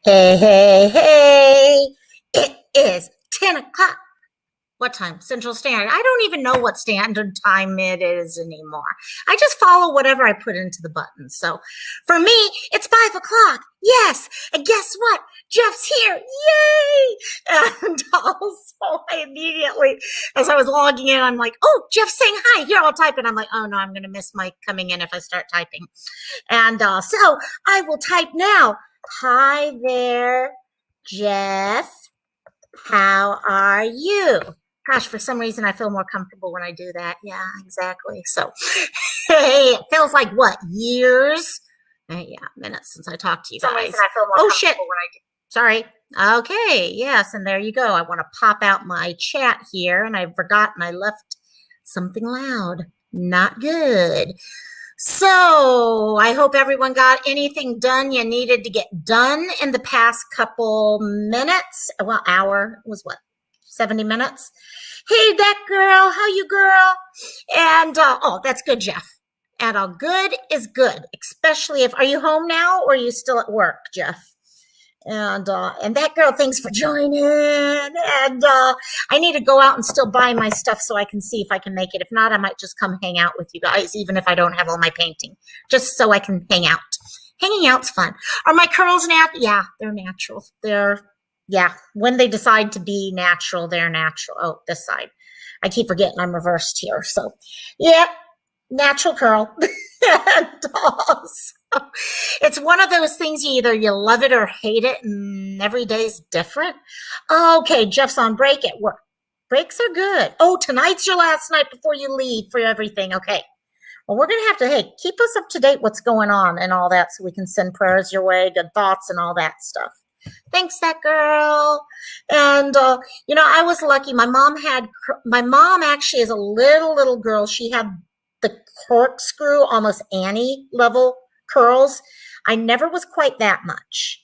Hey, hey, hey. It is 10 o'clock. What time? Central Standard. I don't even know what standard time it is anymore. I just follow whatever I put into the button. So for me, it's 5 o'clock. Yes. And guess what? Jeff's here. Yay. And also, I immediately, as I was logging in, I'm like, oh, Jeff's saying hi. Here, I'll type it. I'm like, oh no, I'm going to miss my coming in if I start typing. And so I will type now. Hi there, Jeff. How are you? Gosh, for some reason I feel more comfortable when I do that. Yeah, exactly. So, hey, it feels like what, years? Yeah, minutes since I talked to you guys. For some reason I feel more comfortable shit. When I do. Sorry. Okay, yes, and there you go. I want to pop out my chat here, and I've forgotten I left something loud. Not good. So I hope everyone got anything done you needed to get done in the past couple minutes. Well, hour was what, 70 minutes? Hey, that girl, how you, girl? And, oh, that's good, Jeff. And all good is good, especially if, are you home now or are you still at work, Jeff? And that girl, thanks for joining. And I need to go out and still buy my stuff so I can see if I can make it. If not, I might just come hang out with you guys, even if I don't have all my painting, just so I can hang out. Hanging out's fun. Are my curls natural? Yeah, they're natural. Yeah, when they decide to be natural, they're natural. Oh, this side. I keep forgetting I'm reversed here. So, yeah, natural curl. And also, it's one of those things you love it or hate it, and every day's different. Okay, Jeff's on break at work. Breaks are good. Oh, tonight's your last night before you leave for everything. Okay. Well, we're going to have to, hey, keep us up to date what's going on and all that so we can send prayers your way, good thoughts and all that stuff. Thanks, that girl. And, I was lucky. My mom actually is a little girl. She had the corkscrew, almost Annie level curls. I never was quite that much.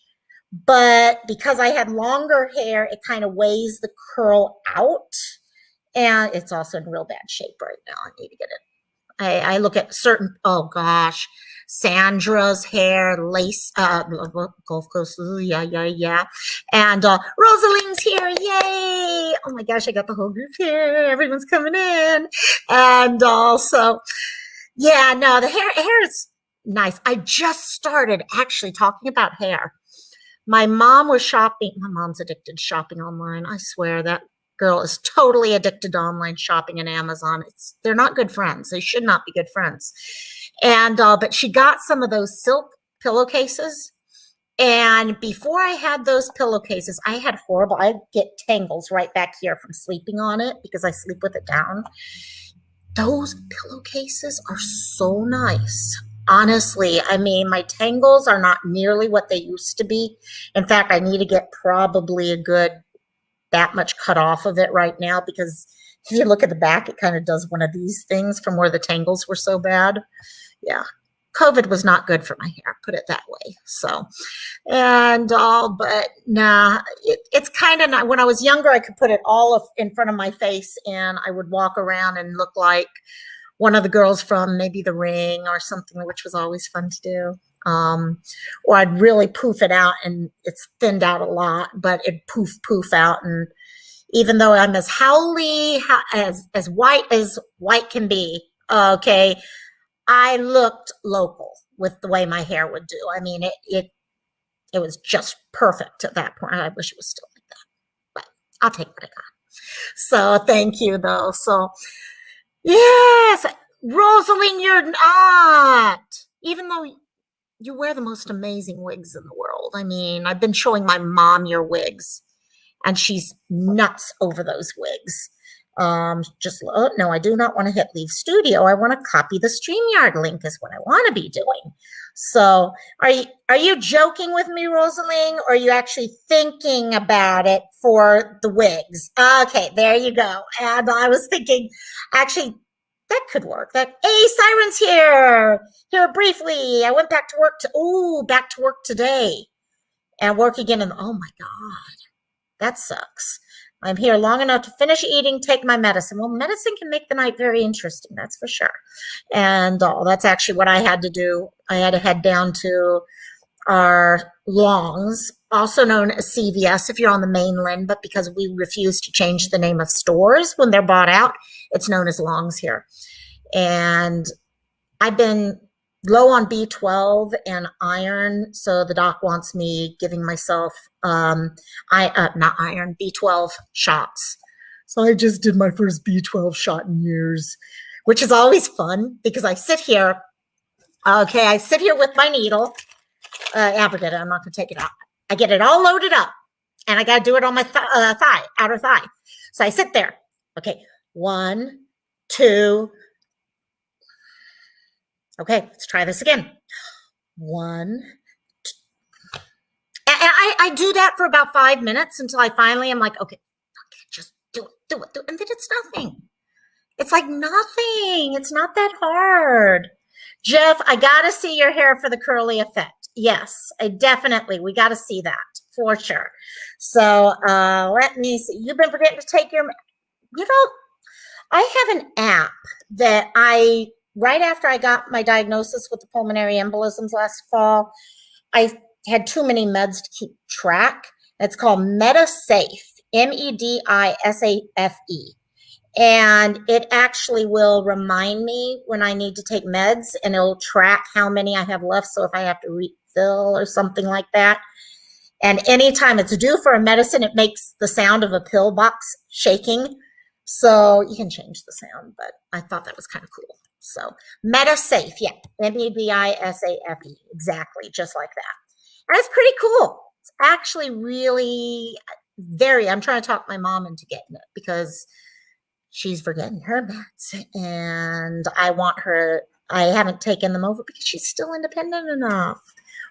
But because I had longer hair, it kind of weighs the curl out. And it's also in real bad shape right now. I need to get it. I look at certain, oh gosh, Sandra's hair, lace, Gulf Coast, yeah. And Rosalind's here, yay! Oh my gosh, I got the whole group here. Everyone's coming in. And also, yeah, no, the hair is nice. I just started actually talking about hair. My mom was shopping. My mom's addicted to shopping online. I swear that girl is totally addicted to online shopping and Amazon. They're not good friends. They should not be good friends. And but she got some of those silk pillowcases. And before I had those pillowcases, I get tangles right back here from sleeping on it because I sleep with it down. Those pillowcases are so nice. Honestly, I mean, my tangles are not nearly what they used to be. In fact, I need to get probably a good that much cut off of it right now because if you look at the back, it kind of does one of these things from where the tangles were so bad. Yeah. COVID was not good for my hair, put it that way. So, and all, but nah, it's kind of not, when I was younger, I could put it all in front of my face and I would walk around and look like one of the girls from maybe The Ring or something, which was always fun to do. Or I'd really poof it out and it's thinned out a lot, but it poof out. And even though I'm as howly, as white can be, okay, I looked local with the way my hair would do. I mean, it was just perfect at that point. I wish it was still like that, but I'll take what I got. So thank you though. So yes, Rosalind, you're not, even though you wear the most amazing wigs in the world. I mean, I've been showing my mom your wigs, and she's nuts over those wigs. No, I do not want to hit leave studio. I want to copy the StreamYard link is what I want to be doing. So are you joking with me, Rosaline, or are you actually thinking about it for the wigs? Okay, there you go. And I was thinking, actually, that could work. Hey, Siren's here. Here briefly. I went back to work today and work again. And oh my God, that sucks. I'm here long enough to finish eating, take my medicine. Well, medicine can make the night very interesting, that's for sure. And that's actually what I had to do. I had to head down to are longs, also known as CVS if you're on the mainland, but because we refuse to change the name of stores when they're bought out, it's known as longs here. And I've been low on B12 and iron, so the doc wants me giving myself not iron, B12 shots. So I just did my first B12 shot in years, which is always fun because I sit here. Okay, I sit here with my needle. I forget it. I'm not going to take it out. I get it all loaded up, and I got to do it on my thigh, outer thigh. So I sit there. Okay, 1, 2. Okay, let's try this again. 1, 2. And I do that for about 5 minutes until I finally am like, okay, just do it. And then it's nothing. It's like nothing. It's not that hard. Jeff, I got to see your hair for the curly effect. Yes, we got to see that for sure. So let me see. You've been forgetting to take I have an app that right after I got my diagnosis with the pulmonary embolisms last fall, I had too many meds to keep track. It's called MediSafe, MEDISAFE. And it actually will remind me when I need to take meds, and it'll track how many I have left. So if I have to refill or something like that. And anytime it's due for a medicine, it makes the sound of a pill box shaking. So you can change the sound, but I thought that was kind of cool. So MediSafe, yeah, MEDISAFE, exactly, just like that. And it's pretty cool. It's actually really I'm trying to talk my mom into getting it because she's forgetting her meds, and I haven't taken them over because she's still independent enough.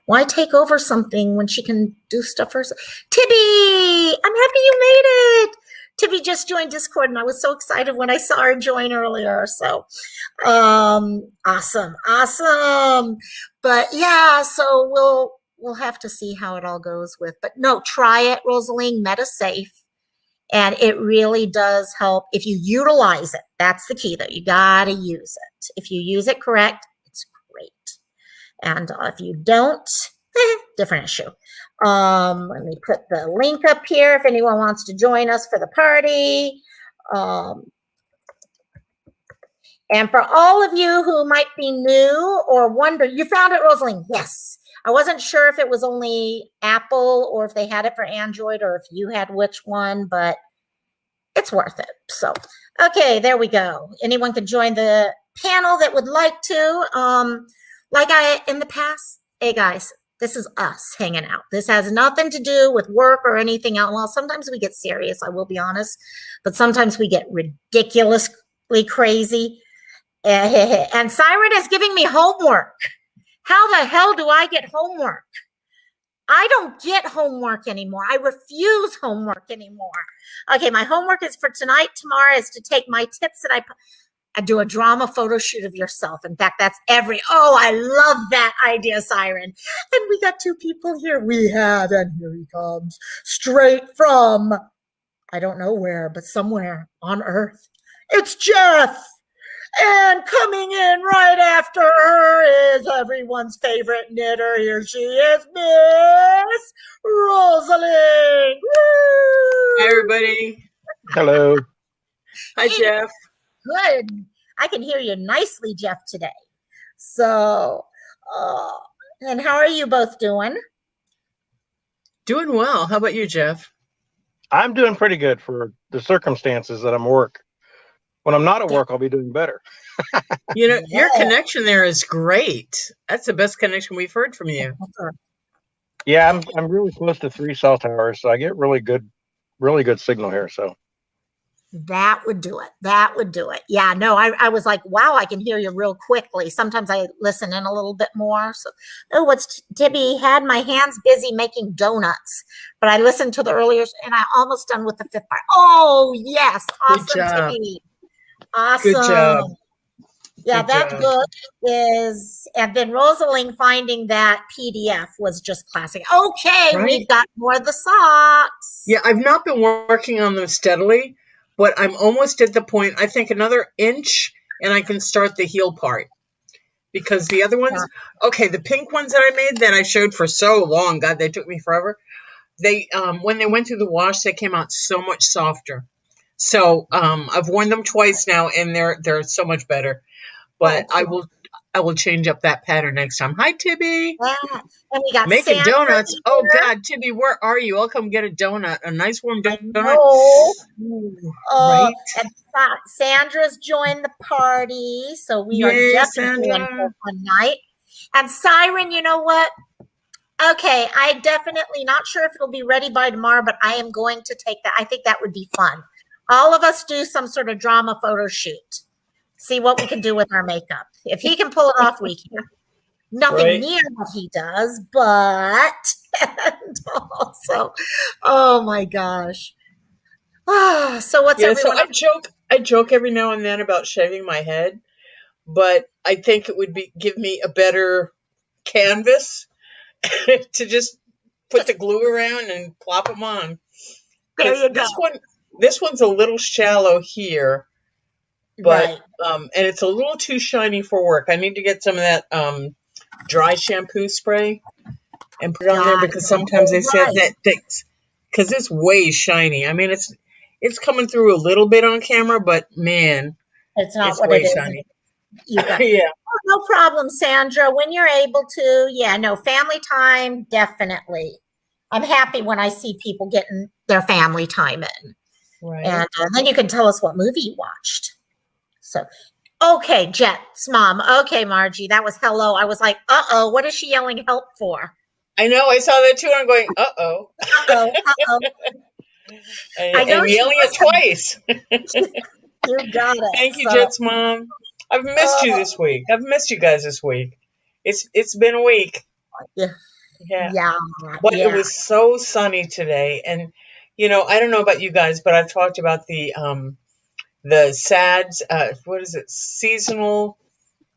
Why take over something when she can do stuff herself? Tibby, I'm happy you made it. Tibby just joined Discord, and I was so excited when I saw her join earlier. So, awesome. But yeah, so we'll have to see how it all goes with. But no, try it, Rosaline. MediSafe. And it really does help if you utilize it. That's the key, though. You got to use it. If you use it correct, it's great. And if you don't, different issue. Let me put the link up here if anyone wants to join us for the party. And for all of you who might be new or wonder, you found it, Rosalind? Yes. I wasn't sure if it was only Apple or if they had it for Android or if you had which one, but it's worth it. So, okay, there we go. Anyone can join the panel that would like to. In the past, hey guys, this is us hanging out. This has nothing to do with work or anything else. Well, sometimes we get serious, I will be honest, but sometimes we get ridiculously crazy. And Siren is giving me homework. How the hell do I get homework? I don't get homework anymore. I refuse homework anymore. Okay, my homework is for tonight. Tomorrow is to take my tips that I do a drama photo shoot of yourself. In fact, that's I love that idea, Siren. And we got 2 people here. And here he comes, straight from, I don't know where, but somewhere on Earth. It's Jeff. And coming in right after her is everyone's favorite knitter. Here she is, Miss Rosalind. Woo! Hi, everybody. Hello. Hi, Jeff. Good. I can hear you nicely, Jeff, today. So, and how are you both doing? Doing well. How about you, Jeff? I'm doing pretty good for the circumstances that I'm at work. When I'm not at work, I'll be doing better. Your connection there is great. That's the best connection we've heard from you. Yeah, I'm really close to 3 cell towers, so I get really good signal here. So that would do it. Yeah, no, I was like, wow, I can hear you real quickly. Sometimes I listen in a little bit more. So, what's Tibby had my hands busy making donuts, but I listened to the earlier, and I almost done with the 5th part. Oh yes, awesome, Tibby. Awesome. Good job. Yeah, that book is, and then Rosalind finding that PDF was just classic. Okay, right? We've got more of the socks. Yeah, I've not been working on them steadily, but I'm almost at the point, I think another inch, and I can start the heel part. because the other ones, okay, the pink ones that I made that I showed for so long, God, they took me forever. They when they went through the wash, they came out so much softer. So I've worn them twice now, and they're so much better. But cool. I will change up that pattern next time. Hi, Tibby. Yeah. And we got Making Sandra donuts. Oh here. God, Tibby, where are you? I'll come get a donut, a nice warm I donut. know. Ooh, Oh, right? and Sandra's joined the party, so we are Yay, definitely in for Sandra. a fun night. And Siren, you know what? Okay, I definitely not sure if it'll be ready by tomorrow, but I am going to take that. I think that would be fun. All of us do some sort of drama photo shoot. See what we can do with our makeup. If he can pull it off, we can. Nothing Right. near what he does, but and also, oh my gosh. So what's Yeah, so everyone? I joke every now and then about shaving my head, but I think it would be give me a better canvas to just put the glue around and plop them on. There Because you go. this one's a little shallow here, but Right. and it's a little too shiny for work. I need to get some of that dry shampoo spray and put it on there Got because it. sometimes they said Right. that because it's way shiny. I mean, it's coming through a little bit on camera, but man, It's not it's what it way is. shiny. You got Yeah. no problem, Sandra. When you're able to, yeah, no, family time, definitely. I'm happy when I see people getting their family time in. Right. And then you can tell us what movie you watched. So, okay, Jet's mom. Okay, Margie, that was hello. I was like, uh-oh, what is she yelling help for? I know. I saw that too. And I'm going, uh-oh. Uh-oh, uh-oh. I know And she yelling it must have. twice. You got it. Thank you, So, Jet's mom. I've missed you this week. I've missed you guys this week. It's been a week. yeah, Yeah. yeah, But it yeah. was so sunny today. And I don't know about you guys, but I've talked about the SADS, what is it? Seasonal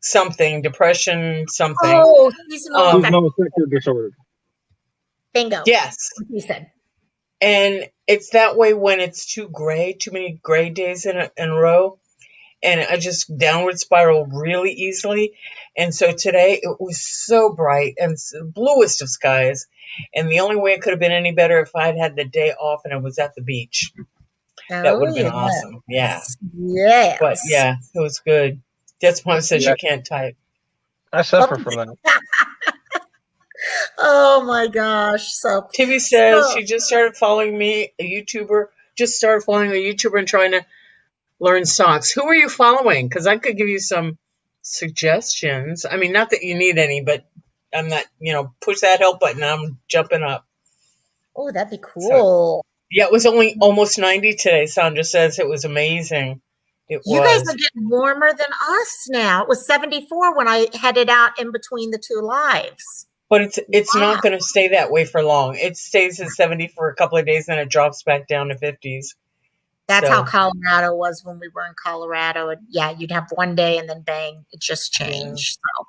something, depression something. Oh, seasonal Who's affective. Um no affective disorder? Bingo. yes. What you said. And it's that way when it's too many gray days in a row. And I just downward spiral really easily. And so today it was so bright and bluest of skies. And the only way it could have been any better if I'd had the day off and I was at the beach. That would Oh, have been yes. awesome. Yeah. But Yes. yeah, it was good. That's mom says Yeah, you can't type. I suffer from that. Oh my gosh. So, Tibby says so she just started following me, a YouTuber, just started following a YouTuber and trying to learn socks. Who are you following? Because I could give you some suggestions. I mean, not that you need any, but I'm not, push that help button. I'm jumping up. oh, that'd be So, cool. yeah, it was only almost 90 today. Sandra says it was amazing. It You guys was. are getting warmer than us now. It was 74 when I headed out in between the two lives. But it's Wow. not going to stay that way for long. It stays at 70 for a couple of days, then it drops back down to 50s. That's how So, Colorado was when we were in Colorado. And yeah, you'd have one day and then bang, it just yeah. changed. So,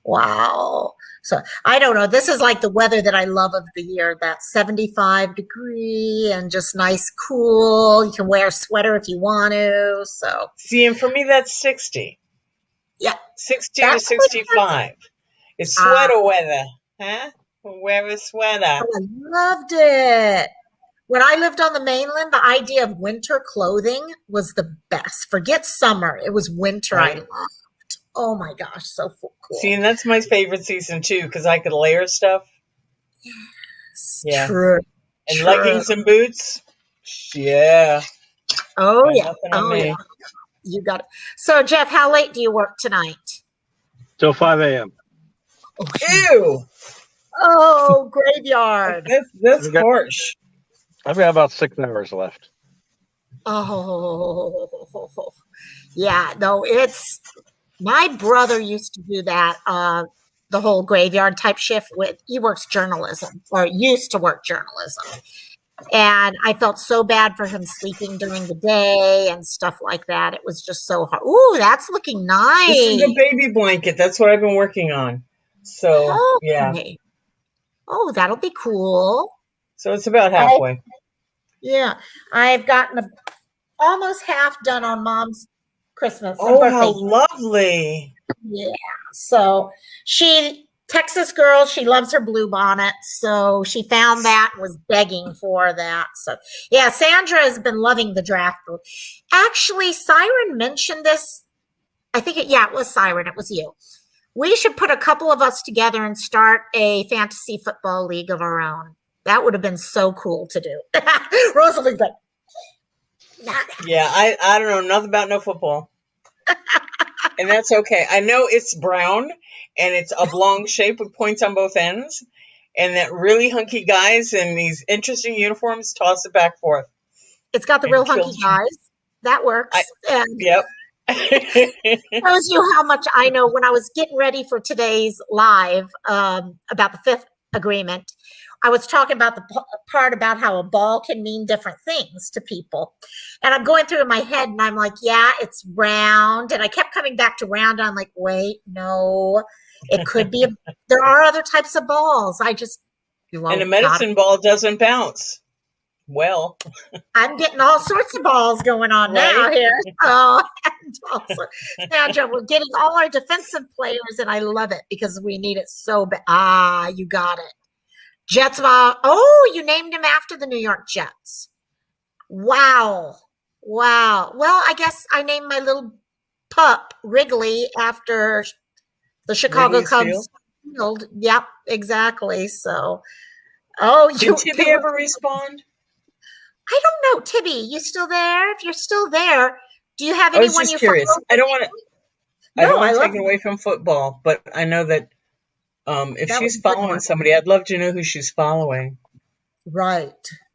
wow. So I don't know. This is like the weather that I love of the year, that 75-degree and just nice, cool. You can wear a sweater if you want to. So See, and for me, that's 60. yeah, 60 to that's 65. It's ah, sweater weather. Huh? Wear a sweater. I loved it. When I lived on the mainland, the idea of winter clothing was the best. Forget summer. It was winter I Right? loved. Oh my gosh, so See, cool. and that's my favorite season too, because I could layer stuff. Yes, Yeah. true, And true. leggings and boots. Yeah. Oh Got yeah, nothing on oh yeah. me. You got it. So Jeff, how late do you work tonight? Till 5 a.m. Oh, Ew. graveyard. That's I've got harsh. I've got about 6 hours left. Oh, yeah. No, it's my brother used to do that. The whole graveyard type shift with he works journalism or used to work journalism. And I felt so bad for him sleeping during the day and stuff like that. It was just so hard. Ooh, that's looking This is a nice. baby blanket. That's what I've been working on. So, yeah. Okay. Oh, that'll be cool. So it's about I halfway. yeah, I've gotten almost half done on mom's. Christmas, a Oh, how birthday. lovely. Yeah. So Texas girl, she loves her blue bonnet. So she found that and was begging for that. So yeah, Sandra has been loving the draft book. Actually, Siren mentioned this. I think it was Siren. It was you. We should put a couple of us together and start a fantasy football league of our own. That would have been so cool to do. Rosalie's like, nah. Yeah, I don't know nothing about no football. And that's okay. I know it's brown and it's oblong shape with points on both ends. And that really hunky guys in these interesting uniforms toss it back forth. It's got the And real it hunky kills you. guys. That works. And Yep. shows you how much I know. When I was getting ready for today's live about the fifth agreement, I was talking about the part about how a ball can mean different things to people. And I'm going through in my head and I'm like, yeah, it's round. And I kept coming back to round. I'm like, wait, no, it could be. There are other types of balls. And a medicine ball doesn't bounce. Well, I'm getting all sorts of balls going on now right? here. So, and also, Sandra, we're getting all our defensive players, and I love it because we need it so bad. Ah, you got it. Jets. Oh, you named him after the New York Jets. Wow. Wow. Well, I guess I named my little pup Wrigley after the Chicago Wrigley's Cubs Field. field. Yep, exactly. So, oh, Did Tibby ever respond? I don't know, Tibby, you still there? If you're still there, do you have I was anyone just you curious. follow? I don't want No, I to love take it away from football, but I know that if that was she's a good following one. somebody, I'd love to know who she's following. Right. I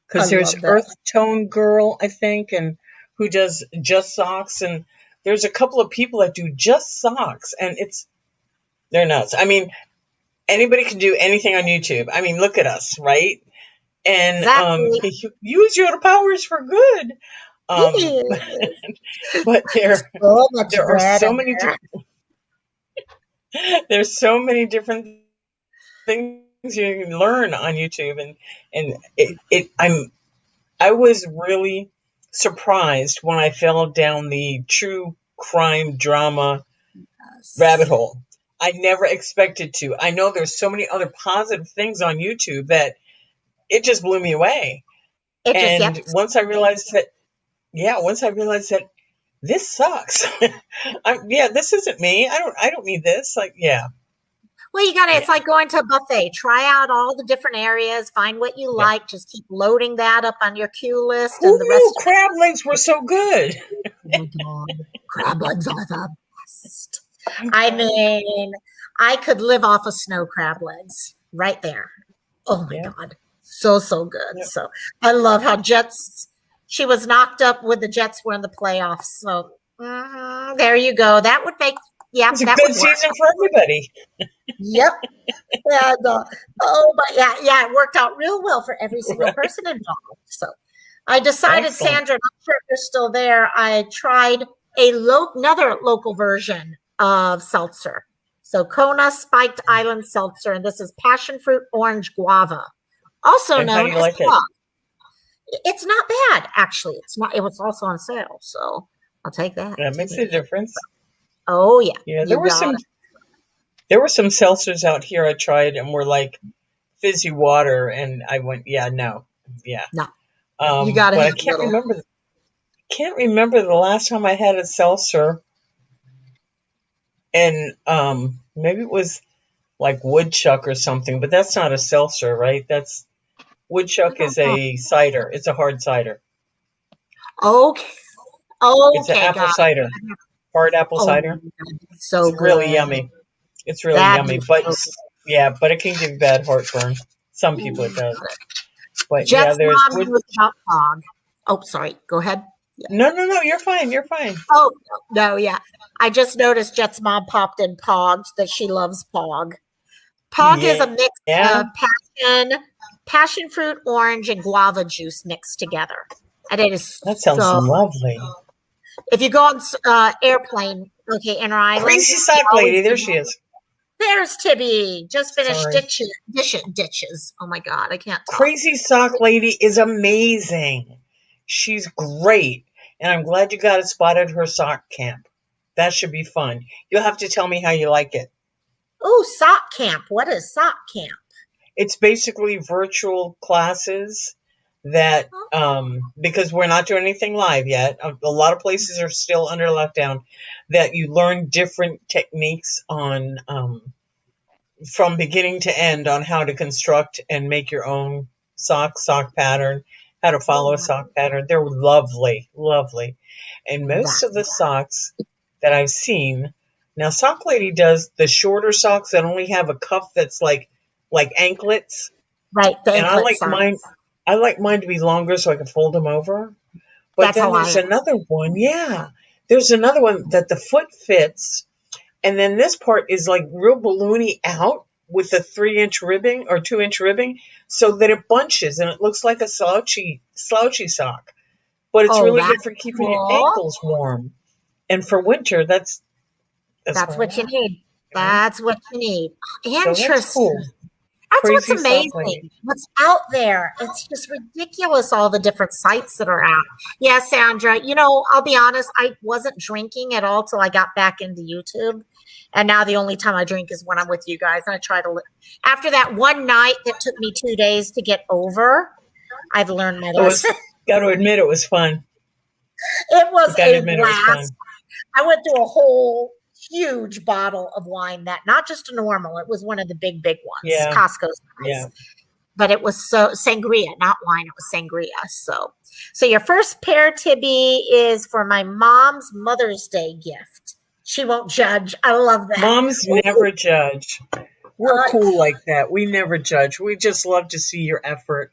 Because there's love that. Earth Tone Girl, I think, and who does just socks, and there's a couple of people that do just socks, and they're nuts. I mean, anybody can do anything on YouTube. I mean, look at us, right? And Exactly. use your powers for good. Um, Yes. but So much there are good so in many there. there's so many different things you can learn on YouTube, and I was really surprised when I fell down the true crime drama rabbit Yes. hole. I never expected to. I know there's so many other positive things on YouTube that it just blew me away. It just, And yep. once I realized that this sucks. This isn't me. I don't need this. Like, yeah, Well, it's like going to a buffet. Try out all the different areas, find what you yeah. like, just keep loading that up on your queue list Who and the knew rest of it. crab legs were so good? Oh my God. Crab legs are the best. I mean, I could live off of snow crab legs right there. Oh my Yeah. God. So, so good. Yep. So I love how she was knocked up when the Jets were in the playoffs. So there you go. That would make, It was a that good would work. season for everybody. Yep. And, but yeah, it worked out real well for every single person involved. So I decided, Excellent. Sandra, not sure if you're still there. I tried another local version of seltzer. So Kona Spiked Island Seltzer, and this is passion fruit orange guava, also And how do known you as like it? pog. It's not bad, actually. It's not. It was also on sale, so I'll take that. That makes a difference. Oh yeah, Yeah, you got it. there were some seltzers out here I tried and were like fizzy water, and I went, yeah, no, yeah. No, you got to But have a little. Can't remember the last time I had a seltzer, and maybe it was like woodchuck or something, but that's not a seltzer, right? That's woodchuck is a cider. It's a hard cider. Okay. It's an Okay, apple got cider, hard apple Oh, cider. so It's really good. yummy. It's really That yummy, is but so yeah, but it can give bad heartburn. Some people it good. does. But yeah, Jet's there's mom knows about Pog. Oh, sorry. Go ahead. Yeah. no, you're fine. You're fine. Oh, no, yeah. I just noticed Jet's mom popped in Pog, that she loves Pog. Pog is a mix Yeah. of passion fruit, orange, and guava juice mixed together. And it is That sounds so. lovely. If you go on airplane, okay, Inner Island. Crazy sock lady, there she is. There's Tibby. Just finished Sorry. dishes. Oh my God, I can't talk. Crazy sock lady is amazing. She's great. And I'm glad you got it spotted her sock camp. That should be fun. You'll have to tell me how you like it. Oh, sock camp. What is sock camp? It's basically virtual classes that, because we're not doing anything live yet, a lot of places are still under lockdown, that you learn different techniques on, from beginning to end, on how to construct and make your own sock pattern, how to follow a sock pattern. They're lovely, lovely. And most of the socks that I've seen, now Sock Lady does the shorter socks that only have a cuff that's like anklets. Right, the And anklet socks. I like mine to be longer so I can fold them over. But That's then how there's I. another one, yeah. There's another one that the foot fits, and then this part is like real balloony out with a 3-inch ribbing or 2-inch ribbing, so that it bunches and it looks like a slouchy sock. But it's Oh, really good that's for keeping your cool. ankles warm. And for winter, that's That's what you need. You know? That's what you need. So that's Interesting. cool. That's Crazy what's sock amazing. lady. What's out there. It's just ridiculous, all the different sites that are out. Yeah, Sandra, I'll be honest, I wasn't drinking at all till I got back into YouTube. And now the only time I drink is when I'm with you guys. And I try to, after that one night that took me 2 days to get over, I've learned my lesson. Got to admit, it was fun. It was Gotta a admit, it was fun. blast. I went through a whole huge bottle of wine, that not just a normal, it was one of the big ones, Yeah. Costco's price. Yeah. But it was so sangria, not wine, it was sangria. So your first pair, Tibby, is for my mom's Mother's Day gift. She won't judge. I love that. Moms never judge. We're cool like that. We never judge. We just love to see your effort.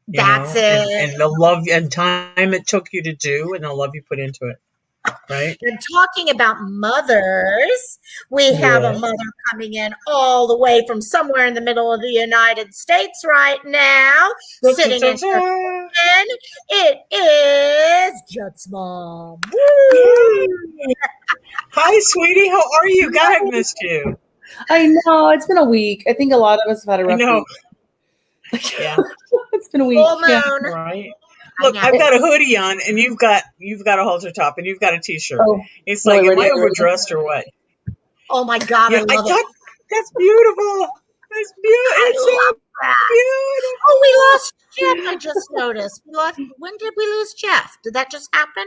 That's it. And the love and time it took you to do, and the love you put into it. Right? And talking about mothers, we have a mother coming in all the way from somewhere in the middle of the United States right now, sitting in her kitchen. It is Jet's mom. Woo! Hi, sweetie. How are you? God, I missed you. I know. It's been a week. I think a lot of us have had a rough week. Yeah. It's been a week. Full moon. Yeah. Right. Look, I've got a hoodie on, and you've got a halter top, and you've got a t-shirt. Oh, It's like, am I overdressed or what? Oh my God, I love it. That's beautiful. That's beautiful. It's so beautiful. Oh, we lost Jeff. I just noticed. When did we lose Jeff? Did that just happen?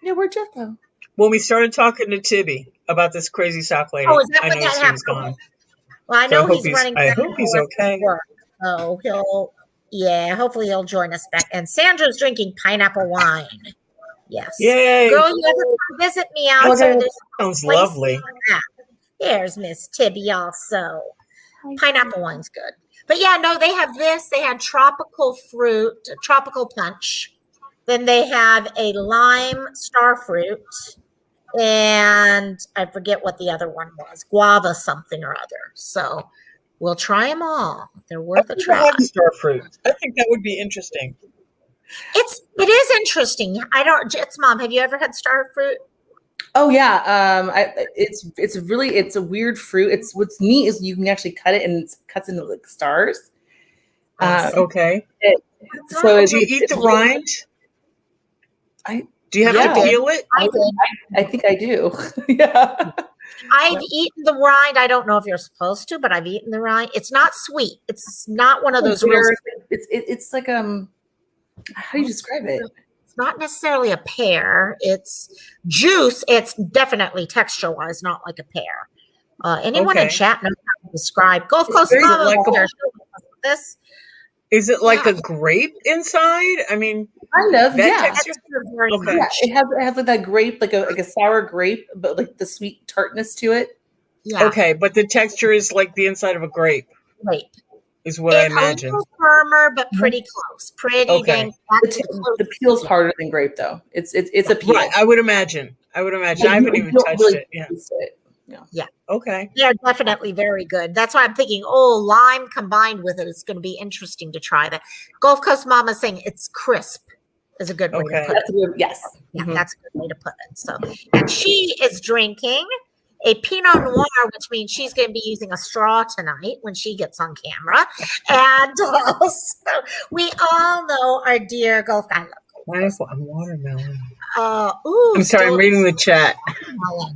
Yeah, where'd Jeff go? When we started talking to Tibby about this crazy sock lady, Oh, is that I when that noticed he was happened? gone. Well, I know he's running. I hope he's okay. So hopefully he'll join us back. And Sandra's drinking pineapple wine. Yes. Yay. Girl, you ever come visit me out there? Sounds lovely. There's Miss Tibby also. Pineapple wine's good. But yeah, no, they have this. They had tropical fruit, tropical punch. Then they have a lime star fruit. And I forget what the other one was. Guava something or other. So we'll try them all. They're worth a try. I like star fruit. I think that would be interesting. It is interesting. Jet's mom, have you ever had star fruit? Oh yeah. It's a weird fruit. It's what's neat is you can actually cut it and it cuts into like stars. Okay. So do you eat the rind? Do you have to peel it? I think I do. Yeah. I've eaten the rind. I don't know if you're supposed to, but I've eaten the rind. It's not sweet. It's not one of those real. It's like how do you describe it? It's not necessarily a pear. It's juice. It's definitely texture-wise not like a pear. Anyone in chat knows how to describe Gulf Coast Mama? This. Is it like a grape inside? I mean, kind of. Yeah. Texture? Okay. Yeah, it has like that grape, like a sour grape, but like the sweet tartness to it. Yeah. Okay, but the texture is like the inside of a grape. Grape. Is what I imagine. A little firmer, but pretty close. Pretty dang. The peel's harder than grape, though. It's a peel. Right, I would imagine. I haven't even touched it. Yeah. Okay. They're definitely very good. That's why I'm thinking, lime combined with it is going to be interesting to try that. Gulf Coast Mama saying it's crisp is a good way to put it. Yes. Yeah, that's a good way to put it. So, and she is drinking a Pinot Noir, which means she's going to be using a straw tonight when she gets on camera. And also, we all know our dear Gulf. I love Gulf Coast. Watermelon. Ooh, I'm sorry, I'm reading the chat.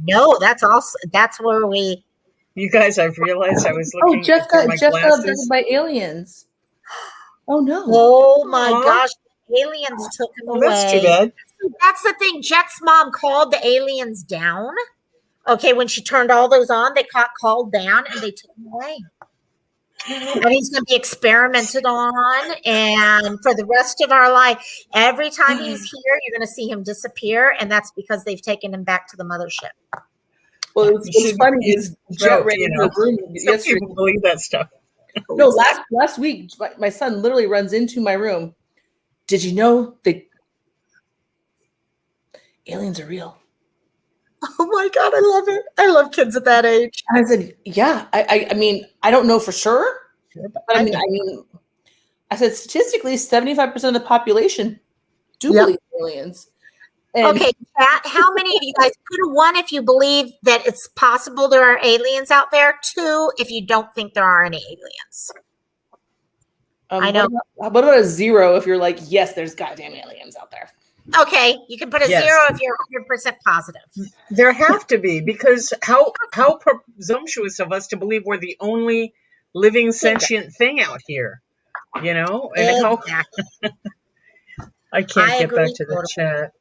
No, that's where we. You guys, I've realized I was Oh, looking Jeff for got my Jeff got abducted glasses. by aliens. Oh no. Oh my Aw. gosh, aliens took him Well, that's too away. bad. That's the thing. Jet's mom called the aliens down. Okay, when she turned all those on, they called down and they took him away. And he's going to be experimented on, and for the rest of our life, every time he's here, you're going to see him disappear, and that's because they've taken him back to the mothership. Well, You it's should- funny you is should Jet joke, ran you into know. a room Some yesterday. people believe that stuff. No, last week, my son literally runs into my room. Did you know that aliens are real? Oh my God, I love it. I love kids at that age. And I said, yeah. I mean, I don't know for sure, but I mean, I said statistically, 75% of the population do Yep. believe in aliens. And Okay, Pat, how many of you guys put a 1 if you believe that it's possible there are aliens out there? 2 if you don't think there are any aliens. I know. What about a 0 if you're like, yes, there's goddamn aliens out there? Okay, you can put a Yes. 0 if you're 100% positive. There have to be, because how presumptuous of us to believe we're the only living sentient thing out here, you know? And Exactly. I can't get agree back to the totally. chat.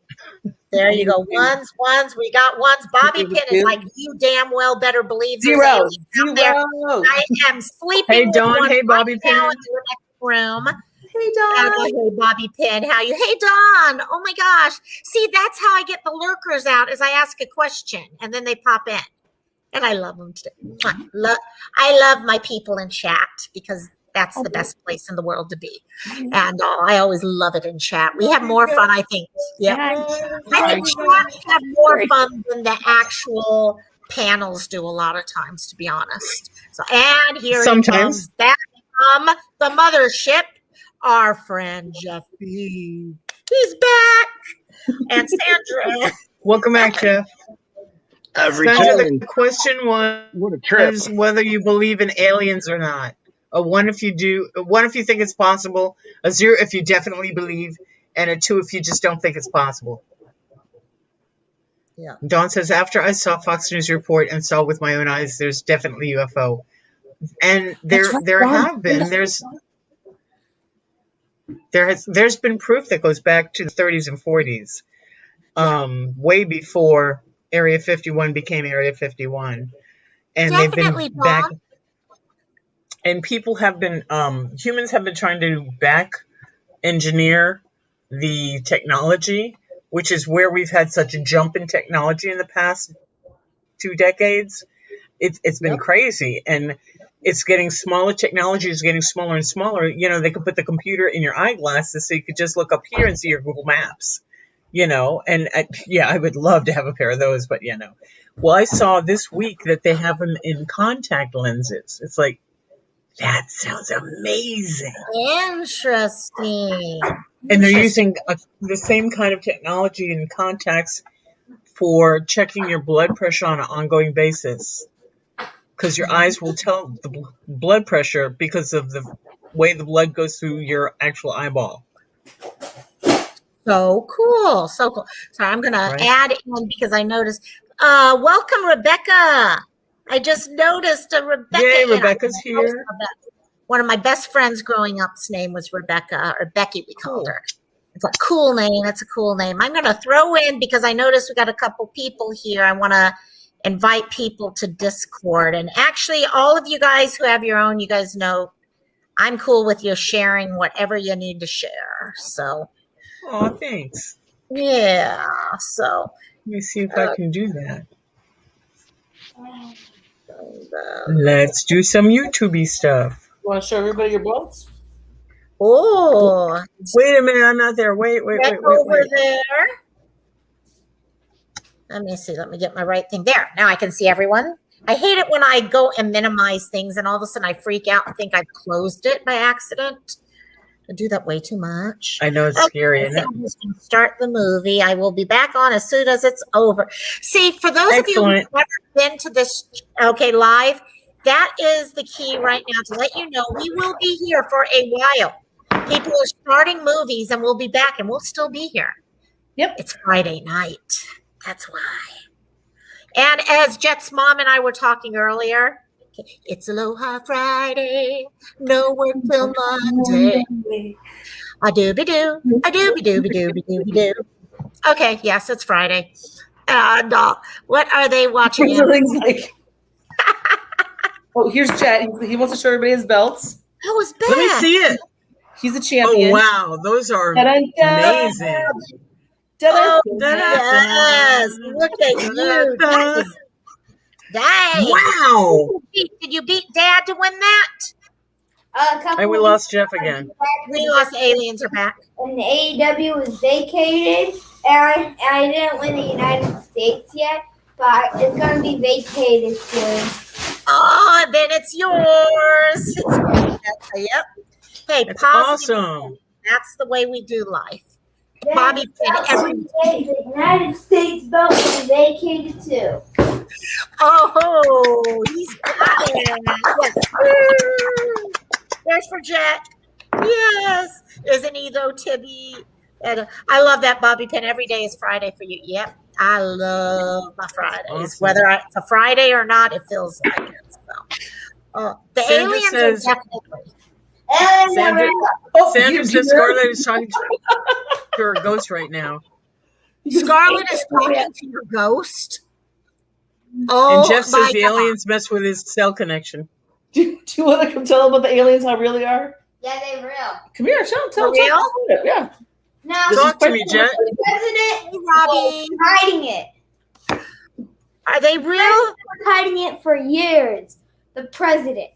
There you go. Ones. We got ones. Bobby Pin is like, you damn well better believe there's 0. aliens out there. 0. I am sleeping Hey, with Dawn. one Hey, Bobby right now Pin. in the next room. Hey, Dawn. Hey, Bobby Pin, how you? Hey, Dawn. Oh my gosh. See, that's how I get the lurkers out, is I ask a question and then they pop in. And I love them today. I love my people in chat because that's the best place in the world to be. And I always love it in chat. We have more fun, I think. Yeah. I think chats have more fun than the actual panels do a lot of times, to be honest. So, and here he comes back from the mothership, our friend Jeffy. He's back. And Sandra. Welcome back, Jeff. Sandra, the question What a trip. was whether you believe in aliens or not. A 1 if you do, a 1 if you think it's possible, a 0 if you definitely believe, and a 2 if you just don't think it's possible. Yeah. Dawn says, after I saw Fox News report and saw with my own eyes, there's definitely UFO. And there have been, there's been proof that goes back to the 30s and 40s, way before Area 51 became Area 51. And Definitely, they've been back. Dawn. And people have been, humans have been trying to back engineer the technology, which is where we've had such a jump in technology in the past 2 decades. It's been crazy, and it's getting smaller. Technology is getting smaller and smaller. You know, they could put the computer in your eyeglasses so you could just look up here and see your Google Maps. You know, and I would love to have a pair of those, but you know. Well, I saw this week that they have them in contact lenses. It's like, that sounds amazing. Interesting. And they're using the same kind of technology in contacts for checking your blood pressure on an ongoing basis. Because your eyes will tell the blood pressure because of the way the blood goes through your actual eyeball. So cool. So cool. Sorry, I'm going to add in because I noticed. Welcome, Rebecca. I just noticed Rebecca. Yay, Rebecca's here. One of my best friends growing up's name was Rebecca, or Becky, we called her. It's a cool name. It's a cool name. I'm going to throw in, because I noticed we got a couple people here. I want to invite people to Discord. And actually, all of you guys who have your own, you guys know I'm cool with you sharing whatever you need to share. So. Oh, thanks. Yeah. So. Let me see if I can do that. Let's do some YouTube-y stuff. You want to show everybody your bolts? Oh. Wait a minute. I'm not there. Wait. Over there. Let me see. Let me get my right thing. There. Now I can see everyone. I hate it when I go and minimize things and all of a sudden I freak out and think I've closed it by accident. I do that way too much. I know it's scary, isn't it? I'm just going to start the movie. I will be back on as soon as it's over. See, for those of you who've never been to this, live, that is the key right now to let you know we will be here for a while. People are starting movies and we'll be back and we'll still be here. Yep. It's Friday night. That's why. And as Jet's mom and I were talking earlier, it's Aloha Friday. No work till Monday. A dooby doo. A dooby dooby dooby dooby doo. Okay, yes, it's Friday. And what are they watching? Everything's like, oh, here's Jet. He wants to show everybody his belts. That was bad. Let me see it. He's a champion. Oh, wow. Those are Da-da-da. amazing. Da-da. Oh, yes. Look at you. That is, dang. Wow. Did you beat Dad to win that? And we lost Jeff again. We lost. Aliens are back. And the AEW was vacated, and I didn't win the United States yet, but it's going to be vacated soon. Oh, then it's yours. Yep. Hey, That's positive. awesome. That's the way we do life. Then Bobby Pin, every the United States belt was vacated too. oh, he's got it. Yes. Woo. There's for Jet. Yes. Isn't he though, Tibby? And I love that Bobby Pin. Every day is Friday for you. Yep. I love my Fridays. Awesome. Whether it's a Friday or not, it feels like it. So, the Sandra aliens says- are definitely. And Sandra, Oh, Sandra you- says Scarlett is talking to her ghost right now. Scarlett is talking to your ghost. Oh, And Jeff my says the God. aliens mess with his cell connection. Do you want to come tell them about the aliens, how real they are? yeah, they real. Come here, tell For real? them. Yeah. Now, This Talk is to me, Jet. the president Hey, Robbie. was hiding it. Are they The real? president was hiding it for years. The president.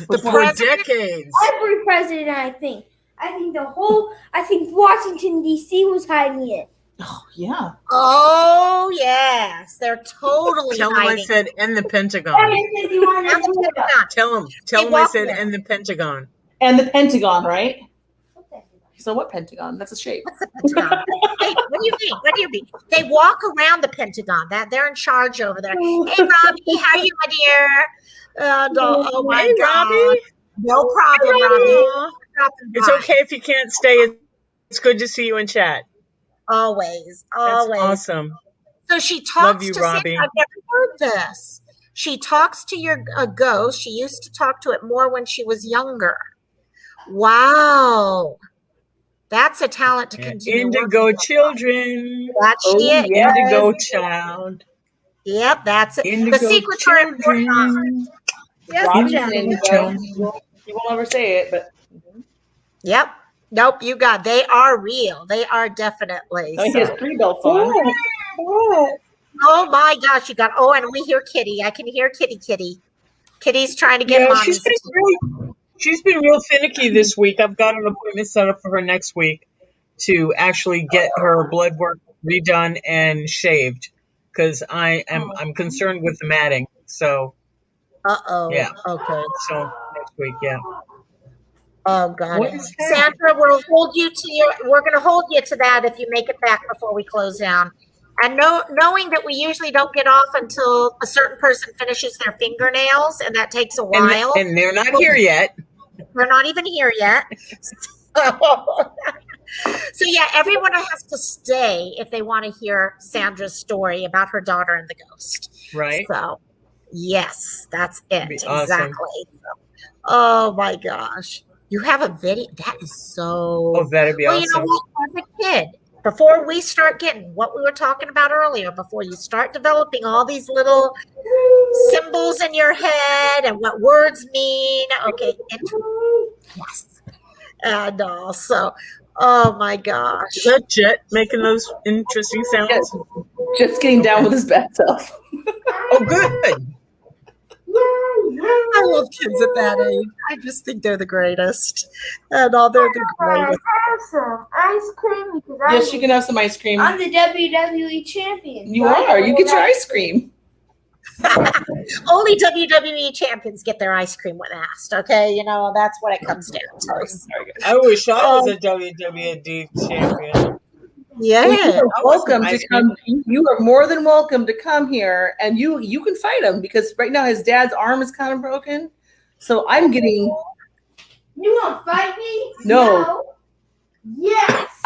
The For president? decades. Every president, I think. I think Washington, D.C. was hiding it. Oh, yeah. Oh, yes. They're totally Tell him I hiding. said, and the Pentagon. Because you want And to the do it. Pentagon. Tell Hey, him I walk said, there. and the Pentagon. And the Pentagon, right? So what Pentagon? That's a shape. Pentagon. Hey, what do you mean? What do you mean? They walk around the Pentagon. That they're in charge over there. Hey, Robbie, how are you, my dear? Oh my Hey, God. Robbie. No problem, Robbie. Aw. Dropping It's by. okay if you can't stay. It's good to see you in chat. Always, That's always. awesome. So she talks Love you, to Robbie. Santa. I've never heard this. She talks to your ghost. She used to talk to it more when she was younger. Wow. That's a talent to continue. Indigo working on. children. That she Oh, is. yeah. Indigo child. Yep, that's it. Indigo The secrets are important. children. Yes, Robbie's Jen. an indigo. You won't ever say it, but Yep. Nope, you got. They are real. They are definitely. he has So. 3 belts on. Oh my gosh, you got. Oh, and we hear Kitty. I can hear Kitty. Kitty's trying to get Yeah, mommy's she's been real finicky this week. I've got an appointment set up for her next week to actually get her blood work redone and shaved because I'm concerned with the matting. So Uh-oh. Yeah. Okay. so next week, yeah. Oh God. What is that? Sandra, we're gonna hold you to that if you make it back before we close down. And knowing that we usually don't get off until a certain person finishes their fingernails, and that takes a while. And they're not here yet. They're not even here yet. So yeah, everyone has to stay if they want to hear Sandra's story about her daughter and the ghost. Right. So yes, that's it. Be awesome. Exactly. Oh my gosh. You have a video. That is so Oh, that'd be well, awesome. you know what? As a kid, before we start getting what we were talking about earlier, before you start developing all these little symbols in your head and what words mean, okay, yes. And also, oh my gosh. Is that Jet making those interesting sounds? Yes. Just getting down with his bad self. Oh, good. I love kids at that age. I just think they're the greatest. And all they're the greatest. have some ice cream because Yes, you can have some ice cream. I'm the WWE champion. You are. You get your ice cream. Only WWE champions get their ice cream when asked. Okay, you know that's what it comes down to. I wish I was a WWE champion. Yeah. You are welcome Ice to come. You are more than welcome to come here, and you can fight him because right now his dad's arm is kind of broken. So I'm getting. You want to fight me? No. Yes.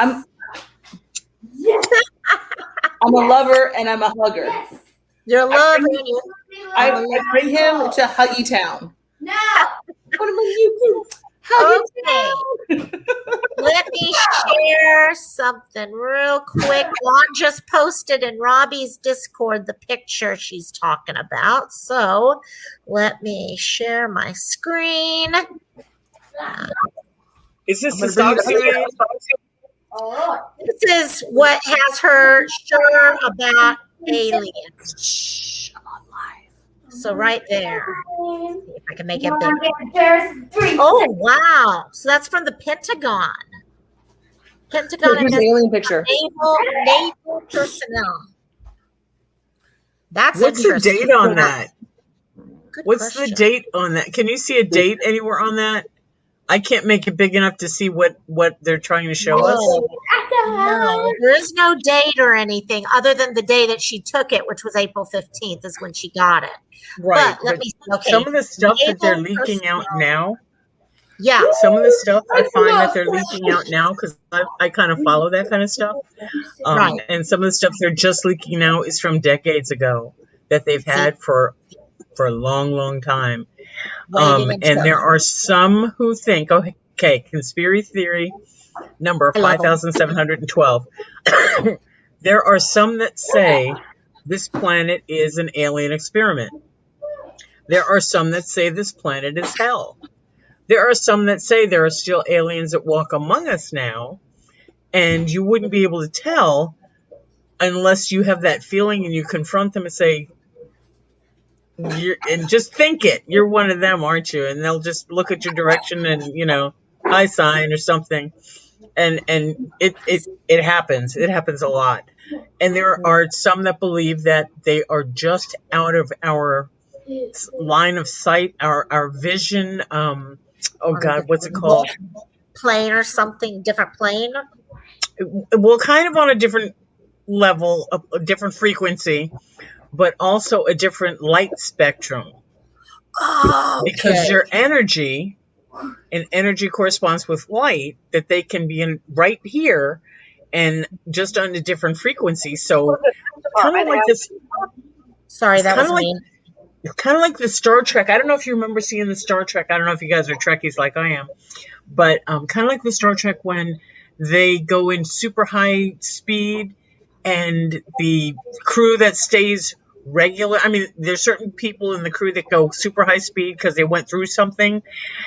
I'm a lover and I'm a hugger. Yes. You're loving bring- you. I bring him to Huggy Town. No. What am you do? Huggy Okay. Let me share something real quick. Dawn just posted in Robbie's Discord the picture she's talking about. So let me share my screen. Is this I'm the gonna bring socks you you made? Oh. This is what has her sure about aliens. Shh, I'm on live. So right there. See if I can make it Mom, big. there's 3 Oh wow. So that's from the Pentagon. Pentagon Here's the alien picture. naval personnel. That's What's the interesting. date on that? Good What's question. the date on that? Can you see a date anywhere on that? I can't make it big enough to see what they're trying to show us. No, there is no date or anything other than the day that she took it, which was April 15th, is when she got it. Right. But let me. Okay. Some of the stuff that they're Naval leaking out personnel. now, Yeah. some of the stuff I find that they're leaking out now because I kind of follow that kind of stuff. Right. And some of the stuff they're just leaking now is from decades ago that they've had for a long, long time. Waiting and And there chilling. are some who think, okay, conspiracy theory number I love 'em. 5,712. There are some that say this planet is an alien experiment. There are some that say this planet is hell. There are some that say there are still aliens that walk among us now, and you wouldn't be able to tell unless you have that feeling and you confront them and say, and just think it. You're one of them, aren't you? And they'll just look at your direction and, hi sign or something. And it happens. It happens a lot. And there are some that believe that they are just out of our line of sight, our vision. Oh God, what's it called? Plane or something, different plane. Well, kind of on a different level, a different frequency, but also a different light spectrum. Oh, Because your energy, and energy corresponds with light, that they can be in right here and just on a different frequency. So kind of like this. Sorry, that was kinda like- me. Kind of like the Star Trek. I don't know if you remember seeing the Star Trek. I don't know if you guys are Trekkies like I am, but kind of like the Star Trek when they go in super high speed and the crew that stays regular. I mean, there's certain people in the crew that go super high speed because they went through something.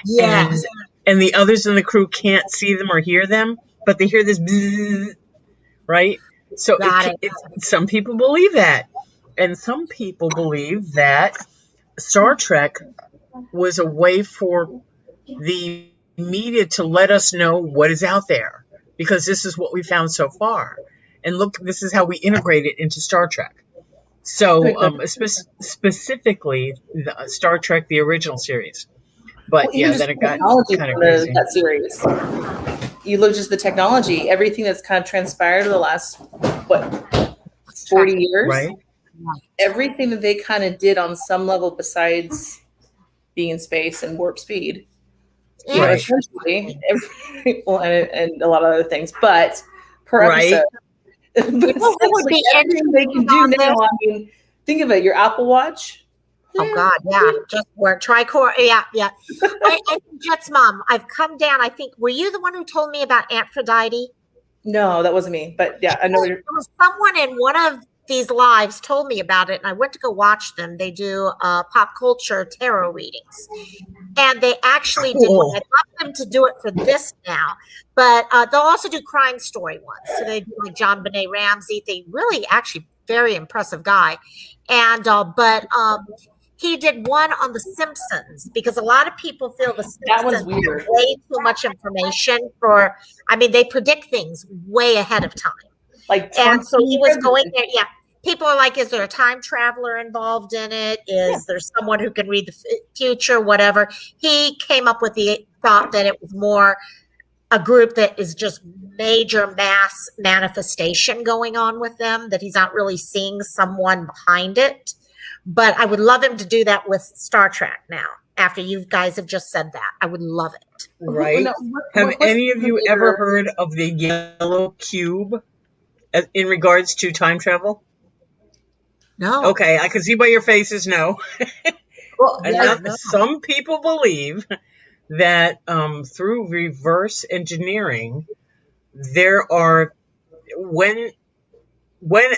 Yes. And the others in the crew can't see them or hear them, but they hear this bzzz, right? So some people believe that. And some people believe that Star Trek was a way for the media to let us know what is out there, because this is what we found so far. And look, this is how we integrate it into Star Trek. So specifically, Star Trek, the original series. But then it got kind of crazy. That series. You look just the technology, everything that's kind of transpired in the last 40 years, right? Everything that they kind of did on some level besides being in space and warp speed. Right. Essentially, and a lot of other things, but per episode. But essentially, everything they can do now. I mean, think of it. Your Apple Watch. Oh God, yeah. Just work. Tricore. Yeah. I Jet's mom. I've come down. I think. Were you the one who told me about Aphrodite? No, that wasn't me. But yeah, I know. There was someone in one of these lives told me about it, and I went to go watch them. They do pop culture tarot readings, and they actually did one. I'd love them to do it for this now, but they'll also do crime story ones. So they do like John Benet Ramsey. They really actually very impressive guy, and he did one on The Simpsons, because a lot of people feel The Simpsons have way too much information for. I mean, they predict things way ahead of time. And so he was going there. Yeah. People are like, is there a time traveler involved in it? Is there someone who can read the future, whatever? He came up with the thought that it was more a group that is just major mass manifestation going on with them, that he's not really seeing someone behind it. But I would love him to do that with Star Trek now, after you guys have just said that. I would love it. Right. Have any of you ever heard of the yellow cube? in regards to time travel? No. Okay, I can see by your faces, no. Well, Yeah, no. Some people believe that through reverse engineering, there are when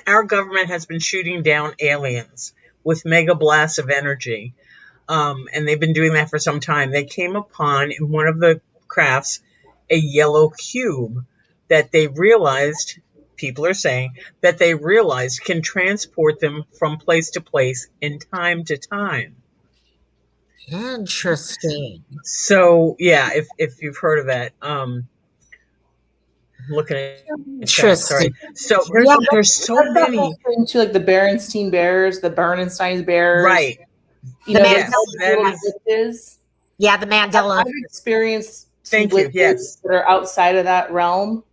our government has been shooting down aliens with mega blasts of energy, and they've been doing that for some time, they came upon in one of the crafts a yellow cube that they realized, people are saying, that they realized can transport them from place to place in time to time. Interesting. So yeah, if you've heard of that, I'm looking at chat. Sorry. Interesting. So Yeah, there's so that's that many. whole thing too, like the Berenstein Bears, the Bernstein's Bears. Right. You The know, Mandela Yes, that is. Yeah, the Mandela. I've experienced some Thank you. glitches Yes. that are outside of that realm of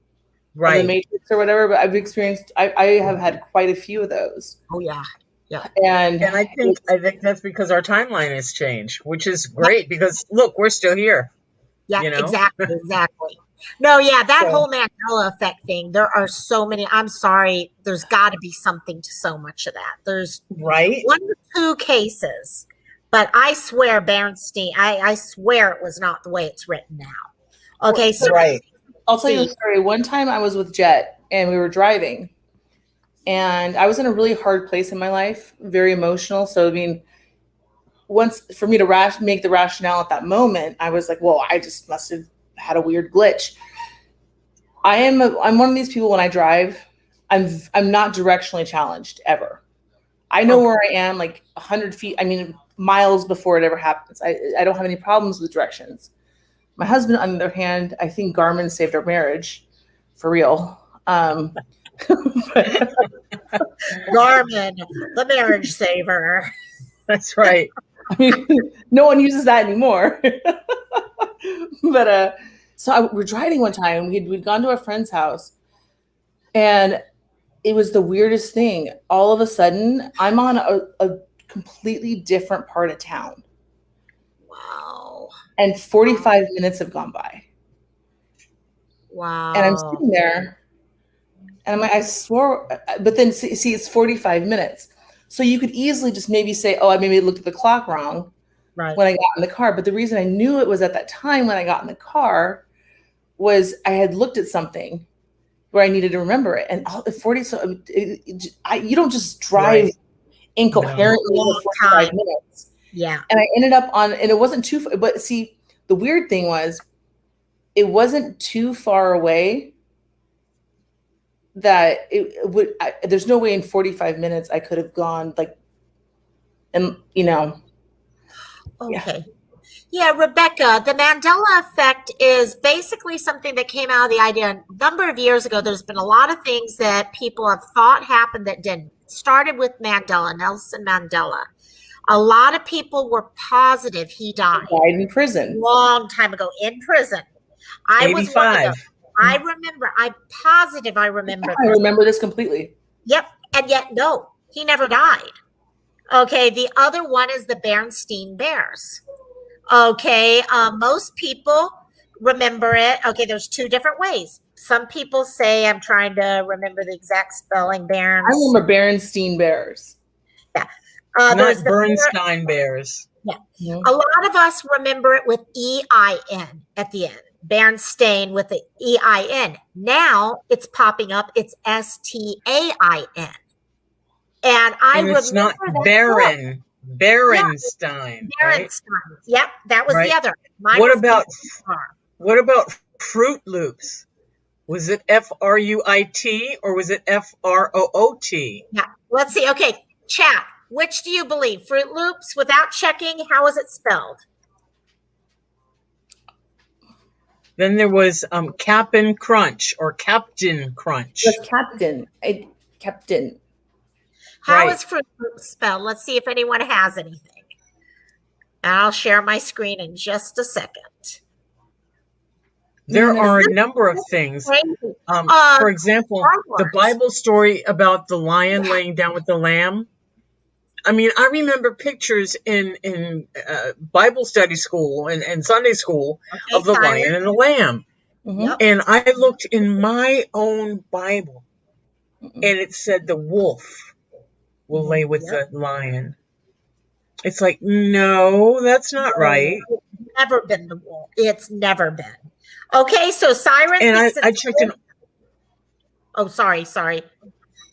the Right. Matrix or whatever, but I've experienced. I have had quite a few of those. Oh yeah. Yeah. And I think that's because our timeline has changed, which is great because look, we're still here. Yeah, You know? exactly. No, yeah, that So- whole Mandela effect thing, there are so many. I'm sorry, there's got to be something to so much of that. There's Right. 1 or 2 cases, but I swear Berenstein, I swear it was not the way it's written now. Okay, so Right. I'll tell you a story. One time I was with Jet and we were driving, and I was in a really hard place in my life, very emotional. So, I mean, once for me to make the rationale at that moment, I was like, well, I just must have had a weird glitch. I'm one of these people when I drive, I'm not directionally challenged ever. I know where I am like 100 feet, I mean, miles before it ever happens. I don't have any problems with directions. My husband, on the other hand, I think Garmin saved our marriage for real. Garmin, the marriage saver. That's right. I mean, no one uses that anymore. But we're driving one time. We'd gone to a friend's house, and it was the weirdest thing. All of a sudden, I'm on a completely different part of town. Wow. And 45 minutes have gone by. Wow. And I'm sitting there, and I'm like, I swore, but then see, it's 45 minutes. So you could easily just maybe say, oh, I maybe looked at the clock wrong Right. when I got in the car. But the reason I knew it was at that time when I got in the car was I had looked at something where I needed to remember it. And all the 40, so you don't just drive incoherently for 45 minutes. Yeah. And I ended up on, and it wasn't too, but see, the weird thing was it wasn't too far away that it would, there's no way in 45 minutes I could have gone like, and you know. Okay. Yeah, Rebecca, the Mandela effect is basically something that came out of the idea a number of years ago. There's been a lot of things that people have thought happened that didn't. It started with Mandela, Nelson Mandela. A lot of people were positive he died In prison. long time ago in prison. I was one of 85. them. I remember. I'm positive I remember. I remember this completely. Yep. And yet, no, he never died. Okay. The other one is the Bernstein Bears. Okay. Most people remember it. Okay. There's 2 different ways. Some people say, I'm trying to remember the exact spelling, I remember Berenstein Bears. Yeah. Not Bernstein Bears. Yeah. Mhm. A lot of us remember it with EIN at the end. Bernstein with the EIN. Now it's popping up. It's STAIN. And it's not Baron. Berenstein. Yeah, right? Berenstein. Yep, that was the other. Mine What was about Fruit Loops? Was it FRUIT or was it FROOT? Yeah. Let's see. Okay, chat. Which do you believe? Fruit Loops without checking? How is it spelled? Then there was Cap'n Crunch or Captain Crunch. Yes, Captain. Captain. How is Fruit Loops spelled? Let's see if anyone has anything. And I'll share my screen in just a second. There are a number of things. For example, the Bible story about the lion laying down with the lamb. I mean, I remember pictures in Bible study school and Sunday school of the lion and the lamb. Mm-hmm. And I looked in my own Bible and it said the wolf will lay with the lion. It's like, no, that's not right. It's never been the wolf. It's never been. Okay, so Siren And thinks I it's checked in. Oh, sorry.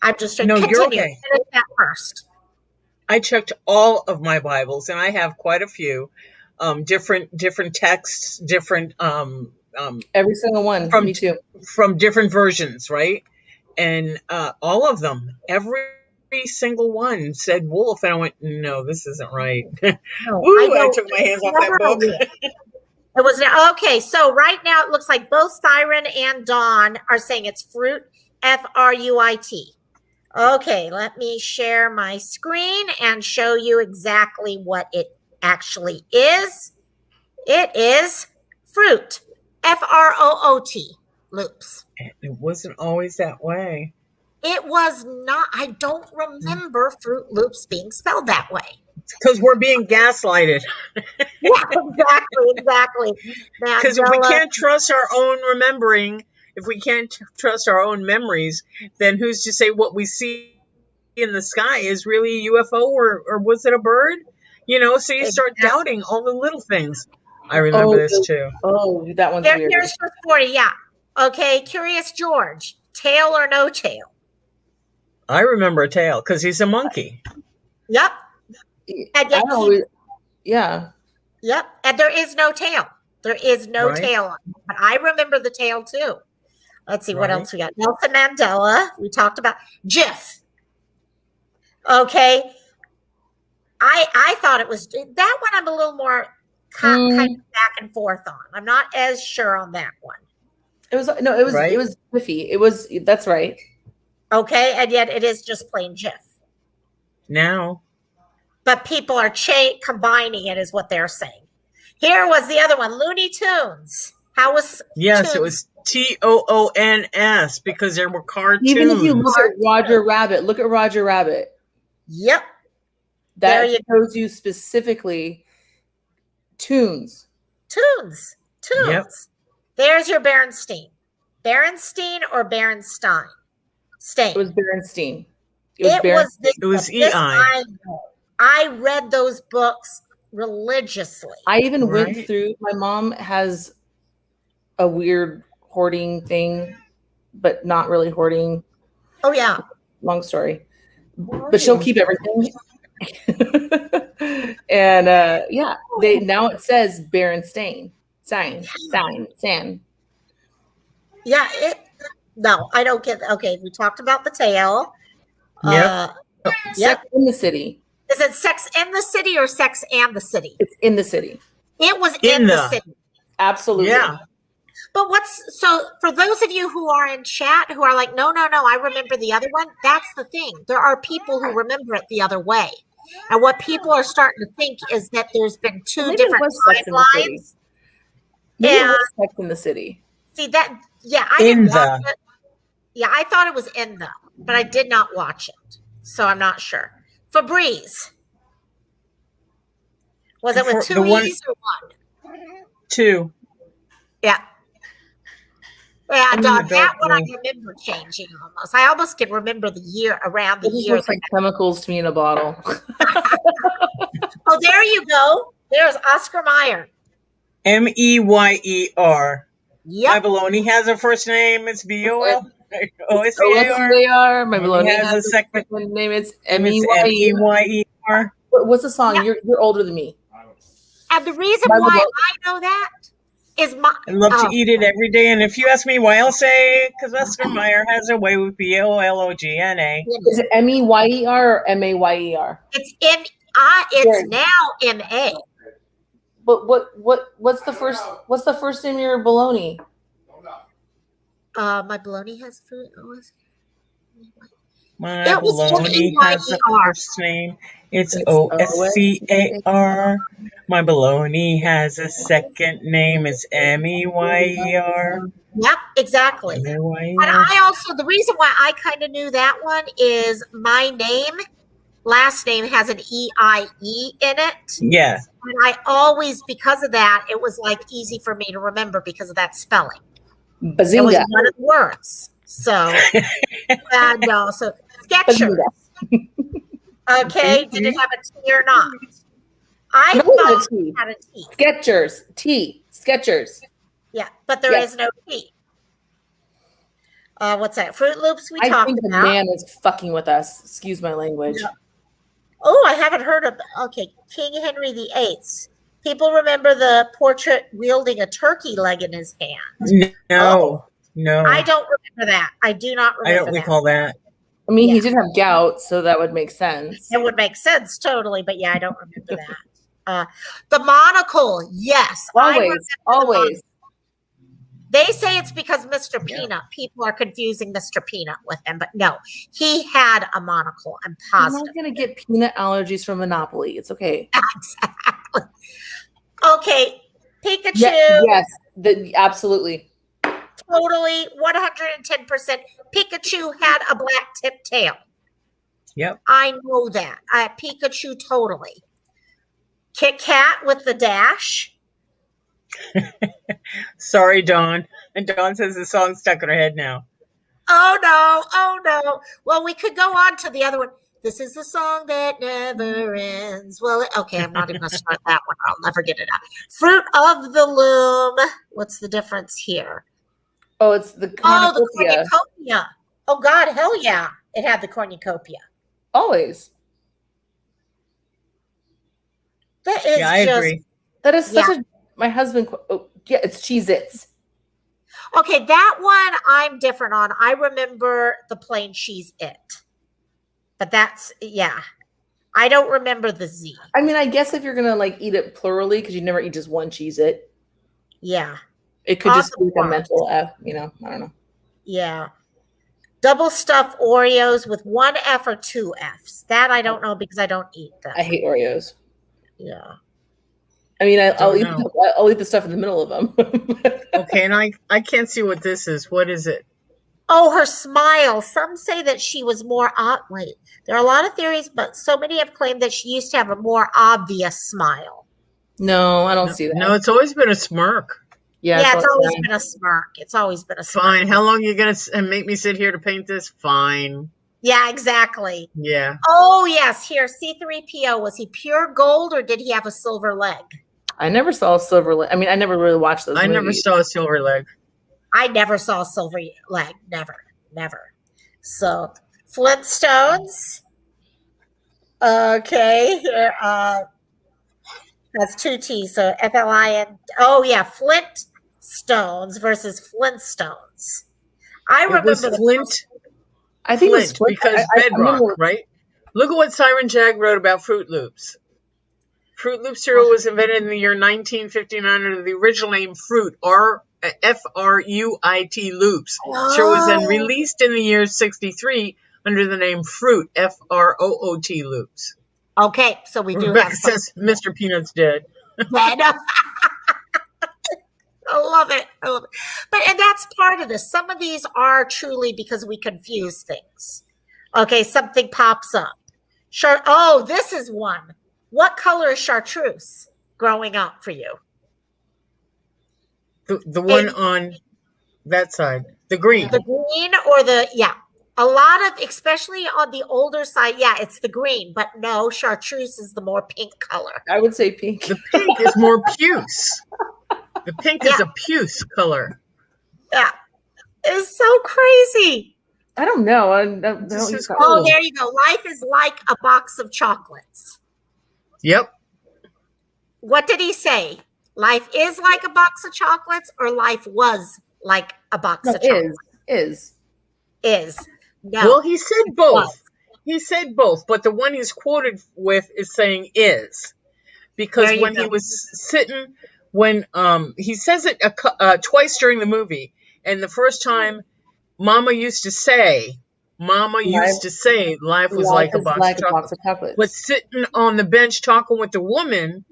I'm just No, continue. you're okay. Finish that first. I checked all of my Bibles, and I have quite a few, different texts, different Every single one. from Me too. from different versions, right? And all of them, every single one said wolf, and I went, no, this isn't right. No, Ooh, I took my hands off that book. It was okay. So right now it looks like both Siren and Dawn are saying it's fruit, Fruit. Okay, let me share my screen and show you exactly what it actually is. It is fruit, Froot, loops. It wasn't always that way. It was not. I don't remember Fruit Loops being spelled that way. Because we're being gaslighted. Yeah, exactly. Because if we can't trust our own remembering, if we can't trust our own memories, then who's to say what we see in the sky is really a UFO or was it a bird? So you start doubting all the little things. I remember this too. Oh, that one's weird. Here's for 40, yeah. Okay, Curious George, tail or no tail? I remember a tail because he's a monkey. Yep. And yeah. Yep. And there is no tail. There is no tail. But I remember the tail too. Let's see what else we got. Nelson Mandela. We talked about GIF. Okay. I thought it was that one. I'm a little more kind of back and forth on. I'm not as sure on that one. It was Biffy. That's right. Okay, and yet it is just plain GIF. Now. But people are combining it is what they're saying. Here was the other one, Looney Tunes. How was Yes, Tunes? it was TOONS because there were cartoons. Even if you look at Roger Rabbit. Yep. That shows you specifically tunes. Yep. There's your Berenstein. Berenstein or Berenstein? It was Berenstein. It was EI. I read those books religiously. I even went through. My mom has a weird hoarding thing, but not really hoarding. Oh yeah. Long story, but she'll keep everything. And now it says Berenstain. San. Yeah. No, I don't get. Okay, we talked about the tail. Sex in the City. Is it Sex in the City or Sex and the City? It's in the city. It was in the city. Absolutely. Yeah. But for those of you who are in chat who are like, no, I remember the other one. That's the thing. There are people who remember it the other way. And what people are starting to think is that there's been two different timelines. Maybe it was Sex in the City. See that? Yeah, I didn't watch it. Yeah, I thought it was in the, but I did not watch it. So I'm not sure. Febreze. Was it with two E's or one? Two. Yeah. Yeah, that one I remember changing almost. I almost can remember the year around the year. Looks like chemicals to me in a bottle. Oh, there you go. There's Oscar Mayer. Meyer. Yep. My baloney has a first name. It's BOL. OSCAR. My baloney has a second name. It's MEYER. What's the song? Yeah. You're older than me. And the reason why I know that is I love to eat it every day. And if you ask me why, I'll say because Oscar Mayer has a way with BOLOGNA. Is it MEYER or MAYER? It's it's now MA. But what's the first name of your baloney? My baloney has food. My baloney has a first name. It's OSCAR. My baloney has a second name. It's MEYER. Yep, exactly. And I also, the reason why I kind of knew that one is my last name has an EIE in it. Yeah. And I always, because of that, it was like easy for me to remember because of that spelling. Bazinga. It was one of the words. So, no. So Skechers. Bermuda. Okay, did it have a T or not? I No, thought a T. it had a T. Skechers. T. Skechers. Yeah, but there is no T. What's that? Fruit Loops we I talked think the about. man is fucking with us. Excuse my language. Yeah. Oh, I haven't heard of. Okay, King Henry VIII. People remember the portrait wielding a turkey leg in his hand. No, I don't remember that. I do not I remember don't that. recall that. I mean, Yeah. he did have gout, so that would make sense. It would make sense totally, but yeah, I don't remember that. The monocle, yes. I remember Always, the always. monocle. They say it's because Mr. Peanut. People are confusing Mr. Peanut with him, but no, he had a monocle. I'm I'm positive. not gonna get peanut allergies from Monopoly. It's okay. Exactly. Okay, Pikachu. Yes, absolutely. Totally, 110%. Pikachu had a black tip tail. Yep. I know that. Pikachu totally. Kit Kat with the dash. Sorry, Dawn. And Dawn says the song's stuck in her head now. Oh no, oh no. Well, we could go on to the other one. This is the song that never ends. Well, okay, I'm not even going to start that one. I'll never get it out. Fruit of the Loom. What's the difference here? Oh, it's the cornucopia. The cornucopia. Oh, God, hell yeah. It had the cornucopia. Always. That is Yeah, I agree. That is such a. My husband. Oh, yeah, it's Cheez-Its. Okay, that one I'm different on. I remember the plain Cheez-It. But that's, yeah. I don't remember the Z. I mean, I guess if you're going to like eat it plurally, because you never eat just one Cheez-It. Yeah. It could just be a mental F, I don't know. Yeah. Double stuffed Oreos with one F or two Fs. That I don't know because I don't eat them. I hate Oreos. Yeah. I mean, I'll eat the stuff in the middle of them. Okay, and I can't see what this is. What is it? Oh, her smile. Some say that she was more wait. There are a lot of theories, but so many have claimed that she used to have a more obvious smile. No, I don't see that. No, it's always been a smirk. Yeah, it's always been a smirk. It's always been a smirk. Fine. How long are you going to make me sit here to paint this? Fine. Yeah, exactly. Yeah. Oh, yes. Here, C3PO. Was he pure gold or did he have a silver leg? I never saw a silver leg. I mean, I never really watched those movies. Never saw a silver leg. I never saw a silver leg. Never. So, Flintstones. Okay. Here, that's two T's. So, Flin. Oh, yeah. Flintstones versus Flintstones. I remember Flint. I think Flint, it was Flint because bedrock, right? Look at what Siren Jag wrote about Fruit Loops. Fruit Loop cereal was invented in the year 1959 under the original name Fruit, F-R-U-I-T Loops. Cereal was then released in the year 63 under the name Fruit, F-R-O-O-T Loops. Okay, so we do Rebecca have says Mr. Peanut's dead. I love it. But and that's part of this. Some of these are truly because we confuse things. Okay, something pops up. Sure. Oh, this is one. What color is chartreuse growing up for you? The one on that side. The green. The green or a lot of, especially on the older side, it's the green, but no, chartreuse is the more pink color. I would say pink. The pink is more puce. The pink is a puce color. Yeah. It's so crazy. I don't know. There you go. Life is like a box of chocolates. Yep. What did he say? Life is like a box of chocolates, or life was like a box of chocolates? Is. No. Well, he said both. He said both, but the one he's quoted with is saying is. Because when he was sitting, when he says it twice during the movie, and the first time Mama used to say life was like a box of chocolates. But sitting on the bench talking with the woman,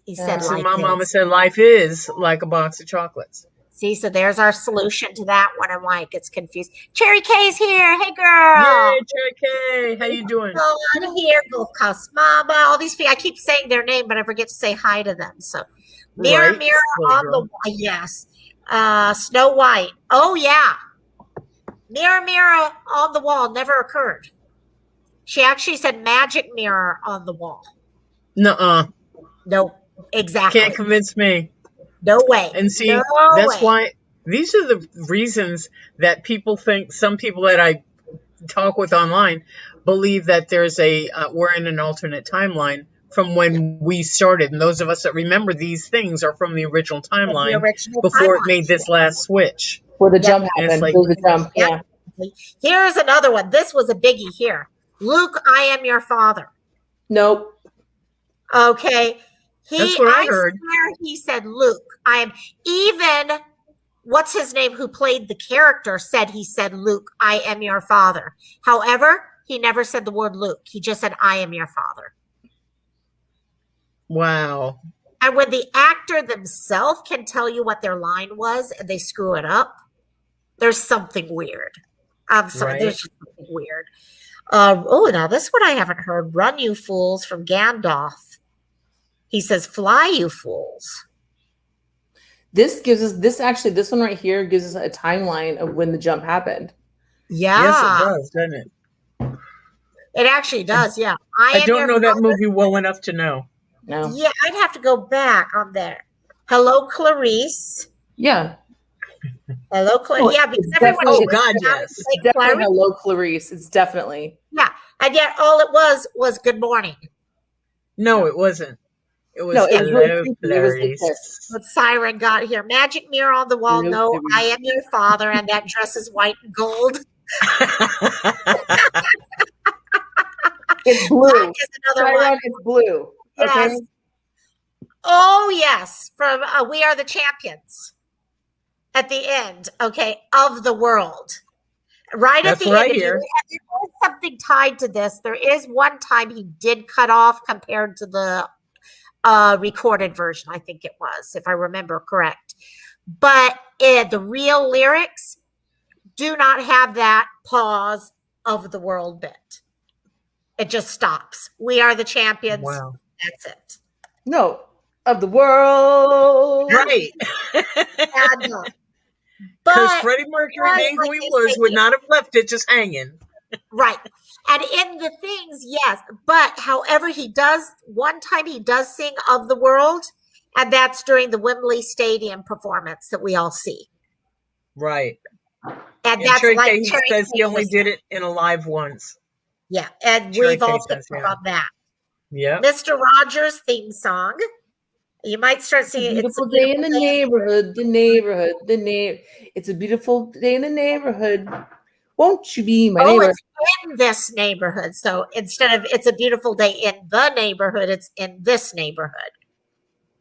he said, my mama said life is like a box of chocolates. See, so there's our solution to that one. I'm like, it's confused. Cherry K's here. Hey, girl. Yay, Cherry K. How you doing? Go on here. Go Cosmaba. All these people. I keep saying their name, but I forget to say hi to them. So, Mirror on the wall. Yes. Snow White. Oh, yeah. Mirror, mirror on the wall never occurred. She actually said magic mirror on the wall. Nuh-uh. No, exactly. Can't convince me. No way. And see, no that's way. why these are the reasons that people think, some people that I talk with online believe that there's we're in an alternate timeline from when we started. And those of us that remember these things are from the original timeline original before it timeline. made this last switch. Where the Yep. jump And it's happened. like- There was a jump. Yep. Yeah. Here's another one. This was a biggie here. Luke, I am your father. Nope. Okay. That's what I heard. Swear he said Luke. I am even what's his name who played the character said he said Luke, I am your father. However, he never said the word Luke. He just said I am your father. Wow. And when the actor themselves can tell you what their line was and they screw it up, there's something weird. I'm sorry, Right. there's just something weird. Now this one I haven't heard. Run, you fools, from Gandalf. He says, fly, you fools. This gives us this one right here gives us a timeline of when the jump happened. Yeah. Yes, it does, doesn't it? It actually does, yeah. I don't know that movie well enough to know. No. Yeah, I'd have to go back on there. Hello, Clarice. Yeah. Hello, Clarice. Oh, Yeah, because it's everyone Oh, should God, have yes. to say Definitely Clarice. hello, Clarice. It's definitely. Yeah, and yet all it was good morning. No, it wasn't. It was No, it was hello, really creepy. It was like Clarice. this. But Siren got here. Magic mirror on the wall. Hello, No, Clarice. I am your father, and that dress is white and gold. It's blue. That is another one. Chiron, it's blue. Okay. Yes. Oh, yes. From We Are the Champions at the end, okay, of the world. Right That's at the what I end. If hear. there is something tied to this. There is one time he did cut off compared to the recorded version, I think it was, if I remember correct. But the real lyrics do not have that pause of the world bit. It just stops. We are the champions. Wow. That's it. No, of the world. Right. And, Because but Freddie Mercury, guys, being who like he they was, say, would not have left it just hanging. right. And in the things, yes. But however, one time he does sing of the world, and that's during the Wembley Stadium performance that we all see. Right. And And that's Cherry like Kay, he Cherry says he Kay only was did there. it in a live once. Yeah. And Cherry we've Kay all says, picked up yeah. on that. Yep. Mr. Rogers' theme song. You might start It's a singing beautiful day in the neighborhood. It's a beautiful day in the neighborhood. Won't you be my Oh, neighbor? it's in this neighborhood. So instead of it's a beautiful day in the neighborhood, it's in this neighborhood.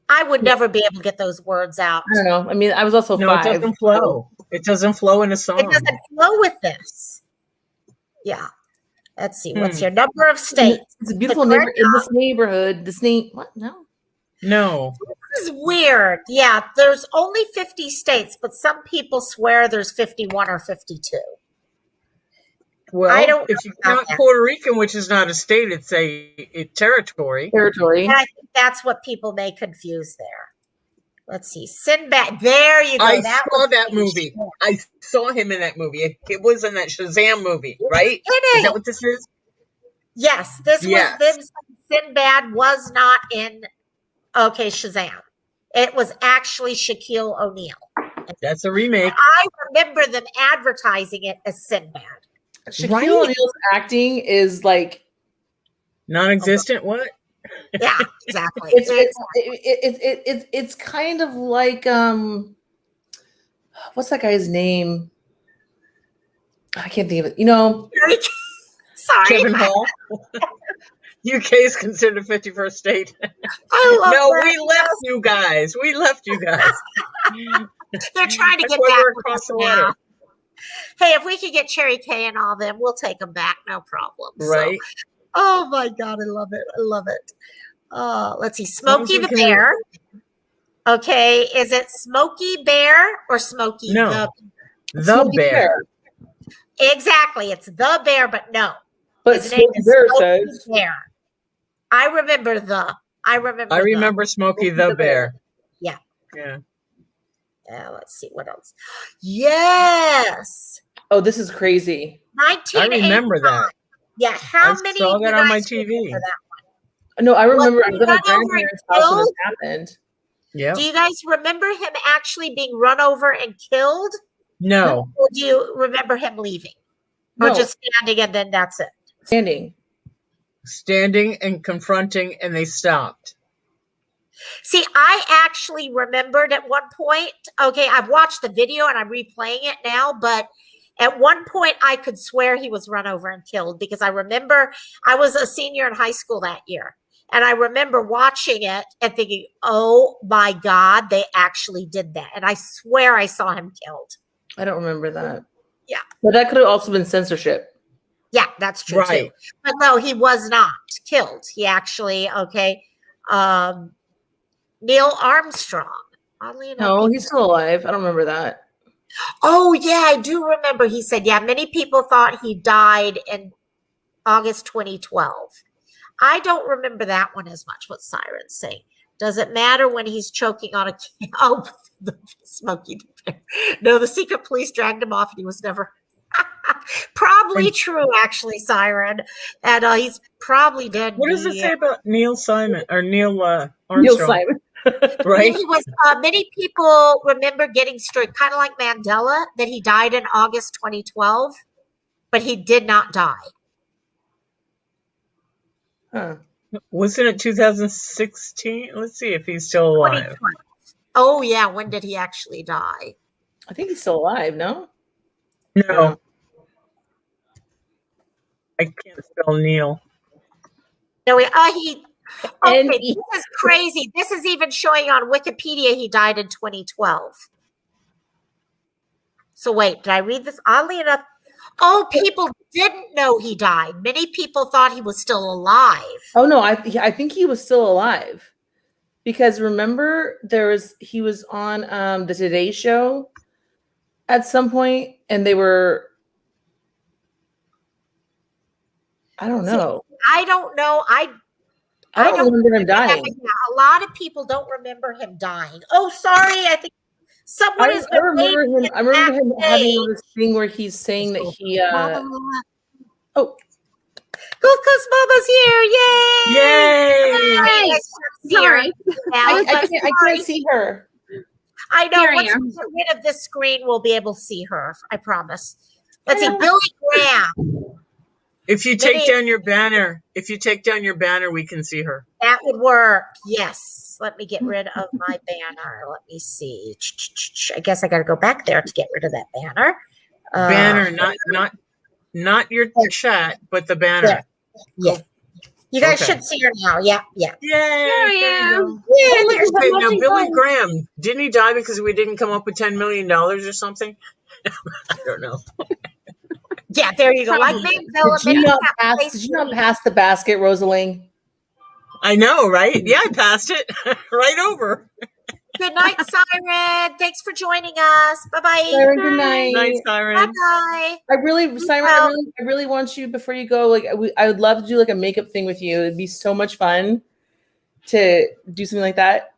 I would never be able to get those words out. I don't know. I mean, I was also No, 5. it doesn't flow. It doesn't flow in a song. It doesn't flow with this. Yeah. Let's see. What's your number of states? It's a beautiful The neighborhood correct in this neighborhood. What? No. No. This is weird. Yeah, there's only 50 states, but some people swear there's 51 or 52. Well, I don't if you know about count that. Puerto Rican, which is not a state, it's a territory. Territory. And I think that's what people may confuse there. Let's see. Sinbad. There you go. I That saw was that the movie. shit. I saw him in that movie. It was in that Shazam movie, right? Is Kidding. that what this is? Yes, this Yes. was them. Sinbad was not in Shazam. It was actually Shaquille O'Neal. That's a remake. I remember them advertising it as Sinbad. Shaquille Right? O'Neal's acting is like Non-existent. What? Yeah, exactly. it's kind of like what's that guy's name? I can't think of it. Sorry. Kevin Hall. UK is considered a 51st state. I love No, that. we left you guys. We left you guys. They're trying to That's get why back we're with across us the now. water. Hey, if we could get Cherry Kay and all them, we'll take them back. No problem. Right? So, oh my God, I love it. I love it. Let's see. Smokey the we can- Bear. Okay, is it Smokey Bear or Smokey No. the The Smokey Bear. Exactly. It's the bear, but no. But His name Smokey is Bear Smokey says Bear. I remember the. I remember Smokey the Bear. Yeah. Yeah. Let's see what else. Yes. Oh, this is crazy. I 1985. remember that. Yeah, how I many saw of you that on my guys TV. remember that? No, I remember I he was at my run over and grandparents' house when this killed? happened. Yeah. Do you guys remember him actually being run over and killed? No. Or do you remember him leaving? Or No, just standing and then that's it? standing. Standing and confronting, and they stopped. See, I actually remembered at one point, okay, I've watched the video and I'm replaying it now, but at one point I could swear he was run over and killed because I remember I was a senior in high school that year. And I remember watching it and thinking, oh my God, they actually did that. And I swear I saw him killed. I don't remember that. Yeah. But that could have also been censorship. Yeah, that's true Right. too. But no, he was not killed. He actually, okay. Neil Armstrong. Oddly enough, No, he's still alive. I don't remember that. oh yeah, I do remember. He said, yeah, many people thought he died in August 2012. I don't remember that one as much. What Siren's saying. Does it matter when he's choking on a oh the Smokey Bear? No, the secret police dragged him off and he was never probably true, actually, Siren. And he's probably dead. What does it say about Neil Simon or Neil Neil Armstrong? Simon. Right? He was. Many people remember getting straight, kind of like Mandela, that he died in August 2012, but he did not die. Huh. Wasn't it 2016? Let's see if he's still alive. 2012. Oh yeah, when did he actually die? I think he's still alive, no? No. I can't spell Neil. No, he. And Okay, he- this is crazy. This is even showing on Wikipedia he died in 2012. So wait, did I read this? Oddly enough, oh, people didn't know he died. Many people thought he was still alive. Oh no, I think he was still alive. Because remember he was on the Today Show at some point and they were I don't know. I don't know. I don't remember him dying. A lot of people don't remember him dying. Oh, sorry. I think someone is. I remember him. I remember him having this thing where he's saying that he. Oh, Gold Coast Mama's here! Yay! Yay! Yay! Sorry. I can't see her. I know. Here I Once am. we get rid of this screen, we'll be able to see her. I promise. Let's see. Billy Graham. If you take down your banner, we can see her. That would work. Yes. Let me get rid of my banner. Let me see. I guess I got to go back there to get rid of that banner. Banner, not your chat, but the banner. Yeah. You guys Okay. should see her now. Yeah. Yeah. Yay! There I am. Yeah. Look at Okay, now that. Billy Graham, didn't he die because we didn't come up with $10 million or something? I don't know. Yeah. There you go. Like Mandela. Did you not pass the basket, Rosalie? I know, right? Yeah, I passed it right over. Good night, Siren. Thanks for joining us. Bye-bye. Siren, good night. Nice, Siren. Bye-bye. Siren, I really want you before you go. Like, I would love to do like a makeup thing with you. It'd be so much fun to do something like that,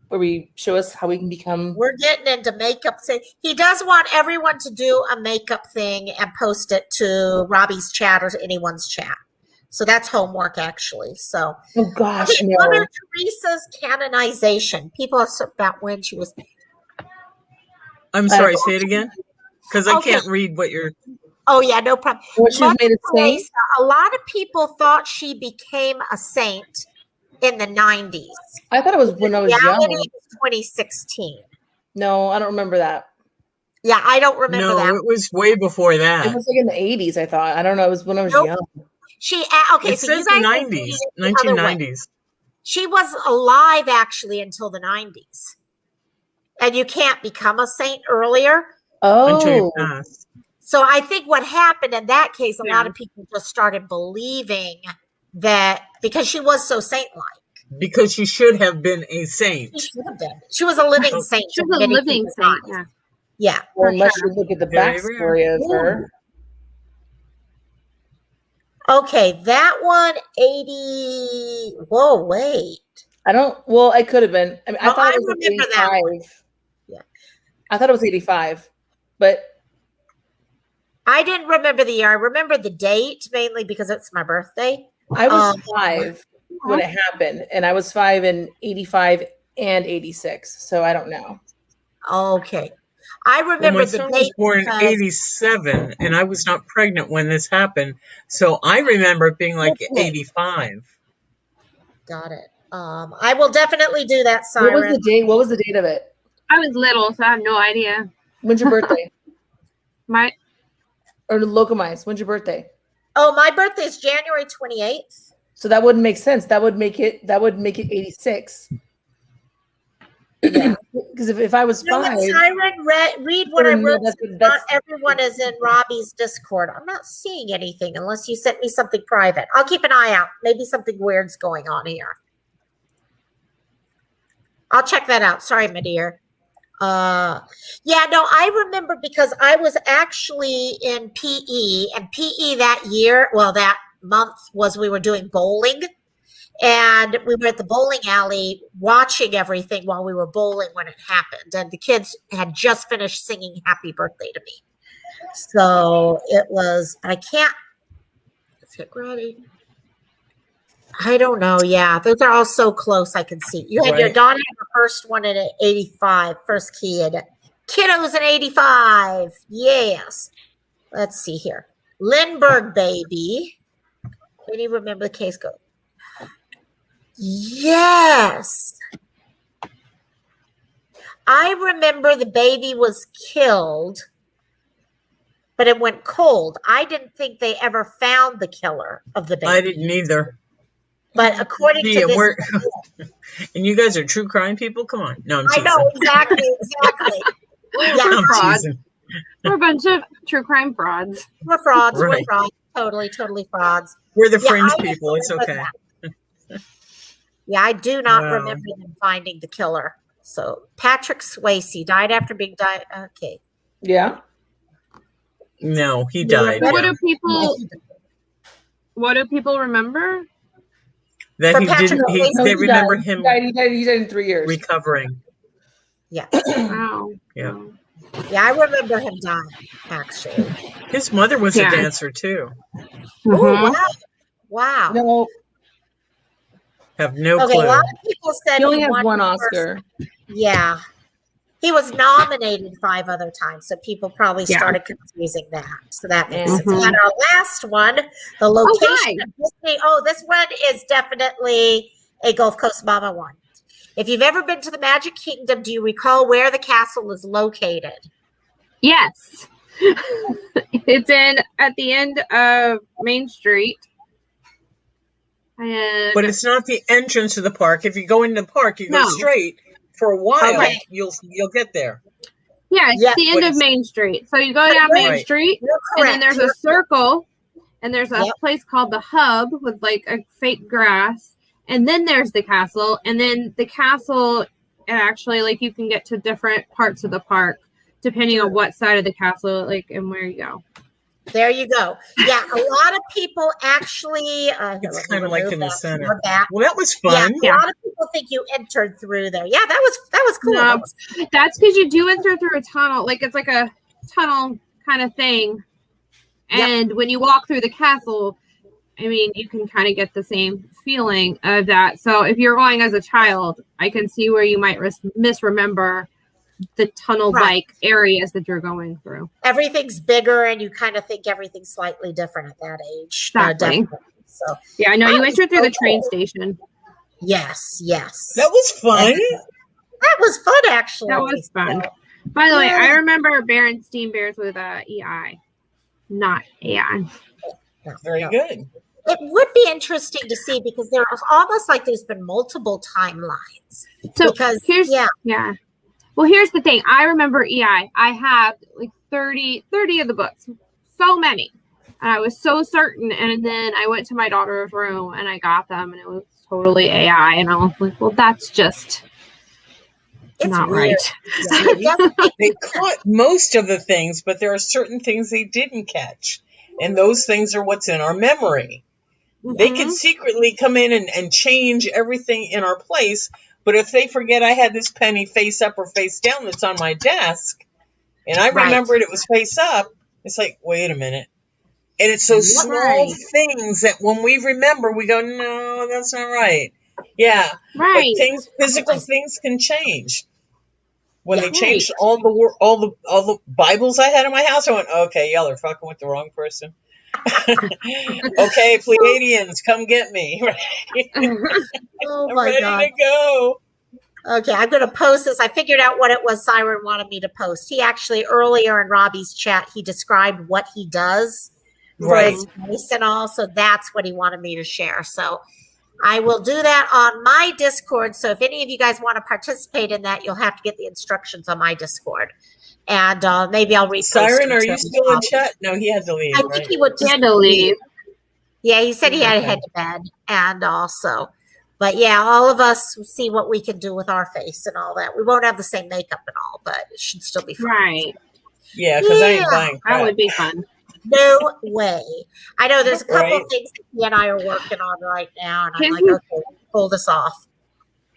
where we show us how we can become. We're getting into makeup thing. He does want everyone to do a makeup thing and post it to Robbie's chat or to anyone's chat. So that's homework, actually. So, Oh gosh, okay, no. Mother Teresa's canonization. People ask about when she was. I'm sorry, say it again. Because I Okay. can't read what you're. Oh yeah, no problem. What she was made a saint. Teresa, a lot of people thought she became a saint in the 90s. I thought it was when I was Reality young. was 2016. No, I don't remember that. Yeah, I don't remember No, that. it was way before It that. was like in the 80s, I thought. I don't know. It was when I was Nope. young. She okay, It so you says guys the are 90s, reading it the other way. 1990s. She was alive actually until the 90s. And you can't become a saint earlier. Until you Oh, pass. So I think what happened in that case, a lot of people just started believing that because she was so saint-like. Because she should have been a saint. She should have been. She was a living saint. She's in a many living people's saint. eyes. Yeah. Yeah. well, unless you look at the Very backstory of her. Okay, that one 80. Whoa, wait. I don't. Well, I could have been. I mean, I No, thought I it was like remember that 85. one. Yeah. I thought it was 85, but I didn't remember the year. I remember the date mainly because it's my birthday. I was Um, 5 when it happened, and I was 5 in 85 and 86. So I don't know. Okay. I Well, remember my the son was date born in because 87, and I was not pregnant when this happened. So I remember it being like okay, 85. got it. I will definitely do that, What was Siren. the date? What was the date of it? I was little, so I have no idea. When's your birthday? My Or Locamize, when's your birthday? Oh, my birthday is January 28th. So that wouldn't make sense. That would make it 86. Yeah. Because if I was You know what, 5, Siren? Read what I no, wrote. Not that's everyone is in Robbie's Discord. I'm not seeing anything unless you sent me something private. I'll keep an eye out. Maybe something weird's going on here. I'll check that out. Sorry, my dear. Yeah, no, I remember because I was actually in PE, and PE that year, well, that month was we were doing bowling, and we were at the bowling alley watching everything while we were bowling when it happened, and the kids had just finished singing happy birthday to me. So it was, I can't, is it ready? I don't know. Yeah, those are all so close. I can see. You had your Right. daughter had the first one in 85, first kid. Kiddos in 85. Yes. Let's see here. Lindbergh baby. Can you remember the case code? Yes. I remember the baby was killed, but it went cold. I didn't think they ever found the killer of the baby. I didn't either. But according See, to and this, we're and you guys are true crime people. Come on, no, I'm I teasing. know exactly. Yeah, I'm frauds. teasing. We're a bunch of true crime frauds. we're frauds. We're Right. frauds. Totally frauds. We're the Yeah, fringe I don't people. It's remember okay. that. Yeah, I do not Wow. remember them finding the killer. So Patrick Swayze died after being died. Okay. yeah. No, he You died. remember- What Yeah. do people remember? That For he Patrick didn't. Swayze, No, They he remember died. him He died in 3 years. recovering. Yeah. Wow. Yeah. Yeah, I remember him dying, actually. His mother was Yeah. a dancer too. Oh, Mhm. wow. Wow. No, Have no Okay, clue. a lot of people said he only has won one the first- Oscar. Yeah. He was nominated 5 other times, so people probably Yeah. started confusing that. So that makes Yeah. sense. And our last one, the location hi. of Disney. Oh, this one is definitely a Gulf Coast Mama one. If you've ever been to the Magic Kingdom, do you recall where the castle is located? Yes. It's at the end of Main Street. And But it's not the entrance to the park. If you go into the park, you go No. straight. For a while, Okay. you'll get there. yeah, it's Yeah, the but end of it's- Main Street. So you go down Main Right. Street, You're and correct. then there's a circle, and there's a Yep. place called the Hub with like a fake grass, and then there's the castle, and then the castle actually like you can get to different parts of the park depending on what side of the castle like and where you go. There you go. Yeah, a lot of people actually. It's kind of like in the center. We're back. Well, that was Yeah, fun. a lot of people think you entered through there. Yeah, that was cool. No. That was- That's because you do enter through a tunnel, like it's like a tunnel kind of thing. Yep. And when you walk through the castle, I mean, you can kind of get the same feeling of that. So if you're going as a child, I can see where you might misremember the tunnel-like areas that you're going through. Everything's bigger, and you kind of think everything's slightly different at that age. Exactly. Definitely. So Yeah, I know That you was enter through so the train cool. station. yes. That was fun. That was fun, actually. That was fun. By the way, Yeah. I remember Berenstein Bears with EI, not AI. No, Very no. good. It would be interesting to see because there's almost like there's been multiple timelines. So Because here's yeah, Well, here's the thing. I remember EI. I have like 30 of the books. So many. And I was so certain. And then I went to my daughter's room and I got them and it was totally AI. And I was like, well, that's just it's not weird. right. Yeah, it doesn't make They caught most of the things, but there are certain things they didn't catch. And those things are what's in our memory. They Mhm. can secretly come in and change everything in our place. But if they forget I had this penny face up or face down that's on my desk, and I Right. remembered it was face up, It's like, wait a minute. And it's those small things that when we remember, we go, no, that's not right. Yeah. Right. But physical things can change. When they changed Right. all the Bibles I had in my house, I went, okay, y'all are fucking with the wrong person. Okay, Pleiadians, come get me. Oh I'm my ready God. to go. Okay, I'm going to post this. I figured out what it was Siren wanted me to post. He actually, earlier in Robbie's chat, he described what he does for his face and all. So that's what he wanted me to share. So I will do that on my Discord. So if any of you guys want to participate in that, you'll have to get the instructions on my Discord. And maybe I'll repost Siren, them are to you him. still in chat? No, he had to leave, I right? think he would He had to leave. Yeah, he said he had to Okay. head to bed. And also, but yeah, all of us see what we can do with our face and all that. We won't have the same makeup and all, but it should still be fun. Right. Yeah, because I ain't buying crap. That would be fun. No way. I know there's a couple Right. of things that he and I are working on right now, and I'm His like, new- okay, pull this off.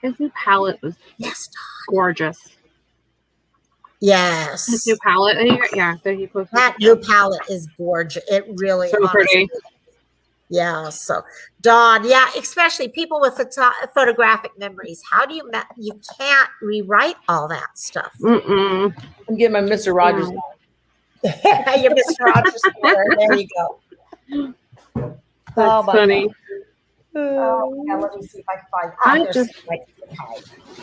His new palette was Yes. gorgeous. Yes. His new palette. Yeah, that he posted. That new palette is gorgeous. It really So honestly. pretty. Yeah. So, Dawn, yeah, especially people with photographic memories. How do you can't rewrite all that stuff? Mm-mm. I'm getting my Mr. Rogers. You're Mr. Rogers. There you go. That's funny. Oh, yeah, let me see if I can find. I there's just-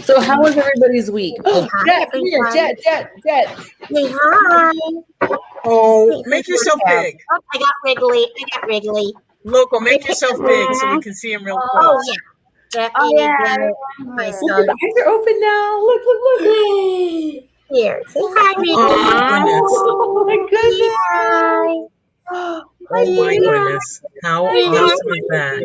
So how was everybody's week? Hey, hi, Jet, come here, everyone. Jet. Hey, hi. Oh, make yourself big. Oh, I got Wrigley. Loco, make yourself big so we can see him real Oh, close. yeah. Let Oh, me yeah, I get remember. my Look, son. the eyes are open now. Look. Here. Say hi, Wrigley. Oh my goodness. Oh my Hi. Oh my goodness. How awesome is that?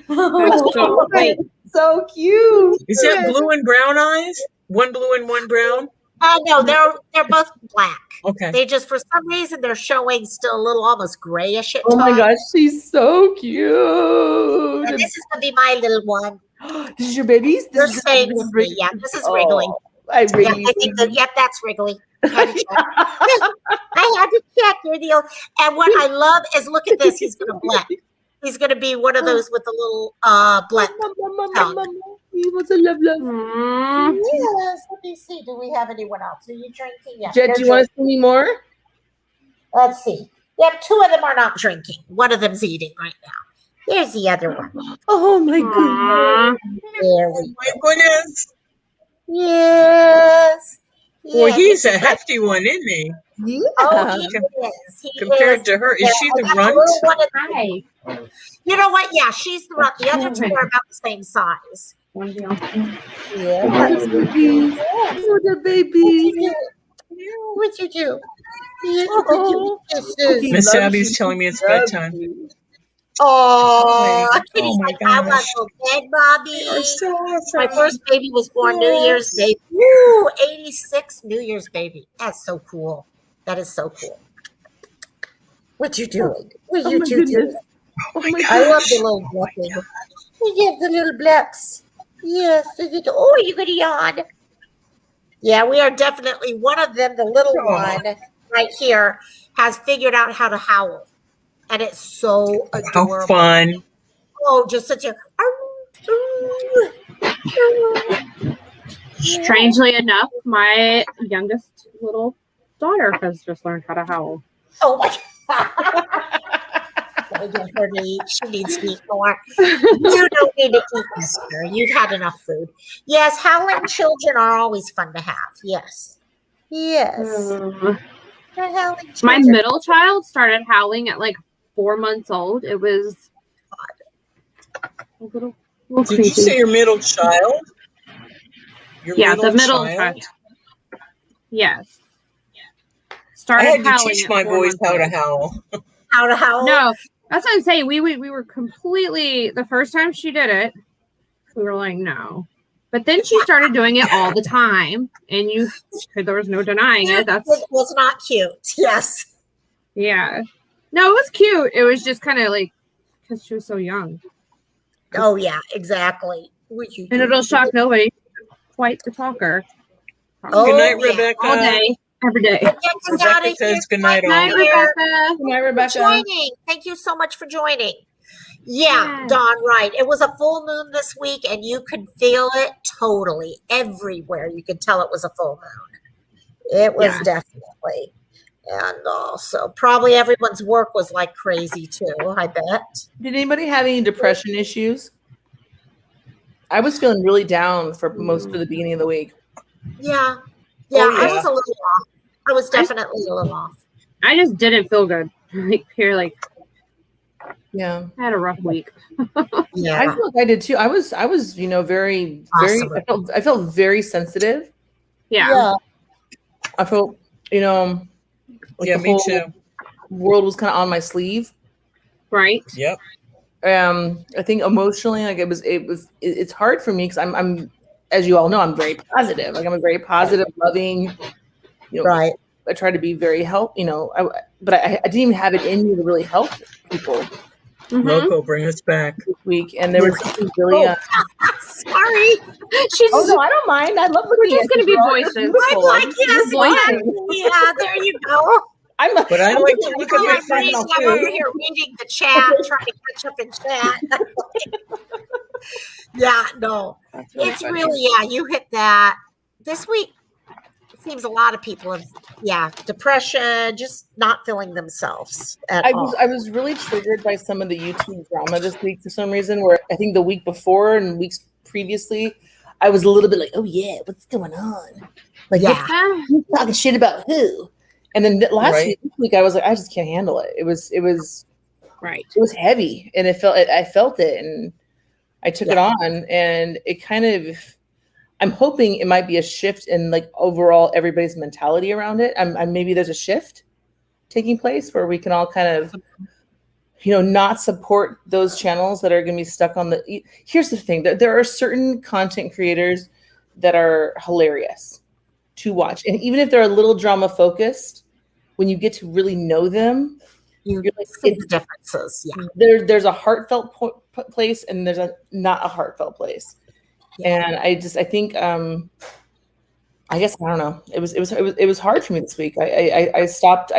That's so great. So cute. Is that blue and brown eyes? One blue and one brown? No, they're both black. Okay. They just, for some reason, they're showing still a little almost grayish at Oh my times. gosh, she's so cute. And this is going to be my little one. This is your babies? They're This is staying with me. Yeah, this is Oh, Wrigley. I Yeah, really I think that, yep, that's Wrigley. I had to check. I had to check. You're the old. And what I love is, look at this. He's going to blend. He's going to be one of those with the little blend. He wants a love. Mm. Yes. Let me see. Do we have anyone else? Are you drinking? Yeah. Jet, they're do you want to see me more? Let's see. Yep, two of them are not drinking. One of them's eating right now. There's the other one. Oh my goodness. Aw. There Oh we my go. goodness. Yes. Boy, Yeah, he's a Mickey's like, hefty one, isn't he? Yeah. oh, he is. He Compared is. to her. Is Yeah, she I the got a runt? little one in- Hi. You know what? Yeah, she's the runt. The other two are about the same size. One deal. Yeah. Oh, the baby. What you do? Yes, what you do? Kisses. Miss Abby's telling me it's bedtime. Oh, Oh Kitty's my like, I want gosh. to go to bed, Bobby. You're so awesome. My first baby was born New Year's Day. Woo, 86 New Year's baby. That's so cool. That is so cool. What you doing? What Oh you my two goodness. doing? Oh my I love gosh. the little black. You have the little blacks. Yes. Oh, you're going to yawn. Yeah, we are definitely one of them, the little Aw. one right here, has figured out how to howl. And it's so How adorable. fun. Oh, just sits here. Strangely enough, my youngest little daughter has just learned how to howl. Oh my God. Gotta get her to eat. She needs to eat more. You don't need to eat, mister. You've had enough food. Yes, howling children are always fun to have. Yes. Yes. Mm. The howling My children. middle child started howling at like 4 months old. It was a little Did creepy. you say your middle child? Your Yeah, the middle child. Yes. I Started had to howling teach at my 4 boys months how to old. howl. How to howl? No, that's what I'm saying. We were completely, the first time she did it, we were like, no. But then she started doing it all the time, and there was no denying it. That's, It was not cute. Yes. yeah. No, it was cute. It was just kind of like, because she was so young. Oh, yeah, exactly. Would you And do? it'll shock nobody. Quite the talker. Oh, Good night, yeah. Rebecca. All day. every day. We'll get us out Rebecca of here. says good night, Good all. night, Rebecca. Good night, For Rebecca. joining. Thank you so much for joining. Yeah, Yes. Dawn, right. It was a full moon this week, and you could feel it totally everywhere. You could tell it was a full moon. It was Yeah. definitely. And also, probably everyone's work was like crazy too, I bet. Did anybody have any depression issues? I was feeling really down for most of the beginning of the week. Yeah. Yeah, Oh, I yeah. was a little off. I was definitely a little off. I just didn't feel good. Like Yeah. I had a rough week. I Yeah. feel like I did too. I was, very, Awesome. I felt very sensitive. Yeah. I felt, like Yeah, the me whole too. world was kind of on my sleeve. Right. Yep. I think emotionally, like it's hard for me because I'm, as you all know, I'm very positive. Like I'm a very positive, loving, Right. I try to be very but I didn't even have it in me to really help people Mhm. Loco, bring us back. this week. And there was something really, Sorry. She's oh no, I don't mind. I love we're just gonna be voices. I'm like, yes, You're yes. fine. Yeah, there you go. But I like to look at I'm my reading, friends I'm over too. here reading the chat, trying to catch up in chat. Yeah, no. It's really, you hit that. This week, it seems a lot of people have, depression, just not feeling themselves at all. I was really triggered by some of the YouTube drama this week for some reason, where I think the week before and weeks previously, I was a little bit like, oh yeah, what's going on? Like, Yeah. who's talking shit about who? And then last Right. week, I was like, I just can't handle it. It was Right. heavy, and I felt it, and I took it on, and it kind of, I'm hoping it might be a shift in like overall everybody's mentality around it. I'm maybe there's a shift taking place where we can all kind of, not support those channels that are going to be stuck on the. Here's the thing: there are certain content creators that are hilarious to watch, and even if they're a little drama focused, when you get to really know them, You you're like, see the differences. Yeah. there's a heartfelt place, and there's not a heartfelt place. Yeah. And I think I guess I don't know. It was hard for me this week. I stopped.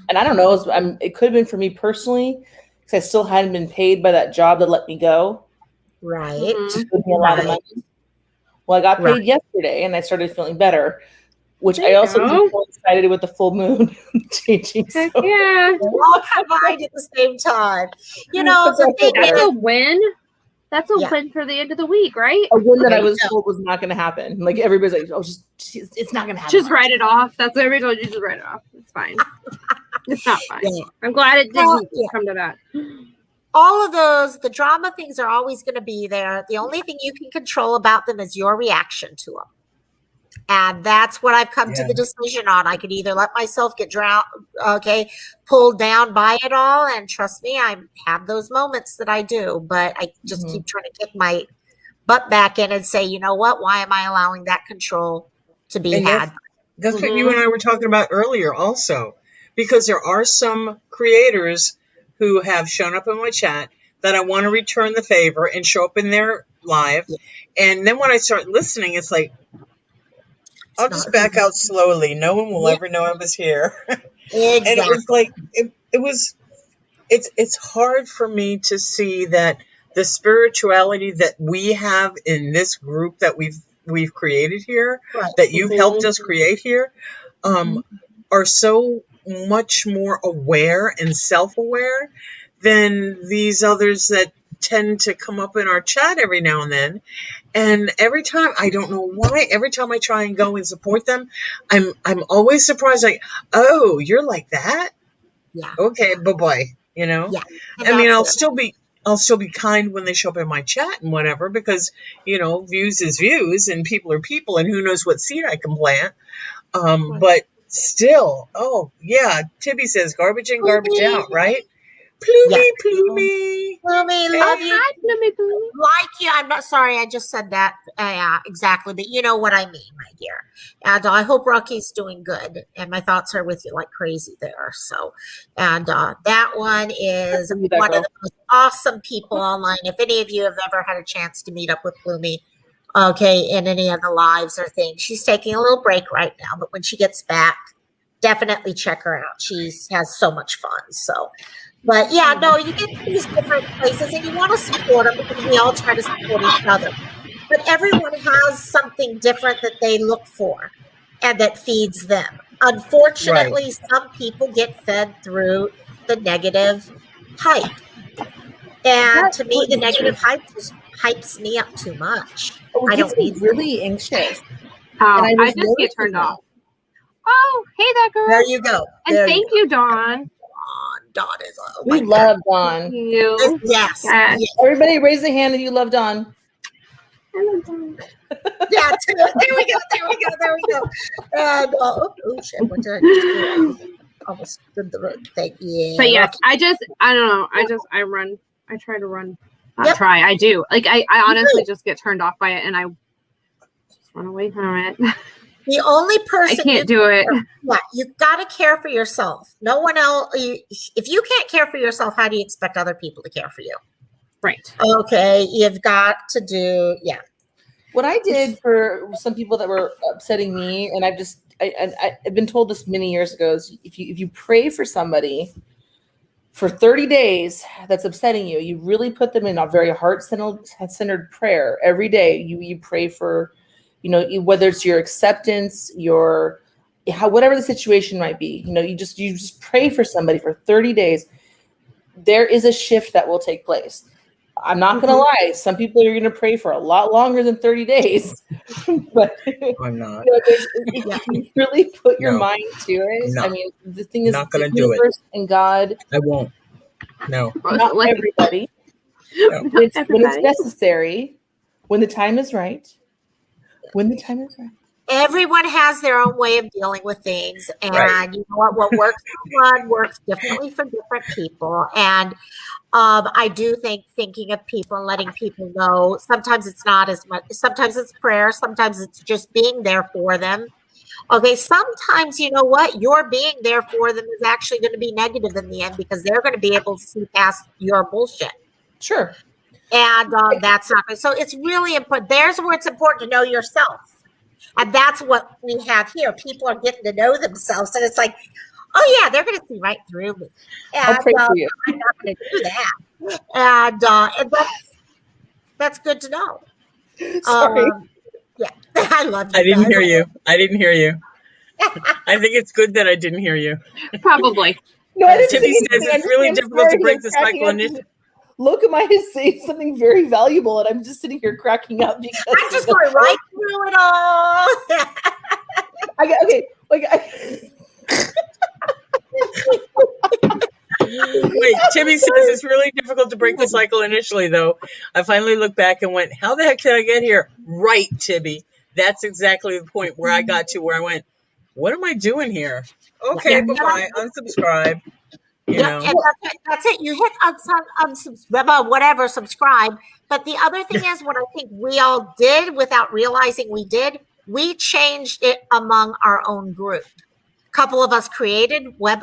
And I don't know. It could have been for me personally because I still hadn't been paid by that job that let me go. Right. Mhm. It gave me a lot of money. Well, I got paid yesterday, and I started feeling better. Which There I you also go. was so excited with the full moon changing. Heck So. yeah. We're all combined at the same time. The thing That's is, a win. That's a Yeah. win for the end of the week, right? A win that I There you was go. told was not going to happen. Like everybody's like, "Oh, it's not going to happen." Just write it off. That's what everybody told you. Just write it off. It's fine. It's not fine. Yeah. I'm glad it didn't Well, yeah. come to that. all of those, the drama things are always going to be there. The only thing you can control about them is your reaction to them. And that's what I've come to the decision on. I could either let myself get pulled down by it all. And trust me, I have those moments that I do, but I just keep trying to kick my butt back in and say, you know what? Why am I allowing that control to be And had? That's what you and I were talking about earlier also, because there are some creators who have shown up in my chat that I want to return the favor and show up in their live. And then when I start listening, it's like, I'll just back out slowly. No one will ever know I was here. Exactly. And it was like, it's hard for me to see that the spirituality that we have in this group that we've created here, that you've helped us create here, are so much more aware and self-aware than these others that tend to come up in our chat every now and then. And every time, I don't know why, every time I try and go and support them, I'm always surprised, like, oh, you're like that? Yeah. Okay, bye-bye, Yeah. I mean, I'll still be kind when they show up in my chat and whatever, because, views is views and people are people and who knows what seed I can plant. But still, oh, yeah, Tibby says garbage in, garbage out, right? Plumy, Plumy. Plumy, love you. Hi, Plummy Plummy. Like you. I'm not sorry. I just said that. Yeah, exactly. But you know what I mean, my dear. And I hope Rocky's doing good. And my thoughts are with you like crazy there. So, and that one is one of the most awesome people online. If any of you have ever had a chance to meet up with Plumy, okay, in any of the lives or things. She's taking a little break right now, but when she gets back, definitely check her out. She has so much fun. So, but yeah, no, you get to these different places and you want to support them because we all try to support each other. But everyone has something different that they look for and that feeds them. Unfortunately, some people get fed through the negative hype. And to me, the negative hype just hypes me up too much. Oh, I it don't gets me need really anxious. Oh, And I was just get noticing turned that. off. Oh, hey, that girl. There you go. And There thank you, Dawn. Dawn is, oh We my love God. Dawn. You. Yes. Yes. Yes. Everybody raise a hand that you love Dawn. Yeah, there we go. There we go. There we go. And, oh shit, what did I just do? I almost did the thing. Yeah. But yes, Rocky. I don't know. I run. I try to run. Not Yep. try. I do. Like, I honestly just get turned off by it and I just run away from it. The only I person can't do it. Yeah, you got to care for yourself. No one else. If you can't care for yourself, how do you expect other people to care for you? Right. Okay, you've got to do. Yeah. What I did for some people that were upsetting me, and I've been told this many years ago, is if you pray for somebody for 30 days that's upsetting you, you really put them in a very heart-centered prayer every day. You pray for, whether it's your acceptance, whatever the situation might be. You just pray for somebody for 30 days. There is a shift that will take place. I'm not going to lie. Some people are going to pray for a lot longer than 30 days, but I'm not. if you really put your No. mind to it, No. I mean, the thing is, Not gonna the do it. universe and God, I won't. No. not Like, everybody. No. When it's everybody. necessary, when the time is right. When the time is right. Everyone has their own way of dealing with things, and Right. you know what works for one works differently for different people. And I do think thinking of people and letting people know. Sometimes it's not as much. Sometimes it's prayer. Sometimes it's just being there for them. Okay. Sometimes you know what your being there for them is actually going to be negative in the end because they're going to be able to see past your bullshit. Sure. And that's not good. So it's really important. There's where it's important to know yourself. And that's what we have here. People are getting to know themselves. And it's like, oh, yeah, they're going to see right through me. And I'll pray for you. I'm not going to do that. And that's good to know. Sorry. Yeah, I love you. I didn't guys. hear you. I didn't hear you. I think it's good that I didn't hear you. Probably. No, I didn't Tiffy say says anything. it's really difficult to break the cycle initially. Lokamai is saying something very valuable, and I'm just sitting here cracking up because I'm just going right through it all. Wait, Timmy says it's really difficult to break the cycle initially, though. I finally looked back and went, how the heck did I get here? Right, Tibby. That's exactly the point where I got to where I went, what am I doing here? Okay, Yeah. bye-bye. Unsubscribe. Yep, and that's it. You hit unsubscribe, whatever, subscribe. But the other thing is, what I think we all did without realizing we did, we changed it among our own group. A couple of us created web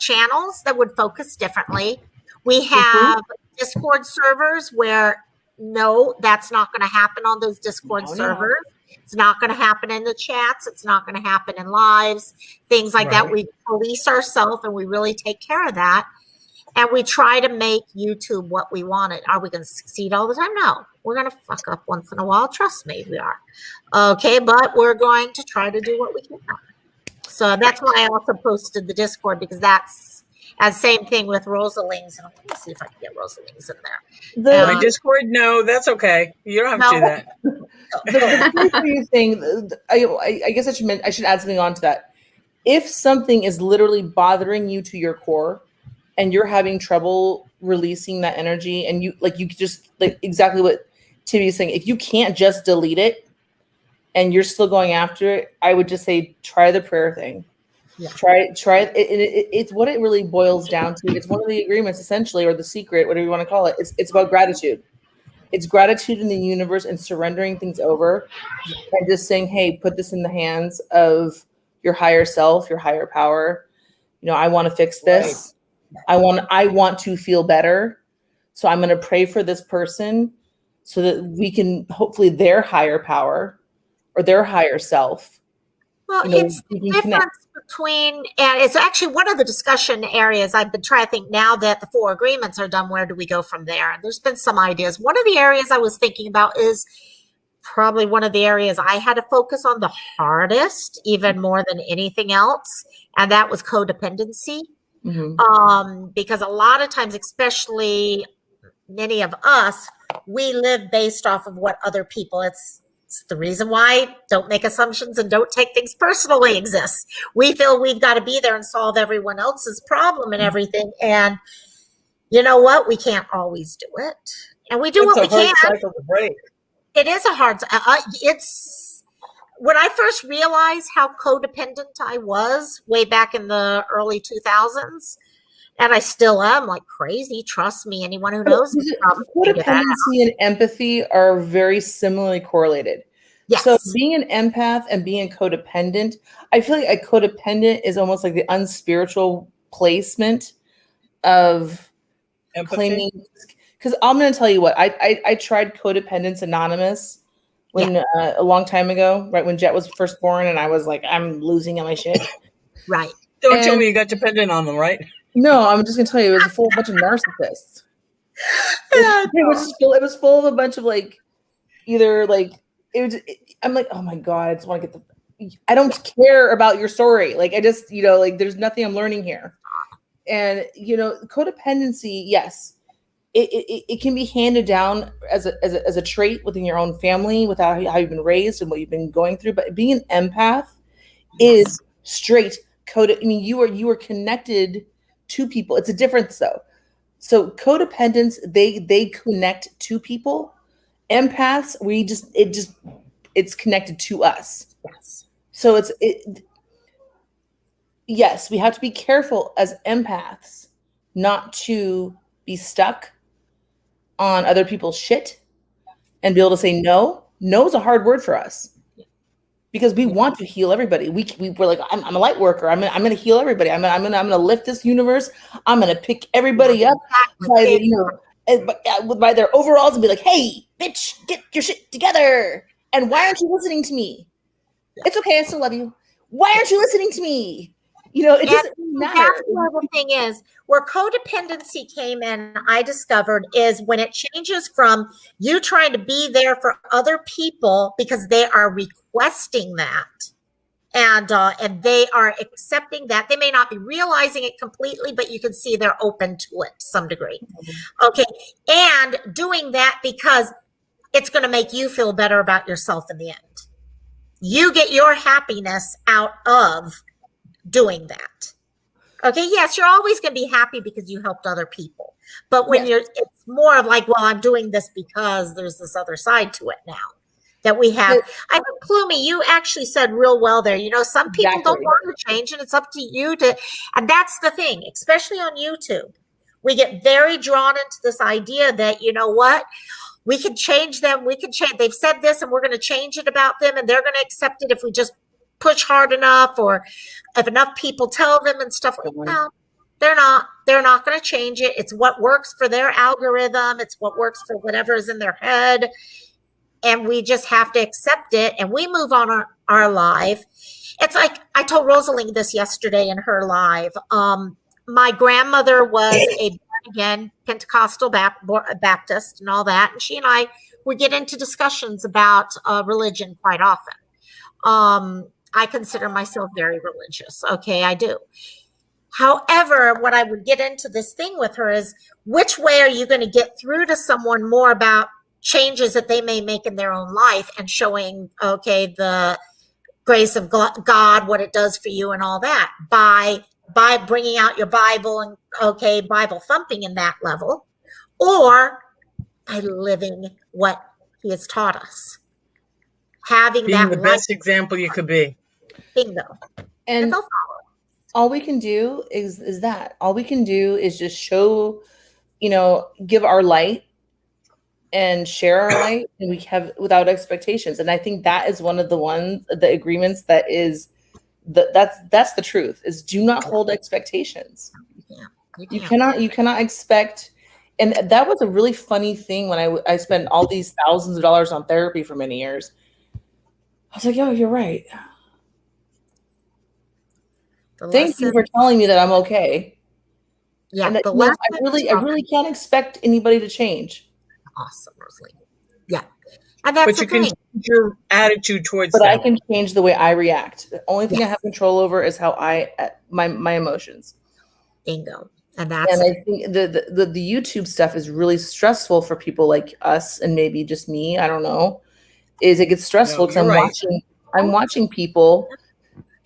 channels that would focus differently. We have Discord servers where no, that's not going to happen on those Discord servers. It's not going to happen in the chats. It's not going to happen in lives, things like that. We police ourselves and we really take care of that. And we try to make YouTube what we wanted. Are we going to succeed all the time? No. We're going to fuck up once in a while. Trust me, we are. Okay, but we're going to try to do what we can. So that's why I also posted the Discord, because that's the same thing with Rosalings. Let me see if I can get Rosalings in there. My Discord? No, that's okay. You don't have to do that. The funny thing, I guess I should add something on to that. If something is literally bothering you to your core, and you're having trouble releasing that energy, and you just exactly what Tibby is saying, if you can't just delete it, and you're still going after it, I would just say try the prayer thing. Yeah. Try it. It's what it really boils down to. It's one of the agreements, essentially, or the secret, whatever you want to call it. It's about gratitude. It's gratitude in the universe and surrendering things over and just saying, hey, put this in the hands of your higher self, your higher power. I want to fix this. Right. I want to feel better. So I'm going to pray for this person so that we can hopefully their higher power or their higher self. Well, it's the difference between, and it's actually one of the discussion areas I've been trying to think now that the 4 agreements are done, where do we go from there? And there's been some ideas. One of the areas I was thinking about is probably one of the areas I had to focus on the hardest, even more than anything else, and that was codependency. Because a lot of times, especially many of us, we live based off of what other people, it's the reason why don't make assumptions and don't take things personally exists. We feel we've got to be there and solve everyone else's problem and everything. And you know what? We can't always do it. And we do what we can. It's a hard cycle to break. It is a hard, it's, when I first realized how codependent I was way back in the early 2000s, and I still am like crazy. Trust me, anyone who knows me probably figured that out. Codependency and empathy are very similarly correlated. Yes. So being an empath and being codependent, I feel like a codependent is almost like the unspiritual placement of claiming. Because I'm going to tell you what, I tried Codependence Anonymous when a long time ago, right when Jet was first born, and I was like, I'm losing my shit. Right. Don't tell me you got dependent on them, right? No, I'm just gonna tell you, it was a full bunch of narcissists. It was full of a bunch of like, either like I'm like, oh my god, I just want to get I don't care about your story. Like I just, like there's nothing I'm learning here. And codependency, yes, it can be handed down as a trait within your own family, with how you've been raised and what you've been going through. But being an empath is straight code. I mean, you are connected to people. It's a difference though. So codependents, they connect to people. Empaths, it's connected to us. Yes. So yes, we have to be careful as empaths not to be stuck on other people's shit and be able to say no. No is a hard word for us. Because we want to heal everybody. We're like, I'm a light worker. I'm gonna heal everybody. I'm gonna lift this universe. I'm gonna pick everybody up by their overalls and be like, hey, bitch, get your shit together. And why aren't you listening to me? It's okay, I still love you. Why aren't you listening to me? It doesn't matter. That's where the thing is, where codependency came in, I discovered, is when it changes from you trying to be there for other people because they are requesting that, and they are accepting that. They may not be realizing it completely, but you can see they're open to it to some degree. Okay, and doing that because it's going to make you feel better about yourself in the end. You get your happiness out of doing that. Okay, yes, you're always going to be happy because you helped other people. But when it's more of like, well, I'm doing this because there's this other side to it now that we have. I think, Plumie, you actually said real well there. Some people don't want to change, and it's up to you to, and that's the thing, especially on YouTube. We get very drawn into this idea that, you know what, we can change them. We can change. They've said this, and we're going to change it about them, and they're going to accept it if we just push hard enough, or if enough people tell them and stuff like that. No, they're not going to change it. It's what works for their algorithm. It's what works for whatever is in their head. And we just have to accept it. And we move on our life. It's like, I told Rosalie this yesterday in her live. My grandmother was a born-again Pentecostal Baptist and all that. And she and I would get into discussions about religion quite often. I consider myself very religious. Okay, I do. However, what I would get into this thing with her is, which way are you going to get through to someone more about changes that they may make in their own life and showing, okay, the grace of God, what it does for you and all that, by bringing out your Bible and, okay, Bible thumping in that level, or by living what he has taught us. Having being that the best example you could be. Bingo. And all we can do is that. All we can do is just show, give our light and share our light, and we have without expectations. And I think that is one of the agreements that is that's the truth, is do not hold expectations. Yeah, you cannot expect And that was a really funny thing when I spent all these thousands of dollars on therapy for many years. I was like, oh, you're right. Thank you for telling me that I'm okay. Yeah, and that, the you know, lesson. I really can't expect anybody to change. Awesome, Rosalie. Yeah, and that's But the you can thing. change your attitude towards But I them. can change the way I react. The only thing I Yes. have control over is how my emotions. Bingo, and that's And it. I think the YouTube stuff is really stressful for people like us and maybe just me. I don't know. Is it gets stressful No, because you're right. I'm watching people,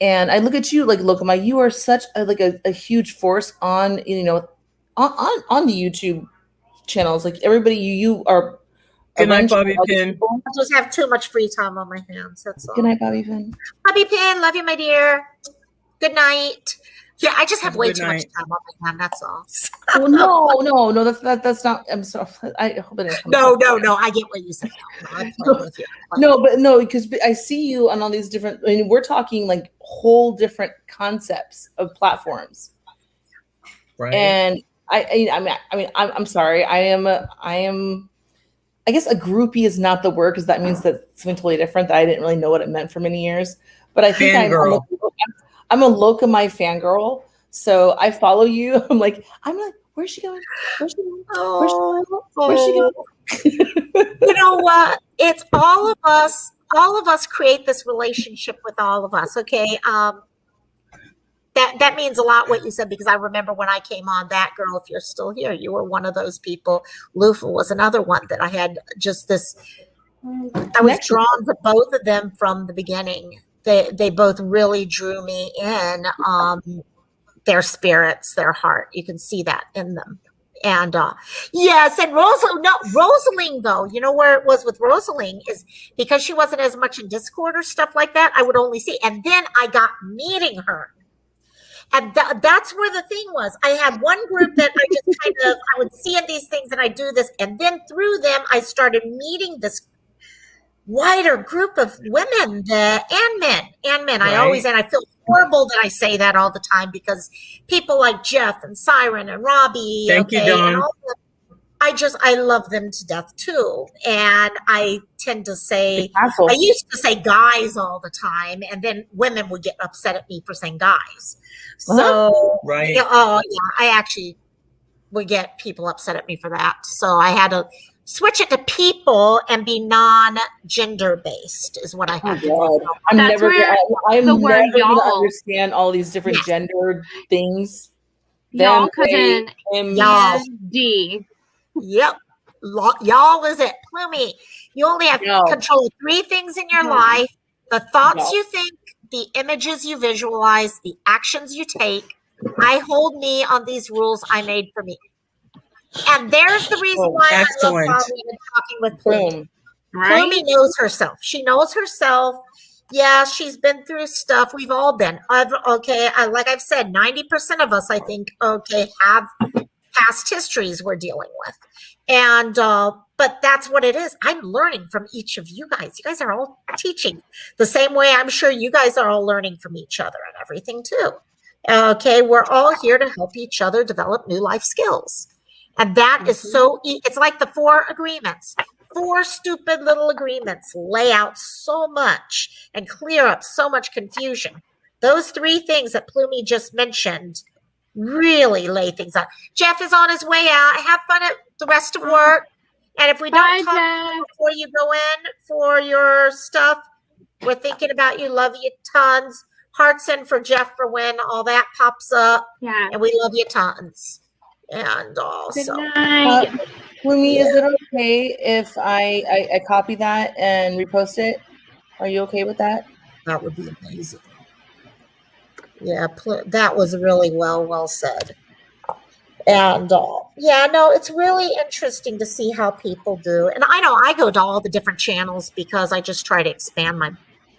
and I look at you like, look, you are such a huge force on on the YouTube channels. Like everybody, you are. Good night, around Bobby all these Pin. people. I just have too much free time on my hands. That's all. Good night, Bobby Finn. Bobby Pin, love you, my dear. Good night. Yeah, I just have way Good too much night. time on my hand. That's all. Well, no, that's not. I'm sorry. I hope it didn't come No, across. I get what you said. No, I'm playing with you. No, because I see you on all these different. I mean, we're talking like whole different concepts of platforms, Right. and I'm sorry. I am. I guess a groupie is not the word because that means that something totally different that I didn't really know what it meant for many years. But I think Fangirl. I'm a Lokamai fangirl. So I follow you. I'm like, where's she going? Where's she going? Where's she going? You know what? It's all of us. All of us create this relationship with all of us. Okay. That means a lot what you said, because I remember when I came on, that girl, if you're still here, you were one of those people. Lufa was another one that I had just this. I was drawn to both of them from the beginning. They both really drew me in. Their spirits, their heart. You can see that in them. And yes, and Rosaline though, you know where it was with Rosaline is because she wasn't as much in Discord or stuff like that. I would only see, and then I got meeting her. And that's where the thing was. I had one group that I just I would see in these things and I do this. And then through them, I started meeting this wider group of women and men. Right. I feel horrible that I say that all the time because people like Jeff and Siren and Robbie. Thank you, Dawn. And all of them, I love them to death too. And I tend to say, I used to say guys all the time, and then women would get upset at me for saying guys. So, right. I actually would get people upset at me for that. So I had to switch it to people and be non-gender based is what I had to do. I'm never going to understand all these different gender things. Y'all, cousin, y'all, D. Yep. Y'all is it. Plumie. You only have control of 3 things in your life: the thoughts you think, the images you visualize, the actions you take. I hold me on these rules I made for me. And there's the reason why I love Bobby and talking with Plumie. Right? Plumie knows herself. She knows herself. Yeah, she's been through stuff. We've all been. Like I've said, 90% of us, I think, have past histories we're dealing with. And but that's what it is. I'm learning from each of you guys. You guys are all teaching the same way. I'm sure you guys are all learning from each other and everything too. Okay, we're all here to help each other develop new life skills. And that is so, it's like the 4 agreements. 4 stupid little agreements lay out so much and clear up so much confusion. Those 3 things that Plumie just mentioned really lay things out. Jeff is on his way out. Have fun at the rest of work. And if we don't talk before you go in for your stuff, we're thinking about you. Love you tons. Hearts in for Jeff for when all that pops up. Yeah. And we love you tons. And also, Plumie, is it okay if I copy that and repost it? Are you okay with that? That would be amazing. Yeah, that was really well said. And it's really interesting to see how people do. And I know I go to all the different channels because I just try to expand my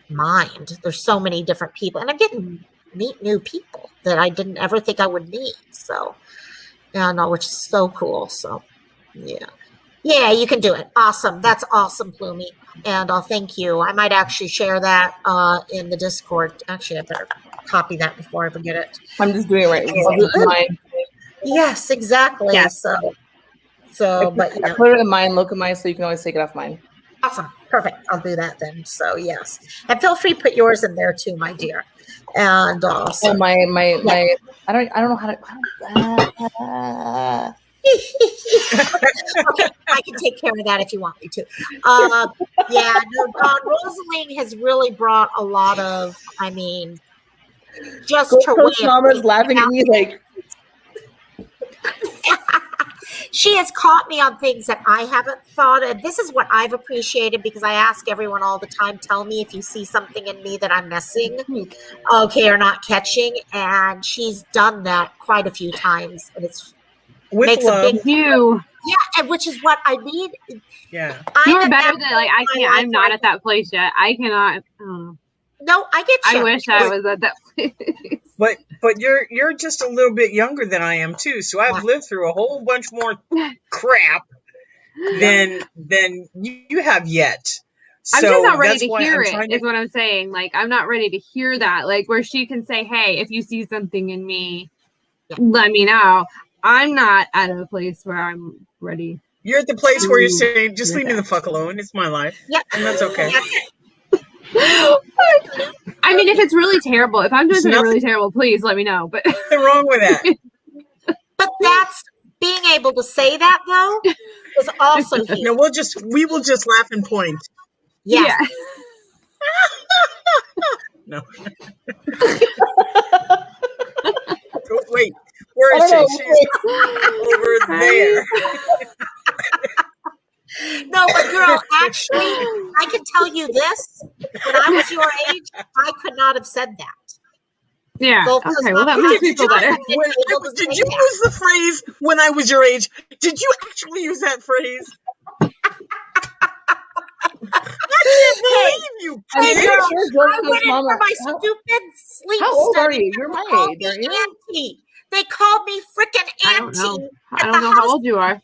mind. There's so many different people, and I'm getting meet new people that I didn't ever think I would meet. So, which is so cool. So, yeah, you can do it. Awesome. That's awesome, Plumie. And I'll thank you. I might actually share that in the Discord. Actually, I better copy that before I forget it. I'm just doing it right. Yes, exactly. Yes. So So, but I put it in mine, look at mine, so you can always take it off mine. awesome. Perfect. I'll do that then. So yes. And feel free to put yours in there too, my dear. And Oh, my I don't know how to okay, I can take care of that if you want me to. Yeah, no, Rosaline has really brought a lot of, I mean, just her way Coach Mama's of laughing at me like, she has caught me on things that I haven't thought of. This is what I've appreciated because I ask everyone all the time, tell me if you see something in me that I'm missing, okay, or not catching. And she's done that quite a few times. And it's With makes love. a big You. yeah, and which is what I need. Yeah. You're I'm at better that than like I point in can't. my I'm life not where at that place yet. I cannot. No, I get you. I wish I was at that place. But you're just a little bit younger than I am too, so I've lived through a whole bunch more crap than you have yet. I'm So just not ready that's to why hear I'm it. trying Is to. what I'm saying. Like I'm not ready to hear that. Like where she can say, "Hey, if you see something in me, let me know." I'm not at a place where I'm ready. You're at the place where you're saying, "Just With leave me the that. fuck alone. It's my life," Yep. and that's okay. I mean, if it's really terrible, if I'm doing There's something really nothing terrible, please let me know. But wrong with that. But that's being able to say that though is also huge. No, we will just laugh and point. Yes. yeah. No. Oh, wait, where I is don't she? know. She's over there. No, but girl, actually, I can tell you this. When I was your age, I could not have said that. Yeah. Go Okay. for Well, that some- makes Did me feel you, better. did you use the phrase "when I was your age"? Did you actually use that phrase? I can't believe you, I'm kid. pretty girl, sure I Coach went in Mama. for my stupid sleep How old are study. you? You're They my called age, me aren't you? Auntie. They called me freaking I don't know. auntie. I don't know how old you are.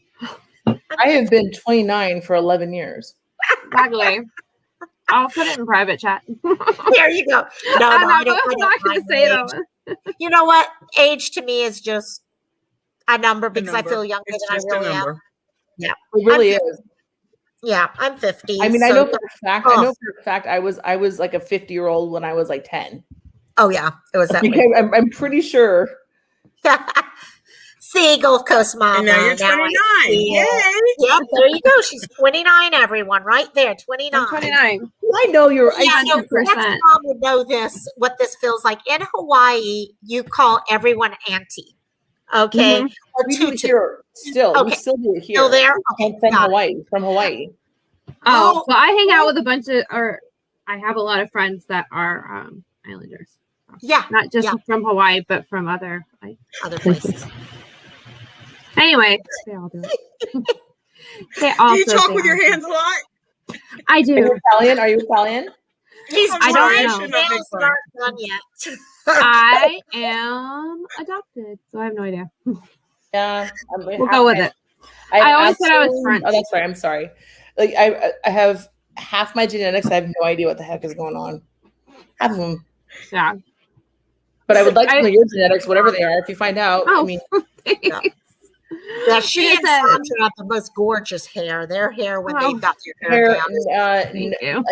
I have been 29 for 11 years. Exactly. I'll put it in private chat. There you go. No, I'm I not don't going to mind say it age. on. You know what? Age to me is just a number because I feel younger It's than I just a really am. number. Yeah, It really is. yeah, I'm 50. I mean, I so- know for a fact. I Oh. know for a fact. I was like a 50-year-old when I was like 10. Oh yeah, it was that way. Because I'm pretty sure. See, Gulf Coast Mama. And now you're I 29. see Yay! it. Yep, there you go. She's 29, everyone, right there, 29. I'm 29. I know you're. Yeah, no, 100%. next mom would know this, what this feels like. In Hawaii, you call everyone auntie, okay? Mhm. Or We do it tutu. here still. We Okay. still do it here. Still there? Okay, From got it. Hawaii. From Hawaii. Oh, so I hang out with a bunch of, or I have a lot of friends that are islanders. Yeah, Not just yeah. from Hawaii, but from other. other places. Anyway, they all do it. They Do also you talk say with your auntie. hands a lot? I Are you do. Italian? Are you Italian? She's I'm I don't sorry, know. should not make nails fun. aren't done yet. I am adopted, so I have no idea. Yeah. We'll go with it. have I always said I was absolutely- French. Oh, that's right. I'm sorry. Like I have half my genetics. I have no idea what the heck is going on. Half of them. Yeah. But I would like to know your genetics, whatever they are. If you find out, Oh. I mean, Yeah, she Like I and said- Sandra have the most gorgeous hair. Their hair when Oh. they've got their hair hair. down. Thank you.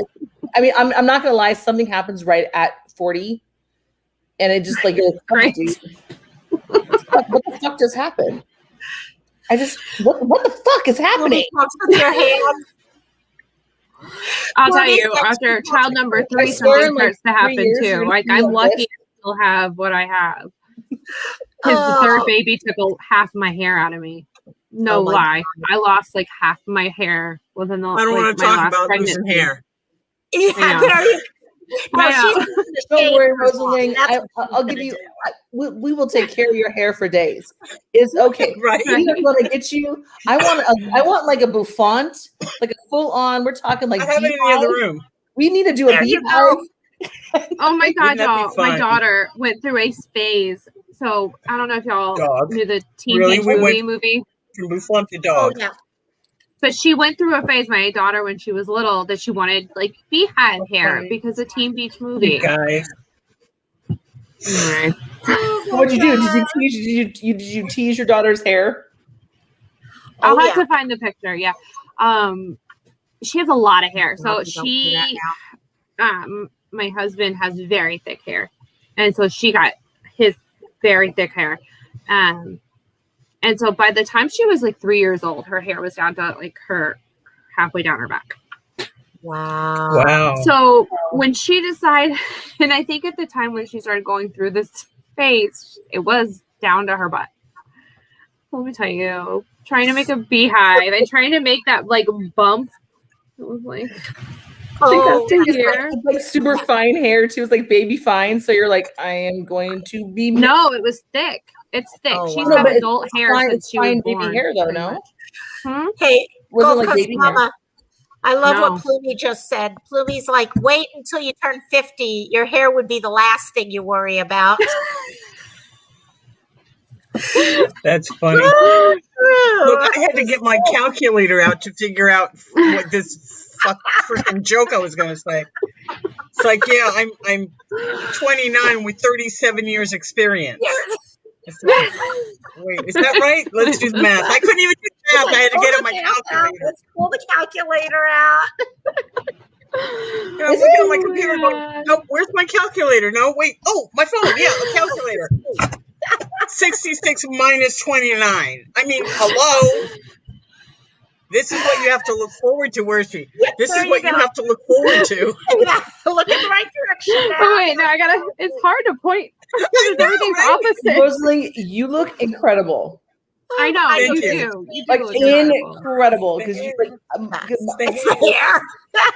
I mean, I'm not gonna lie. Something happens right at 40, and it just like goes, Great. dude, what the fuck just happened? I just what the fuck is happening? With their hair. I'll Well, tell these you, things after people child number 3, swear something in, like, starts to 3 happen years too. you're Like gonna I'm be lucky this. to still have what I have. Because the third baby took half my hair out of me. No Oh my lie, I lost like half my hair within the. I don't want to my talk last about pregnancy. losing hair. Yeah, I know. there you No, I she's know. using the Don't shade worry, for long. Rosalie. That's what I'll she's give gonna you. do. We will take care of your hair for days. It's okay. Right. We are going to get you. I want like a bouffant, like a full on. We're talking like I have it in the other beehive. room. We need to do a There you beehive. Oh my god, Wouldn't that be y'all! My fun? daughter went through a phase. So I don't know if y'all Dog. knew the Teen Really? Beach We movie, From Buffon to Oh dog. yeah. but she went through a phase. My daughter, when she was little, that she wanted like beehive hair funny. because of Teen Beach You movie. guys. Anyway. Oh, What did you do? God. Did you tease your daughter's hair? I'll Oh, have yeah. to find the picture. Yeah. She has a lot of hair. So Don't do that now. my husband has very thick hair. And so she got his very thick hair. And so by the time she was like 3 years old, her hair was down to like her halfway down her back. Wow. Wow. So when she decided, and I think at the time when she started going through this phase, it was down to her butt. Let me tell you, trying to make a beehive and trying to make that like bump. It was like, Oh, to It's here. like super fine hair too. It's like baby fine. So you're like, I am going to be No, it was thick. It's thick. Oh, She's wow. had but it's adult hair fine, since she was fine born. baby hair though, pretty no? much. Hmm? hey, Wasn't Gold like Coast baby hair. Mama. I love No. what Plumie just said. Plumie's like, wait until you turn 50. Your hair would be the last thing you worry about. That's funny. Oh, true. Look, I had to get my calculator out to figure out what this freaking joke I was going to say. It's like, yeah, I'm 29 with 37 years experience. It's like, wait, is that right? Let's do the math. I couldn't even do math. I had to get out my calculator. Let's pull the calculator out. I'm looking at my computer going, no, where's my calculator? No, wait. Oh, my phone. Yeah, a calculator. 66 minus 29. I mean, hello. This is what you have to look forward to. Where is she? Yep, This there is what you you go. have to look forward to. Yeah, look in the right direction now. Oh wait, no, I gotta. It's hard to point because know, everything's right? opposite. Rosalind, you look incredible. I know Thank you you. do. You do Like look incredible. incredible. Because you like It's the It's hair. the hair.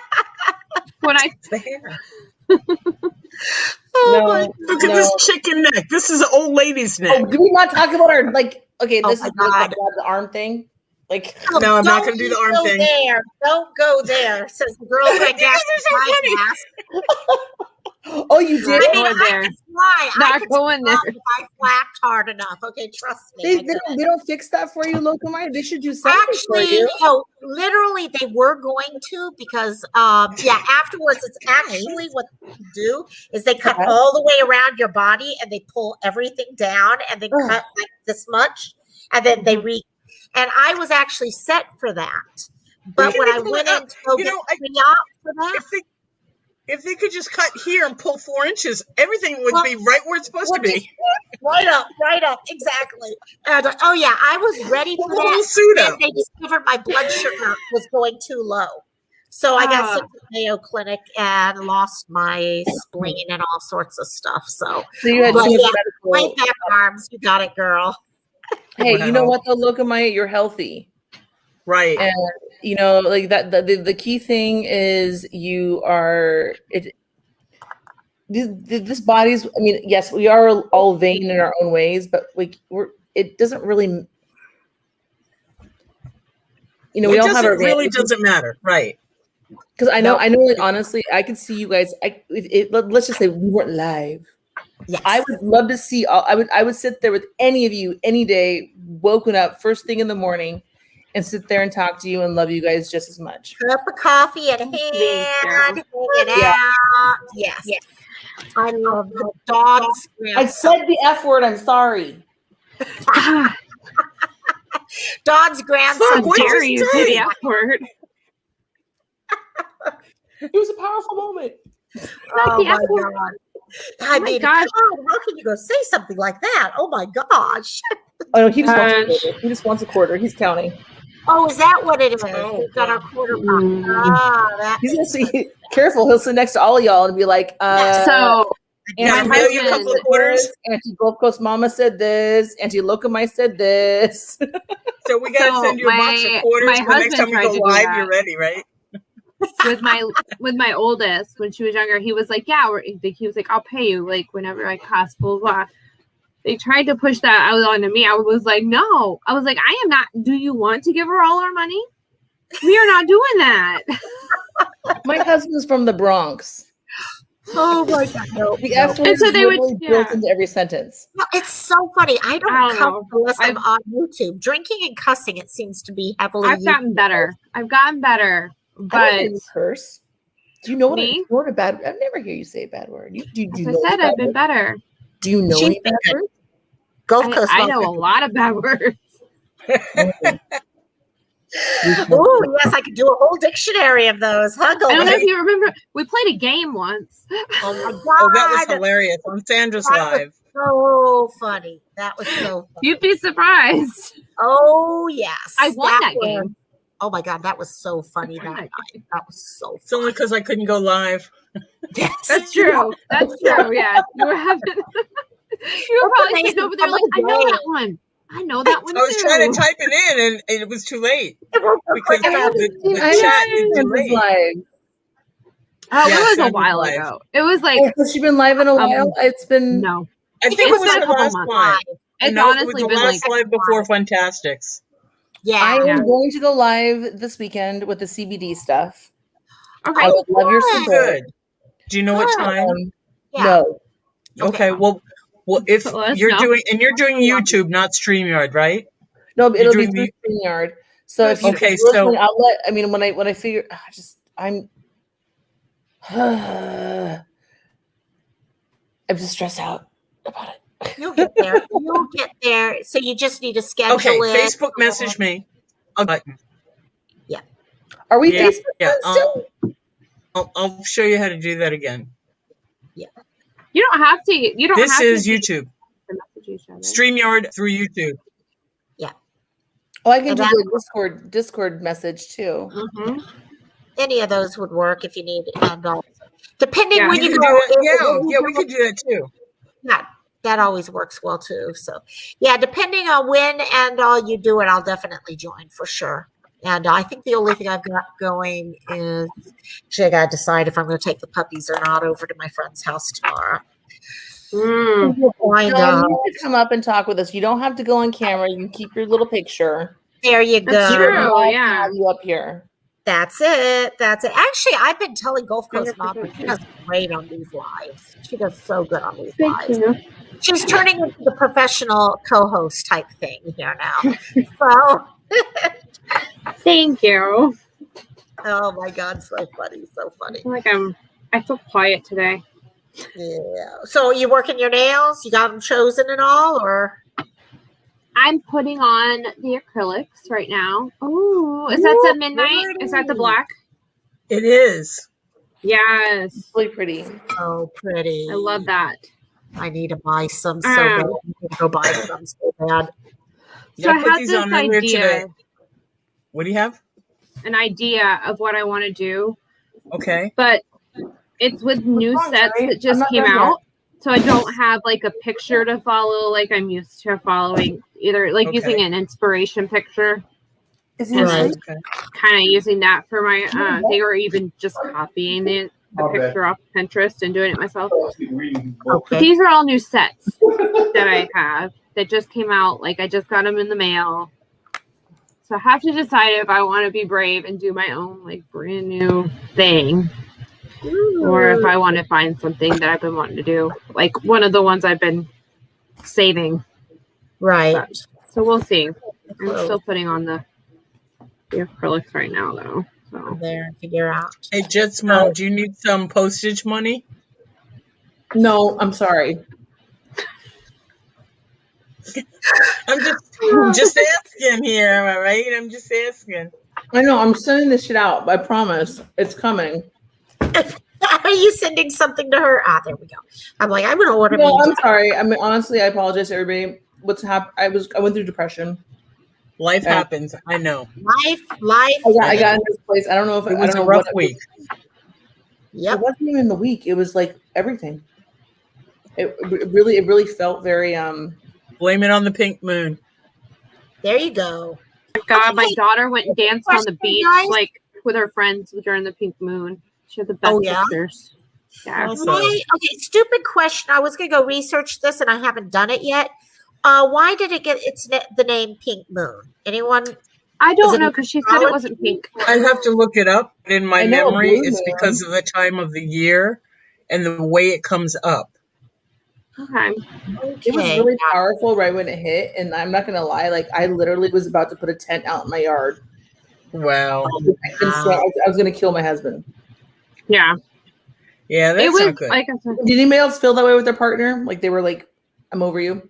When I It's the hair. Oh, no, my Look at no. this chicken neck. This is an old lady's neck. Oh, do we not talk about our like? Okay, Oh this my is like God. the arm thing. Like, Oh, No, I'm not don't gonna do the you arm go thing. There. Don't go there, says the girl that You guys gasped are so my funny. gas. oh, you Not did. I mean, going I there. can fly. I Not could going fly there. if I flapped hard enough. Okay, trust me. I could. They don't fix that for you, Locomite. They should do something for Actually, you. no, literally they were going to because yeah, afterwards it's actually what they do is they cut Okay. all the way around your body and they pull everything down and they Ugh. cut like this much and then they and I was actually set for that. But Can when they I pull went it up? in to go You get know, I- pre-op for that, if they could just cut here and pull 4 inches, everything would Well, be right where it's supposed to be. right up, exactly. And oh yeah, I was ready for Pull the whole that. suit Then up. they discovered my blood sugar was going too low. So I got sent to the Mayo Clinic and lost my spleen and all sorts of stuff. So, So you had but too much yeah, my medical. back arms, you got it, girl. Hey, you know Wow. what though, Locomite? You're healthy. Right. And you know, like that the key thing is you are it this body's, I mean, yes, we are all vain in our own ways, but it doesn't really, you know, we It all have our doesn't really vanity. doesn't matter. Right. Because I know, No. like, honestly, I could see you guys. Let's just say we weren't live. Yes. I would love to see. I would sit there with any of you any day, woken up first thing in the morning, and sit there and talk to you and love you guys just as much. Cup of coffee in hand, Thank hanging Yeah. out. Yes. I love the dogs. I said the F word. I'm sorry. God, Dog's grandson. Fuck, what did dare you you say say? the F word? It was a powerful moment. Oh the my F word. God. I my mean, gosh. God, how can you go say something like that? Oh my gosh. Oh no, he just wants a Gosh. quarter. He just wants a quarter. He's counting. Oh, is that what it is? Oh, We've got our wow. quarter pop. Mm. Ah, that He's gonna makes sense. see. Careful, he'll sit next to all of y'all and be like, So Can I my mail you a couple of husband- quarters? Auntie Gulf Coast Mama said this. Auntie Locomite said this. So we gotta So send you a box of my quarters. The next husband time we tried go to do live, that. you're ready, right? with my oldest, when she was younger, he was like, yeah, he was like, I'll pay you like whenever I cost, blah, blah. They tried to push that out onto me. I was like, no. I was like, I am not. Do you want to give her all our money? We are not doing that. My husband's from the Bronx. Oh my God. No, The no. F word And so is they would- literally built yeah. into every sentence. No, it's so funny. I don't, I don't cuss know. unless I'm I've- on YouTube. Drinking and cussing, it seems to be heavily I've gotten better. I don't hear But you curse. Do you know what Me? a bad? I never hear you say a bad word. Do you as know I said, any I've bad been words? better. Do you know She's any bad been words? Gulf Coast I know a Mama. lot of bad words. Oh, yes, I could do a whole dictionary of those. Huggle. I don't know if you remember, we played a game once. Oh my God. Oh, that was hilarious on Sandra's That was Live. so funny. That was so funny. You'd be surprised. Oh, yes. I won that was- game. Oh my God, that was so funny that night. That was so It's only funny. because I couldn't go live. Yes. That's true. That's true. Yeah. You were having. You were probably sitting amazing. over there like, I know that one. I know that one I was too. trying to type it in, and it was too late It was so because quick. the I chat is haven't seen this delayed. live. Oh, Yeah, it was a Sandra's while live. ago. It was like Has she been live in a while? It's been no. I think It's it was been a her couple last months. live. It's No, it was honestly the been last like live before Fantastics. Yeah. I am Yeah. going to go live this weekend with the CBD stuff. okay. I would love your Good. support. Good. Do you know what Good. time? Yeah. No. Okay. Well, if Let us you're know. doing YouTube, not StreamYard, right? No, it'll be doing through StreamYard. So if you Okay, if you're so- listening, I'll let. I mean, when I figure, I'm just stressed out about it. You'll get there. You'll get there. So you just need to schedule Okay, it. Facebook message me. Button. Are we Yeah, Facebook yeah. still? I'll show you how to do that again. You don't have to. You don't This have is to YouTube. message each other. StreamYard through YouTube. Oh, I can And do that- the Discord message too. Mm-hmm. Any of those would work if you need it. And depending Yeah. when You you can go. do that. it- Yeah, we could do that too. Yeah, that always works well too. So, yeah, depending on when and you do it, I'll definitely join for sure. And I think the only thing I've got going is actually I got to decide if I'm going to take the puppies or not over to my friend's house tomorrow. Mm. Find No, out. you can come up and talk with us. You don't have to go on camera. You can keep your little picture. There you That's go. true. I'll yeah. have you up here. That's it. That's it. Actually, I've been telling Gulf Coast 100% Mom that she true. does great on these lives. She does so good on these Thank lives. you. She's turning into the professional co-host type thing here now. So, Thank you. oh my God, so funny, so funny. I feel like I feel quiet today. Yeah. So, you working your nails? You got them chosen and all, or? I'm putting on the acrylics right now. Oh, is that the midnight? Is that the black? It is. Yes. Really pretty. Oh, pretty. I love that. I need to buy some so Um, bad. I need to go buy some so bad. So Yeah, I put had these this on earlier today. idea, What do you have? an idea of what I want to do, Okay. but it's with new wrong, sets Jerry? that I'm just not came done yet. out. So I don't have like a picture to follow like I'm used to following, either like using Okay. an inspiration picture, Is it Right. Okay. kind of using that for my thing, or even just copying the picture off Pinterest and doing it myself. But Okay. these are all new sets that I have that just came out. Like I just got them in the mail. So I have to decide if I want to be brave and do my own like brand new thing, or if I want to find something that I've been wanting to do, like one of the ones I've been saving. Right. So we'll see. I'm still putting on the acrylics right now, though. So There and figure out. Hey, Jet's mom, do you need some postage money? No, I'm sorry. I'm just asking here, am I right? I'm just asking. I know. I'm sending this shit out. I promise. It's coming. Are you sending something to her? Ah, there we go. I'm like, I'm going to order No, me. I'm sorry. I mean, honestly, I apologize to everybody. What's happened? I went through depression. Life Yeah. happens. I know. Life. I got in this place. I don't know if It I was don't a know rough what week. It Yep. wasn't even the week. It was like everything. It really felt very Blame it on the pink moon. There you go. God, my Okay. daughter went and danced on the Question, beach guys. like with her friends during the pink moon. She had the best Oh, yeah? pictures. Yeah. Awesome. Why, okay, stupid question. I was going to go research this and I haven't done it yet. Why did it get the name Pink Moon? Anyone? I Is don't it know because she said it wasn't pink. I'd have to look it up. In my I know, memory, blue it's moon. because of the time of the year and the way it comes up. Okay. It was Okay. really powerful right when it hit, and I'm not gonna lie, like I literally was about to put a tent out in my yard. Wow. I was gonna kill my husband. Yeah. Yeah, It that's was not good. like I said. Did anybody else feel that way with their partner? Like they were like, "I'm over you."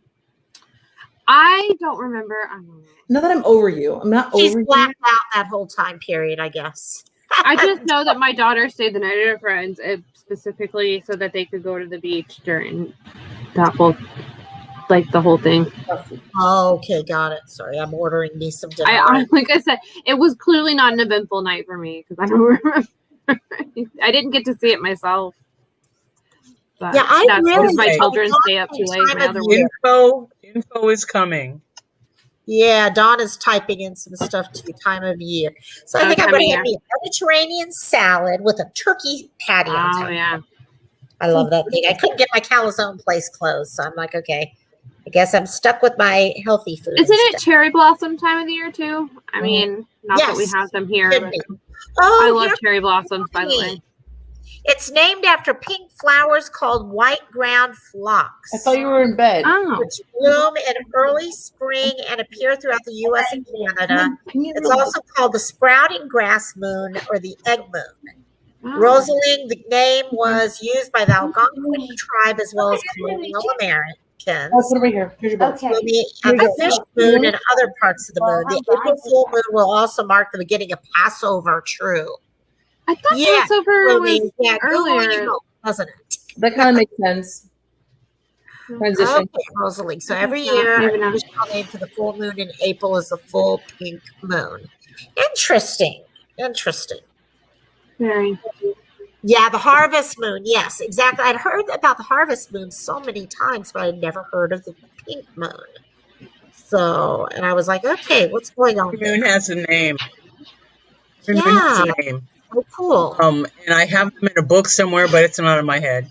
I don't remember. I don't know. Not that I'm over you. I'm not She's over you. blacked out that whole time period, I guess. I just know that my daughter stayed the night at her friend's specifically so that they could go to the beach during that whole, like the whole thing. Okay, got it. Sorry, I'm ordering me some dinner. Like I said, it was clearly not an eventful night for me because I don't remember. I didn't get to see it myself. But Yeah, I that's really because my Okay. children stay up too late. Time My of other year. one. Info is coming. Yeah, Donna's typing in some stuff too, time of year. So I think I'm time going of to have me a Mediterranean salad with a turkey patty on Oh top. yeah. I love that thing. I couldn't get my calzone place closed, so I'm like, okay, I guess I'm stuck with my healthy food. Isn't it instead. cherry blossom time of the year too? I mean, not that we Yes. have them here, Should but be. Oh, I love here- cherry blossoms, by the way. It's named after pink flowers called white ground phlox. I thought you were in bed. Oh, Which bloom in early spring and appear throughout the U.S. and Canada. It's also called the sprouting grass moon or the egg moon. wow. Rosalind, the name was used by the Algonquin tribe as well as colonial Americans. I'll put it right here. Here's your book. Okay. Blooming at the fish moon and other parts of the moon. The April full moon will also mark the beginning of Passover. True. I thought Yeah, Passover was Blooming, yeah, earlier. Google, doesn't it? That kind of makes sense. Transition. Okay, Rosalie. So every Yeah, year, maybe not. we shall name for the full moon in April is the full pink moon. Interesting. Interesting. Very. Yeah, the harvest moon. Yes, exactly. I'd heard about the harvest moon so many times, but I'd never heard of the pink moon. So, and I was like, okay, what's going on? The moon has a name. The moon Yeah. has a name. Oh, cool. And I have them in a book somewhere, but it's not in my head.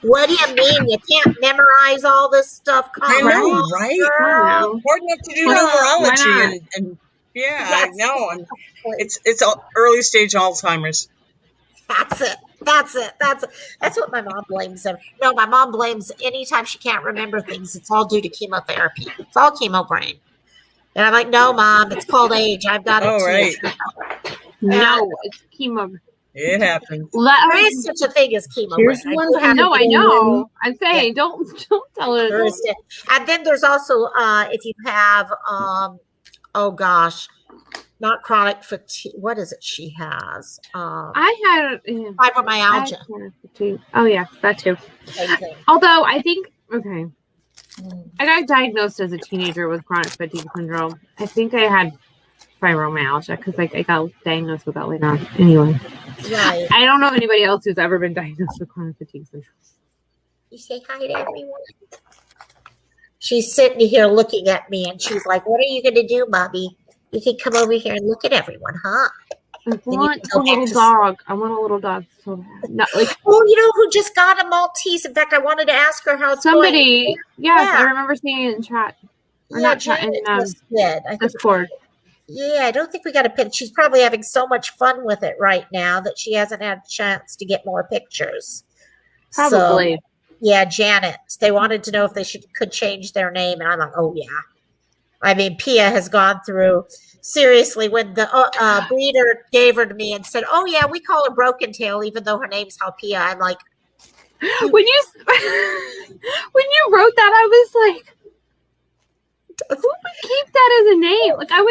What do you mean? You can't memorize all this stuff? Come I know, on, right? girl. Hard enough to do Why not? numerology and yeah, I Yes. know. And it's early stage Alzheimer's. That's it. That's what my mom blames them. No, my mom blames anytime she can't remember things. It's all due to chemotherapy. It's all chemo brain. And I'm like, no, Mom, it's called age. I've got it Oh, too. right. No, it's chemo. It happens. There is such a thing as chemo Here's brain. one do have No, it. I know. I'm saying don't tell her. There is it. And then there's also if you have oh gosh, not chronic fatigue. What is it she has? I had Fibromyalgia. Oh yeah, that too. Same thing. Although I think I got diagnosed as a teenager with chronic fatigue syndrome. I think I had fibromyalgia because I got diagnosed with that later on. Anyway, Right. I don't know anybody else who's ever been diagnosed with chronic fatigue syndrome. You say hi to everyone. She's sitting here looking at me and she's like, what are you going to do, Bobby? You can come over here and look at everyone, huh? I want a go back little to dog. I want a little dog so bad. Not like Oh, you know who just got a Maltese? In fact, I wanted to ask her how it's going. somebody. Yes, Yeah. I remember seeing it in chat. Or Yeah, not chat, Janet in just did. I think, Discord. yeah, I don't think we got a picture. She's probably having so much fun with it right now that she hasn't had a chance to get more pictures. Probably. So, yeah, Janet. They wanted to know if they could change their name, and I'm like, oh yeah. I mean, Pia has gone through. Seriously, when the breeder gave her to me and said, "Oh yeah, we call her Broken Tail, even though her name's Halpia," I'm like, When you wrote that, I was like, who would keep that as a name? Like I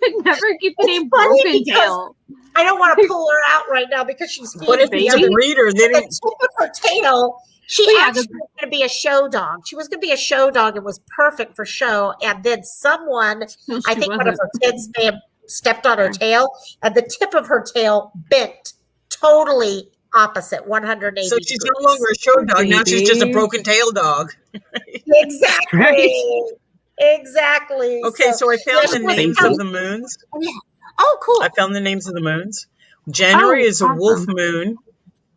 could never keep the It's name funny Broken because- Tail. I don't want to pull her out right now because she's But if feeding it's me. a breeder, then The it, tip of her tail. She Oh, yeah, actually was going to be a show dog. She was going to be a show dog and was perfect for show. And then someone, No, I she think one of wasn't. her kids may have stepped on her tail, and the tip of her tail bent totally opposite 180 so she's no degrees. longer a show dog. Now she's just a Baby. broken tail dog. Exactly. Right. Exactly. Okay, so I found the she was names telling- of the moons. Oh, cool. I found the names of the moons. January Oh, is a wolf awesome. moon,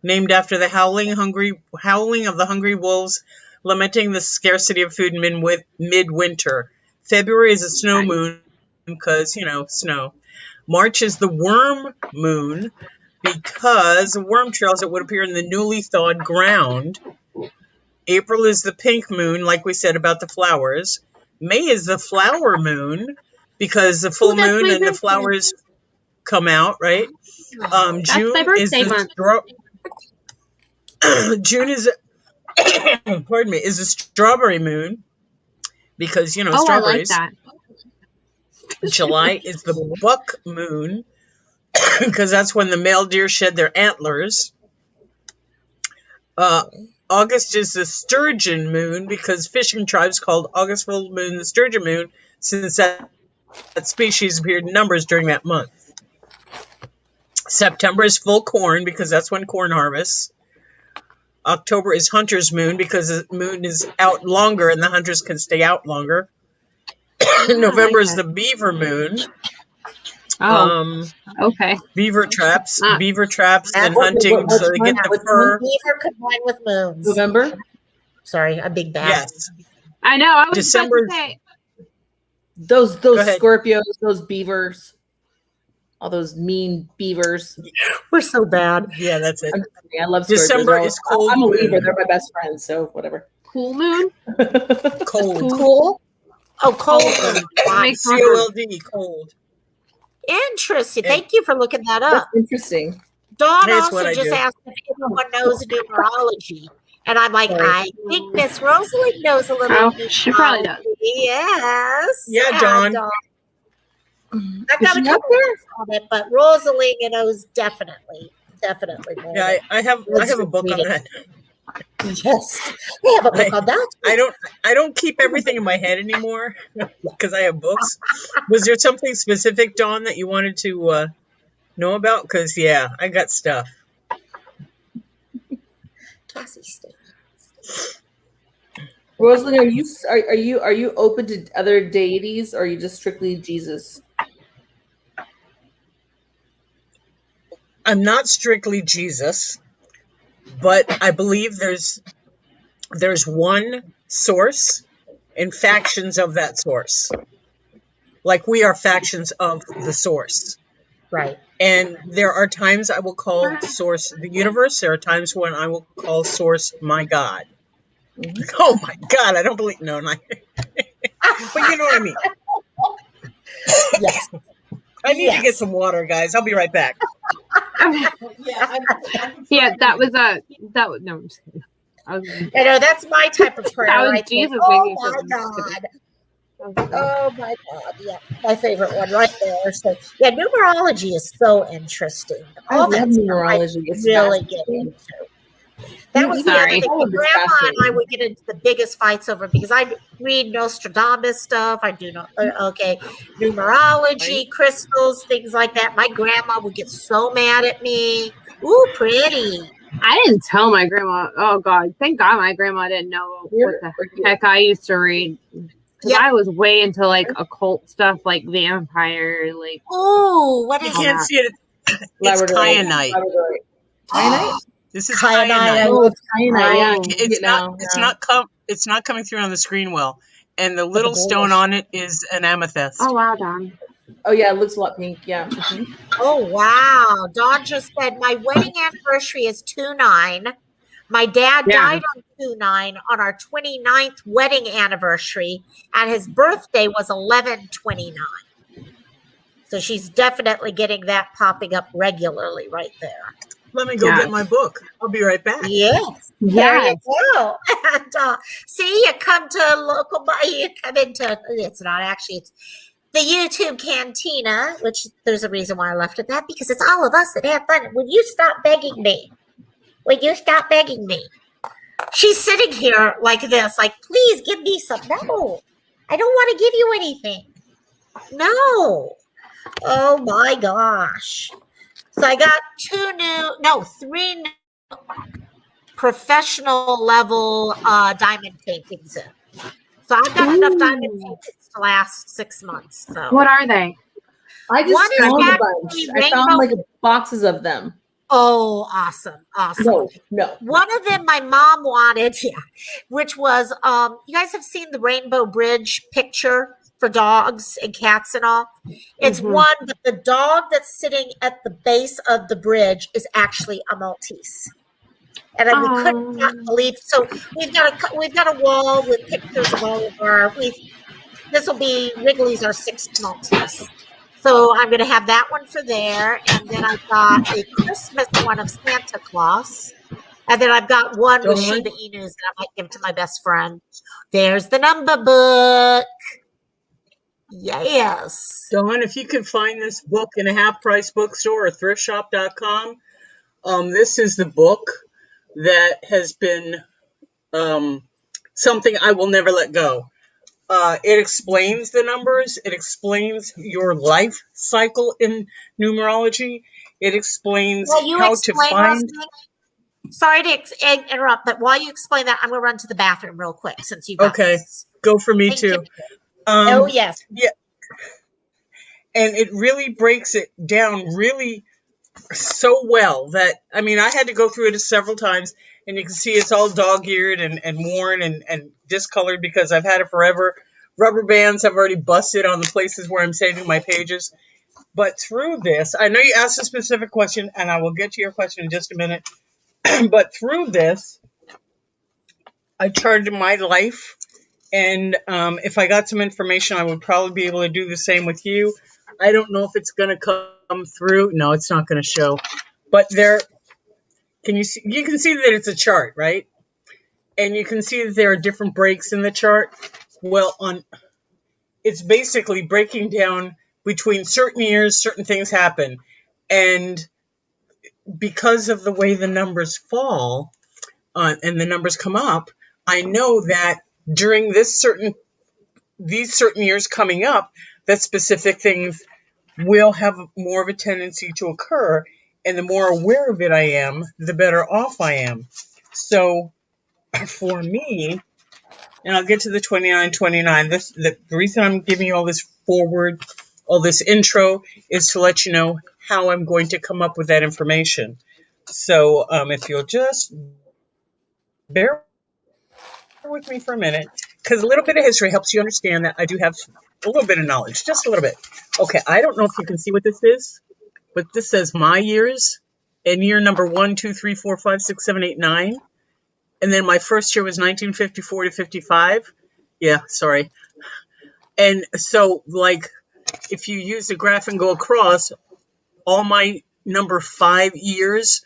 named after the howling of the hungry wolves, lamenting the scarcity of food in midwinter. February is a snow moon because, snow. March is the worm moon because of worm trails that would appear in the newly thawed ground. April is the pink moon, like we said about the flowers. May is the flower moon because the full Ooh, that's moon my and the birthday. flowers come out, right? June my is birthday the June is pardon me, is a strawberry moon. because, Oh, I like strawberries. that. July is the buck moon because that's when the male deer shed their antlers. August is the sturgeon moon because fishing tribes called August full moon the sturgeon moon since that species appeared in numbers during that month. September is full corn because that's when corn harvests. October is hunter's moon because the moon is out longer and the hunters can stay out longer. November is the beaver moon. Oh, okay. Beaver traps and That's- hunting, what's so they get the what's fur. Beaver combined with moons. November? Sorry, a big bad. Yes. I know. I was December- about to say. Those ahead. Scorpios, those beavers, all those mean beavers. We're so bad. Yeah, that's it. I love Scorpios. December They're is cold I'm a moon. Libra. They're my best friends, so whatever. Cool moon. Cold. Cool. Oh, cold moon. That makes more COLD, cold. Interesting. Thank you for looking that That's up. interesting. Dawn That's what also I just do. asked if anyone knows numerology. And I'm like, Sorry. I think Miss Rosalind knows a little Oh, numerology. she probably does. Yes. Yeah, And, Dawn. I've Is got a she couple up there? on it, but Rosalind knows definitely more. Yeah, I have a book on that. Yes. We have a book on that. I don't keep everything in my head anymore because I have books. Was there something specific, Dawn, that you wanted to know about? Because I got stuff. Cassie State. Rosalind, are you open to other deities, or are you just strictly Jesus? I'm not strictly Jesus, but I believe there's one source and factions of that source. Like we are factions of the source. Right. And there are times I will call source the universe. There are times when I will call source my God. Oh my God, I don't believe but you know what I mean. Yes. I need to get some water, guys. I'll be right back. Yeah, that was no. I'm just kidding. I know that's my type of prayer. That was right there. Jesus Oh making my something. God. Oh my God. Yeah. My favorite one right there. So yeah, numerology is so interesting. I All love that stuff I numerology. It's really get fascinating. into. That was the other Sorry. thing. All My of it's grandma and I fascinating. would get into the biggest fights over because I read Nostradamus stuff. I do not numerology, crystals, things like that. My grandma would get so mad at me. Ooh, pretty. I didn't tell my grandma. Oh God, thank God my grandma didn't know what the heck I used to read. Because I was way into like occult stuff, like vampire, like. Oh, what You is can't that? see it. It's kyanite. Kyanite? This is Kyanite. kyanite. Oh, it's kyanite. Yeah, I Oh. can see It's it now. it's not coming through on the screen well. And the the little stone bullish. on it is an amethyst. Oh wow, Don. Oh yeah, it looks a lot pink. Yeah. Mhm. Oh wow. Dawn just said my wedding anniversary is 2/9. My dad died on 2/9 on our 29th wedding anniversary, and his birthday was 11/29. So she's definitely getting that popping up regularly right there. Let me go get my book. I'll be right back. Yes. There you go. And see, you come to local, you come into, it's not actually, it's the YouTube Cantina, which there's a reason why I left it that, because it's all of us that have fun. When you stop begging me, she's sitting here like this, like, please give me some. No, I don't want to give you anything. No. Oh my gosh. So I got 3 new professional level diamond paintings in. So I've got enough diamond paintings to last 6 months. So What are they? I just One is found a actually bunch. I found rainbow- like boxes of them. oh, awesome. No. One of them my mom wanted, which was you guys have seen the Rainbow Bridge picture for dogs and cats and all. It's Mhm. one, but the dog that's sitting at the base of the bridge is actually a Maltese. And we could not believe. So we've got a wall with pictures of all of our. This will be Wrigley's our 6th Maltese. So I'm going to have that one for there, and then I've got a Christmas one of Santa Claus, And then I've got one with Dawn? Shiba Inus that I might give to my best friend. There's the number book. Yes. Dawn, if you could find this book in a half-price bookstore or thriftshop.com, this is the book that has been something I will never let go. It explains the numbers. It explains your life cycle in numerology. It explains Well, you how to explain, find. Rosemary. Sorry to interrupt, but while you explain that, I'm going to run to the bathroom real quick since you got Okay, this. go for me Thank you. too. Oh, yes. Yeah, and it really breaks it down really so well that I mean I had to go through it several times, and you can see it's all dog-eared and worn and discolored because I've had it forever. Rubber bands have already busted on the places where I'm saving my pages. But through this, I know you asked a specific question, and I will get to your question in just a minute. But through this, I charted my life, and if I got some information, I would probably be able to do the same with you. I don't know if it's going to come through. No, it's not going to show. But there, can you see? You can see that it's a chart, right? And you can see that there are different breaks in the chart. Well, it's basically breaking down between certain years, certain things happen, and because of the way the numbers fall and the numbers come up, I know that during these certain years coming up, that specific things will have more of a tendency to occur. And the more aware of it I am, the better off I am. So for me, and I'll get to the 2929. The reason I'm giving you all this forward, all this intro, is to let you know how I'm going to come up with that information. So if you'll just bear with me for a minute, because a little bit of history helps you understand that I do have a little bit of knowledge, just a little bit. Okay, I don't know if you can see what this is, but this says my years, and year number 1, 2, 3, 4, 5, 6, 7, 8, 9. And then my first year was 1954 to 55. Yeah, sorry. And so, like, if you use the graph and go across, all my number 5 years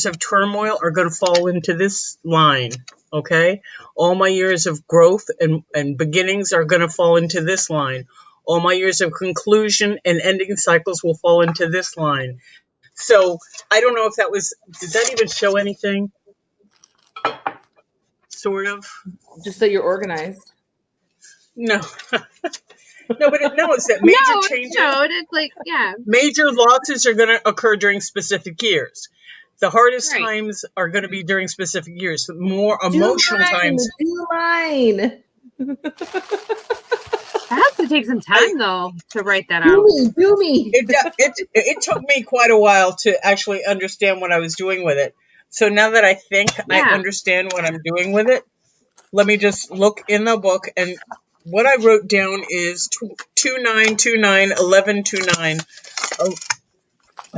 of turmoil are going to fall into this line. Okay. All my years of growth and beginnings are going to fall into this line. All my years of conclusion and ending cycles will fall into this line. So I don't know if did that even show anything? Sort of. Just that you're organized. No. No, but it knows that No, major it changes, showed. It's like, yeah, major losses are going to occur during specific years. The hardest right. times are going to be during specific years. The more Do emotional mine. times. Do mine. That has to take some time though to write that Do out. me. Do me. It took me quite a while to actually understand what I was doing with it. So now that I think I Yeah. understand what I'm doing with it, let me just look in the book. And what I wrote down is 2929 1129.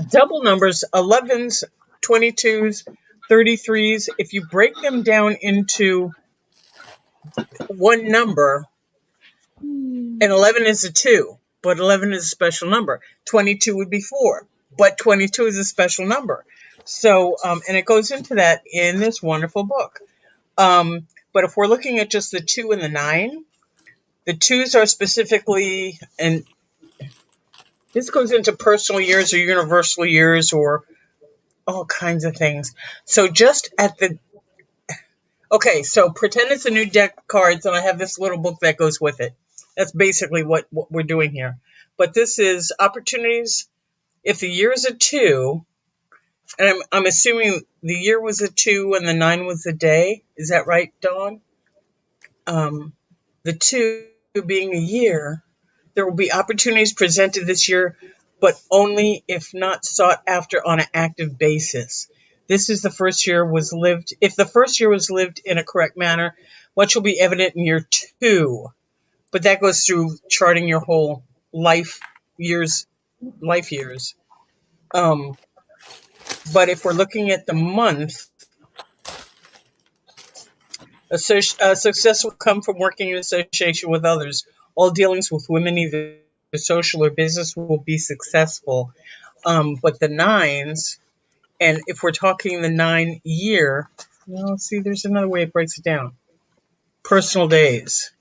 Double numbers, 11s, 22s, 33s. If you break them down into one number, and 11 is a 2, but 11 is a special number. 22 would be 4, but 22 is a special number. So, and it goes into that in this wonderful book. But if we're looking at just the 2 and the 9, the 2s are specifically, and this goes into personal years or universal years or all kinds of things. So just at the, okay, so pretend it's a new deck of cards, and I have this little book that goes with it. That's basically what we're doing here. But this is opportunities. If the year is a 2, and I'm assuming the year was a 2 and the 9 was the day. Is that right, Dawn? The 2 being a year, there will be opportunities presented this year, but only if not sought after on an active basis. This is the first year was lived. If the first year was lived in a correct manner, much will be evident in year 2. But that goes through charting your whole life years. But if we're looking at the month, success will come from working in association with others. All dealings with women, either social or business, will be successful. But the 9s, And if we're talking the 9-year, well, see, there's another way it breaks it down. Personal days.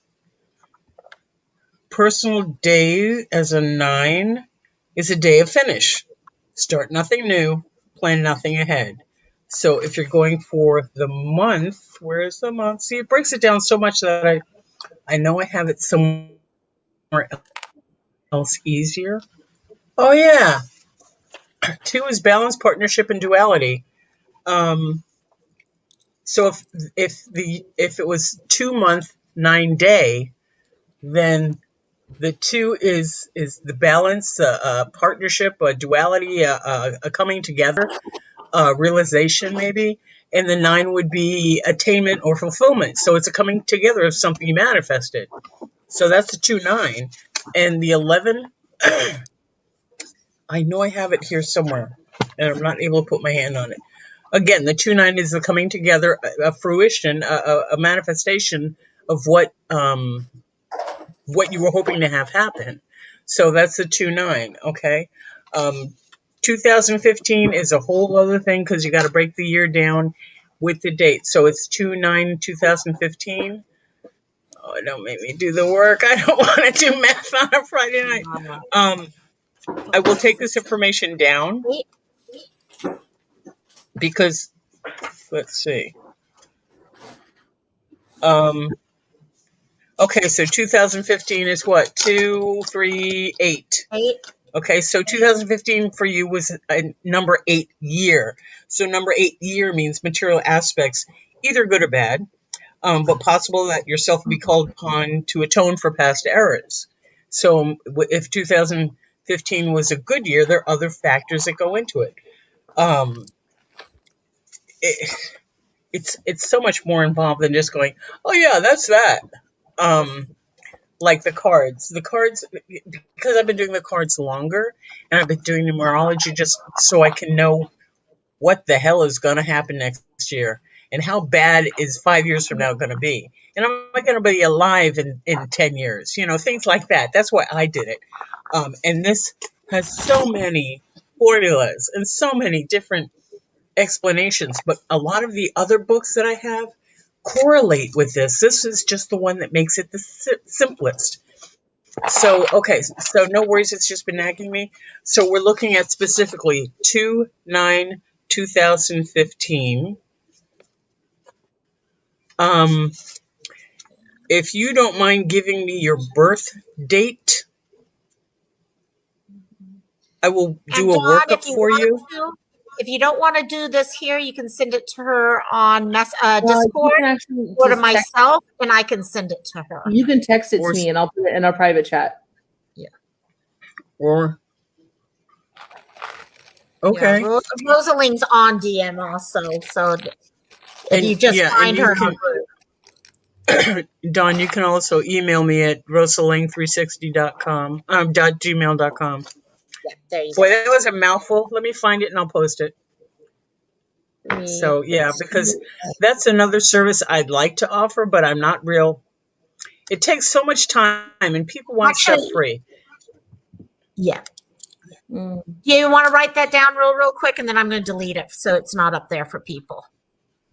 Personal day as a 9 is a day of finish. Start nothing new, plan nothing ahead. So if you're going for the month, where is the month? See, it breaks it down so much that I know I have it somewhere else easier. Oh yeah, 2 is balance, partnership, and duality. So if it was 2-month, 9-day, then the 2 is the balance, partnership, a duality, a coming together, realization maybe, and the 9 would be attainment or fulfillment. So it's a coming together of something you manifested. So that's a 2-9, and the 11. I know I have it here somewhere, and I'm not able to put my hand on it. Again, the 2-9 is the coming together, a fruition, a manifestation of what you were hoping to have happen. So that's the 2-9. Okay. 2015 is a whole other thing because you got to break the year down with the date. So it's 2-9-2015. Oh, don't make me do the work. I don't want to do math on a Friday night. I will take this information down because let's see. Okay, so 2015 is what? 2, 3, 8. 8. Okay, so 2015 for you was a number 8 year. So number 8 year means material aspects, either good or bad, but possible that yourself will be called upon to atone for past errors. So if 2015 was a good year, there are other factors that go into it. It's so much more involved than just going, oh yeah, that's that. Like the cards, because I've been doing the cards longer, and I've been doing numerology just so I can know what the hell is going to happen next year, and how bad is 5 years from now going to be, and am I going to be alive in 10 years, things like that. That's why I did it. And this has so many formulas and so many different explanations, but a lot of the other books that I have correlate with this. This is just the one that makes it the simplest. So, okay, so no worries, it's just been nagging me. So we're looking at specifically 2-9-2015. If you don't mind giving me your birth date, I will do a Dawn, workup for you. If you don't want to do this here, you can send it to her on You Discord can actually or to just text, myself, and I can send it to her. you can text it Or- to me and I'll put it in our private chat. Or okay. Yeah, Rosaling's on DM also, so if And- you just yeah, and find you her. can- Dawn, you can also email me at rosaling360.com, .gmail.com. Yeah, there you Boy, go. that was a mouthful. Let me find it and I'll post it. So, yeah, because that's another service I'd like to offer, but I'm not real. It takes so much time and people want stuff Actually- free. Yeah. Mm. You want to write that down real quick, and then I'm going to delete it so it's not up there for people.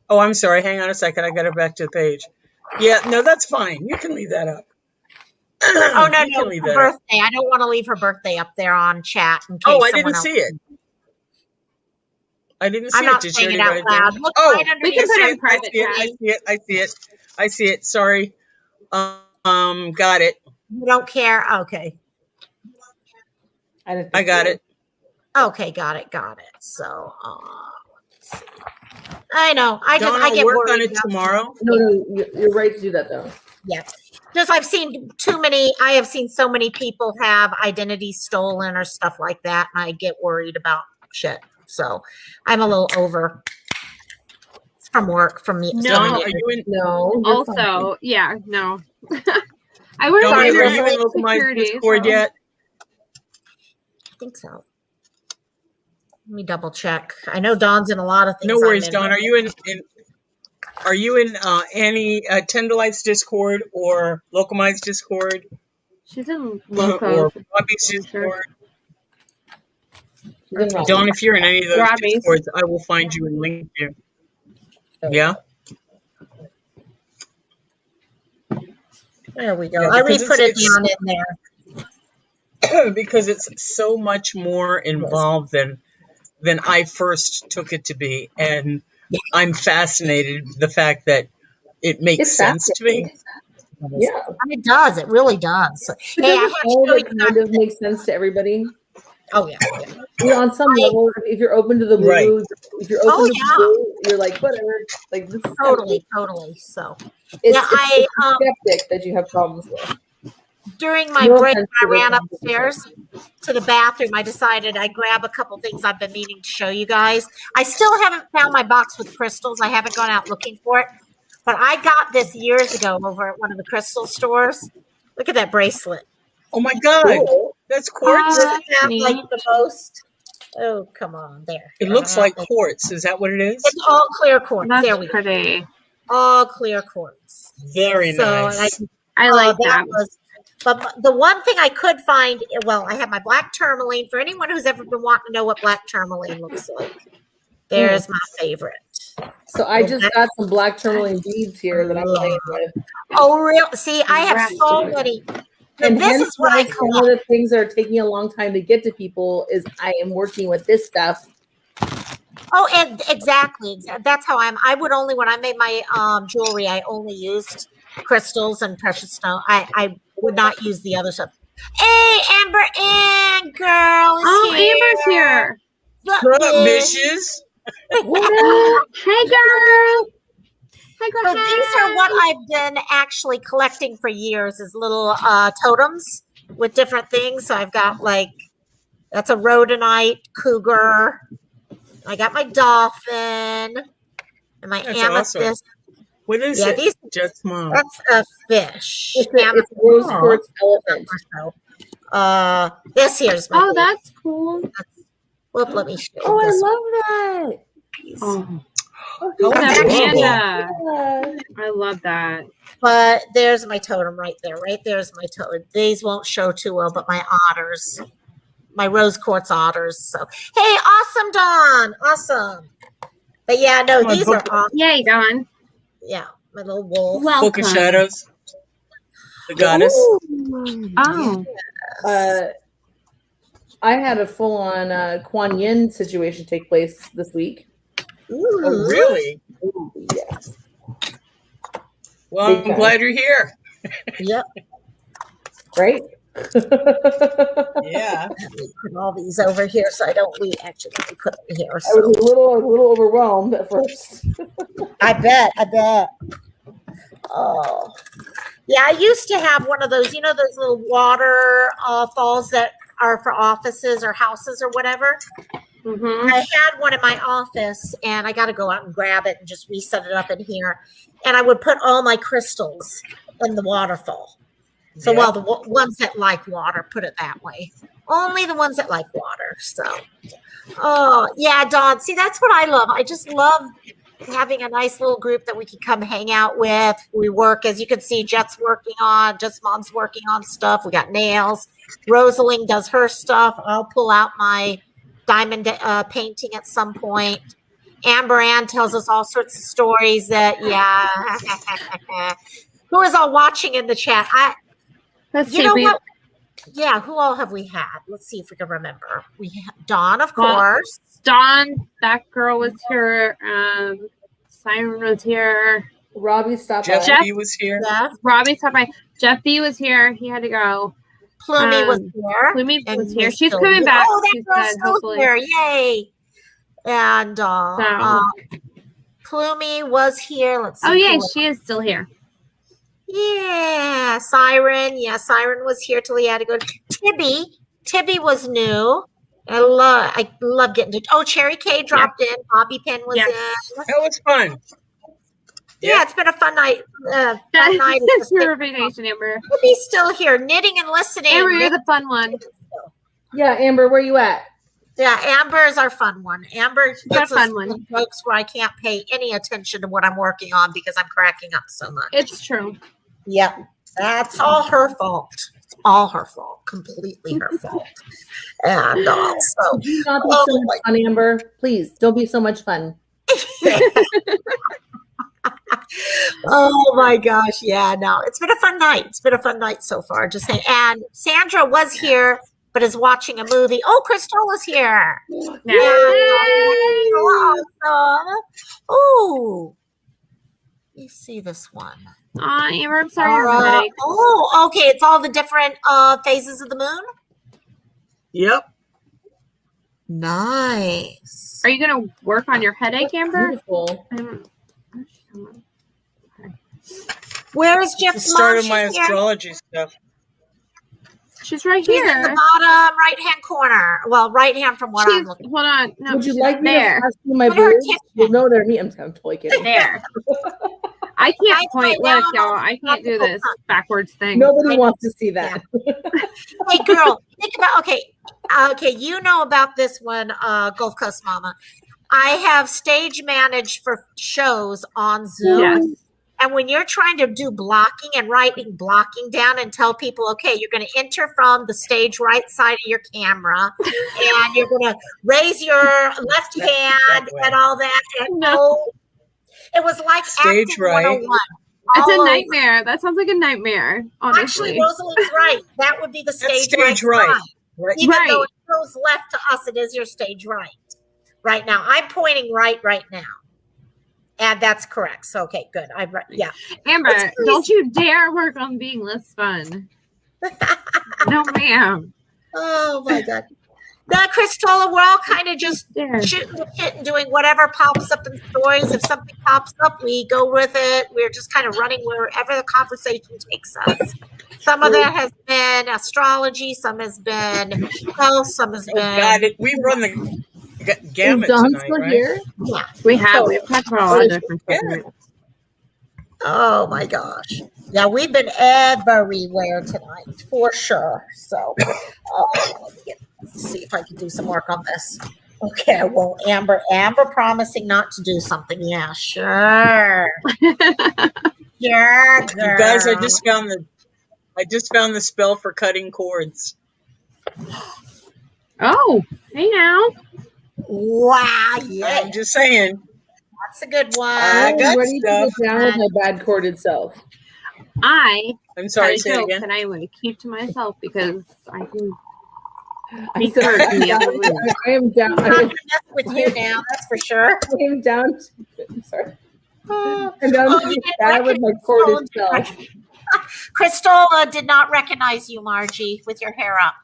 Oh, I'm sorry. Hang on a second. I got it back to the page. Yeah, no, that's fine. You can leave that up. Oh, no, You can no, leave her that up. birthday. I don't want to leave her birthday up there on chat in case Oh, I someone didn't else. see it. I didn't see I'm it. not Did saying you it already out write it down? loud. Look Oh, right We can underneath. put it I in private chat. I see it. Sorry. Got it. You don't care? Okay. I didn't I think got you it. Okay, got it. So, let's see. I know. I Dawn, I'll get work worried on it about tomorrow. No, you're right to do that though. Yeah. Just I have seen so many people have identities stolen or stuff like that, and I get worried about shit. So I'm a little over from work from me. No. Dawn, are you in? No. you're fine. Also, yeah, no. I would Dawn, Sorry, are you in Rosalie. localized security, Discord so- yet? I think so. Let me double check. I know Dawn's in a lot of things. No worries, I'm in. Dawn. Are you in? Are you in any Tendelites Discord or Locomized Discord She's in or local. Bobby's Sure. Discord? She's in Raleigh. Dawn, if you're in any of those Robbie's. Discords, I will find you and link you. Yeah. There we go. Yeah, I because re-put it it's- down in there. Because it's so much more involved than I first took it to be, and I'm fascinated with the fact that it makes It's sense to me. Yeah. It does. It really does. But Hey, I doesn't have to all show of it you kind of make sense to everybody? Oh yeah. You know, on some level, if you're open to the Right. blues, if you're open Oh, to the blue, you're like, whatever. Like, this is Totally. So It's, Yeah, it's the skeptic that you have problems with. during my No break, offense I to the ran company. upstairs to the bathroom. I decided I'd grab a couple things I've been meaning to show you guys. I still haven't found my box with crystals. I haven't gone out looking for it, but I got this years ago over at one of the crystal stores. Look at that bracelet. Oh my God, Cool. that's quartz. Does it have neat. like the most? Oh, come on, there. It looks like quartz. Is that what it is? It's all clear quartz. That's There we go. pretty. All clear quartz. Very So, and nice. I like that. But the one thing I could find, well, I have my black tourmaline. For anyone who's ever been wanting to know what black tourmaline looks like, there's my favorite. So I just got some black tourmaline beads here that I'm playing with. Oh, real? See, I have so Right. many. And This hence is what why I some of collect. the things that are taking a long time to get to people is I am working with this stuff. Oh, and exactly. That's how I would only, when I made my jewelry, I only used crystals and precious stone. I would not use the other stuff. Hey, Amber Ann, girl is Oh, here. Amber's here. Look, What up, bitch. bitches? Hey, girl. Hey, girl. So these are what I've been actually collecting for years, is little totems with different things. So I've got like, that's a rhodonite cougar. I got my dolphin and my That's amethyst. awesome. What is Yeah, it? these, Just mom. that's a fish. It's rose quartz elephant. This here's my Oh, favorite. that's cool. Whoop, let me show you Oh, this I love that. piece. Oh, How that adorable. panda. Yeah. I love that. But there's my totem right there. Right there's my totem. These won't show too well, but my otters, my rose quartz otters. So, hey, awesome, Dawn. Awesome. But yeah, no, My these book- are awesome. Yay, Dawn. Yeah, my little wolf. Welcome. Book of Shadows. The goddess. Oh, I had a full-on Kuan Yin situation take place this week. Ooh. Oh, really? Ooh, yes. Well, Big I'm time. glad you're here. Yep. Right? Yeah. Let me put all these over here so I don't leave. Actually, let me put them here. I So. was a little overwhelmed at first. I bet. Oh, yeah. I used to have one of those, you know, those little water falls that are for offices or houses or whatever. mm-hmm. I had one in my office, and I got to go out and grab it and just reset it up in here. And I would put all my crystals in the waterfall. So, Yeah. well, the ones that like water, put it that way. Only the ones that like water. So, oh, yeah, Dawn. See, that's what I love. I just love having a nice little group that we can come hang out with. We work, as you can see, Jet's mom's working on stuff. We got nails. Rosalie does her stuff. I'll pull out my diamond painting at some point. Amber Ann tells us all sorts of stories that, yeah. Who is all watching in the chat? Let's You see. know We, what? Yeah, who all have we had? Let's see if we can remember. We had Dawn, of Well, course. Dawn, that girl was here. Siren was here. Robbie stopped Jeff by. B was here. Yeah. Robbie stopped by. Jeff B was here. He had to go. Plumie was Um, here. Plumie And was here. he's She's still coming here. back. Oh, that She girl's said, still hopefully. here. Yay. And Plumie was here. Let's see. Oh, yeah, who she is still here. Yeah, Siren. Yeah, Siren was here till he had to go. Tibby was new. I love getting to. Oh, Cherry K dropped in. Bobby Pin was Yes. in. That was fun. Yeah, it's been a fun night. Fun night. That's your vacation, Amber. Tibby's still here, knitting and listening. Amber, you're the fun one. Yeah, Amber, where you at? Yeah, Amber is our fun one. Amber Our gets us fun one. some jokes where I can't pay any attention to what I'm working on because I'm cracking up so much. It's true. Yep. That's all her fault. It's all her fault. Completely her fault. And so, Would you not be so much fun, Amber? Please don't be so much fun. oh my gosh. Yeah, no, it's been a fun night. It's been a fun night so far. Just saying. And Sandra was here, but is watching a movie. Oh, Crystola's here. Yeah. Awesome. Oh, let me see this one. Amber, I'm sorry. I have a headache. Oh, okay. It's all the different phases of the moon. Yep. Nice. Are you going to work on your headache, Amber? Beautiful. Where is The Jeff's start mom? of my She's here. astrology stuff. She's right She's in the here. bottom right-hand corner. Well, right-hand from what I'm looking. Hold on. No, Would you she's like me there. to pass you my Put her boobs? kitchen. You'll know they're me. I'm totally kidding. There. I Guys, can't point. right Look, now, y'all. I can't do this backwards thing. Nobody wants to see that. Hey, girl, think about okay. You know about this one, Gulf Coast Mama. I have stage managed for shows on Zoom. Yes. And when you're trying to do blocking and writing blocking down and tell people, okay, you're going to enter from the stage right side of your camera and you're going to raise your left hand and all that. And No. it was like Stage acting right. 101. It's All a over. nightmare. That sounds like a nightmare, honestly. Actually, Rosalind's right. That would be the That's stage right. side. Right. Even though Right. it goes left to us, it is your stage right now. I'm pointing right now. And that's correct. So, okay, good. Yeah. Amber, It's crazy. don't you dare work on being less fun. No, ma'am. Oh, my God. Now, Christola, we're all kind of just Dare. shooting the shit and doing whatever pops up in stories. If something pops up, we go with it. We're just kind of running wherever the conversation takes us. Some of that has been astrology. Some has been health. Some has Oh, been... God, we run the gamut Is Dawn tonight, still right? here? Yeah. We've talked about a lot of different Yeah. stuff. Oh my gosh. Yeah, we've been everywhere tonight for sure. So let's see if I can do some work on this. Okay, I won't. Amber promising not to do something. Yeah, sure. Yeah, You guys, I girl. just found the spell for cutting cords. Oh, hey now. Wow, yeah. I'm just saying. That's a good one. I got I'm ready to stuff. get down with my bad corded self. I I'm had sorry, a say it joke again. that I would keep to myself because I can I be said, heard in the other room. I am down. I'm not gonna mess with you now, that's for sure. I am down. Sorry. Oh, I'm down Oh, to you get didn't bad with my corded recognize- self. Christola did not recognize you, Margie, with your hair up.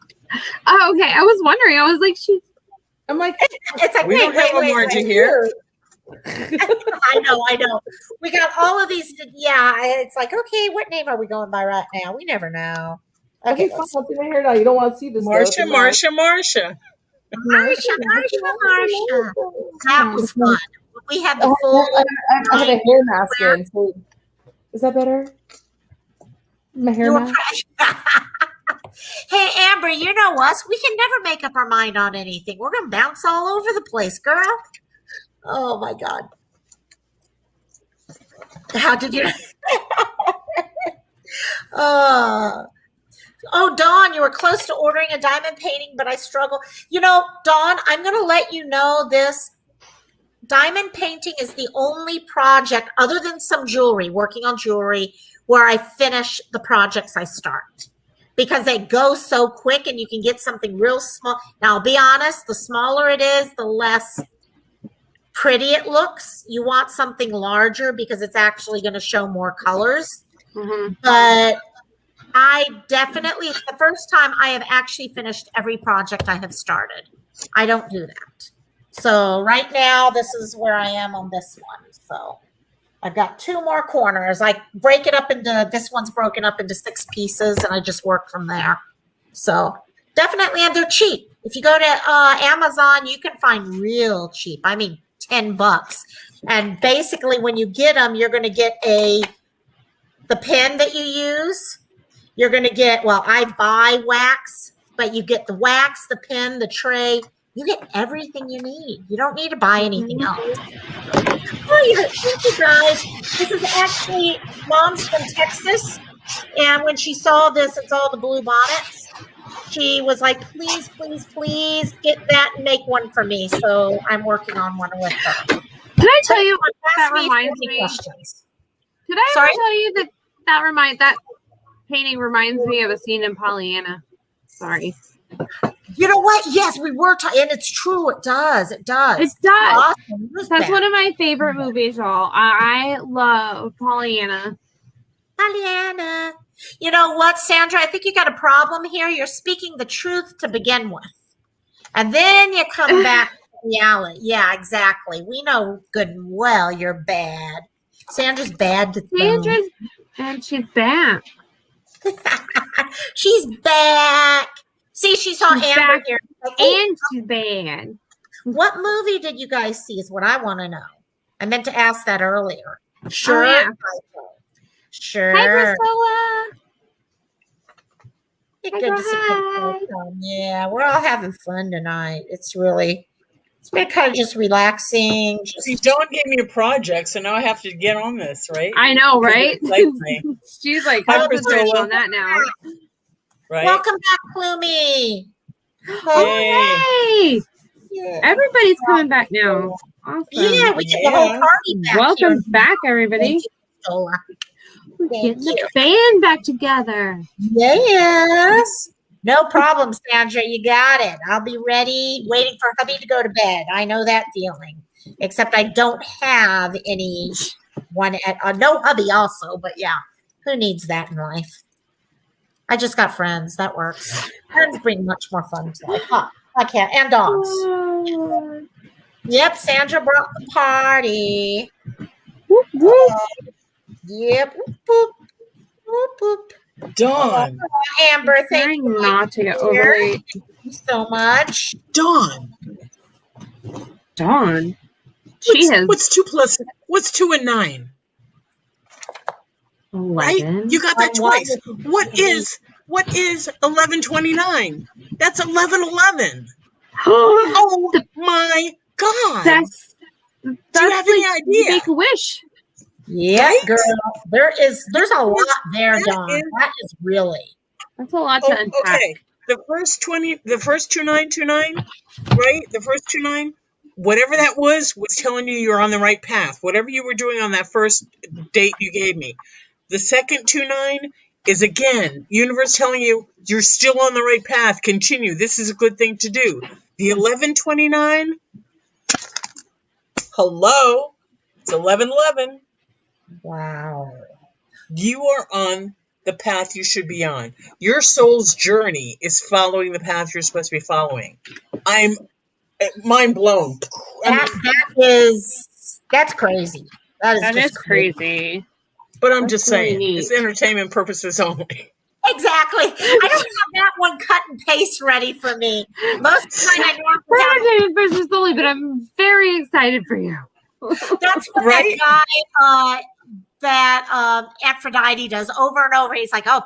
Oh, okay. I was wondering. I was like, she's I'm like, It's like, We wait, don't have a Margie here. I know. We got all of these. Yeah, it's like, okay, what name are we going by right now? We never know. okay, Okay, fine, let's- I'll do my hair now. You don't want to see this. though. Marsha. Marsha. That was fun. We had the full. I had a hair mask in. So is that better? My hair You were mask? Hey, Amber, you know us. We can never make up our mind on anything. We're gonna bounce all over the place, girl. Oh my God. How did you? Oh, Dawn, you were close to ordering a diamond painting, but I struggle. You know, Dawn, I'm going to let you know this. Diamond painting is the only project, other than some jewelry, working on jewelry, where I finish the projects I start. Because they go so quick and you can get something real small. Now, I'll be honest, the smaller it is, the less pretty it looks. You want something larger because it's actually going to show more colors. But I definitely, it's the first time I have actually finished every project I have started. I don't do that. So right now, this is where I am on this one. So I've got 2 more corners. I break it up into, this one's broken up into 6 pieces and I just work from there. So definitely, and they're cheap. If you go to Amazon, you can find real cheap. I mean, $10. And basically when you get them, you're going to get the pen that you use. You're going to get, well, I buy wax, but you get the wax, the pen, the tray. You get everything you need. You don't need to buy anything else. Oh, yeah. Thank you guys. This is actually Mom's from Texas. And when she saw this, it's all the blue bonnets. She was like, please, please, please get that and make one for me. So I'm working on one with her. Did I tell you what that Ask me if you have reminds any me? questions. Did I Sorry? ever tell you that painting reminds me of a scene in Pollyanna? Sorry. You know what? Yes, we were talking, and it's true. It does. It does. It does. Awesome. That's one of my favorite movies, y'all. I love Pollyanna. Pollyanna. You know what, Sandra? I think you got a problem here. You're speaking the truth to begin with, and then you come back to reality. Yeah, exactly. We know good and well you're bad. Sandra's bad to Sandra's and she's back. She's back. See, she saw She's Amber back. here. Like, oh, And she's bad. what movie did you guys see is what I want to know. I meant to ask that earlier. Sure. Oh, yeah. Sure. Hi, Priscilla. It's Hi, good to see hi. you. Yeah, we're all having fun tonight. It's been kind of just relaxing. See, Dawn gave me a project, so now I have to get on this, right? I know, Because right? it excites me, She's like Hi, concentrating Priscilla. on that now. right? Welcome back, Plumie. Hey, Yeah. everybody's coming back now. Awesome. Yeah, we get the whole Yeah. party back Welcome here. back, everybody. Thank you, Zola. We're Thank getting the you. band back together. Yes. No problem, Sandra. You got it. I'll be ready, waiting for hubby to go to bed. I know that feeling. Except I don't have any one at no hubby also, but yeah, who needs that in life? I just got friends. That works. Friends bring much more fun to life. Huh? I can't. And dogs. Oh. Yep, Sandra brought the party. Whoop, whoop. Yep. Whoop, whoop. Whoop, whoop. Dawn, Amber, thank Trying you not to get overly so much. Dawn. Dawn. She has What's 2 and 9? Right? 11. You got that On one twice. is- What is 1129? That's 1111. Oh my God! That's Do you have any like idea? Make a wish. Yeah, Right? girl. There's a lot there, That Dawn. is- That is really. That's a lot to Oh, unpack. okay. The first 2929, right? The first 29, whatever that was telling you you're on the right path. Whatever you were doing on that first date you gave me. The second 29 is again, universe telling you you're still on the right path. Continue. This is a good thing to do. The 1129, hello, it's 1111. Wow. You are on the path you should be on. Your soul's journey is following the path you're supposed to be following. I'm mind blown. That's crazy. That That just is crazy. But I'm That's just really saying, neat. it's entertainment purposes only. Exactly. I don't have that one cut and paste ready for me. Most of the time I have We're to have entertainment versus solely, but I'm very excited for you. that's what Right? that guy that Aphrodite does over and over. He's like, oh,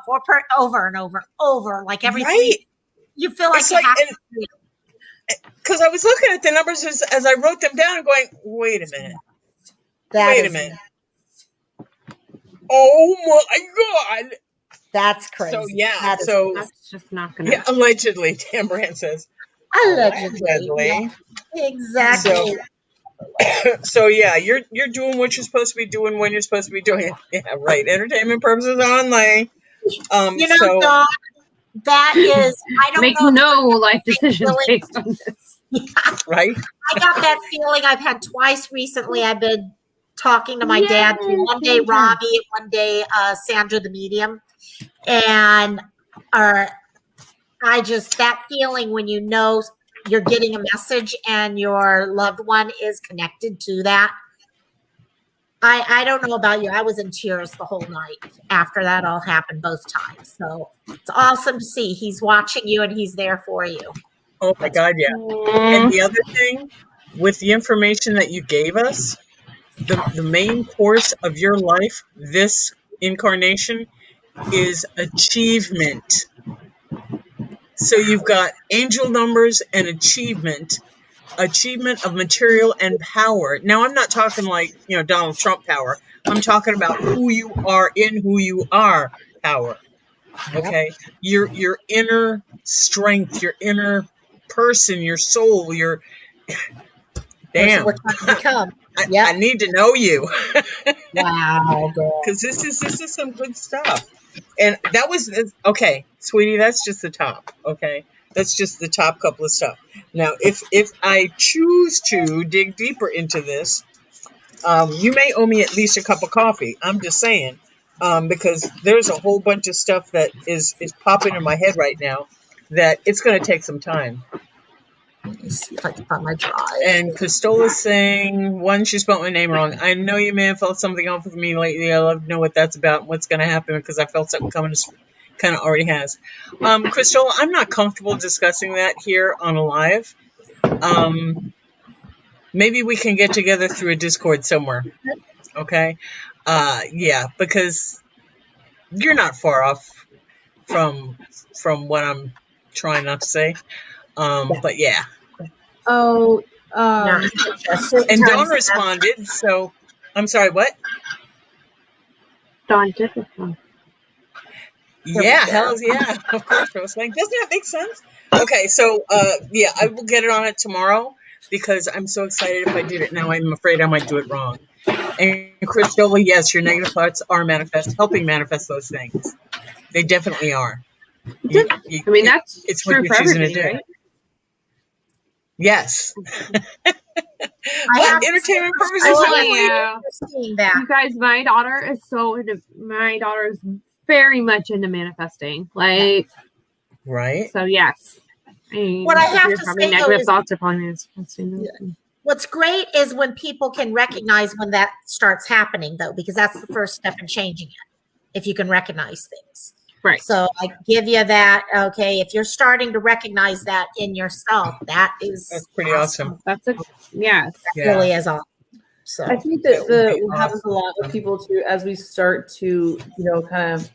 over and over, like every Right? week. You feel like It's you like, have and- to. Because I was looking at the numbers as I wrote them down and going, wait a minute. Wait a minute. Oh my God. That's crazy. So, yeah. That is That's just not gonna. Yeah, allegedly, Tambrand says. allegedly. Yeah, exactly. So yeah, you're doing what you're supposed to be doing when you're supposed to be doing it. Yeah, right. Entertainment purposes only. You know, so Dawn, that is, I don't Make know. no life decisions Really? based on this. right. I got that feeling I've had twice recently. I've been talking to my dad one day, Sandra. Robbie, and one day, Sandra the medium. And I just, that feeling when you know you're getting a message and your loved one is connected to that. I don't know about you. I was in tears the whole night after that all happened both times. So it's awesome to see he's watching you and he's there for you. Oh my God, yeah. And the other thing, with the information that you gave us, the main course of your life, this incarnation, is achievement. So you've got angel numbers and achievement of material and power. Now, I'm not talking like, Donald Trump power. I'm talking about who you are in who you are. power. Okay, your inner strength, your inner person, your soul, your Person damn. we're trying to become. I Yep. need to know you Wow, girl. because this is some good stuff. And that was okay, sweetie. That's just the top. Okay, that's just the top couple of stuff. Now, if I choose to dig deeper into this, you may owe me at least a cup of coffee. I'm just saying, because there's a whole bunch of stuff that is popping in my head right now that it's going to take some time. Let me see if I can find my drive. And Cristola's saying, one, she spelled my name wrong. I know you may have felt something off with me lately. I love to know what that's about and what's going to happen because I felt something coming. Kind of already has. Cristola, I'm not comfortable discussing that here on a live. Maybe we can get together through a Discord somewhere. Okay? Yeah, because you're not far off from what I'm trying not to say. But yeah. Oh, Yeah. And Dawn responded, so I'm sorry, what? Dawn did this one. Yeah, hell yeah. Of course, I was like, doesn't that make sense? Okay, so yeah, I will get it on it tomorrow because I'm so excited if I did it now. I'm afraid I might do it wrong. And Christola, yes, your negative thoughts are helping manifest those things. They definitely are. I mean, that's it's true what for you're choosing to everything, do. right? Yes. I have But entertainment purposes Oh, only. yeah. seeing that. You guys, my daughter is very much into manifesting. Like, Right. so yes. I mean, What I if have you're to having say, though, negative is- thoughts are probably manifesting. What's great is when people can recognize when that starts happening, though, because that's the first step in changing it. If you can recognize things. Right. So I give you that. Okay. If you're starting to recognize that in yourself, That's pretty awesome. That's yes. Yeah. Really is awesome. So I think That that would be what happens a lot with awesome. people too, as we start to, kind of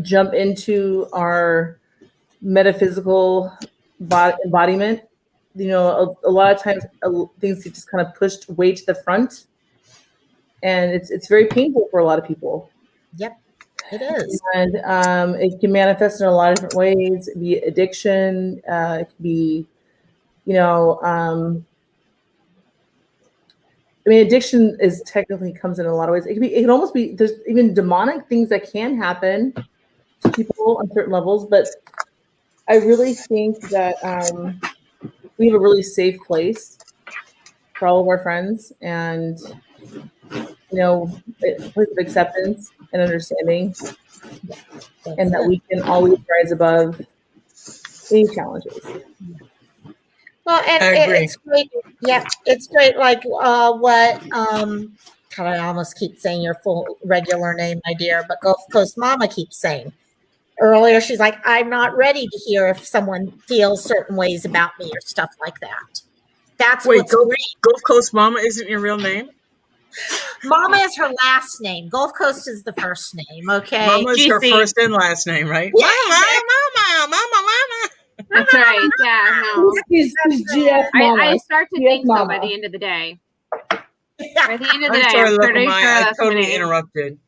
jump into our metaphysical embodiment, a lot of times things get just kind of pushed way to the front, and it's very painful for a lot of people. yep, it is. And it can manifest in a lot of different ways. It can be addiction. It can be, addiction is technically comes in a lot of ways. It can almost be, there's even demonic things that can happen to people on certain levels. But I really think that we have a really safe place for all of our friends, and a place of acceptance and understanding, and that we can always rise above any challenges. Well, and I agree. it's great. Yeah, it's great. Like what God, I almost keep saying your full regular name, my dear, but Gulf Coast Mama keeps saying. Earlier, she's like, I'm not ready to hear if someone feels certain ways about me or stuff like that. That's Wait, what's great. Gulf Coast Mama isn't your real name? Mama is her last name. Gulf Coast is the first name. Okay. Mama is her GC. first and last name, right? Yeah. Mama. That's right. Yeah, no. She's GF Mama. I start to GF think so by Mama. the end of the day. By the end of the I'm day, sorry, I'm pretty Lokamai. sure I that's my totally name. interrupted.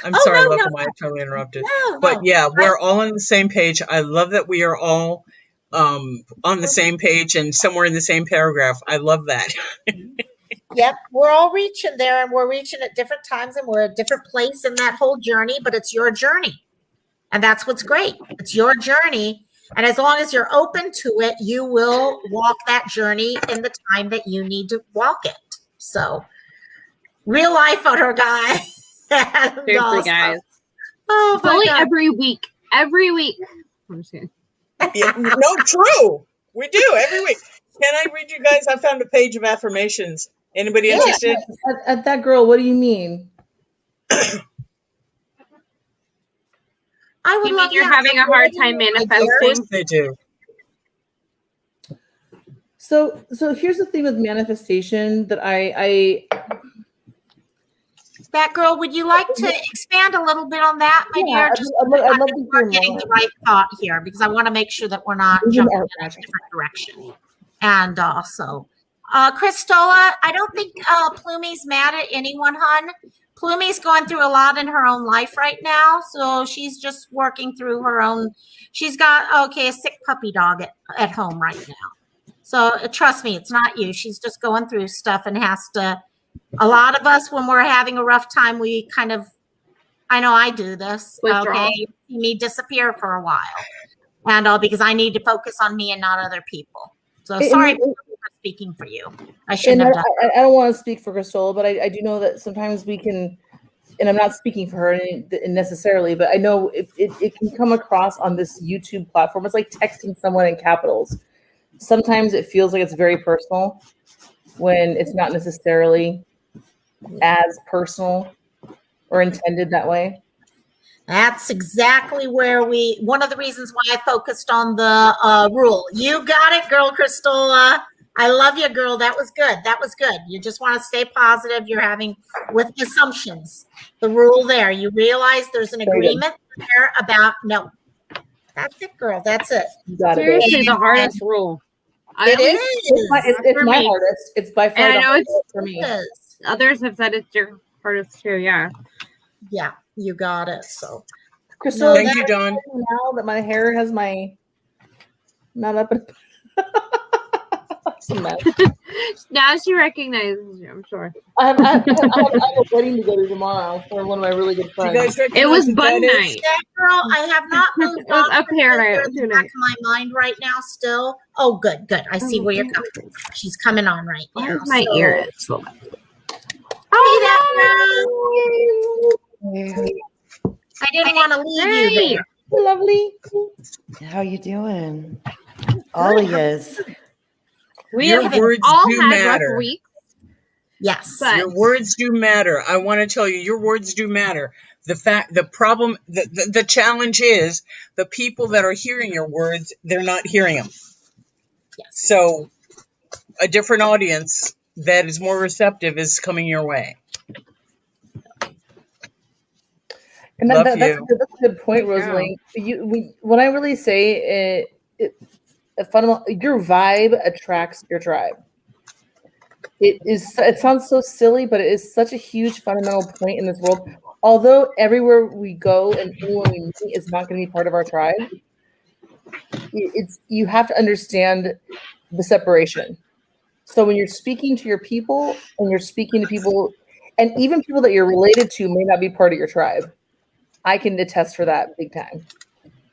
I'm Oh, sorry, no, no, Lokamai. I totally interrupted. No, But no. yeah, we're all on the same page. I love that we are all on the same page and somewhere in the same paragraph. I love that. Yep, we're all reaching there, and we're reaching at different times, and we're at a different place in that whole journey, but it's your journey. And that's what's great. It's your journey. And as long as you're open to it, you will walk that journey in the time that you need to walk it. So, real life on her guy. Seriously, Awesome. guys. Oh, It's my only God. every week. Every week. I'm just kidding. Yeah, no, true. We do every week. Can I read you guys? I found a page of affirmations. Anybody Yeah. interested? At that girl, what do you mean? I would You love mean you're yeah, having a hard time my Of dear. course manifesting? they do. So here's the thing with manifestation that I That girl, would you like to expand a little bit on that, my Yeah, dear? Just I'd love to we're hear getting more. the right thought here because I want to make sure that we're not Even jumping our in a project. different direction. And also, Christola, I don't think Plumie's mad at anyone, hon. Plumie's going through a lot in her own life right now, so she's just working through her own. She's got a sick puppy dog at home right now. So trust me, it's not you. She's just going through stuff and has to. A lot of us, when we're having a rough time, we kind of. I know I do this. Withdraw. Okay, you see me disappear for a while, and because I need to focus on me and not other people. So sorry for speaking for you. I shouldn't have done. I don't want to speak for Crystal, but I do know that sometimes we can, and I'm not speaking for her necessarily, but I know it can come across on this YouTube platform. It's like texting someone in capitals. Sometimes it feels like it's very personal when it's not necessarily as personal or intended that way. That's exactly where one of the reasons why I focused on the rule. You got it, girl, Crystal. I love you, girl. That was good. That was good. You just want to stay positive. You're having with assumptions. The rule there. You realize there's an agreement there about no. That's it, girl. That's it. You got it. Seriously, the hardest rule. It is. It's my hardest. It's by far And I the know hardest it's for me. It is. Others have said it's your hardest too. Yeah. Yeah, you got it. So Crystal, Thank you, Dawn. now that my hair has not up. Now she recognizes you, I'm sure. I have a wedding to go to tomorrow for one of my really good You friends. guys recognize It was what bun that is? night. yeah, girl, I have not moved It was on. up here They're in the back tonight. of my mind right now still. Oh, good. I see where you're coming from. She's coming on right now. Where's my so- ear? Oh, Hey, I didn't want to leave you Hey, there. Lovely. how you doing? All of yous. we Your have words all do had matter. rough weeks, Yes. but Your words do matter. I want to tell you, your words do matter. The problem, the challenge is the people that are hearing your words, they're not hearing them. Yes. So a different audience that is more receptive is coming your way. And Love that's you. a good point, Yeah. Rosalie. When I really say a fundamental, your vibe attracts your tribe. It sounds so silly, but it is such a huge fundamental point in this world. Although everywhere we go and anyone we meet is not going to be part of our tribe, you have to understand the separation. So when you're speaking to your people and you're speaking to people, and even people that you're related to may not be part of your tribe, I can attest for that big time.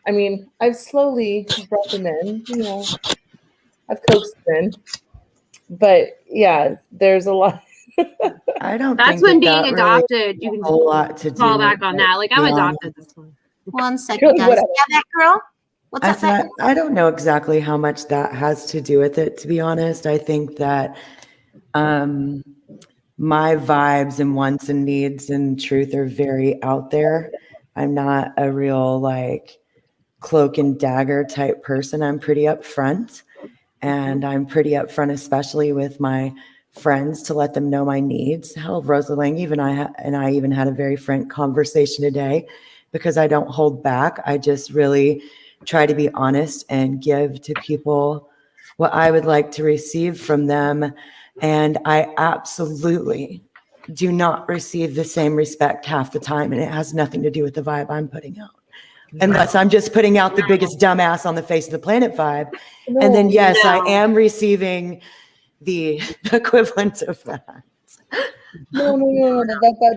I mean, I've slowly brought them in, I've coaxed them in, but yeah, there's a lot. I don't that's think when that being really adopted, you has can a whole lot to do fall with back on it, that. Like, to I'm be honest. adopted this one. One second, Really, guys. whatever. Yeah, that girl. What's I up, that thought, I don't know exactly how much that has to do with it, to be honest. I think that my vibes and wants and needs and truth are very out there. I'm not a real cloak and dagger type person. I'm pretty upfront, and I'm pretty upfront, especially with my friends, to let them know my needs. Hell, Rosa Lang and I even had a very frank conversation today, because I don't hold back. I just really try to be honest and give to people what I would like to receive from them. And I absolutely do not receive the same respect half the time. And it has nothing to do with the vibe I'm putting out. Unless I'm just putting out the biggest dumbass on the face of the planet vibe. And then, yes, I am receiving the equivalent of that. No.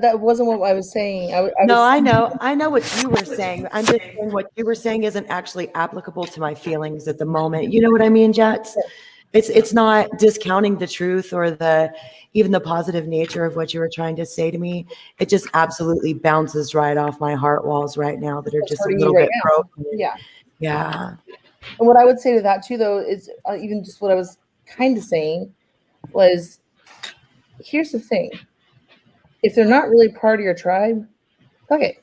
That wasn't what I was saying. I know what you were saying. I'm just saying what you were saying isn't actually applicable to my feelings at the moment. You know what I mean, Jets? It's not discounting the truth or even the positive nature of what you were trying to say to me. It just absolutely bounces right off my heart walls right now that are just a hurting little you right bit now. broken. Yeah. Yeah. And what I would say to that too, though, is even just what I was kind of saying was, here's the thing. If they're not really part of your tribe, fuck it.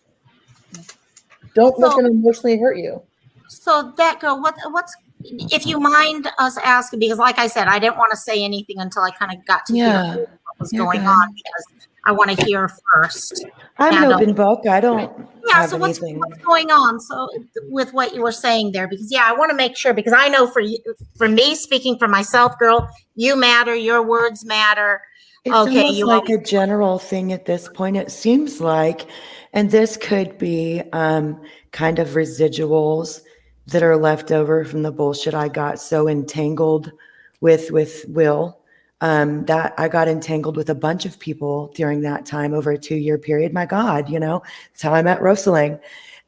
Don't let them emotionally hurt you. So that girl, what's if you mind us asking, because like I said, I didn't want to say anything until I kind of got to hear what was you're going good. on, because I want to hear first. I'm an And, open book. I don't Yeah, have so what's anything. going on? So with what you were saying there, because I want to make sure, because I know for me, speaking for myself, girl, you matter, your words matter. It's Okay, almost you like a general thing at this point, it seems like, and this could be kind of residuals that are left over from the bullshit I got so entangled with Will. That I got entangled with a bunch of people during that time over a 2-year period. My God, that's how I met Rosaling.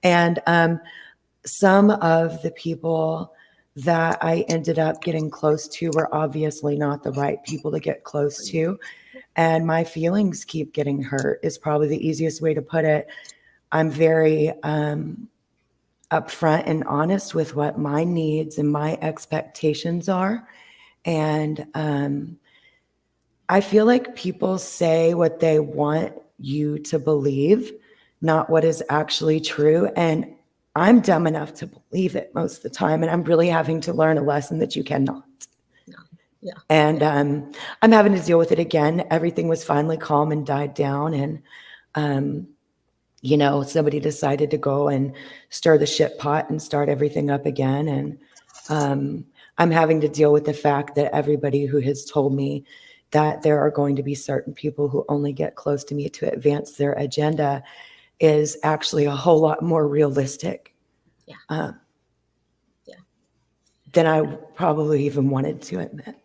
And some of the people that I ended up getting close to were obviously not the right people to get close to. And my feelings keep getting hurt is probably the easiest way to put it. I'm very upfront and honest with what my needs and my expectations are. And I feel like people say what they want you to believe, not what is actually true. And I'm dumb enough to believe it most of the time. And I'm really having to learn a lesson that you cannot. Yeah. And I'm having to deal with it again. Everything was finally calm and died down. And, somebody decided to go and stir the shit pot and start everything up again. And I'm having to deal with the fact that everybody who has told me that there are going to be certain people who only get close to me to advance their agenda is actually a whole lot more realistic. Yeah. Than I probably even wanted to admit.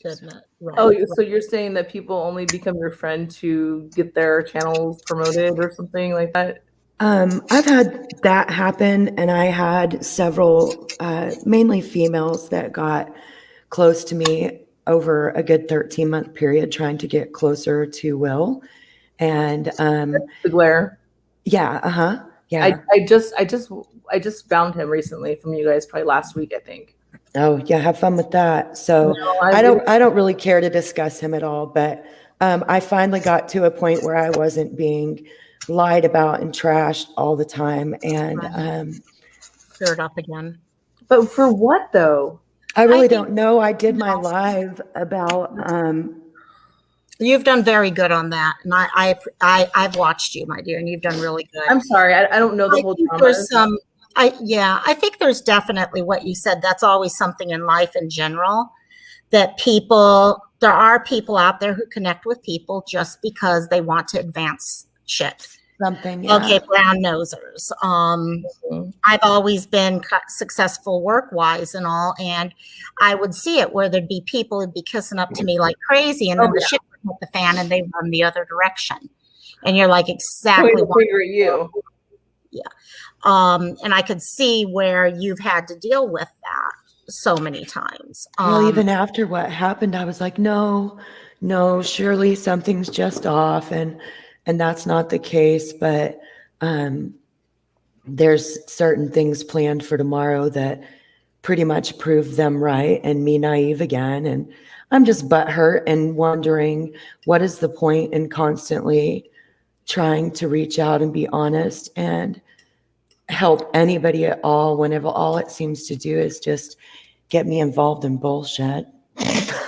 Right. Oh, so you're saying that people only become your friend to get their channels promoted or something like that? I've had that happen, and I had several, mainly females, that got close to me over a good 13-month period, trying to get closer to Will. And The glare. yeah, yeah. I just found him recently from you guys, probably last week, I think. Oh yeah, have fun with that. So No, I don't really care to discuss him at all, but I finally got to a point where I wasn't being lied about and trashed all the time, and Stirred up again. But for what though? I really don't know. I did my live about You've done very good on that, and I've watched you, my dear, and you've done really good. I'm sorry, I don't know the whole drama. I think there's definitely what you said. That's always something in life in general, that there are people out there who connect with people just because they want to advance shit. Something. Yeah. Okay, brown nosers. I've always been successful work-wise and all, and I would see it where there'd be people who'd be kissing up to me like crazy, and then the shit would hit the fan and they run the other direction. And you're like, exactly what at you. Yeah. And I could see where you've had to deal with that so many times. Well, even after what happened, I was like, no, surely something's just off. And that's not the case. But there's certain things planned for tomorrow that pretty much prove them right and me naive again. And I'm just butthurt and wondering, what is the point in constantly trying to reach out and be honest and help anybody at all whenever all it seems to do is just get me involved in bullshit.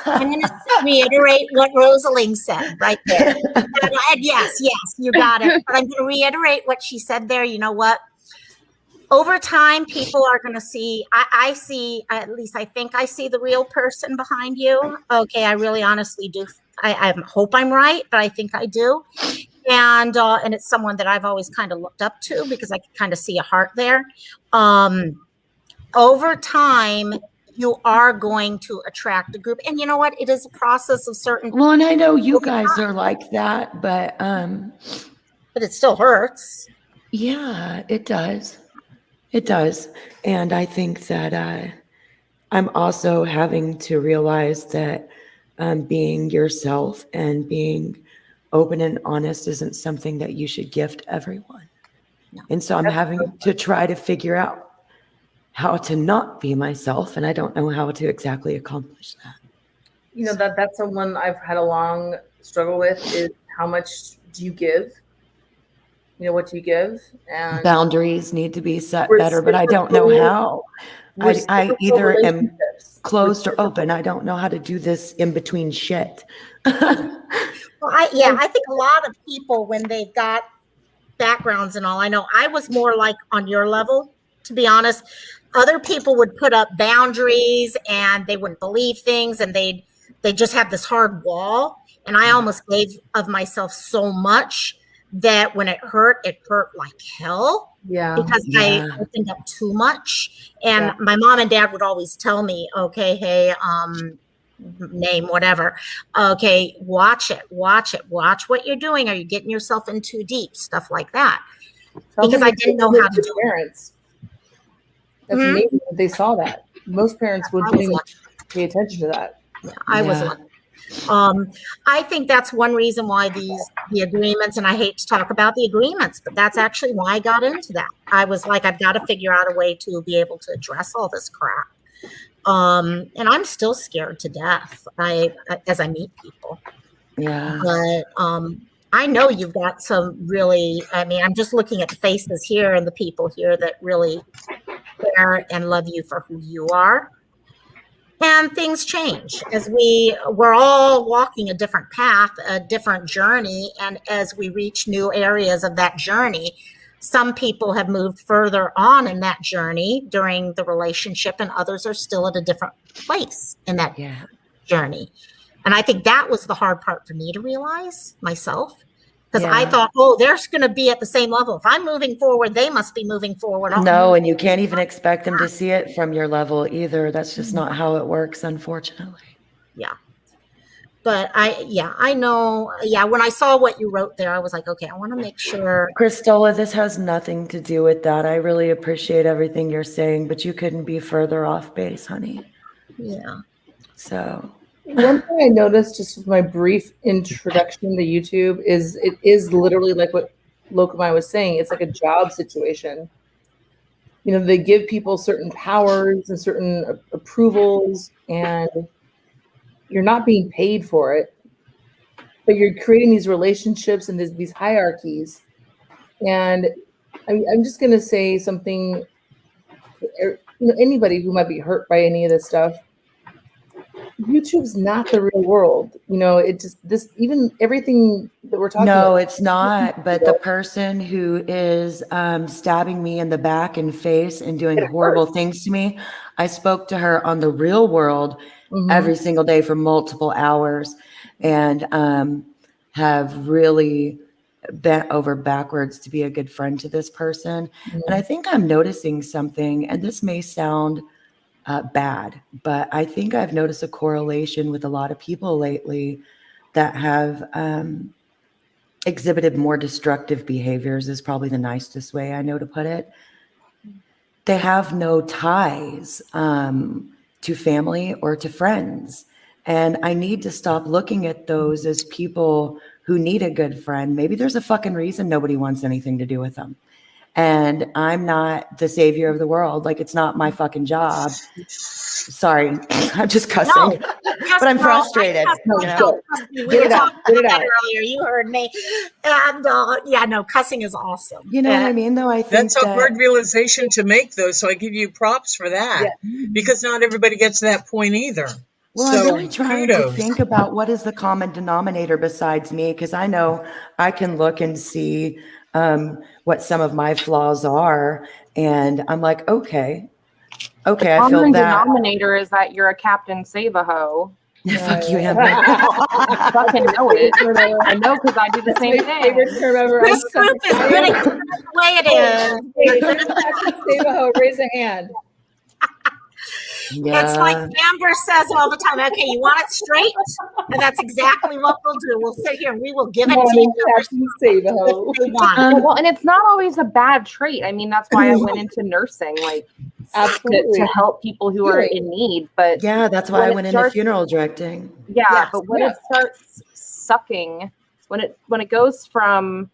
I'm going to reiterate what Rosaling said right there. And yes, you got it. But I'm going to reiterate what she said there. You know what? Over time, people are going to see, I see, at least I think I see the real person behind you. Okay, I really honestly do. I hope I'm right, but I think I do. And it's someone that I've always kind of looked up to because I can kind of see a heart there. Over time, you are going to attract a group. And you know what? It is a process of certain. Well, and I know you guys are like that, but it still hurts. Yeah, it does. It does. And I think that I'm also having to realize that being yourself and being open and honest isn't something that you should gift everyone. No. And so I'm having to try to figure out how to not be myself, and I don't know how to exactly accomplish that. You know, that's the one I've had a long struggle with, is how much do you give? You know, what do you give? And boundaries need to be set better, but I don't know how. I either am closed or open. I don't know how to do this in between shit. Well, I think a lot of people, when they've got backgrounds and all, I know I was more like on your level, to be honest. Other people would put up boundaries and they wouldn't believe things, and they just have this hard wall. And I almost gave of myself so much that when it hurt like hell. Yeah. Because I opened up too much. And my mom and dad would always tell me, okay, hey, name whatever. Okay, watch what you're doing. Are you getting yourself in too deep? Stuff like that. Because I didn't know how to do parents. That's amazing that they saw that. Most parents wouldn't even pay attention to that. I was lucky. I think that's one reason why the agreements, and I hate to talk about the agreements, but that's actually why I got into that. I was like, I've got to figure out a way to be able to address all this crap. And I'm still scared to death as I meet people. Yeah. But I know you've got some really, I mean, I'm just looking at the faces here and the people here that really care and love you for who you are. And things change as we're all walking a different path, a different journey. And as we reach new areas of that journey, some people have moved further on in that journey during the relationship, and others are still at a different place in that journey. And I think that was the hard part for me to realize myself. Because I thought, they're going to be at the same level. If I'm moving forward, they must be moving forward. No, and you can't even expect them to see it from your level either. That's just not how it works, unfortunately. Yeah. But I know. Yeah, when I saw what you wrote there, I was like, okay, I want to make sure. Cristola, this has nothing to do with that. I really appreciate everything you're saying, but you couldn't be further off base, honey. Yeah. So. One thing I noticed just with my brief introduction to YouTube is it is literally like what Lokamai was saying. It's like a job situation. You know, they give people certain powers and certain approvals, and you're not being paid for it, but you're creating these relationships and these hierarchies. And I'm just going to say something, anybody who might be hurt by any of this stuff, YouTube's not the real world. It just, even everything that we're talking about. No, it's not. But the person who is stabbing me in the back and face and doing horrible things to me, I spoke to her on the real world every single day for multiple hours, and have really bent over backwards to be a good friend to this person. And I think I'm noticing something, and this may sound bad, but I think I've noticed a correlation with a lot of people lately that have exhibited more destructive behaviors, is probably the nicest way I know to put it. They have no ties to family or to friends. And I need to stop looking at those as people who need a good friend. Maybe there's a fucking reason nobody wants anything to do with them. And I'm not the savior of the world. Like, it's not my fucking job. Sorry, I'm just cussing. No, but I'm frustrated. We were talking about that earlier. You heard me. And cussing is awesome. You know what I mean, though? I think that's a hard realization to make, though. So I give you props for that, because not everybody gets to that point either. Well, so, I'm really trying to think about what is the common denominator besides me, because I know I can look and see what some of my flaws are, and I'm like, okay, I feel that. Common denominator is that you're a Captain Save-A-Ho. Fuck you, Amber. I fucking know it. I know, because I do the same thing. Favorite term ever. This group is going to keep it the way it is. Save-A-Ho, raise a hand. Yeah. It's like Amber says all the time, okay, you want it straight? And that's exactly what we'll do. We'll sit here and we will give it to you. Well, and it's not always a bad trait. I mean, that's why I went into nursing, like, to help people who are in need. But that's why I went into funeral directing. Yeah, but when it starts sucking, when it goes from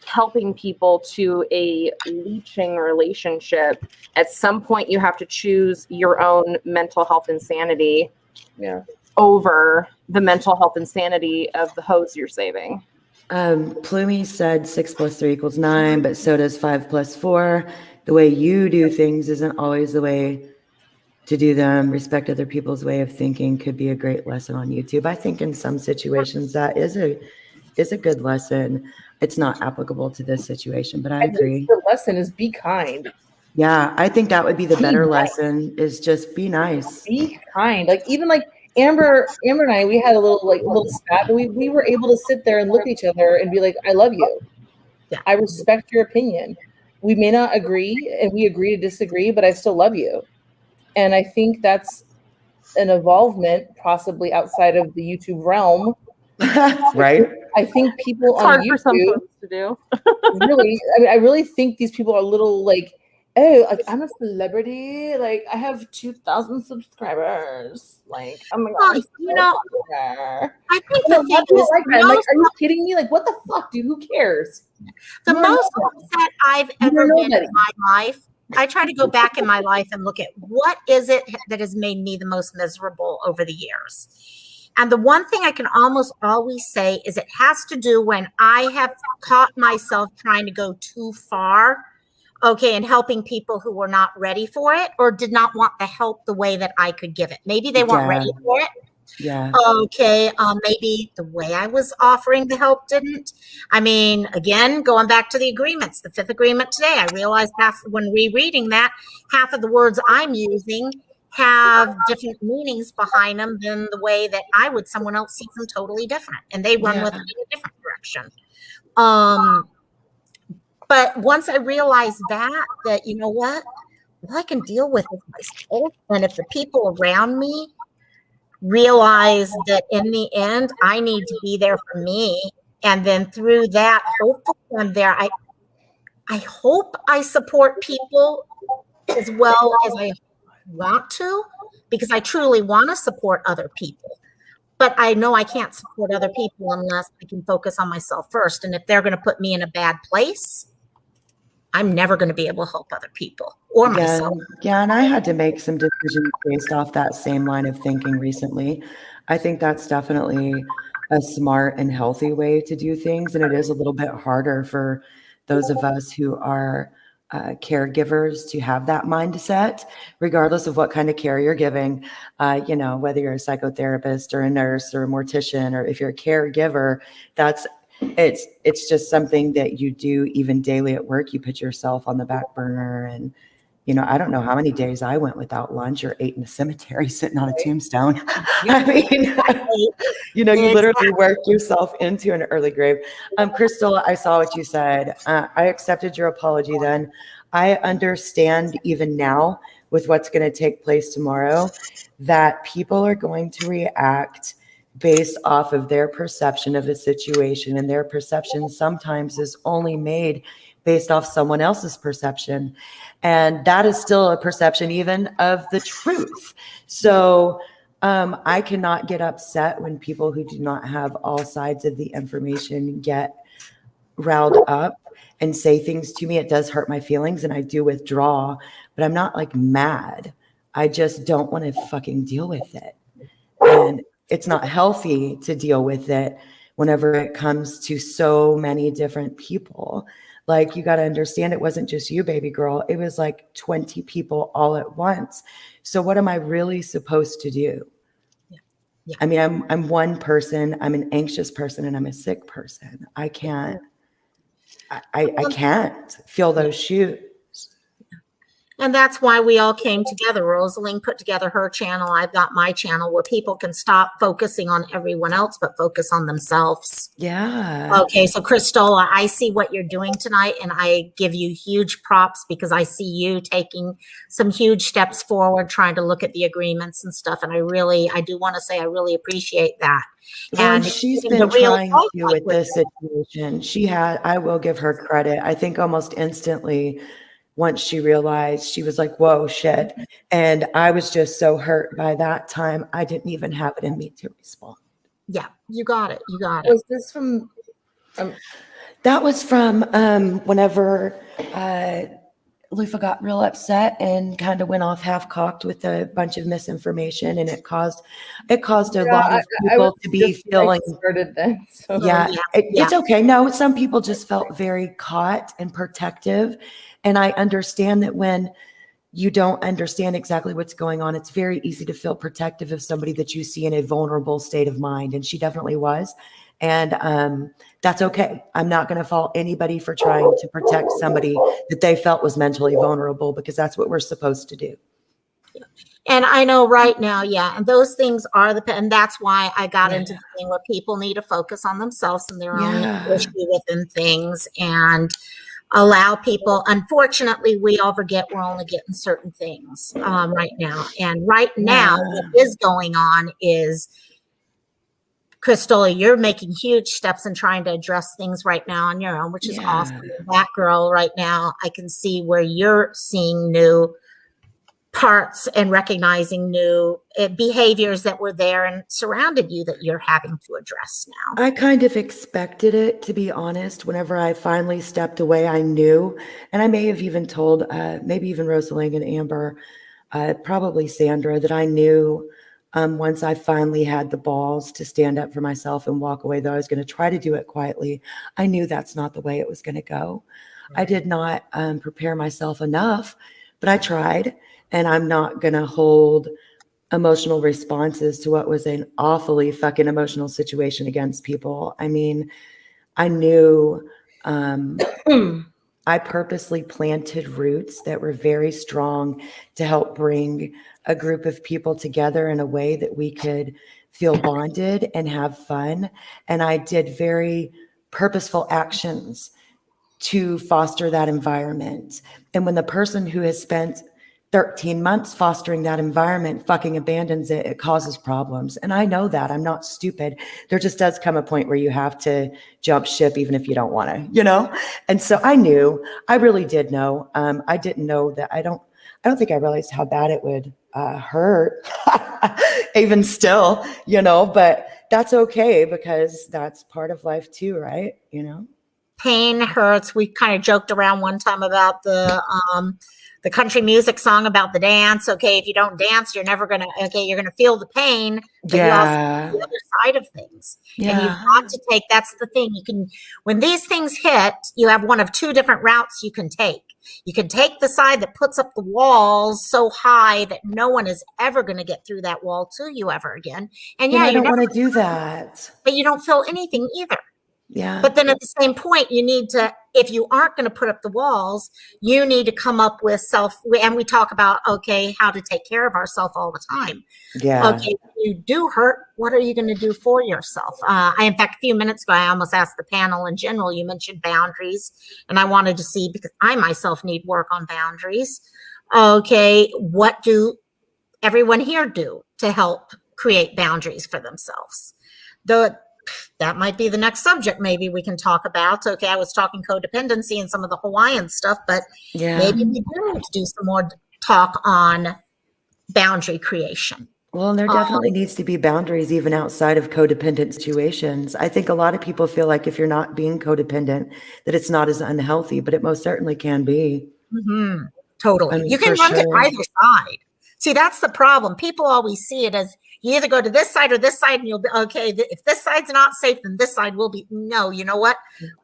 helping people to a leeching relationship, at some point you have to choose your own mental health and sanity over the mental health and sanity of the hoes you're saving. Plumie said 6 + 3 = 9, but so does 5 + 4. The way you do things isn't always the way to do them. Respect other people's way of thinking could be a great lesson on YouTube. I think in some situations that is a good lesson. It's not applicable to this situation, but I agree. The lesson is be kind. Yeah, I think that would be the better lesson, is just be nice. Be kind. Like, even like Amber and I, we had a little spat, but we were able to sit there and look at each other and be like, I love you. Yeah. I respect your opinion. We may not agree, and we agree to disagree, but I still love you. And I think that's an evolvement possibly outside of the YouTube realm. Right? I think people It's on hard for some YouTube folks to do. really, I mean, I really think these people are a little like, oh, like I'm a celebrity. Like I have 2,000 subscribers. Like, oh my Well, god. you know, I think No, the thing is, like that. I'm like, are you kidding me? Like, what the fuck, dude? Who cares? the You're most nobody. upset I've You're ever been nobody. in my life, I try to go back in my life and look at what is it that has made me the most miserable over the years. And the one thing I can almost always say is it has to do when I have caught myself trying to go too far, okay, and helping people who were not ready for it or did not want the help the way that I could give it. Maybe they weren't ready for it. Yeah. Okay, maybe the way I was offering the help didn't. I mean, again, going back to the agreements, the fifth agreement today, I realized when rereading that, half of the words I'm using have different meanings behind them than the way that someone else sees them totally different, and they run with it in a different direction. But once I realized that, you know what, I can deal with it myself, and if the people around me realize that in the end, I need to be there for me. And then through that, hopefully I'm there. I hope I support people as well as I want to, because I truly want to support other people. But I know I can't support other people unless I can focus on myself first. And if they're going to put me in a bad place, I'm never going to be able to help other people or myself. Yeah, and I had to make some decisions based off that same line of thinking recently. I think that's definitely a smart and healthy way to do things. And it is a little bit harder for those of us who are caregivers to have that mindset, regardless of what kind of care you're giving. Whether you're a psychotherapist or a nurse or a mortician, or if you're a caregiver, it's just something that you do even daily at work. You put yourself on the back burner. And, I don't know how many days I went without lunch or ate in a cemetery sitting on a tombstone. I mean, you literally work yourself into an early grave. Crystal, I saw what you said. I accepted your apology then. I understand even now with what's going to take place tomorrow that people are going to react based off of their perception of a situation, and their perception sometimes is only made based off someone else's perception. And that is still a perception even of the truth. So I cannot get upset when people who do not have all sides of the information get riled up and say things to me. It does hurt my feelings and I do withdraw, but I'm not like mad. I just don't want to fucking deal with it. And it's not healthy to deal with it whenever it comes to so many different people. Like, you got to understand, it wasn't just you, baby girl. It was like 20 people all at once. So what am I really supposed to do? Yeah. I mean, I'm one person, I'm an anxious person, and I'm a sick person. I can't feel those shoes. And that's why we all came together. Rosaline put together her channel. I've got my channel where people can stop focusing on everyone else, but focus on themselves. Yeah. Okay. So Crystal, I see what you're doing tonight, and I give you huge props because I see you taking some huge steps forward, trying to look at the agreements and stuff. And I do want to say, I really appreciate that. Well, and she's been trying to with this situation. I will give her credit. I think almost instantly, once she realized, she was like, whoa, shit. And I was just so hurt by that time. I didn't even have it in me to respond. Yeah, you got it. Was this from? That was from whenever Lufa got real upset and kind of went off half-cocked with a bunch of misinformation, and it caused a lot of people to be feeling. Then, so. It's okay. No, some people just felt very caught and protective. And I understand that when you don't understand exactly what's going on, it's very easy to feel protective of somebody that you see in a vulnerable state of mind. And she definitely was. And that's okay. I'm not going to fault anybody for trying to protect somebody that they felt was mentally vulnerable, because that's what we're supposed to do. And I know right now, yeah, and those things are and that's why I got into the thing where people need to focus on themselves and their own issue within things and allow people. Unfortunately, we all forget we're only getting certain things right now. And right now, what is going on is, Crystal, you're making huge steps in trying to address things right now on your own, which is awesome. That girl right now, I can see where you're seeing new parts and recognizing new behaviors that were there and surrounded you that you're having to address now. I kind of expected it, to be honest. Whenever I finally stepped away, I knew, and I may have even told, maybe even Rosalie and Amber, probably Sandra, that I knew once I finally had the balls to stand up for myself and walk away, though I was going to try to do it quietly. I knew that's not the way it was going to go. I did not prepare myself enough, but I tried. And I'm not going to hold emotional responses to what was an awfully fucking emotional situation against people. I mean, I knew I purposely planted roots that were very strong to help bring a group of people together in a way that we could feel bonded and have fun. And I did very purposeful actions to foster that environment. And when the person who has spent 13 months fostering that environment fucking abandons it, it causes problems. And I know that. I'm not stupid. There just does come a point where you have to jump ship even if you don't want to, you know? And so I knew, I really did know. I didn't know that. I don't think I realized how bad it would hurt even still, you know, but that's okay because that's part of life too, right? You know? Pain hurts. We kind of joked around one time about the country music song about the dance. Okay, if you don't dance, you're never gonna. Okay, you're gonna feel the pain. But you also have the other side of things, and you've got to take. That's the thing. You can, when these things hit, you have one of two different routes you can take. You can take the side that puts up the walls so high that no one is ever going to get through that wall to you ever again. And yeah, I don't want to do that. But you don't feel anything either. Yeah. But then at the same point, you need to, if you aren't going to put up the walls, you need to come up with and we talk about, okay, how to take care of ourselves all the time. Yeah. Okay, if you do hurt, what are you going to do for yourself? In fact, a few minutes ago, I almost asked the panel in general, you mentioned boundaries, and I wanted to see, because I myself need work on boundaries. Okay, what do everyone here do to help create boundaries for themselves? That might be the next subject maybe we can talk about. Okay, I was talking codependency and some of the Hawaiian stuff, but maybe we do need to do some more talk on boundary creation. Well, and there definitely needs to be boundaries even outside of codependent situations. I think a lot of people feel like if you're not being codependent, that it's not as unhealthy, but it most certainly can be. Mm-hmm. Totally. I mean, you can run to either side. See, that's the problem. People always see it as you either go to this side or this side and you'll be okay. If this side's not safe, then this side will be. No, you know what?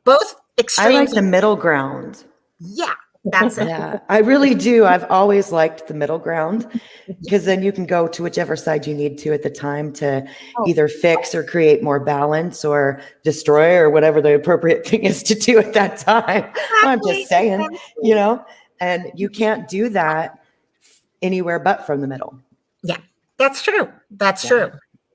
Both extremes. I like the middle ground. Yeah, that's it. Yeah, I really do. I've always liked the middle ground because then you can go to whichever side you need to at the time to either fix or create more balance or destroy or whatever the appropriate thing is to do at that time. Exactly. I'm just saying, you know, and you can't do that anywhere but from the middle. Yeah, that's true. That's true.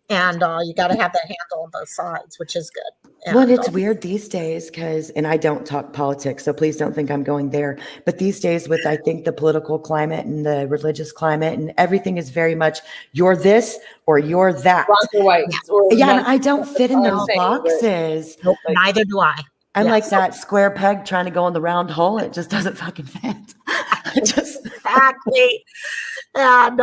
And you got to have that handle on both sides, which is good. Well, it's weird these days because, and I don't talk politics, so please don't think I'm going there. But these days with, I think, the political climate and the religious climate and everything is very much, you're this or you're that. Black or white. Yeah, and I don't fit in those boxes. Nope, neither do I. I'm like that square peg trying to go in the round hole. It just doesn't fucking fit. Exactly. And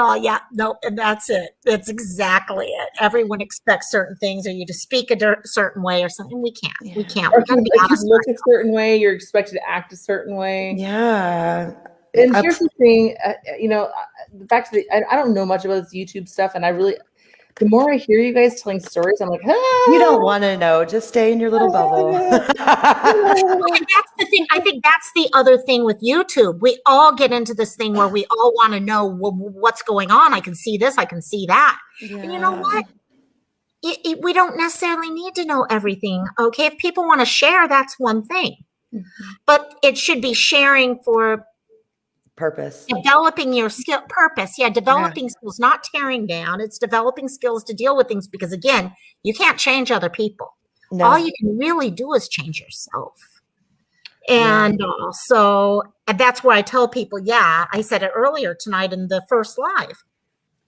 that's it. That's exactly it. Everyone expects certain things, or you to speak a certain way, or something. We can't. Yeah. We can't. Or if you look a certain way, you're expected to act a certain way. Yeah. And here's the thing, the fact that I don't know much about this YouTube stuff, and the more I hear you guys telling stories, I'm like, you don't want to know. Just stay in your little bubble. That's the thing. I think that's the other thing with YouTube. We all get into this thing where we all want to know what's going on. I can see this. I can see that. Yeah. And you know what? We don't necessarily need to know everything. Okay. If people want to share, that's one thing. Mm-hmm. But it should be sharing for Purpose. Developing your skill purpose. Yeah, developing skills, not tearing down. It's developing skills to deal with things because again, you can't change other people. No. All you can really do is change yourself. And and that's where I tell people, yeah, I said it earlier tonight in the first live.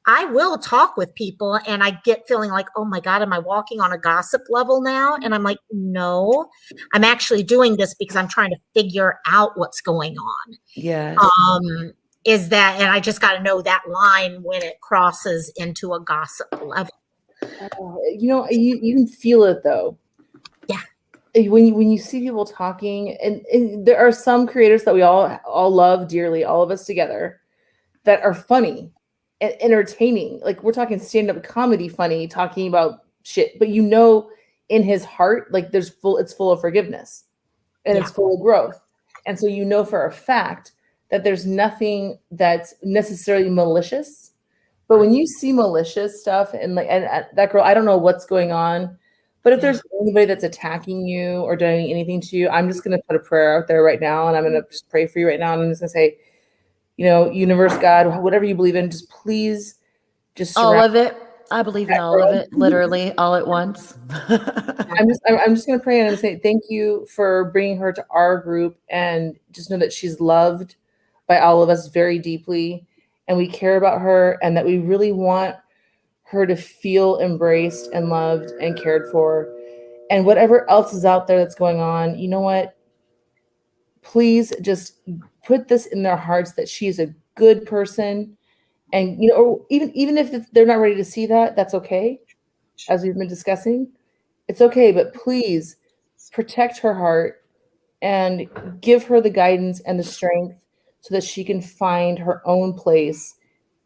I will talk with people and I get feeling like, oh my God, am I walking on a gossip level now? And I'm like, no, I'm actually doing this because I'm trying to figure out what's going on. Yes. Is that, and I just got to know that line when it crosses into a gossip level. You know, you can feel it though. Yeah. When you see people talking, and there are some creators that we all love dearly, all of us together, that are funny and entertaining. Like we're talking stand-up comedy funny, talking about shit, but you know in his heart, like it's full of forgiveness and it's full of growth. And so you know for a fact that there's nothing that's necessarily malicious. But when you see malicious stuff and that girl, I don't know what's going on, but if there's anybody that's attacking you or doing anything to you, I'm just going to put a prayer out there right now. And I'm going to just pray for you right now. And I'm just going to say, you know, universe, God, whatever you believe in, just please just all of it. I believe in all of it, literally all at once. I'm just going to pray and I'm going to say, thank you for bringing her to our group and just know that she's loved by all of us very deeply. And we care about her and that we really want her to feel embraced and loved and cared for. And whatever else is out there that's going on, you know what? Please just put this in their hearts that she's a good person. And, you know, or even if they're not ready to see that, that's okay. As we've been discussing, it's okay. But please protect her heart and give her the guidance and the strength so that she can find her own place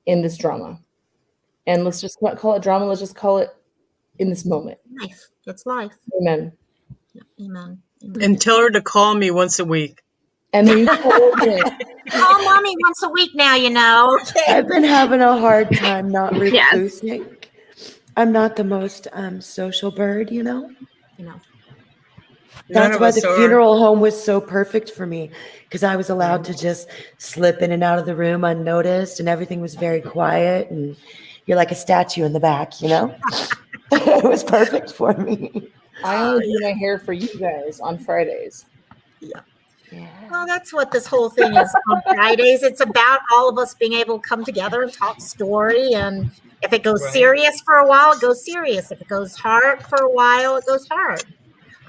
in this drama. And let's just not call it drama. Let's just call it in this moment. Life. It's life. Amen. Amen. And tell her to call me once a week. And then you call mommy once a week now, you know. I've been having a hard time not reclusing. I'm not the most social bird, you know. That's why the funeral home was so perfect for me, because I was allowed to just slip in and out of the room unnoticed, and everything was very quiet, and you're like a statue in the back, you know. It was perfect for me. I only do my hair for you guys on Fridays. Yeah. Well, that's what this whole thing is on Fridays. It's about all of us being able to come together and talk story. And if it goes serious for a while, it goes serious. If it goes hard for a while, it goes hard.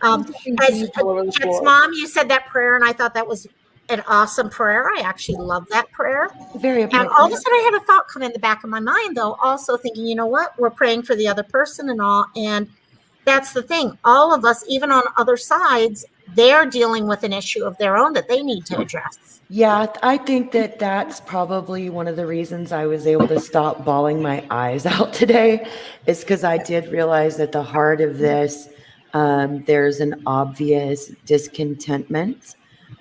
As Mom, you said that prayer, and I thought that was an awesome prayer. I actually love that prayer. Very appropriate. And all of a sudden, I had a thought come in the back of my mind, though, also thinking, you know what? We're praying for the other person and all. And that's the thing. All of us, even on other sides, they're dealing with an issue of their own that they need to address. Yeah, I think that that's probably one of the reasons I was able to stop bawling my eyes out today, is because I did realize that the heart of this, there's an obvious discontentment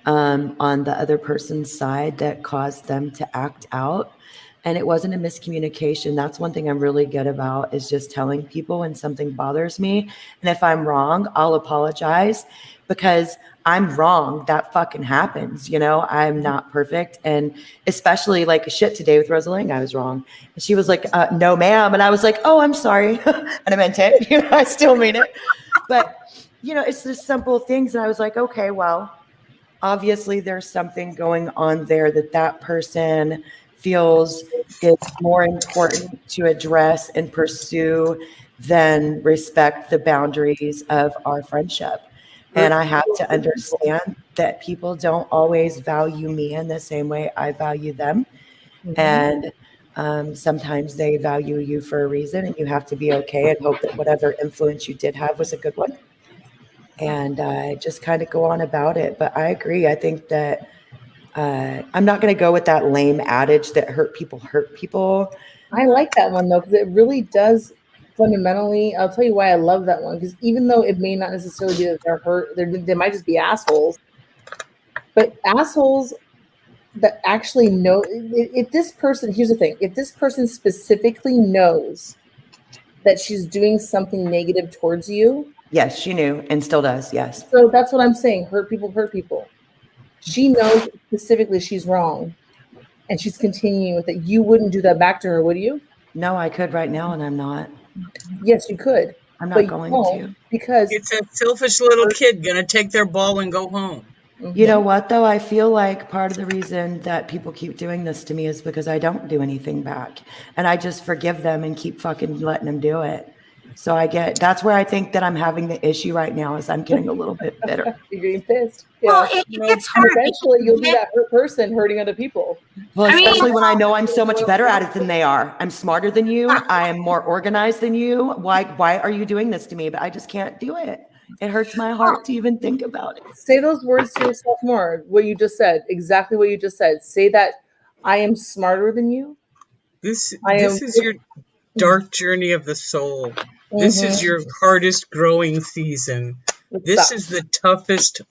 on the other person's side that caused them to act out. And it wasn't a miscommunication. That's one thing I'm really good about, is just telling people when something bothers me. And if I'm wrong, I'll apologize, because I'm wrong. That fucking happens. You know, I'm not perfect. And especially like shit today with Rosalie, I was wrong. And she was like, no, ma'am. And I was like, oh, I'm sorry. And I meant it. You know, I still mean it. But, you know, it's just simple things. And I was like, okay, well, obviously there's something going on there that person feels is more important to address and pursue than respect the boundaries of our friendship. And I have to understand that people don't always value me in the same way I value them. Mm-hmm. And sometimes they value you for a reason, and you have to be okay and hope that whatever influence you did have was a good one. And just kind of go on about it. But I agree. I think that I'm not going to go with that lame adage that hurt people. I like that one, though, because it really does fundamentally. I'll tell you why I love that one, because even though it may not necessarily be that they're hurt, they might just be assholes. But assholes that actually know, if this person, here's the thing, if this person specifically knows that she's doing something negative towards you. Yes, she knew and still does. Yes. So that's what I'm saying. Hurt people hurt people. She knows specifically she's wrong. and she's continuing with it, you wouldn't do that back to her, would you? No, I could right now, and I'm not. Yes, you could. I'm But not you going won't, to. because It's a selfish little kid gonna take their ball and go home. You know what, though? I feel like part of the reason that people keep doing this to me is because I don't do anything back. And I just forgive them and keep fucking letting them do it. So that's where I think that I'm having the issue right now, is I'm getting a little bit bitter. you're getting pissed. Well, Yeah. it gets And hard. eventually because you'll you be get- that person hurting other people. Well, I mean- especially when I know I'm so much better at it than they are. I'm smarter than you. I am more organized than you. Why are you doing this to me? But I just can't do it. It hurts my heart to even think about it. Say those words to yourself more. What you just said, exactly what you just said. Say that I am smarter than you. This I am- is your dark journey of the soul. This is your hardest growing season. It This sucks. is the toughest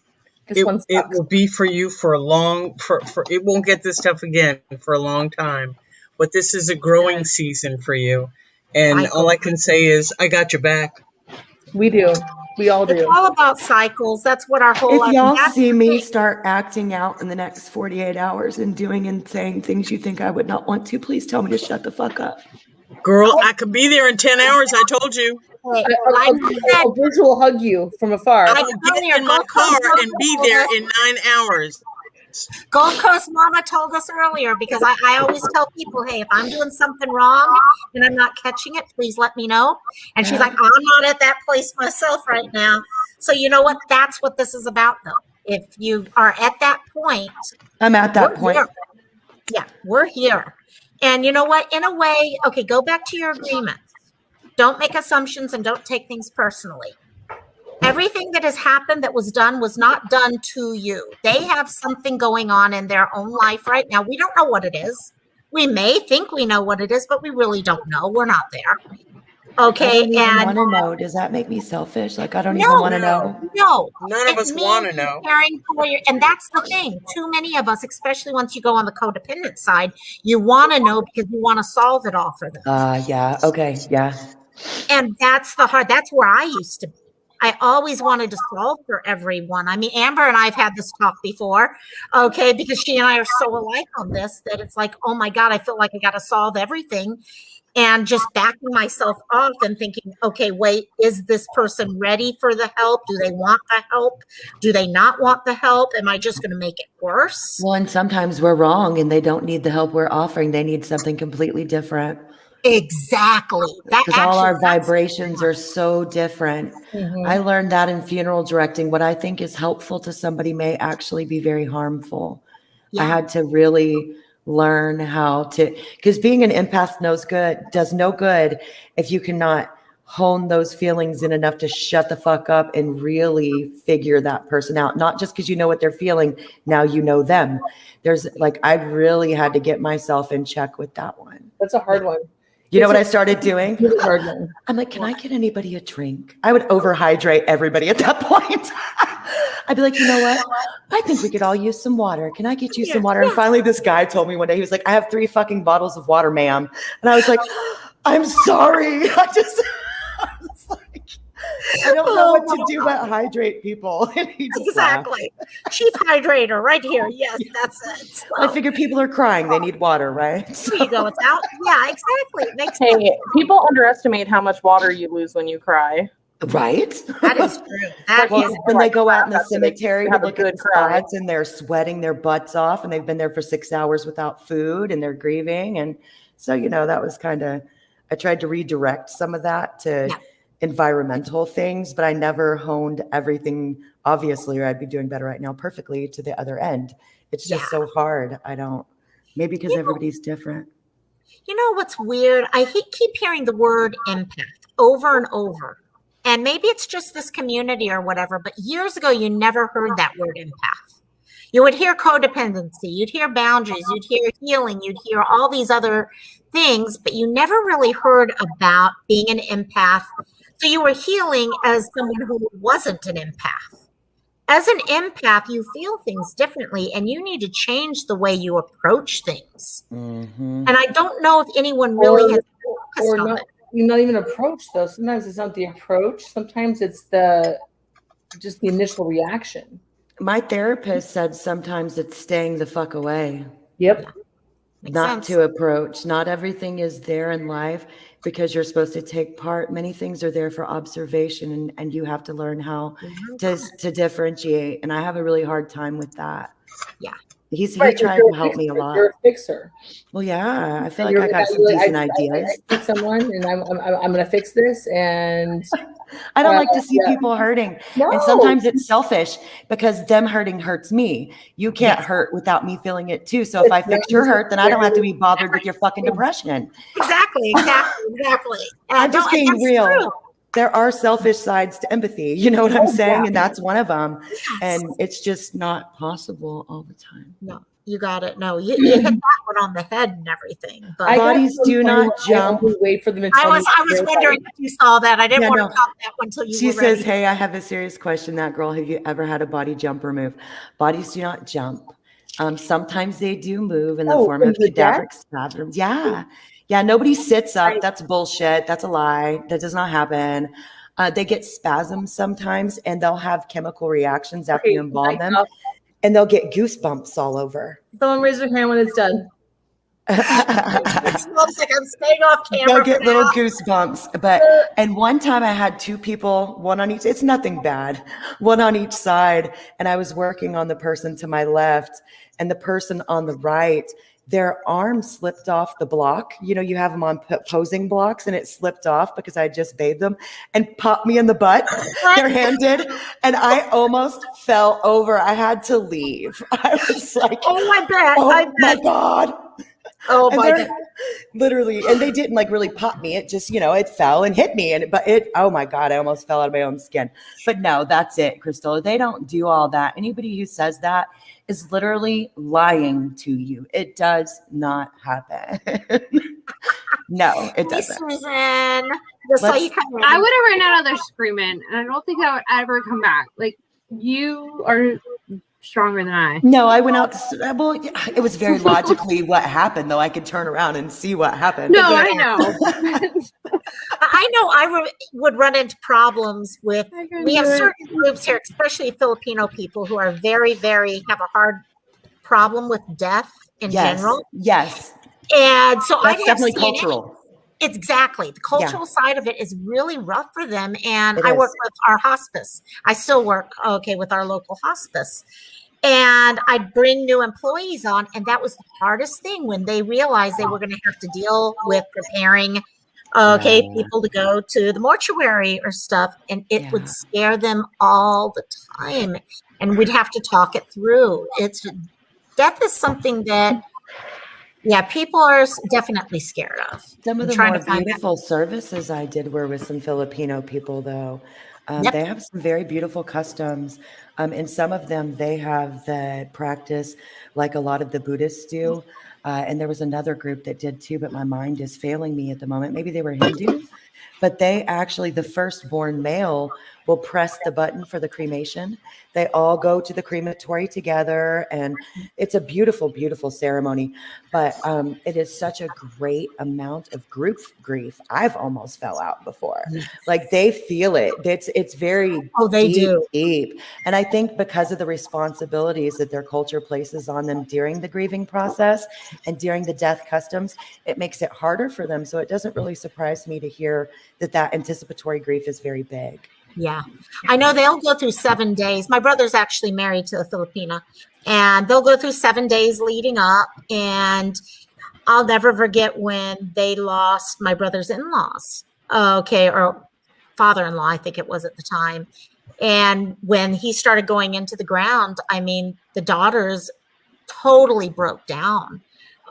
This one it sucks. will be for you for a long for it won't get this tough again for a long time. But this is a growing season for you. And Cycle. all I can say is I got your back. We do. We all It's do. all about cycles. That's what our whole If life. y'all that's see the me thing. start acting out in the next 48 hours and doing and saying things you think I would not want to, please tell me to shut the fuck up. Girl, I could be there in 10 hours, I told you. Hey, like I said, I'll virtual hug you from afar. I Like will get earlier, in my Gold Coast car Mama and be told there us- in 9 hours. Gold Coast Mama told us earlier, because I always tell people, hey, if I'm doing something wrong and I'm not catching it, please let me know. And she's like, I'm not at that place myself right now. So you know what? That's what this is about, though. If you are at that point, I'm at that we're point. here. Yeah, we're here. And you know what? In a way, okay, go back to your agreements. Don't make assumptions and don't take things personally. Everything that has happened that was done was not done to you. They have something going on in their own life right now. We don't know what it is. We may think we know what it is, but we really don't know. We're not there. Okay. I don't even And want to know. Does that make me selfish? Like, I don't even no, want to know. no. None of It us want to means know. caring for your, and that's the thing. Too many of us, especially once you go on the codependent side, you want to know because you want to solve it all for them. Yeah. Okay. Yeah. And that's where I used to be. I always wanted to solve for everyone. I mean, Amber and I have had this talk before, okay, because she and I are so alike on this that it's like, oh my God, I feel like I got to solve everything. And just backing myself off and thinking, okay, wait, is this person ready for the help? Do they want the help? Do they not want the help? Am I just going to make it worse? Well, and sometimes we're wrong and they don't need the help we're offering. They need something completely different. Exactly. Because all our vibrations are so different. I learned that in funeral directing. What I think is helpful to somebody may actually be very harmful. I had to really learn how to, because being an empath does no good if you cannot hone those feelings in enough to shut the fuck up and really figure that person out. Not just because you know what they're feeling, now you know them. I really had to get myself in check with that one. That's a hard one. You know what I started doing? Really hard one. I'm like, can I get anybody a drink? I would overhydrate everybody at that point. I'd be like, you know what? I think we could all use some water. Can I get you some water? And finally, this guy told me one day, he was like, I have 3 fucking bottles of water, ma'am. And I was like, I'm sorry. I was like, I don't know what to do but hydrate people. And he just Exactly. Chief hydrator right here. Yes, that's it. So, I figure people are crying. They need water, right? there you go. It's out. Yeah, exactly. It makes sense. Hey, people underestimate how much water you lose when you cry. Right? That is true. That Well, is when they go out in the That's what they cemetery to have a look at good the cry. spots and they're sweating their butts off and they've been there for 6 hours without food and they're grieving. And so, that was I tried to redirect some of that to environmental things, but I never honed everything, obviously, or I'd be doing better right now perfectly to the other end. It's just so hard. Maybe because everybody's different. You know what's weird? I keep hearing the word empath over and over. And maybe it's just this community or whatever, but years ago, you never heard that word empath. You would hear codependency, you'd hear boundaries, you'd hear healing, you'd hear all these other things, but you never really heard about being an empath. So you were healing as someone who wasn't an empath. As an empath, you feel things differently and you need to change the way you approach things. Mm-hmm. And I don't know if anyone really has focused on it. Not even approach though. Sometimes it's not the approach. Sometimes it's just the initial reaction. My therapist said sometimes it's staying the fuck away. Yep. Makes not sense. to approach. Not everything is there in life because you're supposed to take part. Many things are there for observation, and you have to learn how to differentiate. And I have a really hard time with that. Yeah. He Right, 'cause tried you're to help me a lot. You're a fixer. Well, yeah, I feel And like I got some decent I ideas. pick someone, and I'm going to fix this. And I don't like to see yeah. people hurting. No. And sometimes it's selfish because them hurting hurts me. You can't Yes. hurt without me feeling it too. So if I fix your hurt, then I don't have to be bothered with your fucking depression. Exactly. I'm just being that's real. true. There are selfish sides to empathy. You know what I'm saying? yeah. And that's one of them. Yes. And it's just not possible all the time. No, you got it. No, you hit that one on the head and everything. But Bodies do not jump. I only wait for them to I tell was me wondering if you saw that. I didn't Yeah, want no. to pop that one until you She were says, ready. hey, I have a serious question. That girl, have you ever had a body jump or move? Bodies do not jump. Sometimes they do move in the form of cadaveric spasms. Yeah. Yeah. Nobody sits up. That's bullshit. That's a lie. That does not happen. They get spasms sometimes, and they'll have chemical reactions after you embalm them, and they'll get goosebumps all over. Someone raise their hand when it's done. It smells like I'm staying off camera. They'll get little goosebumps. And one time I had two people, one on each, it's nothing bad, one on each side. And I was working on the person to my left, and the person on the right, their arm slipped off the block. You know, you have them on posing blocks, and it slipped off because I just bathed them and popped me in the butt. Their hand did. And I almost fell over. I had to leave. I was like, Oh, I bet. oh my God. Oh, And my they're- God. literally, and they didn't like really pop me. It just, it fell and hit me. Oh my God, I almost fell out of my own skin. But no, that's it, Crystal. They don't do all that. Anybody who says that is literally lying to you. It does not happen. No, it Hey, doesn't. Susan. Just saw you come in. I would have ran out of there screaming, and I don't think I would ever come back. Like, you are stronger than I. No, I went out. Well, it was very logically what happened, though. I could turn around and see what happened. No, I know. I know would run into problems with, we have certain groups here, especially Filipino people, who are very, very, have a hard problem with death in general. Yes. And so That's definitely cultural. Exactly. The cultural side of it is really rough for them. And It I is. work with our hospice. I still work, with our local hospice. And I'd bring new employees on. And that was the hardest thing when they realized they were going to have to deal with preparing, people to go to the mortuary or stuff. And it would scare them all the time. And we'd have to talk it through. Death is something that, people are definitely scared of. Some of I'm the trying more to find beautiful services I did were with some Filipino people, though. Yep. They have some very beautiful customs. And some of them, they have the practice like a lot of the Buddhists do. And there was another group that did too, but my mind is failing me at the moment. Maybe they were Hindu, but they actually, the firstborn male will press the button for the cremation. They all go to the crematory together, and it's a beautiful, beautiful ceremony. But it is such a great amount of group grief. I've almost fell out before. Like, they feel it. It's very deep. And I think because of the responsibilities that their culture places on them during the grieving process and during the death customs, it makes it harder for them. So it doesn't really surprise me to hear that anticipatory grief is very big. Yeah, I know they'll go through 7 days. My brother's actually married to a Filipina, and they'll go through 7 days leading up. And I'll never forget when they lost my brother's in-laws, or father-in-law, I think it was at the time. And when he started going into the ground, I mean, the daughters totally broke down.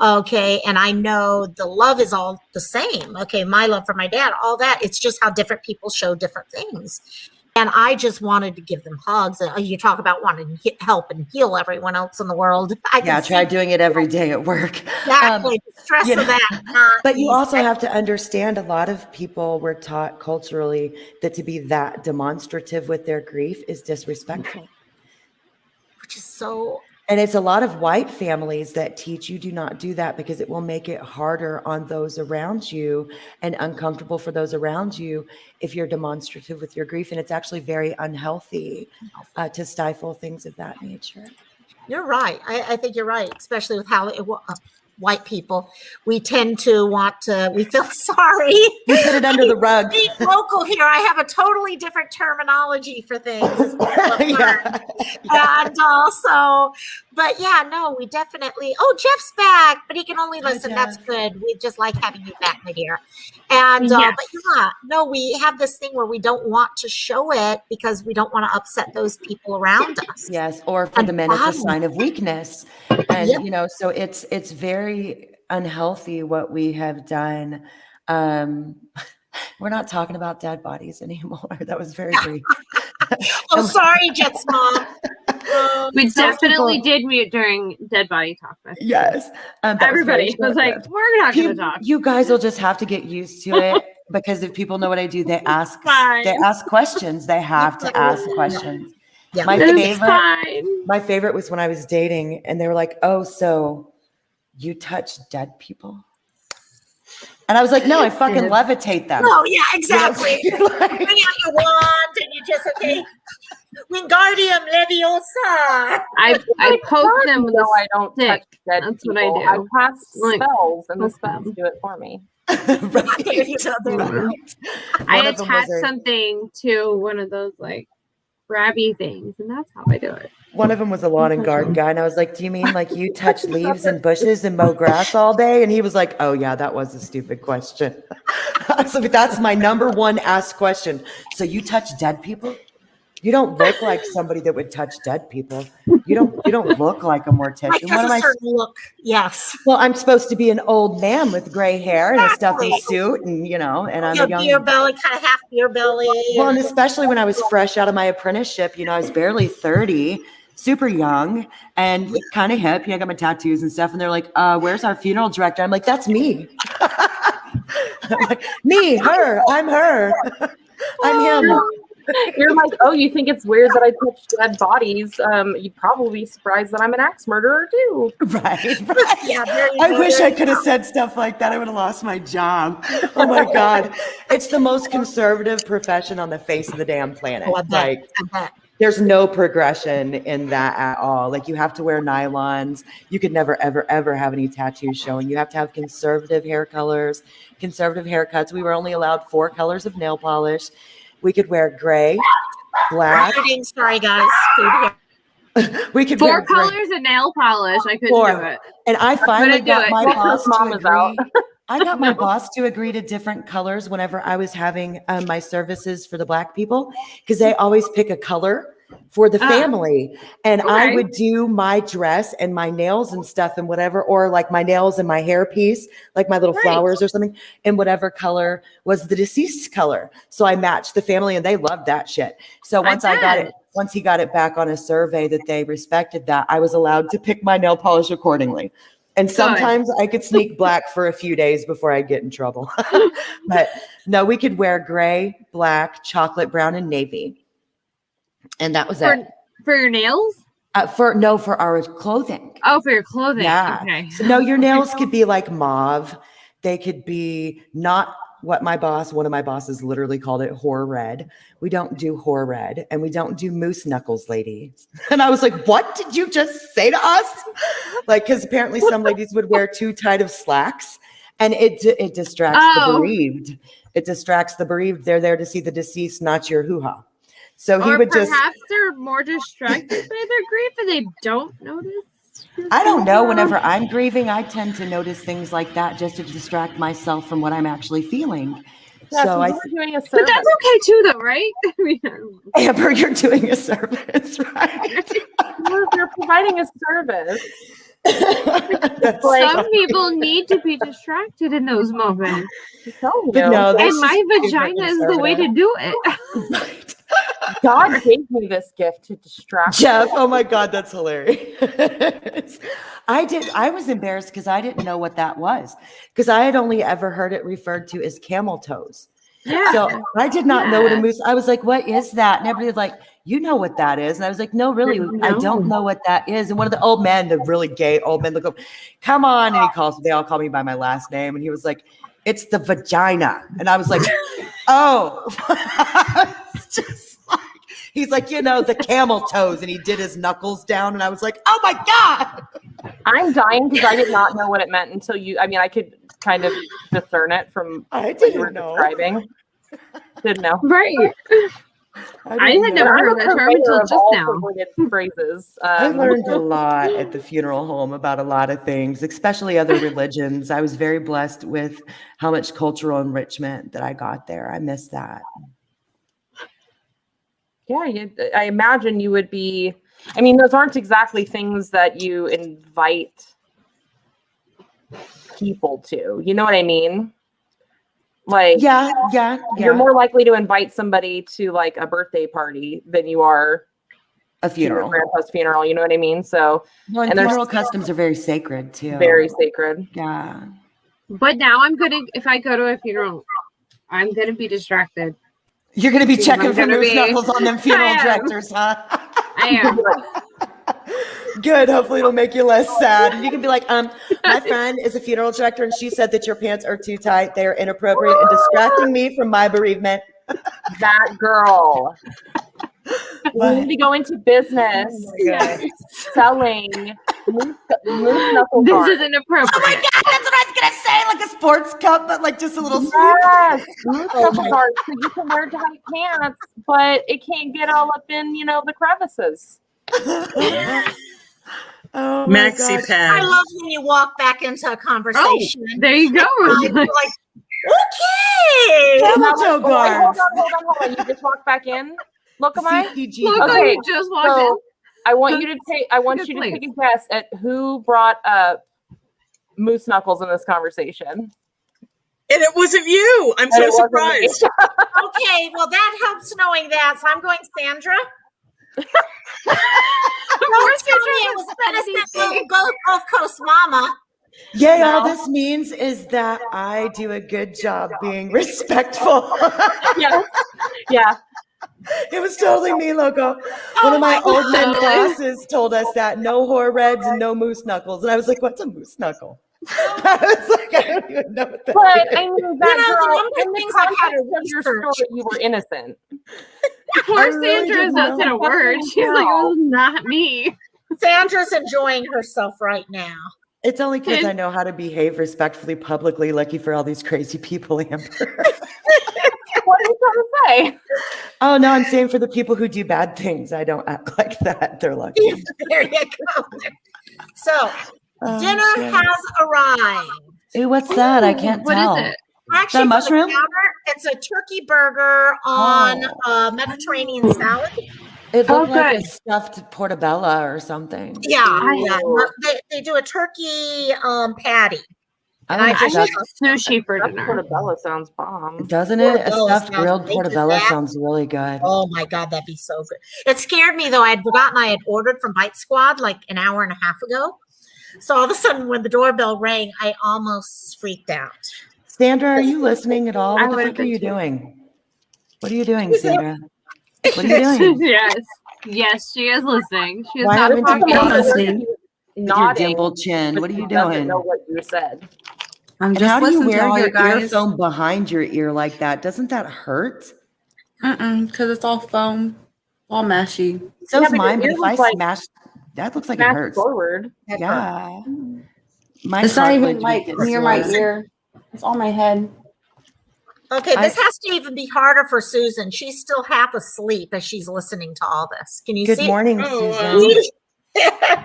And I know the love is all the same. My love for my dad, all that. It's just how different people show different things. And I just wanted to give them hugs. You talk about wanting to help and heal everyone else in the world. Try doing it every day at work. Exactly. The stress of that. But you also have to understand, a lot of people were taught culturally that to be that demonstrative with their grief is disrespectful. Which is so... And it's a lot of white families that teach you do not do that because it will make it harder on those around you and uncomfortable for those around you if you're demonstrative with your grief. And it's actually very unhealthy to stifle things of that nature. You're right. I think you're right, especially with how it was. white people, we tend to we feel sorry. We put it under the rug. Being local here, I have a totally different terminology for things. Yeah. And also, but yeah, no, we definitely, Jeff's back, but he can only listen. That's good. We just like having you back, my dear. And, Yes. but yeah, no, we have this thing where we don't want to show it because we don't want to upset those people around us. Yes, or for the men, it's a sign of weakness. And, Yep. you know, so it's very unhealthy what we have done. We're not talking about dead bodies anymore. That was very brief. Oh, sorry, Jet's mom. We Some definitely people- did mute during Dead Body Talk. Yes. that Everybody was like, short-lived. we're not going to talk. You guys will just have to get used to it because if people know what I do, they ask questions. They have to ask questions. Yeah. My It's favorite, fine. my favorite was when I was dating and they were like, "Oh, so you touch dead people?" And I was like, "No, I fucking levitate them." Oh, yeah, exactly. You know, like- Bring out your wand and you just, okay, Wingardium Leviosa. I poke them with No, a I don't stick. touch dead That's people. what I do. I cast Like, spells, and the poke spells them. do it for me. Right. So there you go. I One of them attach was a- something to one of those like grabby things, and that's how I do it. One of them was a lawn and garden guy, and I was like, "Do you mean like you touch leaves and bushes and mow grass all day?" And he was like, "Oh yeah, that was a stupid question." I was like, "That's my number one asked question." So you touch dead people? You don't look like somebody that would touch dead people. You don't look like a mortician. Like What there's am a I? certain look. Yes. Well, I'm supposed to be an old man with gray hair and a stuffy Exactly. suit, and and I'm Your a young. beer belly, kind of half beer belly. Well, and especially when I was fresh out of my apprenticeship, I was barely 30, super young and kind of hip. I got my tattoos and stuff. And they're like, "Where's our funeral director?" I'm like, "That's me." I'm like, "Me, her, I'm her. I'm him." You're like, oh, you think it's weird that I touch dead bodies? You'd probably be surprised that I'm an axe murderer too. Right. Yeah, there you I go. wish There I you could have said stuff like that. I would have lost my job. Oh my God. It's the most conservative profession on the face of the damn planet. go. I bet. Like, I bet. there's no progression in that at all. Like, you have to wear nylons. You could never, ever, ever have any tattoos showing. You have to have conservative hair colors, conservative haircuts. We were only allowed 4 colors of nail polish. We could wear gray, black. Reading, sorry, guys. We could 4 wear gray. colors of nail polish. I couldn't 4. do it. And I finally do got it. my boss to Mom is out. agree. I got my boss to agree to different colors whenever I was having my services for the Black people, because they always pick a color for the family. And I okay. would do my dress and my nails and stuff and whatever, or like my nails and my hair piece, like my little Right. flowers or something, in whatever color was the deceased color. So I matched the family and they loved that shit. So once I got it, once he got it back on a survey that they respected that, I was allowed to pick my nail polish accordingly. And sometimes I could sneak black for a few days before I get in trouble. But no, we could wear gray, black, chocolate brown, and navy. And that was it. For your nails? For our clothing. Oh, for your clothing. Yeah. Okay. So no, your nails could be like mauve. They could be not what one of my bosses literally called it whore red. We don't do whore red, and we don't do moose knuckles, ladies. And I was like, what did you just say to us? Like, because apparently some ladies would wear too tight of slacks, and it distracts the bereaved. It distracts the bereaved. They're there to see the deceased, not your hoo-ha. So he or would just. perhaps they're more distracted by their grief and they don't notice. I don't know. Whenever I'm grieving, I tend to notice things like that just to distract myself from what I'm actually feeling. Yeah, So I, we're doing a But service. that's okay too, though, right? I mean, Amber, you're doing a service, right? You're providing a service. That's Like- some people need to be distracted in those moments. Tell you. But no, that's And my just super vagina is the way to conservative. do it. God gave me this gift to distract Jeff, oh my God, that's hilarious. I was embarrassed because I didn't know what that was, because I had only ever heard it referred to as camel toes. Yeah. So I did not know what a moose. I was like, what is that? And everybody was like, you know what that is. And I was like, no, really, I don't know what that is. And one of the old men, the really gay old men, look up, come on. And they all call me by my last name. And he was like, it's the vagina. And I was like, oh, it's just like, He's like, the camel toes, and he did his knuckles down, and I was like, oh my God. I'm dying because I did not know what it meant until you. I mean, I could kind of discern it from what you were describing. Didn't know. Right. I had never heard that term until just now. Phrases. I learned a lot at the funeral home about a lot of things, especially other religions. I was very blessed with how much cultural enrichment that I got there. I miss that. Yeah, I imagine you would be. I mean, those aren't exactly things that you invite people to. You know what I mean? Like, yeah. You're more likely to invite somebody to like a birthday party than you are a funeral, your grandpa's funeral. You know what I mean? So, and funeral customs are very sacred too. Very sacred. Yeah. But now if I go to a funeral, I'm gonna be distracted. You're gonna be checking for moose knuckles on them funeral directors, huh? I am. Good. Hopefully it'll make you less sad. And you can be like, my friend is a funeral director and she said that your pants are too tight. They are inappropriate and distracting me from my bereavement. That girl. We need to go into business selling moose knuckle This cards. is inappropriate. Oh my God, that's what I was gonna say. Like a sports cup, but like just a little Yes, moose knuckle cards. So you can wear tight pants, but it can't get all up in, the crevices. Oh Maxi I pad. love when you walk back into a conversation. There you go. You're like, okay. Camel toe Hold guards. on. You just walked back in. Look, am I? CPG. Look, Okay, you just walked in. So I want you to take. I want Good you to place. take a guess at who brought up moose knuckles in this conversation. And it wasn't you. I'm And so it wasn't me. surprised. Okay, well, that helps knowing that. So I'm going Sandra. Of course, Tell me it was innocent little Gulf Coast mama. Yay, all No. this means is that I do a good job being respectful. Yeah. It was totally me, loco. One of my old men bosses told us that no whore reds and no moose knuckles. And I was like, what's a moose knuckle? I was like, I don't even know what that But is. I mean, the that girl, number of in the things I've had to context of your story, research. you were innocent. Poor really Sandra didn't doesn't know. a word. She's like, it was not me. Sandra's enjoying herself right now. It's only because I know how to behave respectfully publicly. Lucky for all these crazy people, Amber. What are you trying to say? Oh, no, I'm saying for the people who do bad things, I don't act like that. They're lucky. There you go. So, Oh, dinner shit. has arrived. Ooh, what's that? I can't What tell. is it? Actually, a for the mushroom? counter, it's a turkey burger on Mediterranean salad. It looked Oh, like a good. stuffed portobello or something. Yeah, Ooh. they do a turkey patty. And I I would just had just, sushi for That dinner. portobello sounds bomb. doesn't it? A Portobello stuffed sounds grilled great. portobello That- sounds really good. Oh my God, that'd be so good. It scared me though. I had forgotten I had ordered from Bite Squad like an hour and a half ago. So all of a sudden, when the doorbell rang, I almost freaked out. Sandra, are you listening at all? I What the would've fuck are been you too. doing? What are you doing, Sandra? What are you doing? Yes, she is listening. She is Why not haven't you talking. told us? listening. With your Nodding. dimpled chin. but What are she you doesn't doing? know what you said. I'm And just how do you listening to wear all your you guys. earphone behind your ear like that? Doesn't that hurt? Because it's all foam, all meshy. So's Yeah, but mine, but your if ear I looks like smash, that looks like it Smash hurts. forward. Yeah. My It's not even cartilage like gets near my sore. ear. It's on my head. Okay, this has to even be harder for Susan. She's still half asleep as she's listening to all this. Can you Good see? morning, Oh, Susan.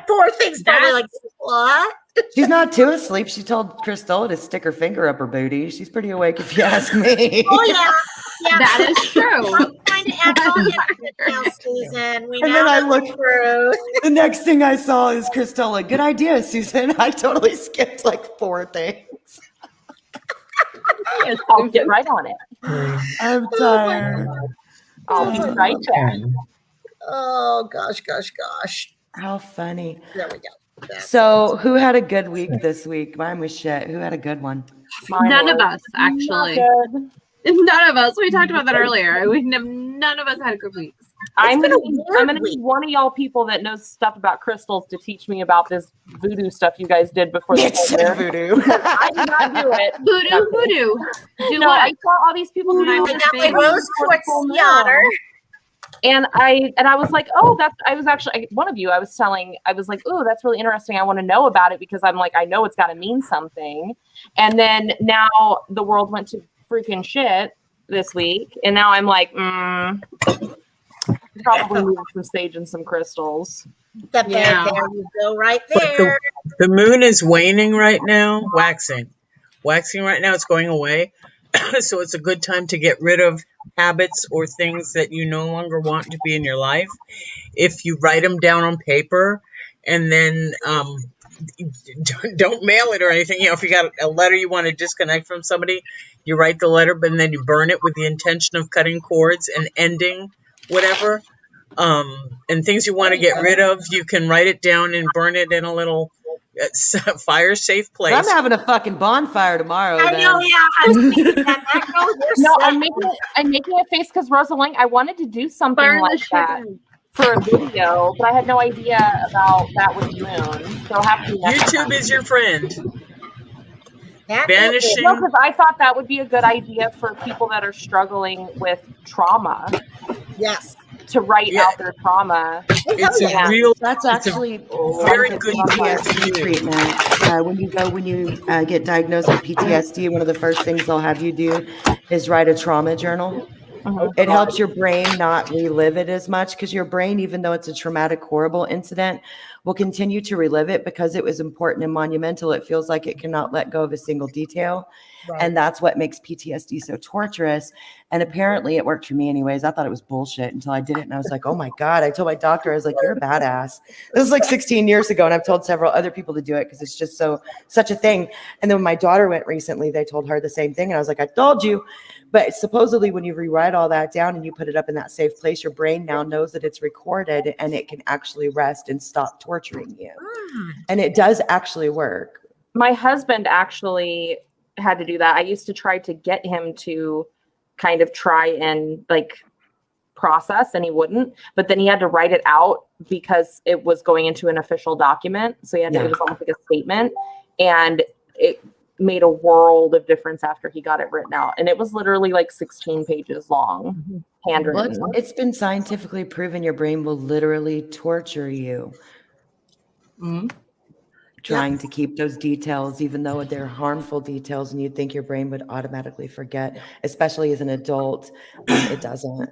Poor thing's probably like, what? She's not too asleep. She told Crystal to stick her finger up her booty. She's pretty awake if you ask me. Oh yeah, yeah. That is true. I'm trying to act all innocent now, Susan. We And now then I know the look- truth. The next thing I saw is Crystella. Good idea, Susan. I totally skipped like 4 things. I'll get right on it. I'm tired. I'll be right back. Oh gosh. How funny. There we go. That's So, who had a good week this week? Mine was shit. Who had a good one? Mine None of was us, actually. not good. None of us. We talked about that earlier. None of us had good weeks. I'm been gonna a need, weird I'm gonna need one of y'all people that knows stuff about crystals to teach me about this voodoo stuff you guys did before the Bitch said year. voodoo. I did not do it. Voodoo. Do No, I what? saw all these people who Voodoo. do I this got my thing rose for quartz full moon. yonder. And I was like, oh, I was actually one of you. I was like, oh, that's really interesting. I want to know about it because I'm like, I know it's got to mean something. And then now the world went to freaking shit this week, and now I'm like, probably need some sage and some crystals. There you go, right But there. the moon is waning right now, waxing right now. It's going away. So it's a good time to get rid of habits or things that you no longer want to be in your life. If you write them down on paper and then don't mail it or anything. You know, if you got a letter you want to disconnect from somebody, you write the letter, but then you burn it with the intention of cutting cords and ending whatever. And things you want to get rid of, you can write it down and burn it in a little fire safe place. I'm having a fucking bonfire tomorrow. I know, yeah. I was thinking that. No, I'm making a face because Rosalind, I wanted to do something like that for a video, but I had no idea about that with Moon. So I'll have to YouTube is your friend. Vanishing. No, because I thought that would be a good idea for people that are struggling with trauma. Yes. To write out their trauma. It's a real. That's actually very good PTSD treatment. When you get diagnosed with PTSD, one of the first things they'll have you do is write a trauma journal. It helps your brain not relive it as much because your brain, even though it's a traumatic, horrible incident, will continue to relive it because it was important and monumental. It feels like it cannot let go of a single detail. Right. And that's what makes PTSD so torturous. And apparently it worked for me anyways. I thought it was bullshit until I did it. And I was like, oh my God. I told my doctor, I was like, you're a badass. This was like 16 years ago. And I've told several other people to do it because it's just such a thing. And then when my daughter went recently, they told her the same thing. And I was like, I told you. But supposedly when you rewrite all that down and you put it up in that safe place, your brain now knows that it's recorded and it can actually rest and stop torturing you. And it does actually work. My husband actually had to do that. I used to try to get him to kind of try and like process, and he wouldn't, but then he had to write it out because it was going into an official document. So it was almost like a statement, and it made a world of difference after he got it written out. And it was literally like 16 pages long, handwritten. Well, it's been scientifically proven your brain will literally torture you. Trying to keep those details, even though they're harmful details, and you'd think your brain would automatically forget, especially as an adult. It doesn't.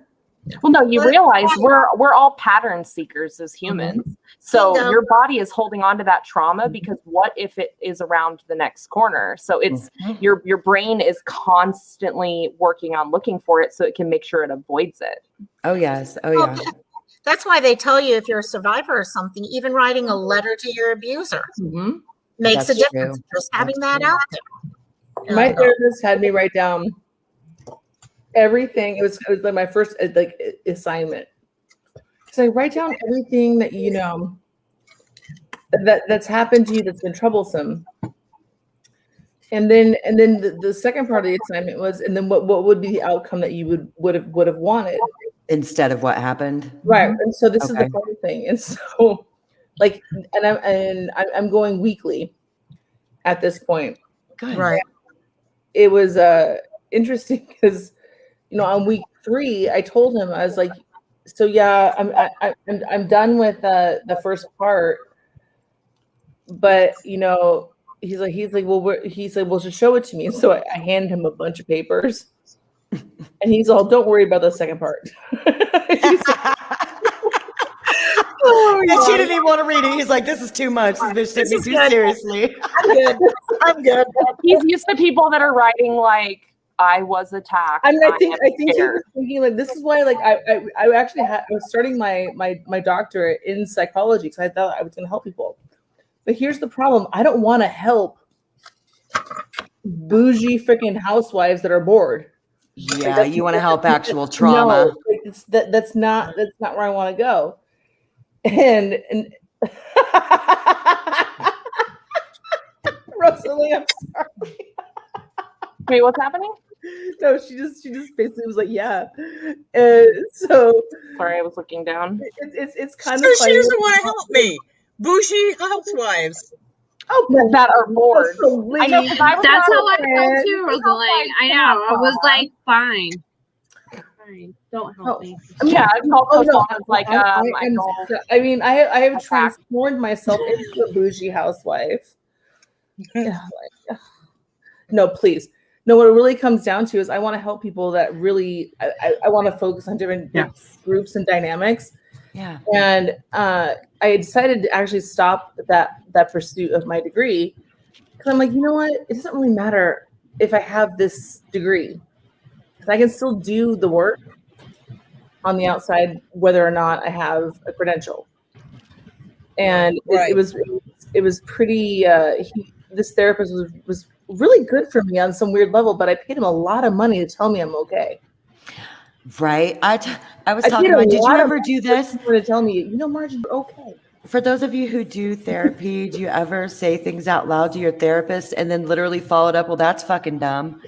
Well, no, you realize we're all pattern seekers as humans. So your body is holding on to that trauma because what if it is around the next corner? So it's your brain is constantly working on looking for it so it can make sure it avoids it. Oh, yes. Oh, yeah. That's why they tell you if you're a survivor or something, even writing a letter to your abuser makes a difference. Just having that out there. My therapist had me write down everything. It was like my first assignment. So write down everything that you know that's happened to you that's been troublesome. And then the second part of the assignment was, and then what would be the outcome that you would have wanted instead of what happened, right? And so this is the funny thing, and so like, and I'm going weekly at this point. Good. Right. It was interesting because on week 3 I told him, I was like, so yeah, I'm done with the first part, but he's like, well, just show it to me. So I hand him a bunch of papers, and he's all, don't worry about the second part. She didn't even want to read it. He's like, this is too much. This bitch takes me too seriously. I'm good. He's used to people that are writing like, I was attacked. I mean, I think he was thinking like, this is why like I actually I was starting my doctorate in psychology because I thought I was going to help people. But here's the problem. I don't want to help bougie freaking housewives that are bored. Yeah, like you want to help actual trauma. No, that's not where I want to go. And Rosalie, I'm sorry. Wait, what's happening? No, she just basically was like, yeah. So sorry, I was looking down. It's kind of funny. She doesn't want to help me. Bougie housewives. Oh, that are bored. I know, that's how I felt too, Rosalind. I know. I was like, fine. Sorry, don't Oh, help me. Yeah, I've called Oh, no. personas like, I mean, I have transformed myself into a bougie housewife. Yeah, like, no, please. No, what it really comes down to is I want to help people that really, I want to focus on different groups and dynamics. Yeah. And I decided to actually stop that pursuit of my degree because I'm like, you know what? It doesn't really matter if I have this degree because I can still do the work on the outside, whether or not I have a credential. And Right. it was pretty. This therapist was really good for me on some weird level, but I paid him a lot of money to tell me I'm okay. Right. I was I talking paid a about, did you lot of ever do this? to tell me, you know, Margie, you're okay. For those of you who do therapy, do you ever say things out loud to your therapist and then literally follow it up? Well, that's fucking dumb.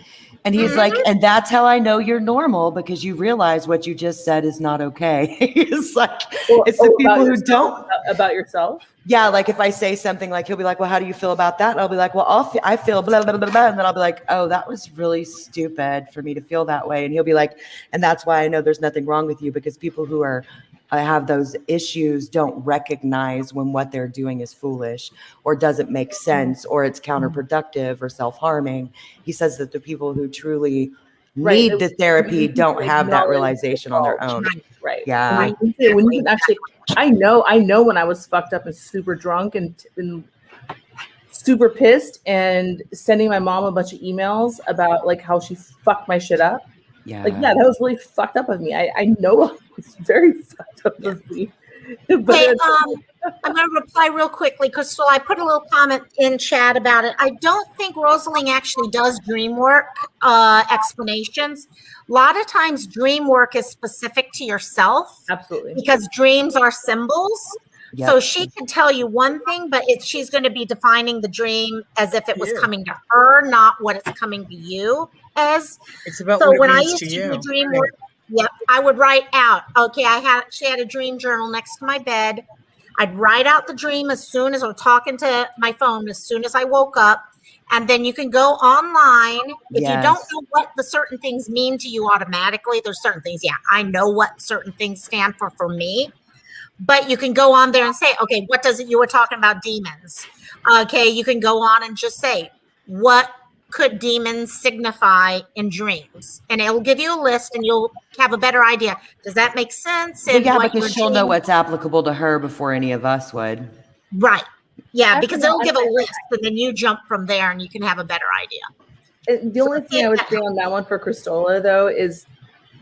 And he's like, and that's how I know you're normal because you realize what you just said is not okay. He's like, it's the people who don't. About yourself? Yeah, like if I say something like, he'll be like, well, how do you feel about that? And I'll be like, well, I feel blah, blah, blah, blah. And then I'll be like, oh, that was really stupid for me to feel that way. And he'll be like, and that's why I know there's nothing wrong with you because people who are have those issues don't recognize when what they're doing is foolish or doesn't make sense or it's counterproductive or self-harming. He says that the people who truly need the therapy don't have that realization on their own. Right. Yeah. When you can actually, I know when I was fucked up and super drunk and super pissed and sending my mom a bunch of emails about like how she fucked my shit up. Yeah. Like, yeah, that was really fucked up of me. I know it's very fucked up of me. But Hey, I'm going to reply real quickly, Crystal. I put a little comment in chat about it. I don't think Rosalie actually does dream work explanations. A lot of times dream work is specific to yourself. Absolutely. Because dreams are symbols. Yep. So she can tell you one thing, but she's going to be defining the dream as if it was coming to her, not what it's coming to you as. It's about so what when it I means used to to you. do dream work, yep, I would write out, okay, she had a dream journal next to my bed. I'd write out the dream as soon as I was talking to my phone, as soon as I woke up. And then you can go online. If you don't know what the certain things mean to you automatically, there's certain things. Yeah, I know what certain things stand for me. But you can go on there and say, okay, what does it, you were talking about demons. Okay, you can go on and just say, what could demons signify in dreams? And it'll give you a list and you'll have a better idea. Does that make sense? Well, yeah, because she'll know what's applicable to her before any of us would. Right. Yeah, because it'll give a list and then you jump from there and you can have a better idea. The only thing I would say on that one for Cristola, though, is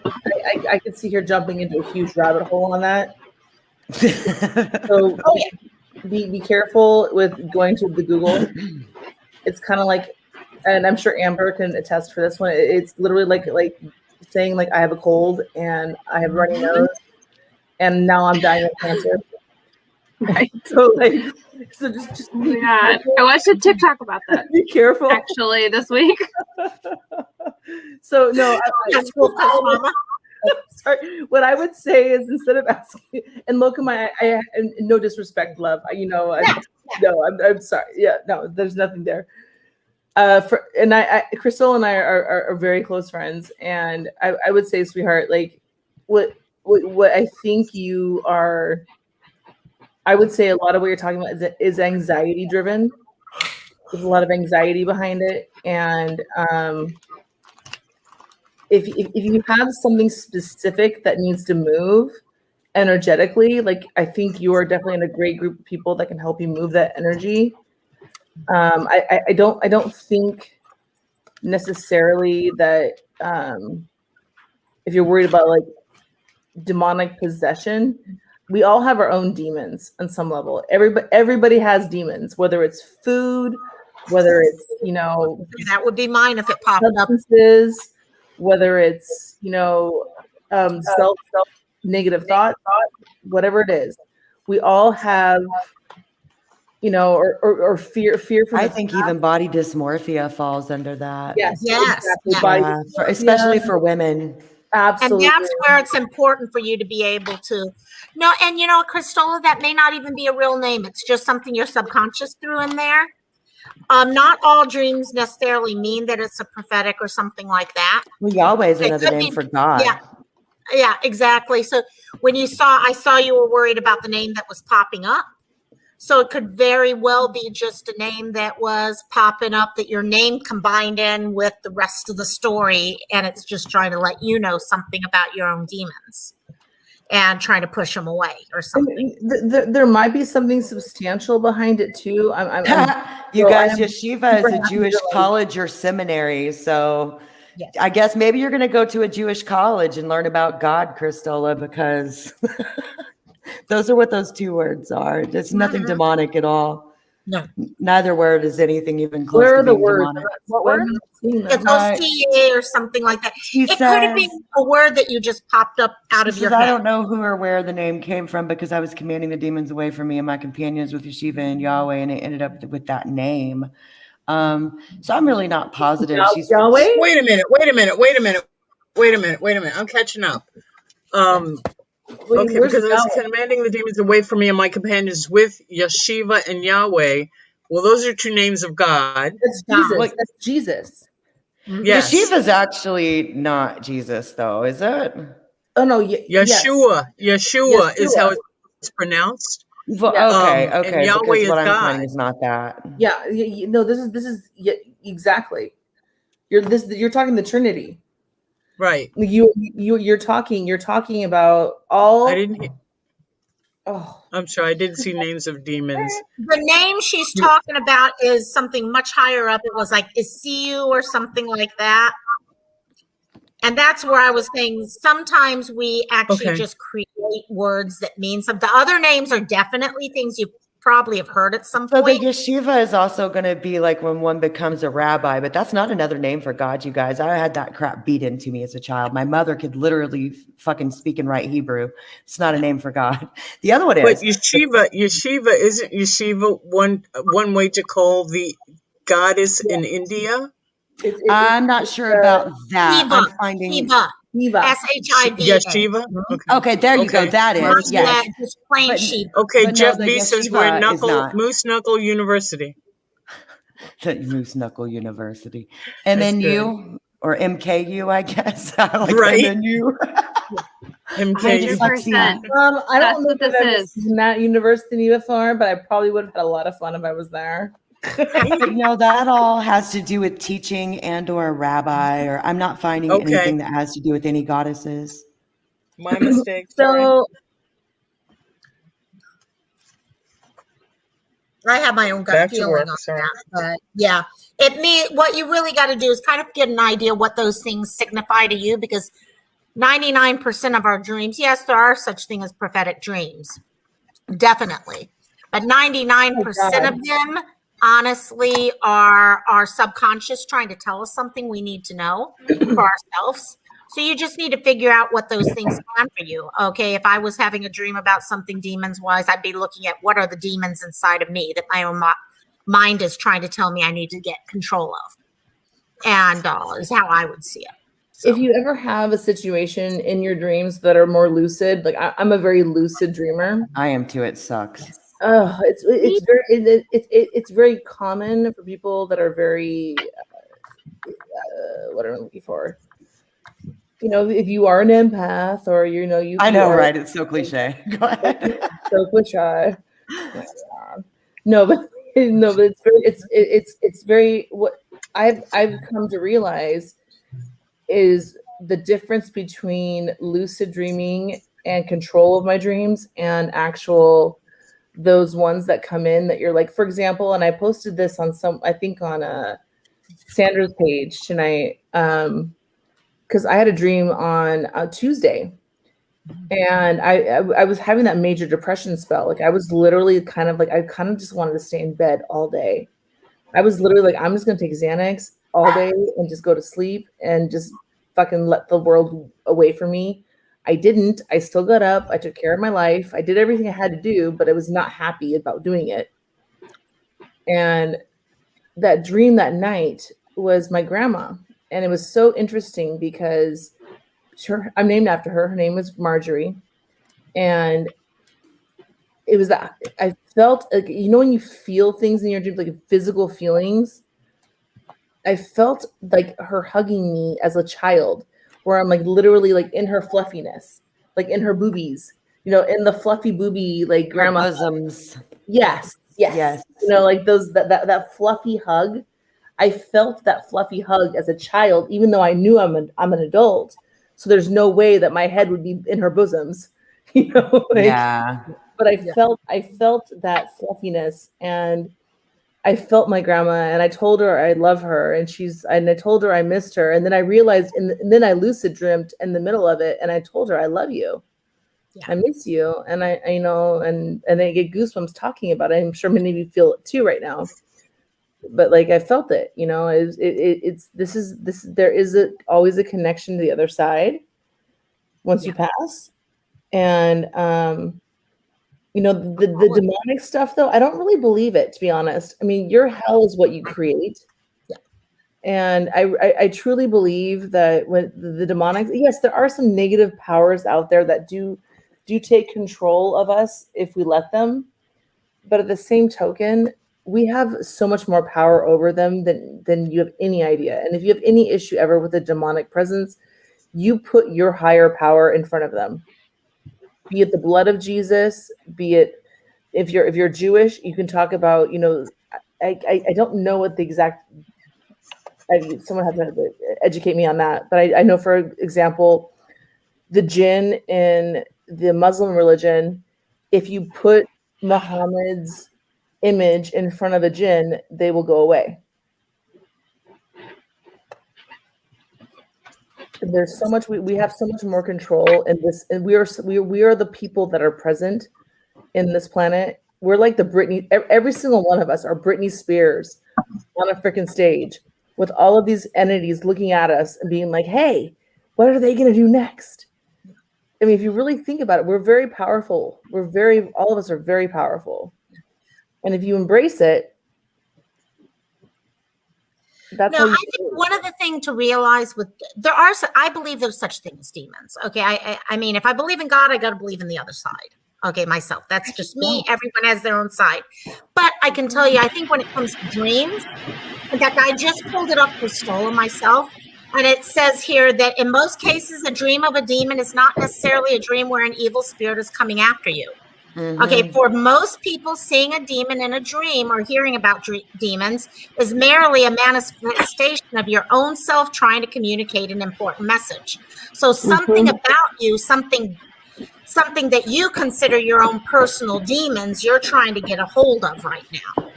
I could see her jumping into a huge rabbit hole on that. So be careful with going to the Google. It's kind of like, and I'm sure Amber can attest for this one. It's literally like saying like I have a cold and I have a runny nose, and now I'm dying of cancer. Right. So just yeah. I watched a TikTok about that. Be careful. Actually, this week. So no, sorry. What I would say is instead of asking, and look at my, I no disrespect, love. I'm sorry. Yeah, no, there's nothing there. Crystal and I are very close friends, and I would say, sweetheart, like what I think you are. I would say a lot of what you're talking about is anxiety driven. There's a lot of anxiety behind it, and if you have something specific that needs to move energetically, like I think you are definitely in a great group of people that can help you move that energy. I don't think necessarily that if you're worried about like demonic possession, we all have our own demons on some level. Everybody has demons, whether it's food, whether it's that would be mine if it popped up. Whether it's self negative thought, whatever it is, we all have or fear from. I think even body dysmorphia falls under that. Yes, exactly. Yeah. Especially for women. Absolutely. And that's where it's important for you to be able to know. And Cristola, that may not even be a real name. It's just something your subconscious threw in there. Not all dreams necessarily mean that it's a prophetic or something like that. Well, Yahweh is another name for God. Yeah. Yeah, exactly. So when I saw you were worried about the name that was popping up. So it could very well be just a name that was popping up that your name combined in with the rest of the story. And it's just trying to let you know something about your own demons and trying to push them away or something. There might be something substantial behind it too. You so guys, I'm yeshiva is super a happy Jewish to, like- college or seminary. So Yes. I guess maybe you're going to go to a Jewish college and learn about God, Christola, because those are what those two words are. It's nothing demonic at all. No. Neither word is anything even close Where to are the being words? demonic. What Why am word? I not seeing them? It's OCA or something like that. She It could have says, been a word that you just popped up out she of your says, I head. don't know who or where the name came from because I was commanding the demons away from me and my companions with Yeshiva and Yahweh, and it ended up with that name. So I'm really not positive. Yahweh? Wait a minute. I'm catching up. Okay, Where's because I was Yahweh? commanding the demons away from me and my companions with Yeshiva and Yahweh. Well, those are two names of God. That's Jesus. Like- That's Jesus. Yes. Yeshiva's actually not Jesus, though, is it? Oh no, yes. Yeshua is how it's pronounced. Well, Yeah. okay, And okay. Yahweh Because is what I'm God. finding is not that. Yeah, no, this is exactly. You're talking the Trinity. Right. You're talking about all. I didn't hear. Oh, I'm sorry, I didn't see names of demons. The name she's talking about is something much higher up. It was like Isiu or something like that. And that's where I was saying sometimes we actually Okay. just create words that mean something. The other names are definitely things you probably have heard at some So the point. yeshiva is also going to be like when one becomes a rabbi, but that's not another name for God, you guys. I had that crap beat into me as a child. My mother could literally fucking speak and write Hebrew. It's not a name for God. The other one But is. yeshiva isn't yeshiva one way to call the goddess in India? I'm not sure about that. Shiva. I'm finding. Shiva. S-H-I-V-A. Yeshiva? Okay, there you go. Okay. That Not is, yes. that, just plain But- Shiva. Okay, But no, Jeff the B says we're yeshiva is not. Moose Knuckle University. Moose Knuckle University. And That's then good. you, or MKU, I guess. I like Right. MNU. MKU. 100%. I That's don't know what if this I've is. been that university before, but I probably would have had a lot of fun if I was there. But no, that all has to do with teaching and or a rabbi, or I'm not finding Okay. anything that has to do with any goddesses. My mistake. Sorry. So I have my own gut Back to feeling work. on Sorry. that, but yeah, what you really got to do is kind of get an idea what those things signify to you, because 99% of our dreams, yes, there are such thing as prophetic dreams, definitely, but 99% of them, honestly, are our subconscious trying to tell us something we need to know for ourselves. So you just need to figure out what those things can for you. Okay, if I was having a dream about something demons wise, I'd be looking at what are the demons inside of me that my own mind is trying to tell me I need to get control of, and is how I would see it. So. if you ever have a situation in your dreams that are more lucid, like I'm a very lucid dreamer. I am too. It sucks. Oh, it's very common for people that are very what am I looking for? You know, if you are an empath or you I know, are, right? It's so cliche. Go ahead. so cliche. No, but it's very what I've come to realize is the difference between lucid dreaming and control of my dreams and actual those ones that come in that you're like, for example, and I posted this on I think on Sandra's page tonight, because I had a dream on Tuesday, and I was having that major depression spell. Like I was literally I kind of just wanted to stay in bed all day. I was literally like, I'm just gonna take Xanax all day and just go to sleep and just fucking let the world away from me. I didn't. I still got up. I took care of my life. I did everything I had to do, but I was not happy about doing it. And that dream that night was my grandma. And it was so interesting because I'm named after her. Her name was Marjorie. And it was that I felt like, when you feel things in your dreams, like physical feelings, I felt like her hugging me as a child, where I'm like literally like in her fluffiness, like in her boobies, in the fluffy booby, like Her grandma. bosoms. Yes. Yes. Like that fluffy hug. I felt that fluffy hug as a child, even though I knew I'm an adult. So there's no way that my head would be in her bosoms, Yeah. But I felt that fluffiness, and I felt my grandma, and I told her I love her, and I told her I missed her, and then I realized, and then I lucid dreamt in the middle of it, and I told her I love you. Yeah. I miss you, and I and I get goosebumps talking about it. I'm sure many of you feel it too right now. But like I felt it, there is always a connection to the other side once you pass. And the demonic stuff though, I don't really believe it, to be honest. I mean, your hell is what you create. Yeah. And I truly believe that when the demonic, yes, there are some negative powers out there that do take control of us if we let them. But at the same token, we have so much more power over them than you have any idea. And if you have any issue ever with a demonic presence, you put your higher power in front of them. Be it the blood of Jesus, be it if you're Jewish, you can talk about, I don't know what the exact, someone has to educate me on that. But I know, for example, the jinn in the Muslim religion, if you put Muhammad's image in front of a jinn, they will go away. And there's so much, we have so much more control in this, and we are the people that are present in this planet. We're like the Britney, every single one of us are Britney Spears on a freaking stage with all of these entities looking at us and being like, hey, what are they going to do next? I mean, if you really think about it, we're very powerful. All of us are very powerful. And if you embrace it, that's how I think one of the things to realize I believe there's such things as demons. Okay. I mean, if I believe in God, I got to believe in the other side. Okay. Myself. That's just me. Everyone has their own side. But I can tell you, I think when it comes to dreams, in fact, I just pulled it up for Stolen myself. And it says here that in most cases, a dream of a demon is not necessarily a dream where an evil spirit is coming after you. Mm-hmm. Okay, for most people, seeing a demon in a dream or hearing about demons is merely a manifestation of your own self trying to communicate an important message. So something about you, something that you consider your own personal demons, you're trying to get a hold of right now.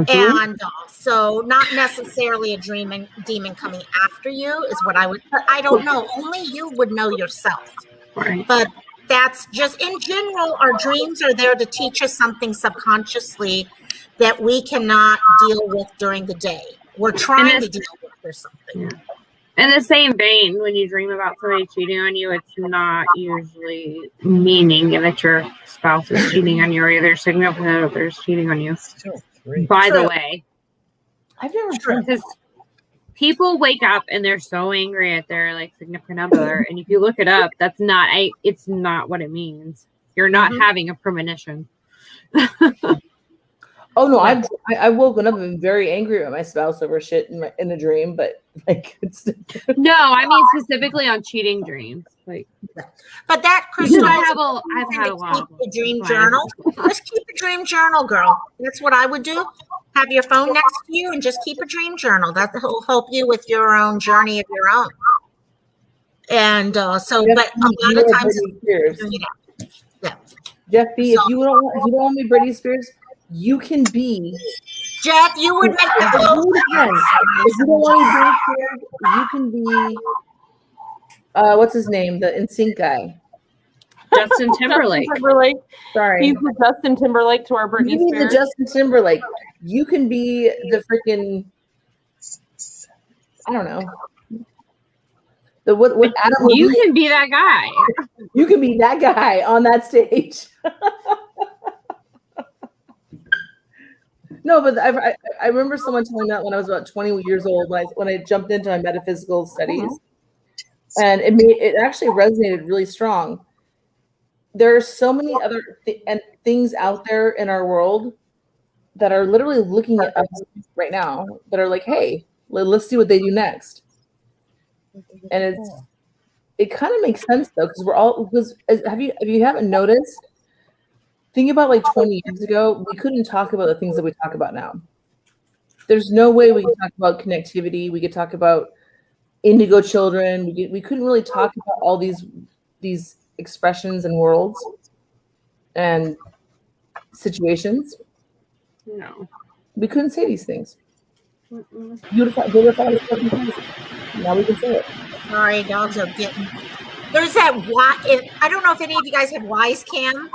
And so not necessarily a demon coming after you is what I would, but I don't know. Only you would know yourself. Right. But that's just, in general, our dreams are there to teach us something subconsciously that we cannot deal with during the day. We're trying to deal with or something. Yeah. In the same vein, when you dream about somebody cheating on you, it's not usually meaning that your spouse is cheating on you or your significant other is cheating on you. By the way, I've never dreamt this. People wake up and they're so angry at their significant other, and if you look it up, it's not what it means. You're not having a premonition. Oh no, I've woken up and been very angry at my spouse over shit in a dream, but it's no, I mean specifically on cheating dreams. But that, Crystal, I've had a lot. Keep a dream journal. Just keep a dream journal, girl. That's what I would do. Have your phone next to you and just keep a dream journal. That will help you with your own journey of your own. And but a lot of times, Jeff B, if you don't want me Britney Spears, you can be. Jeff, you would make the If you don't want me Britney Spears, you can be. What's his name? The NSYNC guy. Justin Timberlake. Sorry. He's the Justin Timberlake to our Britney You Spears. the Justin Timberlake. You can be the freaking, I don't know. What Adam You can be that guy. You can be that guy on that stage. No, but I remember someone telling me that when I was about 20 years old, when I jumped into my metaphysical studies. And it actually resonated really strong. There are so many other things out there in our world that are literally looking at us right now that are like, hey, let's see what they do next. and it kind of makes sense though, because have you haven't noticed? Think about like 20 years ago, we couldn't talk about the things that we talk about now. There's no way we could talk about connectivity. We could talk about indigo children. We couldn't really talk about all these expressions and worlds and situations. No. We couldn't say these things. Mm-mm. They would have thought it was fucking crazy. Now we can say it. Sorry, dogs are getting. There's that. I don't know if any of you guys have Wise Cam,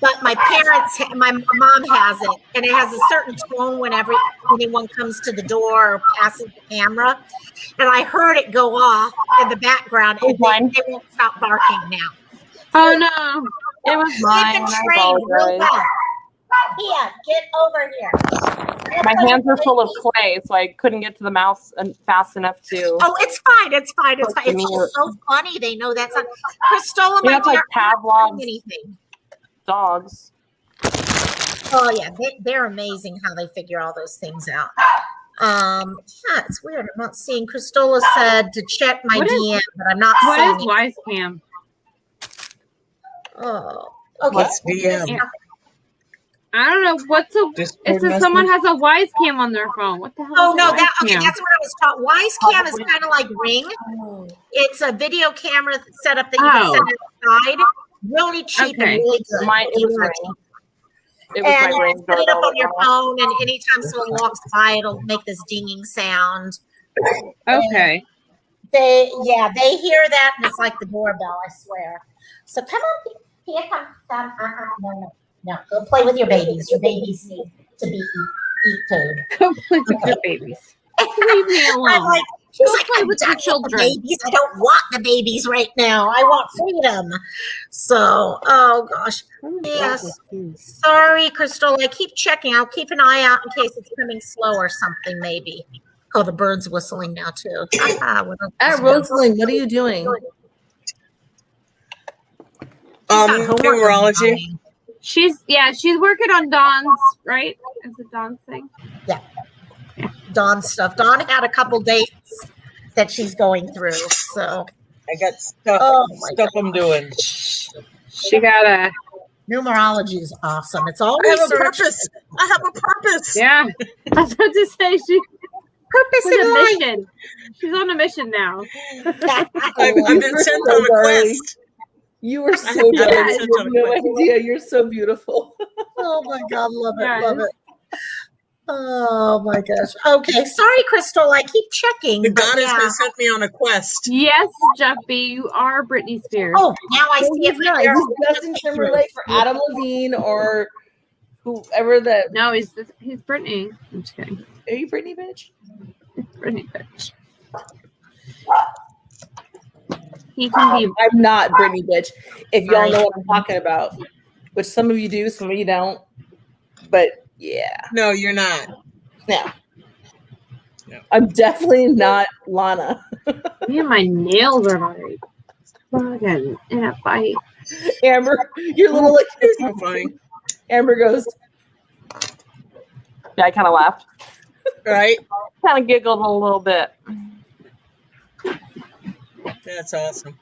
but my mom has it, and it has a certain tone whenever anyone comes to the door or passes the camera. And I heard it go off in the background, and they won't stop barking now. Oh no. It was mine. They've been I trained real apologize. well. Here, get over here. My hands are full of clay, so I couldn't get to the mouse fast enough to. Oh, it's fine. It's fine. It's fine. It's just so funny. They know that's not. Cristola, my That's like dear, Pavlov's anything. dogs. Oh yeah, they're amazing how they figure all those things out. Yeah, it's weird. I'm not seeing. Cristola said to check my DM, but I'm not seeing. What is Wise Cam? Oh, okay. What's VM? I don't know. It says someone has a Wise Cam on their phone. What the hell? Oh is no, a Wise Cam? that's what I was taught. Wise Cam is kind of like Ring. It's a video camera setup that you can set inside. Really cheap and really good. It was Ring. It was And my Ring you put it up doorbell. on your phone, and anytime someone walks by, it'll make this dinging sound. Okay. They hear that, and it's like the doorbell. I swear. So come on, here, come. No. Go play with your babies. Your babies need to eat food. Go play with your babies. Leave me alone. She's play with your children. Babies. I don't want the babies right now. I want freedom. So, oh gosh. Yes. Sorry, Crystal. I keep checking. I'll keep an eye out in case it's coming slow or something, maybe. Oh, the bird's whistling now, too. Rosalind, what are you doing? Numerology. She's working on Dawn's, right? Is it Dawn's thing? Yeah. Dawn stuff. Dawn had a couple dates that she's going through. So I got stuff I'm doing. She got a numerology is awesome. It's all I have a purpose. I have a purpose. Yeah. I was about to say purpose in life. Mission. She's on a mission now. I've been sent on a quest. You are so good. You have no idea. You're so beautiful. Oh my God, love it, love it. Oh my gosh. Okay, sorry, Crystal. I keep checking. The goddess has sent me on a quest. Yes, Jumpy, you are Britney Spears. Oh, now I see it. He's Justin Timberlake for Adam Levine or whoever that. No, he's Britney. I'm just kidding. Are you Britney, bitch? Britney, bitch. He can be. I'm not Britney, bitch. If y'all know what I'm talking about, which some of you do, some of you don't. But yeah. No, you're not. No. I'm definitely not Lana. Yeah, my nails are like fucking in a fight. Amber, you're a little like it's so funny. Amber goes. Yeah, I kind of laughed. Right? Kind of giggled a little bit. That's awesome.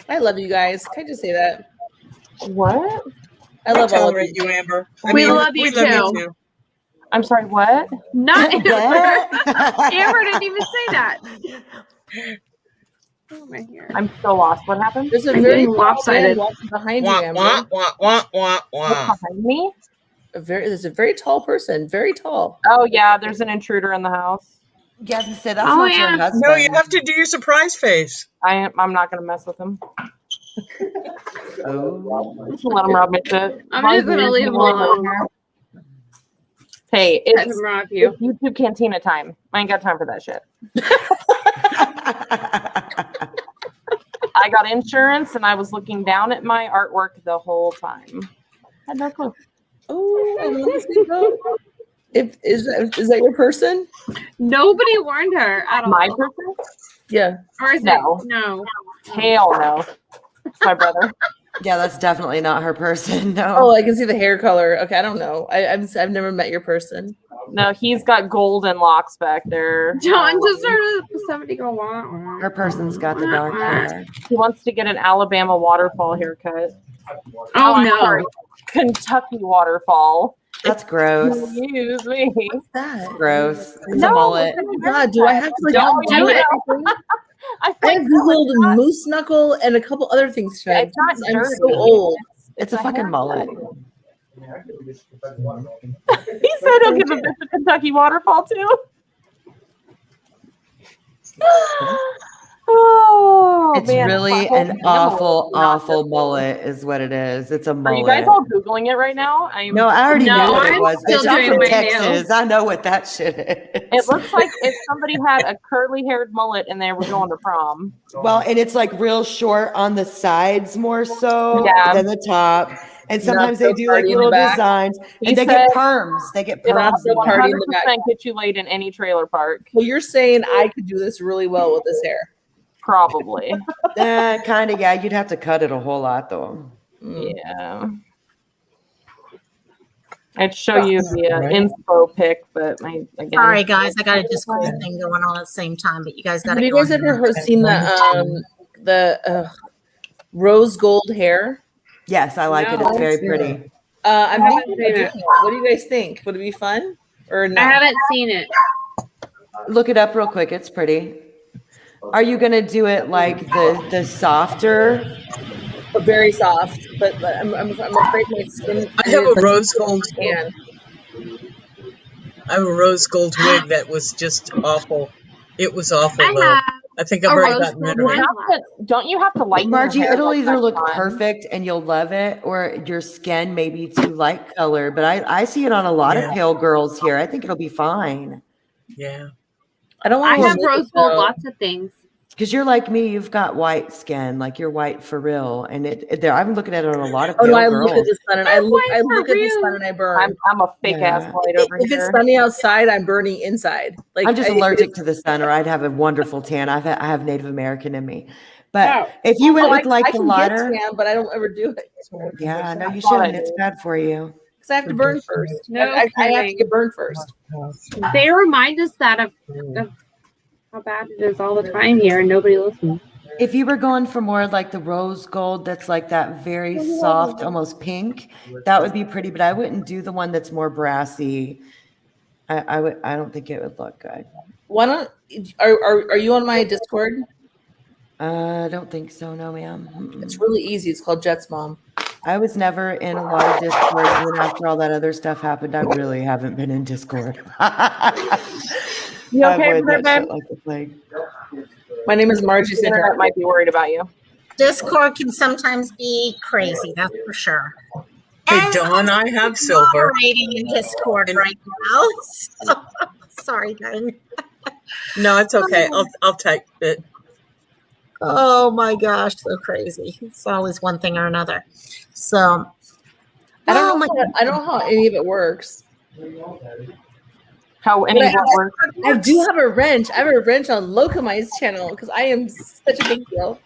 I love you guys. Can I just say that? What? I love all of you, Amber. We love you too. I'm sorry, what? Not Amber. Amber didn't even say that. Oh, my hair. I'm so lost. What happened? There's a very lopsided behind you, Amber. Behind me? There's a very tall person. Very tall. Oh yeah, there's an intruder in the house. Yeah, you said that's not your husband. No, you have to do your surprise face. I'm not gonna mess with him. Oh. Let him rub me shit. I'm just gonna leave him alone. Hey, Let him rob you. it's YouTube Cantina time. I ain't got time for that shit. I got insurance and I was looking down at my artwork the whole time. Had no clue. Oh, I want to see that. Is that your person? Nobody warned her at all. My person? Yeah. Or is No. it? No. Hell no. It's my brother. Yeah, that's definitely not her person. No. Oh, I can see the hair color. Okay, I don't know. I've never met your person. No, he's got golden locks back there. John just heard somebody go, Her person's got the dark hair. He wants to get an Alabama waterfall haircut. Oh, I'm no. sorry, Kentucky waterfall. That's gross. Excuse me. What's that? Gross. It's No, a mullet. Oh my God, do I have to like Don't do do it. everything? I I have Googled moose knuckle and a couple other things today. It's not I'm dirty. so old. It's a fucking mullet. He said he'll give a bitch a Kentucky waterfall too. Oh, It's man. really an awful mullet, is what it is. It's a Are mullet. you guys all Googling it right now? No, I already No, knew what it I'm was. still Bitch, I'm doing from my Texas. nails. I know what that shit is. It looks like if somebody had a curly-haired mullet and they were going to prom. Well, and it's like real short on the sides more so Yeah. than the top. And sometimes Not they so do like party in the little back. designs. He And they said get perms. They get It'll perms. so party in the back. 100% get you laid in any trailer park. Well, you're saying I could do this really well with this hair. Probably. Kind of, yeah. You'd have to cut it a whole lot though. Yeah. I'd show you the Right. inspo pic, but again. Sorry, guys. I got a Discord thing going on at the same time, but you guys got Have to you guys ever seen the rose gold hair? Yes, I like it. No. It's very pretty. I'm haven't thinking seen about it. doing it. What do you guys think? Would it be fun or no? I haven't seen it. Look it up real quick. It's pretty. Are you gonna do it like the softer? Very soft, but I'm afraid my skin. I have a rose gold. tan. I have a rose gold wig that was just awful. It was awful I though. have I think I've a already rose gotten rid gold of it. one. Don't you have to lighten Margie, your hair it'll like either that look time? perfect and you'll love it, or your skin may be too light color. But I see it on a lot of Yeah. pale girls here. I think it'll be fine. Yeah. I don't I want have rose gold lots of things. Because you're like me, you've got white skin, like you're white for real. And I'm looking at it on a lot of Oh pale no! I girls. look at the sun and I I'm look white for at the real. sun and I burn. I'm a fake ass Yeah. light over If here. it's sunny outside, I'm burning inside. Like I'm just I- allergic to the sun, or I'd have a wonderful tan. I have Native American in me. But Oh. if you went Oh, with like I the can lighter, get tan, but I don't ever do it yeah, no, you thought I shouldn't. It's bad for you. because I have to burn first. No I have to kidding. get burned first. They remind us that of how bad it is all the time here, and nobody listens. If you were going for more like the rose gold, that's like that very soft, almost pink, that would be pretty. But I wouldn't do the one that's more brassy. I don't think it would look good. Why don't are you on my Discord? I don't think so. No, ma'am. Mm-mm. It's really easy. It's called Jet's Mom. I was never in a lot of Discord. And then after all that other stuff happened, I really haven't been in Discord. You I okay avoid over there, that babe? shit like the plague. My name is Margie The internet Center. might be worried about you. Discord can sometimes be crazy, that's for sure. Hey, And Dawn, I have I'm silver. moderating in Discord right now. So, sorry, guys. No, it's okay. I'll type it. Oh my gosh, so crazy. It's always one thing or another. So, I don't oh know. I don't know how any of it works. How any But of what works. I do have a wrench. I have a wrench on Locomai's channel because I am such a big deal.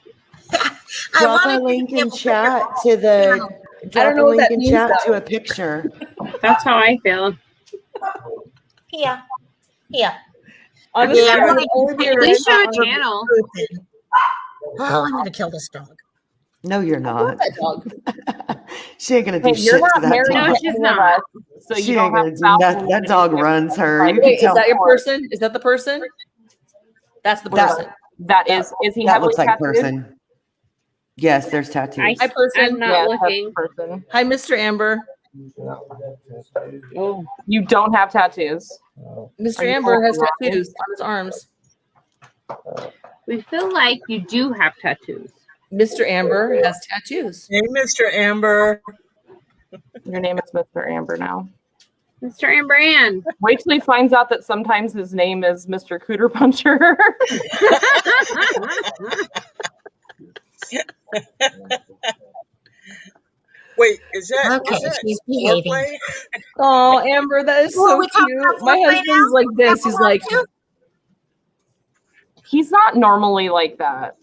I Drop a wanted to link be in able to chat figure to the. out- Drop know a what link that in means, chat though. to a picture. That's how I feel. Here. Honestly, Yeah, I would really, only be a We wrench should have a on channel. Oh, I'm gonna kill this dog. No, you're I not. love that dog. She ain't gonna do Hey, shit you're to not that married No, dog. to she's any of not. us, so She you ain't don't gonna have do nothing. to That dog runs her. You can Wait, is tell. that your person? Is that the person? That's the person. That is he That heavily looks like tattooed? person. Yes, there's tattoos. Hi, person. I'm not Yes, that's looking. the person. Hi, Mr. Amber. Oh, You don't have tattoos. Mr. Are you Amber has open-minded? tattoos on his arms. we feel like you do have tattoos. Mr. Amber has tattoos. Hey, Mr. Amber. Your name is Mr. Amber now. Mr. Amberan. Wait till he finds out that sometimes his name is Mr. Cooter Puncher. Wait, is that Okay, is that she's behaving. foreplay? Oh, Amber, that is Well, so we talked cute. about My foreplay husband's like this. He's like, He's not normally like that.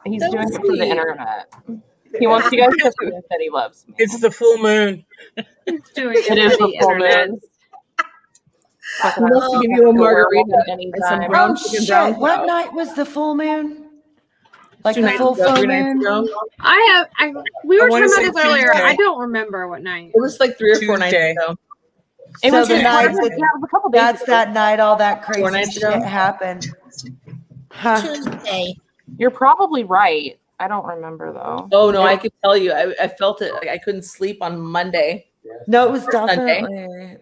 He's That doing was it for the sweet. internet. He wants you guys to see that he loves me. It's the full moon. It's doing It is the full internet. moon. He wants to give you a margarita and some anytime. brown Oh chicken, brown shit! What cow. night was the full moon? Like 2 the nights full ago, 3 nights moon? ago. We I were wanna talking say about this earlier. Tuesday. I don't remember what night. It was like 3 or 4 nights Tuesday. ago. It So was the just- night yeah, it was a couple days That's ago. that night all that 4 crazy nights shit ago. happened. Huh. Tuesday. You're probably right. I don't remember though. Oh no, I could tell you. I felt it. Like I couldn't sleep on Monday, No, it was Sunday. definitely.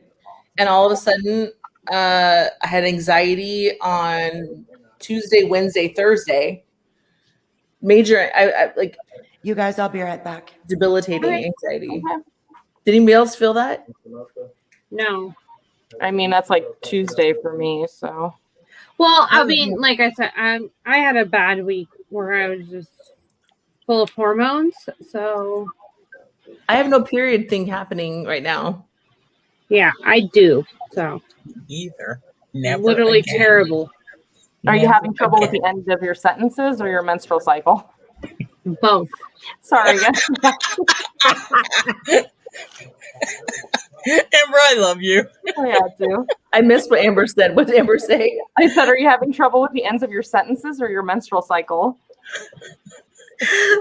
and all of a sudden, I had anxiety on Tuesday, Wednesday, Thursday. Major, I like You guys, I'll be right back. debilitating Okay. anxiety. Okay. Did anybody else feel that? No. I mean, that's like Tuesday for me. So Well, I mean, like I said, I had a bad week where I was just full of hormones. So I have no period thing happening right now. yeah, I do. So Either. Never literally again. terrible. are you Never having trouble with again. the end of your sentences or your menstrual cycle? Both. Sorry, guys. Amber, I love you. Yeah, too. I missed what Amber said. What did Amber say? I said, are you having trouble with the ends of your sentences or your menstrual cycle?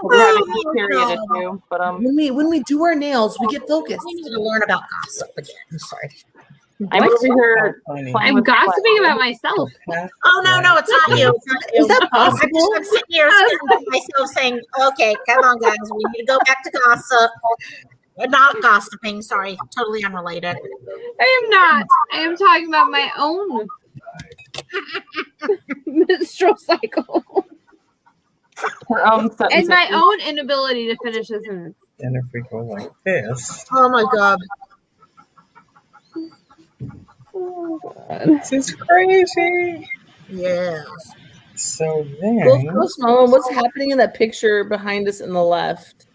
We're having a period issue, but When we do our nails, we get focused. I need to learn about gossip again. I'm sorry. I'm over here Funny. playing I'm with gossiping clay. about myself. Oh no, it's not you. It's not you. Is that possible? I'm sitting here sitting with myself saying, "Okay, come on, guys, we need to go back to gossip." Not gossiping. Sorry, totally unrelated. I am not. I am talking about my own menstrual cycle Her own and sentences. my own inability to finish a sentence. And if we go like this, Oh my god. this is crazy. Yes. So Well, then, first, Mama, what's happening in that picture behind us in the left?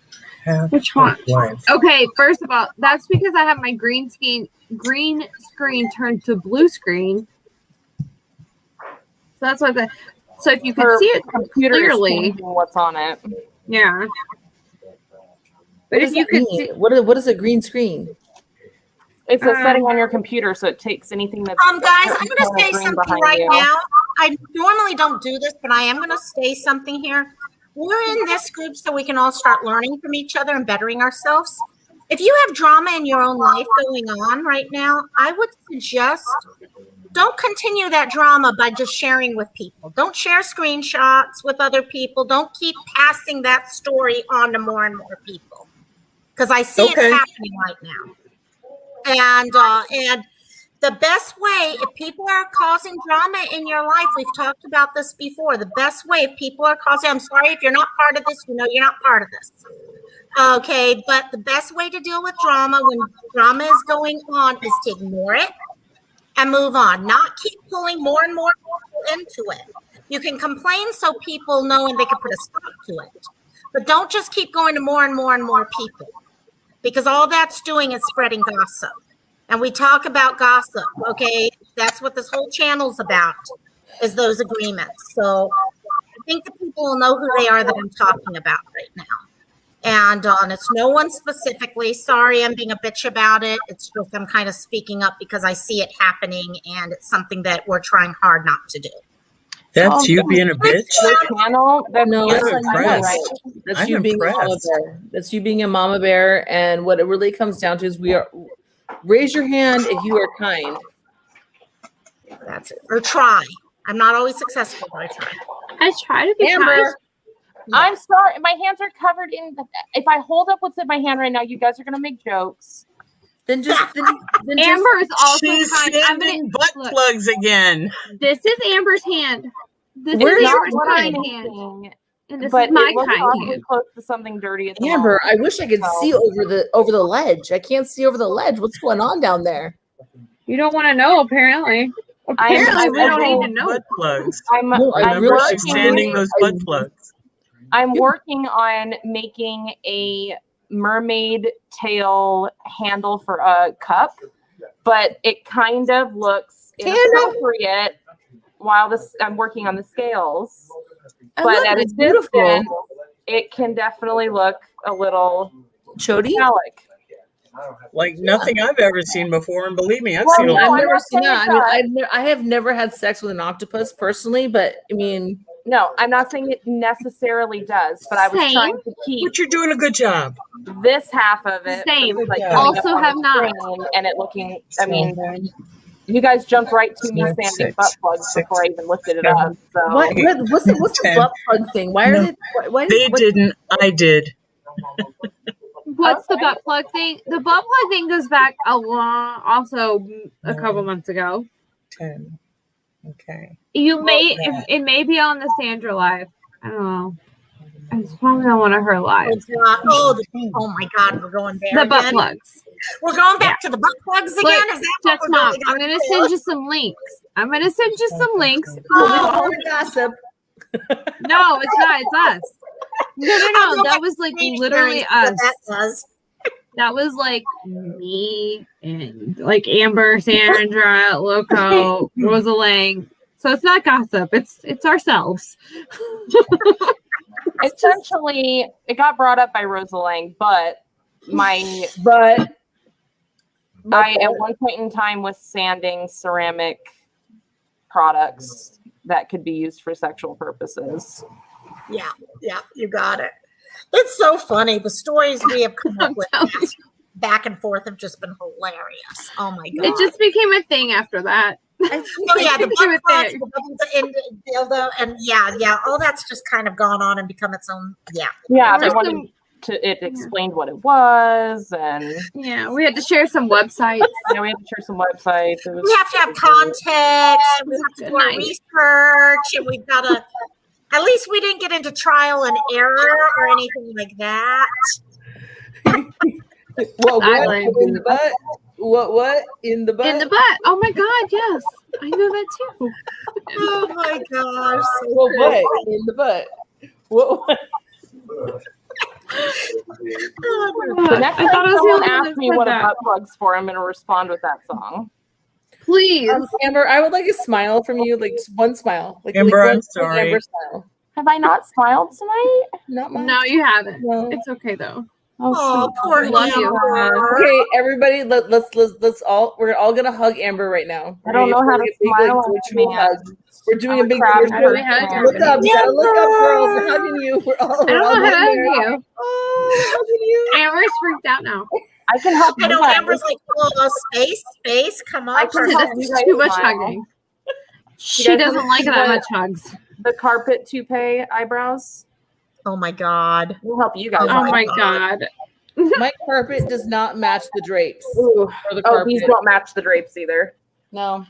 Which one? life. Okay, first of all, that's because I have my green screen turned to blue screen. So that's what so if you can Her see it computer is clearly, changing what's on it. yeah. But What if does you that could mean? see, What is a green screen? It's a setting on your computer, so it takes anything that's Guys, I'm kind going of to say green something behind right you. now. I normally don't do this, but I am going to say something here. We're in this group so we can all start learning from each other and bettering ourselves. If you have drama in your own life going on right now, I would suggest don't continue that drama by just sharing with people. Don't share screenshots with other people. Don't keep passing that story on to more and more people. Because I see Okay. it's happening right now. And the best way, if people are causing drama in your life, we've talked about this before. The best way, if people are causing, I'm sorry if you're not part of this, you know you're not part of this. Okay, but the best way to deal with drama when drama is going on is to ignore it and move on, not keep pulling more and more people into it. You can complain so people know and they can put a stop to it, but don't just keep going to more and more and more people, because all that's doing is spreading gossip. And we talk about gossip, okay? That's what this whole channel's about, is those agreements. So I think the people will know who they are that I'm talking about right now. And it's no one specifically. Sorry, I'm being a bitch about it. It's just I'm kind of speaking up because I see it happening, and it's something that we're trying hard not to do. That's you being a bitch? The channel, No, I'm that's not impressed. right. That's I'm you being a mama impressed. bear. That's you being a mama bear. And what it really comes down to is raise your hand if you are kind. That's it. Or try. I'm not always successful, but I try. I try to be kind. Amber, I'm sorry. My hands are covered in. If I hold up what's in my hand right now, you guys are gonna make jokes. then just Amber is also She's kind. I'm sending gonna butt look. plugs again. This is Amber's hand. This Where is is Amber's what I'm kind hand, thinking, and this but is my it looks kind awfully hand. close to something dirty at the Amber, moment. I wish I could see over the ledge. I can't see over the ledge. What's going on down there? You don't want to know, apparently. Apparently, we don't need to know. Butt plugs. No, I Remember, really- she's sending those butt plugs. I'm working on making a mermaid tail handle for a cup, but it kind of looks inappropriate while I'm working on the scales. I But love at it. a It's beautiful. distance, it can definitely look a little Chody? phallic. Like nothing I've ever seen before, and believe me, I've Well, seen a no, lot. I've I'm never not seen saying that. I have never had sex with an octopus personally, but I mean, No, I'm not saying it necessarily does, but I was Same. trying to keep But you're doing a good job. this half of it Same. from, like Yeah. coming up Also on have the not. screen and it looking. I mean, you guys jumped right to me Six, sanding butt plugs six, before I even lifted it seven. up. So what's the 10. butt plug thing? Why are No, they? Why They didn't. I did. What's the Okay. butt plug thing? The butt plug thing goes back also a couple months ago. 10. Okay. You may that. it may be on the Sandra live. I don't know. It's probably on one of her lives. Oh my God, we're going there The butt again. plugs. We're going back to the butt plugs again. Look, Is that what Jets we're Mom, going I'm gonna send you some links. I'm gonna send you some links. all gossip? No, it's not. It's us. No. That was like literally us. That was. That was like me and like Amber, Sandra, Loco, Rosa Lang. So it's not gossip. It's ourselves. essentially, it got brought up by Rosa Lang, but But I at one point in time was sanding ceramic products that could be used for sexual purposes. Yeah, you got it. It's so funny. The stories we have come up with back and forth have just been hilarious. Oh my God. It just became a thing after that. Oh yeah, the butt plugs, the dildo, and yeah, all that's just kind of gone on and become its own. Yeah, Yeah, they There's wanted it explained what it was, and Yeah, we had to share some websites. we had to share some websites. It was, we have to have context. We have to do our Nice. research, and we've got to. At least we didn't get into trial and error or anything like that. what Silence. in the butt? What in the butt? In the butt. Oh my God, yes. I know that too. Oh my gosh. So What crazy. in the butt? What? the next I time thought I was the someone only one asks that me said what a that. butt plug's for, I'm going to respond with that song. Please. Amber, I would like a smile from you, like just one smile. Like Amber, like I'm sorry. Amber smile. Have I not smiled tonight? Not much. No, you haven't. No. It's okay though. Oh, poor Love you. Amber. Okay, everybody, let's all we're all gonna hug Amber right now. I don't know how to smile at virtual a hug. man. We're doing I'm a big crab How do we person. hug look up, you gotta look up, girl. Amber. We're hugging you. We're all I don't know how to hug you. Oh, hugging you. Amber's freaked out now. I can help I you know guys. Amber's like, oh, space, come I on. can This help you is guys too much smile. hugging. She guys doesn't wanna like see that what- much hugs. The carpet toupee eyebrows. Oh my God. We'll help you guys. Oh Oh out. my God. My carpet does not match the drapes. Ooh. Or the Oh, carpet. these don't match the drapes either. No.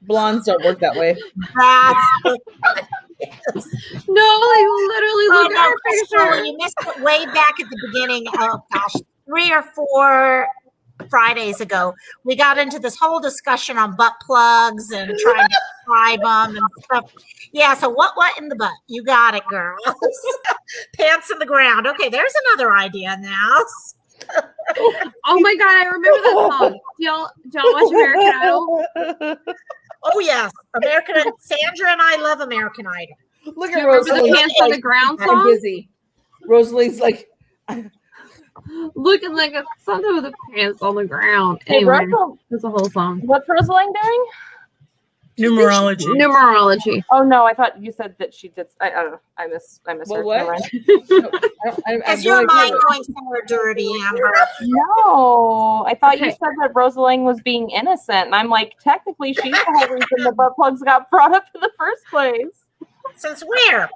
Blondes don't work that way. That's No, like literally oh look at no, her Crystal, picture. you missed it way back at the beginning. Oh gosh, 3 or 4 Fridays ago, we got into this whole discussion on butt plugs and trying to describe them and stuff. Yeah, so what in the butt? You got it, girls. Pants in the ground. Okay, there's another idea now. Oh my God, I remember that song. Do y'all watch American Idol? Oh yes, Sandra and I love American Idol. Look Do at you remember the Rosalie. Pants on the Ground I'm song? busy. Rosalie's like, Looking like something with the pants on the ground. Hey, Anyway, Russell, that's a whole song. what's Rosalind doing? Numerology. Numerology. Oh no, I thought you said that she did. I don't know. I miss Well, her. what? Never mind. Is your mind going somewhere dirty, Amber? No, I thought you Okay. said that Rosalind was being innocent, and I'm like, technically, she's the whole reason the butt plugs got brought up in the first place. Since where?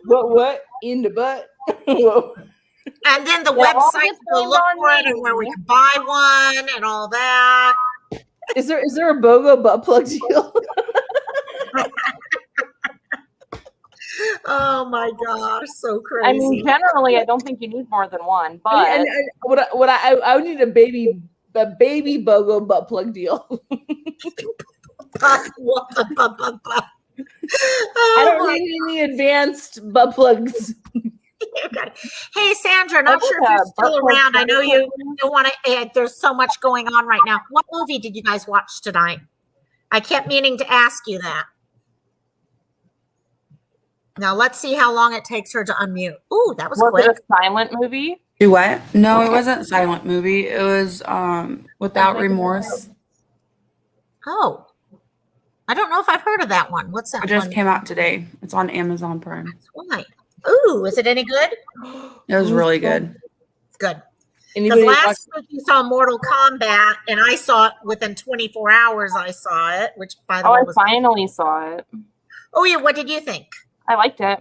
What in the butt? Whoa. And then the Yeah, all website this to go blamed look on for it me. and where we can buy one and all that. Is there a BOGO butt plug deal? Oh my gosh, so crazy. I mean, generally, I don't think you need more than one, but I would need a baby BOGO butt plug deal. I I don't need any advanced butt plugs. Hey Sandra, not sure if you're still around. I know you don't want to. There's so much going on right now. What movie did you guys watch tonight? I kept meaning to ask you that. Now let's see how long it takes her to unmute. Ooh, that was Was quick. it a silent movie? Do what? No, it wasn't a silent movie. It was Without Remorse. Oh, I don't know if I've heard of that one. What's that It just one? came out today. It's on Amazon Prime. Why? Ooh, is it any good? It was really good. Good. Because Anybody watch- last week you saw Mortal Kombat, and I saw it within 24 hours. I saw it, which by the Oh, way I was. finally saw it. Oh yeah, what did you think? I liked it.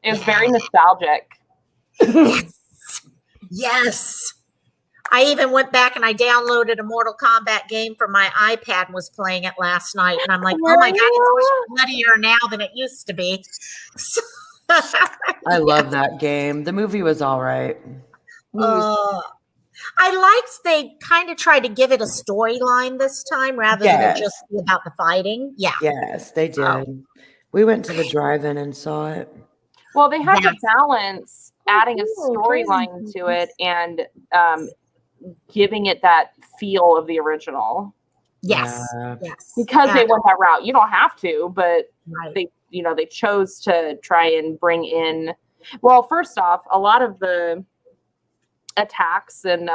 It was very nostalgic. Yes. I even went back and I downloaded a Mortal Kombat game for my iPad and was playing it last night. And I'm like, oh my God, it's much bloodier now than it used to be. I love that game. The movie was all right. I liked they kind of tried to give it a storyline this time rather than it just be about the fighting. Yeah. Yes, they did. We went to the drive-in and saw it. Well, they had to Yes. balance adding a storyline to it and giving it that feel of the original. Yes. Yeah. Yes. Because they went that route. You don't have to, but Right. they chose to try and bring in. Well, first off, a lot of the attacks and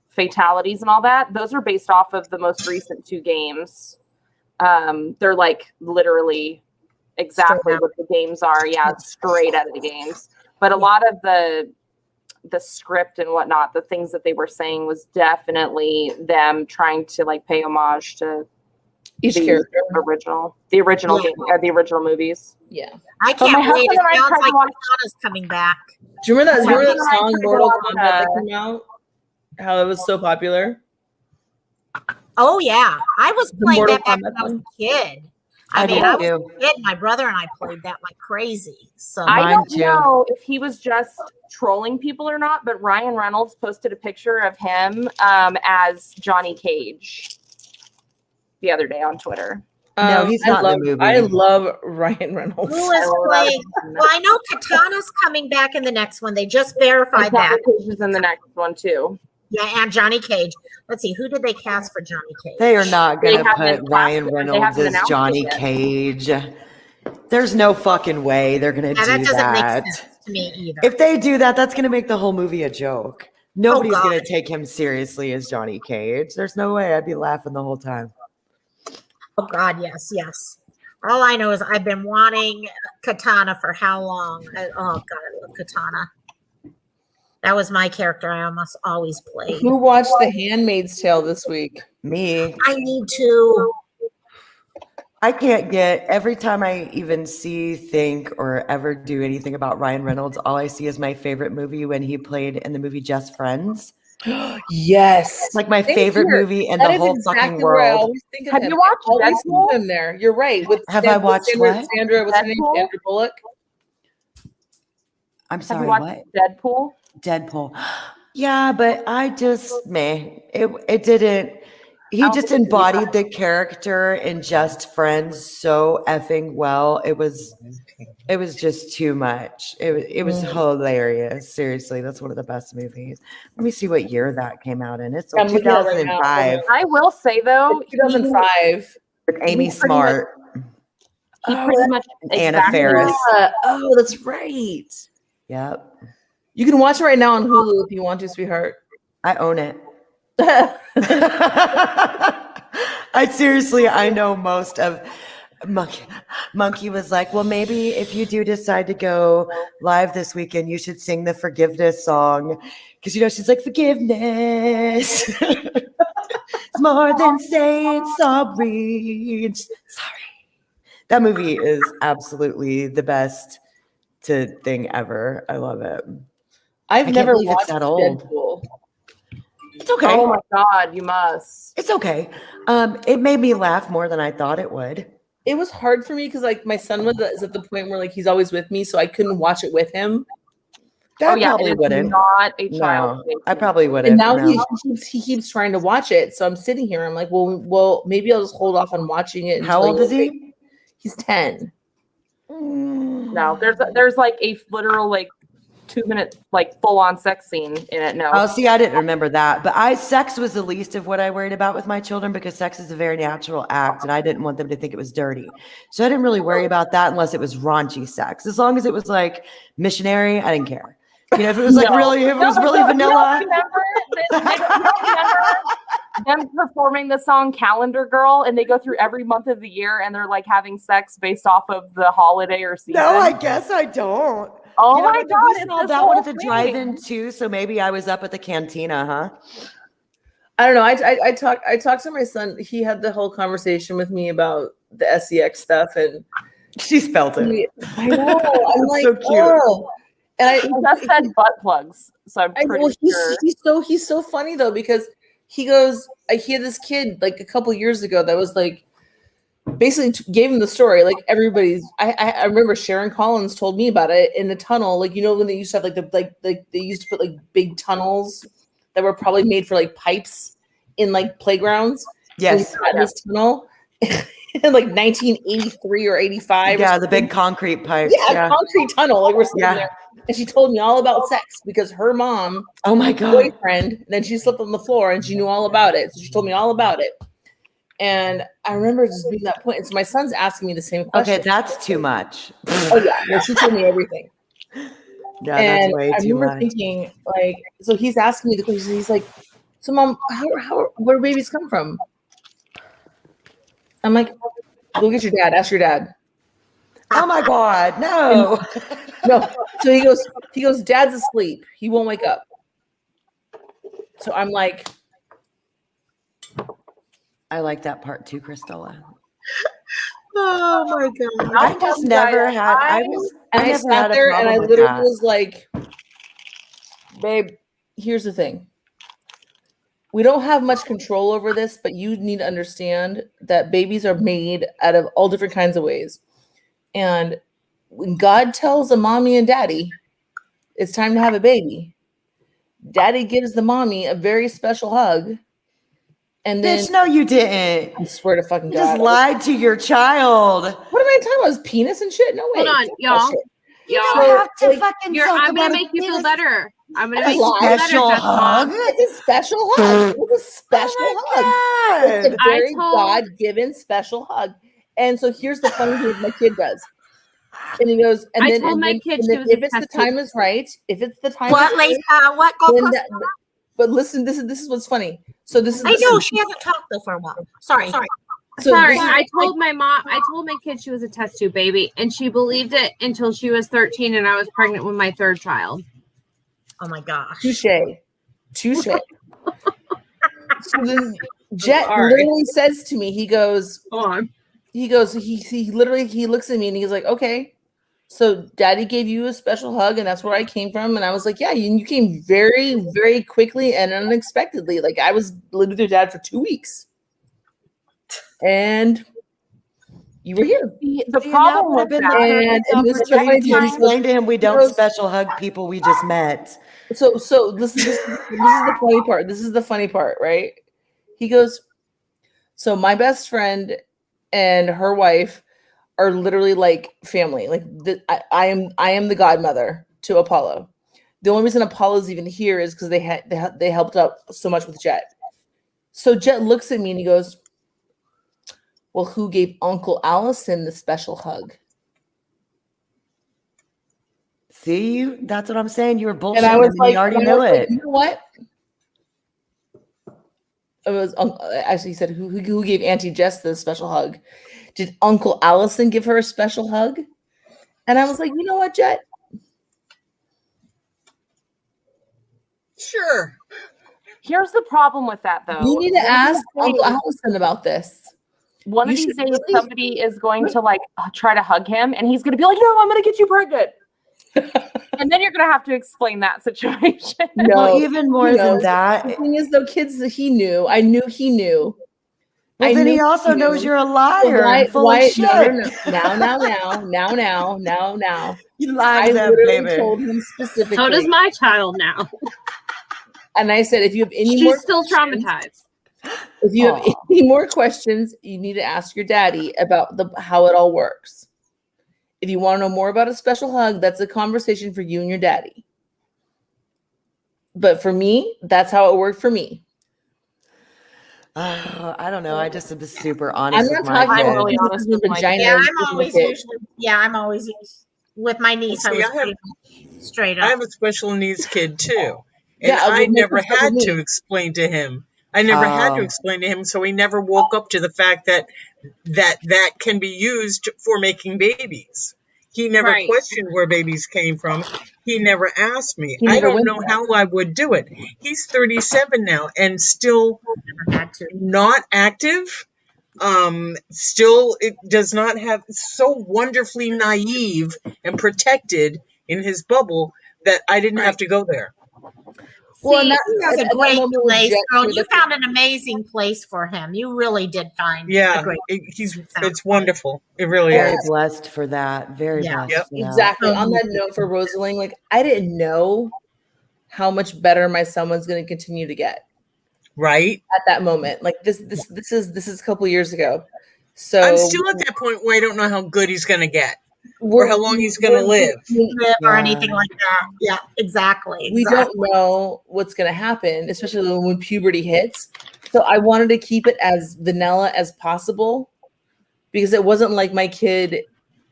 fatalities and all that, those are based off of the most recent 2 games. They're like literally exactly what the games are. Yeah, straight out of the games. But a lot of the script and whatnot, the things that they were saying was definitely them trying to like pay homage to each the character. the original game, the original movies. Yeah. I But my can't wait. husband It and I sounds tried like to watch- Katana's coming back. Do you remember that? Yeah. Remember that song Yeah. Mortal Kombat that came out? How it was so popular. Oh yeah, I was The playing Mortal that back Kombat when I was one? a kid. I I mean, did I was too. a kid. My brother and I played that like crazy. So I Mine don't too. know if he was just trolling people or not, but Ryan Reynolds posted a picture of him as Johnny Cage the other day on Twitter. No, he's not in the movie. I love Ryan Reynolds. who is playing? Well, I know Katana's coming back in the next one. They just verified Johnny that. Cage is in the next one too. Yeah, and Johnny Cage. Let's see, who did they cast for Johnny Cage? They are not They going to haven't put Ryan cast it. They Reynolds haven't as announced Johnny it yet. Cage. There's no fucking way they're going to Yeah, do that doesn't that. make sense to me either. If they do that, that's going to make the whole movie a joke. Nobody's God. going to take him seriously as Johnny Cage. There's no way. I'd be laughing the whole time. Oh God, yes, yes. All I know is I've been wanting Katana for how long? Oh God, I love Katana. That was my character I almost always played. Who watched The Handmaid's Tale this week? Me. I need to. I can't get, every time I even see, think, or ever do anything about Ryan Reynolds, all I see is my favorite movie when he played in the movie Just Friends. Yes. It's like my Same favorite here. movie in That the is whole exactly fucking where I world. always think of Have him. you watched I always Deadpool? see him there. You're right. With Have I watched what? Sandra, what's her name? Deadpool? Sandra Bullock. I'm Have sorry, you watched what? Deadpool? Deadpool. Yeah, but I just, it didn't, he don't just think it's embodied the character in Just Friends so effing well. It was just too much. It was hilarious. Seriously, that's one of the best movies. Let me see what year that came out in. It's I'm looking at it right now. 2005 I will say though, It's 2005. with Amy He's pretty much- Smart. he pretty much Anna exactly Faris. Oh, that's right. Yep. You can watch it right now on Hulu if you want to, sweetheart. I own it. I know most of Monkey was like, well, maybe if you do decide to go live this weekend, you should sing the forgiveness song. Because, she's like, forgiveness. It's more than saying sorry. Sorry. That movie is absolutely the best thing ever. I love it. I I've can't never believe it's watched that old. Deadpool. It's okay. Oh my God, you must. It's okay. It made me laugh more than I thought it would. It was hard for me because my son is at the point where he's always with me, so I couldn't watch it with him. That yeah, probably it is wouldn't. not a child. No, I probably wouldn't. And now no. he keeps trying to watch it. So I'm sitting here. I'm like, well, maybe I'll just hold off on watching it. How old is he? He's 10. No, there's like a literal 2-minute like full on sex scene in it. No. Oh, see, I didn't remember that. But sex was the least of what I worried about with my children because sex is a very natural act and I didn't want them to think it was dirty. So I didn't really worry about that unless it was raunchy sex. As long as it was like missionary, I didn't care. You know, if it was like really vanilla. You don't remember them performing the song Calendar Girl, and they go through every month of the year and they're like having sex based off of the holiday or season? No, I guess I don't. Oh You know, my but God. we it's saw this that whole one at the thing. drive-in too. So maybe I was up at the Cantina, huh? I don't know. I talked to my son. He had the whole conversation with me about the sex stuff, and She spelt it. I know. I'm like, so cute. oh. And He just said butt plugs, so I'm pretty sure. He's so funny though, because he goes, he had this kid like a couple years ago that was like basically gave him the story. Like everybody's, I remember Sharon Collins told me about it in the tunnel. Like, you know, when they used to have they used to put like big tunnels that were probably made for like pipes in like playgrounds. Yes. In this tunnel in like 1983 or 85. Yeah, or the big concrete pipes. yeah, concrete tunnel. Like we're sitting there. And she told me all about sex because her mom, oh my God, boyfriend, then she slept on the floor and she knew all about it. So she told me all about it. And I remember just being that point. And so my son's asking me the same question. Okay, that's too much. Oh yeah, no, she told me everything. Yeah, and that's way I too remember much. thinking, like, so he's asking me the question. He's like, "So, mom, where do babies come from?" I'm like, "Go get your dad. Ask your dad." Oh my God, no. No. So he goes, "Dad's asleep. He won't wake up." So I'm like, I like that part too, Christella. Oh my God. I just never had. I sat there and I literally was like, "Babe, here's the thing. We don't have much control over this, but you need to understand that babies are made out of all different kinds of ways. And when God tells a mommy and daddy, it's time to have a baby, daddy gives the mommy a very special hug. And then, bitch, no, you didn't. I swear to fucking You God. just lied to your child. What am I talking about? His penis and shit? No way. Hold on, y'all. You Y'all, don't have to fucking talk I'm gonna about make you feel penis. better. I'm gonna A make you feel better. special That's hug? Mom. It's a special hug. It's a special hug. It's a very God-given special hug. And so here's the funny thing my kid does. And he goes, and I then, told and my then, kid and she then was a if it's the test time tube. is right, if it's the time What, is Lacey? right, What? Go then first. but listen, this is what's funny. So this is I know she hasn't talked though for a while. Sorry. So Sorry, this is- I told my mom. I told my kid she was a test tube baby, and she believed it until she was 13, and I was pregnant with my third child. Oh my gosh. Touche. So then Jet literally says to me, he goes, he literally looks at me and he's like, okay, so daddy gave you a special hug and that's where I came from. And I was like, yeah, you came very, very quickly and unexpectedly. Like I was living with your dad for 2 weeks. And you were here. The problem with that, and this is the funny thing. Explain to him we don't special hug people we just met. So this is the funny part. This is the funny part, right? He goes, so my best friend and her wife are literally like family. Like I am the godmother to Apollo. The only reason Apollo's even here is because they helped out so much with Jet. So Jet looks at me and he goes, well, who gave Uncle Allison the special hug? See, that's what I'm saying. You were bullshitting. And I was like, you already know it. You know what? It was actually he said, who gave Auntie Jess the special hug? Did Uncle Allison give her a special hug? And I was like, you know what, Jet? Sure. Here's the problem with that, though. You need to ask Uncle Allison about this. One of these days, somebody is going to like try to hug him, and he's going to be like, "No, I'm going to get you pregnant," and then you're going to have to explain that situation. No, well, even more than that. The thing is, though, kids, he knew. I knew he knew. Well, then he also knows you're a liar. And full of shit. Now. You lied to that baby. Told him specifically. So does my child now. And I said, if you have any She's more still traumatized. If you have any more questions, you need to ask your daddy about how it all works. If you want to know more about a special hug, that's a conversation for you and your daddy. But for me, that's how it worked for me. I don't know. I just am super I'm honest not with my talking I'm kids. about really honest with my vagina. Yeah, kids. I'm always with my niece. See, I was I have- pretty straight I up. have a special needs kid too. And Yeah, I well, never that's special had to needs. explain to him. I never had to Oh. explain to him, so he never woke up to the fact that can be used for making babies. He never Right. questioned where babies came from. He never asked me. He I never don't went know there. how I would do it. He's 37 now and still Never had to. not active. Still, it does not have so wonderfully naive and protected in his bubble that I didn't have to go there. Well, and See, You have at a that great moment with place, Jet, girl. too, You that's- found an amazing place for him. You really did find a Yeah, great it's wonderful. It really Very is. blessed for that. Very Yeah. blessed Yep. for that. exactly. On that note, for Rosalie, like I didn't know how much better my son was going to continue to get Right. at that moment. Like this is a couple years ago. So I'm still at that point where I don't know how good he's going to get or we're- how long he's going to we're- live. or Yeah. anything like that. Yeah, exactly. we don't know what's going to happen, especially when puberty hits. So I wanted to keep it as vanilla as possible because it wasn't like my kid.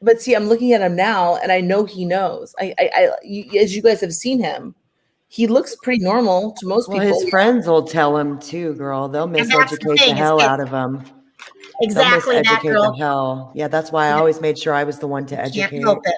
But see, I'm looking at him now, and I know he knows. As you guys have seen him, he looks pretty normal to most Well, people. his friends will tell him too, girl. They'll And that's the miseducate thing, the is hell it- out of him. Exactly They'll that, miseducate girl. the hell. Yeah, that's why I Yeah. always made sure I was the one to Can't educate. help it.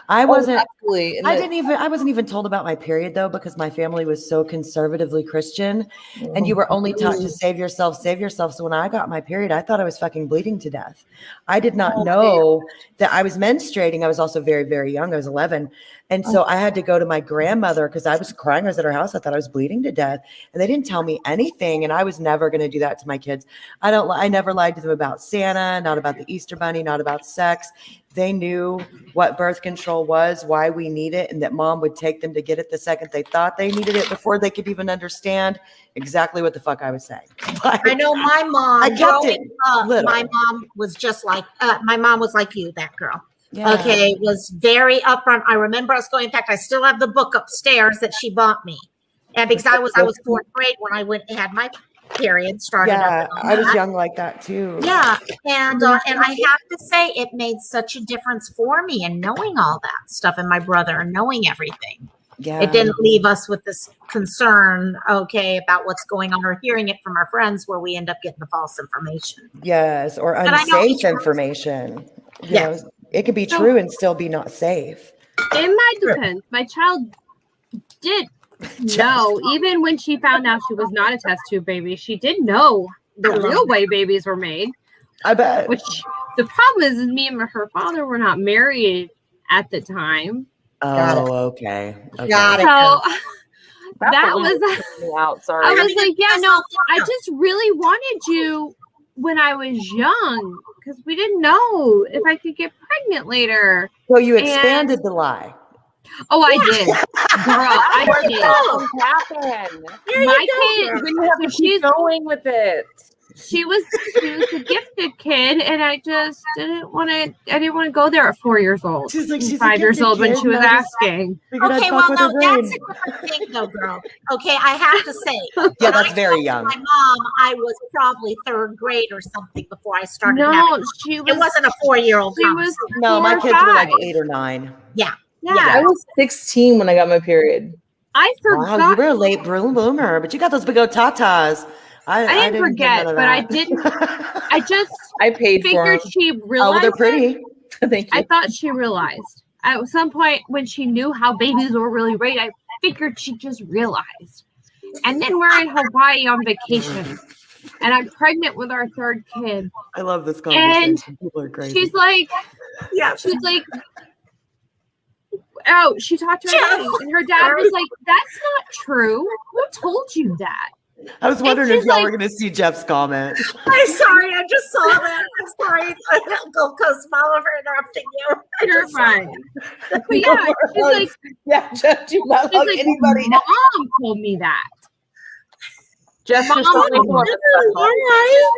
I wasn't. Absolutely. And I wasn't even told about my period though, because my family was so conservatively Christian and you were only taught to save yourself, save yourself. So when I got my period, I thought I was fucking bleeding to death. I did not know that I was menstruating. I was also very, very young. I was 11. And so I had to go to my grandmother because I was crying. I was at her house. I thought I was bleeding to death and they didn't tell me anything. And I was never going to do that to my kids. I never lied to them about Santa, not about the Easter Bunny, not about sex. They knew what birth control was, why we need it, and that mom would take them to get it the second they thought they needed it before they could even understand exactly what the fuck I was saying. I know my mom. I kept growing it up, little. my mom was just like my mom was like you, that girl. Yeah. Okay, was very upfront. I remember us going. In fact, I still have the book upstairs that she bought me, and because I was fourth grade when I had my period started. Yeah, up and all I was that. young like that too. Yeah, and I have to say, it made such a difference for me in knowing all that stuff, and my brother and knowing everything. Yeah. It didn't leave us with this concern, okay, about what's going on or hearing it from our friends, where we end up getting the false information. Yes, or But I know unsafe each person- information. You Yes. know, it could be So- true and still be not safe. in my defense, my child did know, even when she found out she was not a test tube baby, she did know the real way babies were made. I bet. Which the problem is me and her father were not married at the time. Got it. Oh, okay. Okay. Got it. So that really was pissed me out. Sorry. I was mean, like, yeah, that's no, all I fun. just really wanted you when I was young because we didn't know if I could get pregnant later. So you And- expanded the lie. Oh, I did. Girl, I did. What happened? My kid, When you have to keep going with it. she was a gifted kid, and I just didn't want to. I didn't want to go there at 4 years old. She's like, and she's a 5 years gifted old when kid, she was and I just asking. figured I'd Okay, fuck well, with no, her brain. that's a different thing, though, girl. Okay, I have to say, Yeah, that's when I very told young. My mom, I was probably third grade or something before I started No, having. she was. It wasn't a 4-year-old. She was. No, my 4 or kids were like 5. 8 or 9. Yeah, I was 16 when I got my period. I forgot. Wow, you were a late bloomer, but you got those big old tatas. I didn't do forget, none of but I that. didn't. I just I paid for figured them. she Oh, well, realized. they're pretty. Thank you. I thought she realized at some point when she knew how babies were really raised. I figured she just realized. And then we're in Hawaii on vacation, and I'm pregnant with our third kid. I love this conversation. People are crazy. She's like, oh, she talked to her daddy, and her dad was like, "That's not true. Who told you that?" I was wondering and if she's y'all like- were going to see Jeff's comment. I'm sorry, I just saw that. I'm sorry. Go, Smile, for interrupting you. You're fine. But yeah, she's like, yeah, Jeff, do not she's hug like, anybody. Mom told me that. Just Mom, don't make them All special. right.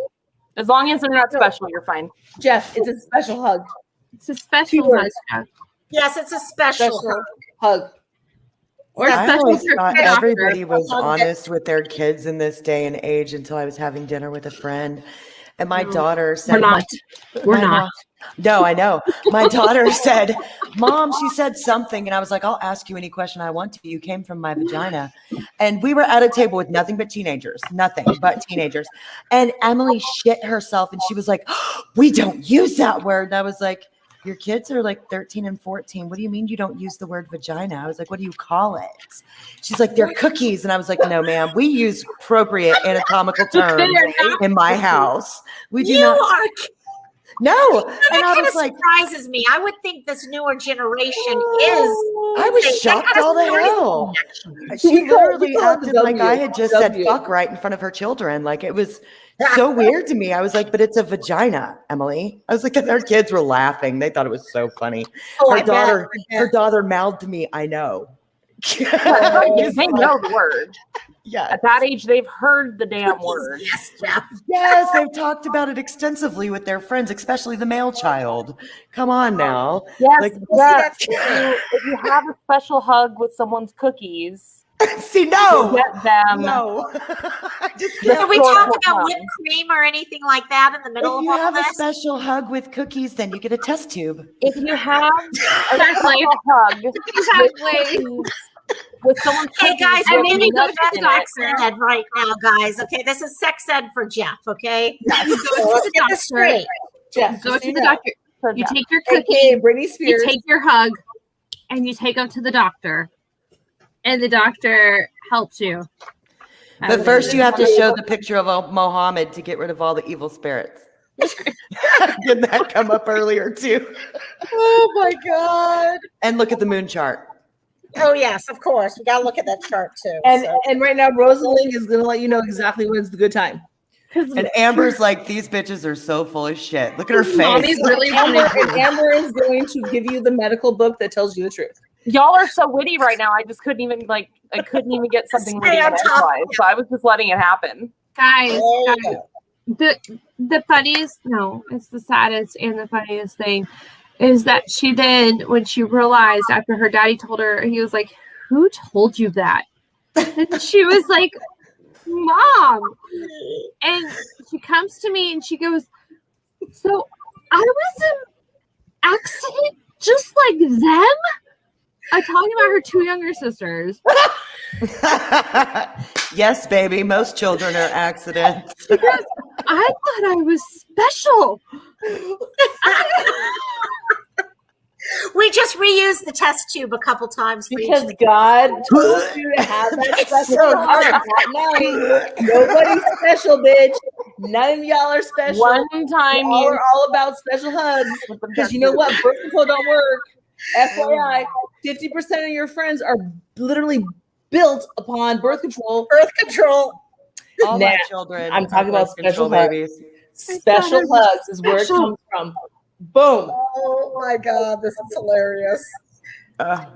As long as they're not special, you're fine. Jeff, it's a special hug. It's a special Keywords. hug. Yes, it's a special. Special hug. Or So- I special always trip thought to the doctor. everybody was Hug honest with their kids in this day and age until I was having dinner with a friend. And my No, daughter We're said, not. We're my not. mom- No, I know. My daughter said, Mom, she said something. And I was like, I'll ask you any question I want to. You came from my vagina. And we were at a table with nothing but teenagers, nothing but teenagers. And Emily shit herself. And she was like, we don't use that word. And I was like, your kids are like 13 and 14. What do you mean you don't use the word vagina? I was like, what do you call it? She's like, they're cookies. And I was like, no, ma'am, we use appropriate anatomical terms in my house. We do You not. are. No. That And I kind of was like, surprises me. I would think this newer generation is. I was that shocked kind of all the surprises hell. me, actually. She We call- literally we call it the acted like I W. had just said W. fuck right in front of her children. Like it was so weird to me. I was like, but it's a vagina, Emily. I was like, and their kids were laughing. They thought it was so funny. Oh, Her I bet, daughter, I her bet. daughter mouthed to me, I know. They know the word. Yeah. At that age, they've heard the damn word. Yes, Jeff. Yes, they've talked about it extensively with their friends, especially the male child. Come on now. Yes, Like, yes. that's If you have a special hug with someone's cookies, see, you no. get them. No. I just The Can we short talk will about come. whipped cream or anything like that in the middle If you of all have a this? special hug with cookies, then you get a test tube. If you have a Exactly. special hug Exactly. with someone's Okay, cookies guys, with we're getting nuts into in sex it, ed right now, guys. Okay, this is sex ed for Jeff. Okay, You go so to let's the get this doctor. straight. Jeff, Go just so to you the know, doctor. for You them. take your AKA cookie. Britney You Spears. take your hug, and you take them to the doctor, and the doctor helps you. But first, you have to show the picture of Mohammed to get rid of all the evil spirits. Didn't that come up earlier too? Oh my God! And look at the moon chart. Oh yes, of course. We gotta look at that chart too. And so. and right now, Rosalind is gonna let you know exactly when's the good time. And Amber's like, these bitches are so full of shit. Look at her Mommy's face. really Amber, funny. and Amber is going to give you the medical book that tells you the truth. Y'all are so witty right now. I just couldn't even get something Stay witty in on top. edgewise. So I was just letting it happen. Guys, There you guys, go. the funniest, no, it's the saddest and the funniest thing is that she then, when she realized after her daddy told her, he was like, who told you that? And she was like, Mom. And she comes to me and she goes, so I was an accident just like them? I'm talking about her two younger sisters. Yes, baby. Most children are accidents. Because I thought I was special. We just reused the test tube a couple times for each Because of the God told you to have that It's special so hug good. that night. Nobody's special, bitch. None of y'all are special. One time Y'all you are all about special hugs. Because you know what? Birth control don't work. FYI, 50% of your friends are literally built upon birth control. birth control. All Nah, my children. I'm talking are about birth control special hugs. babies. Special hugs is where it special. comes from. Boom. Oh my God, this is hilarious. Jeff,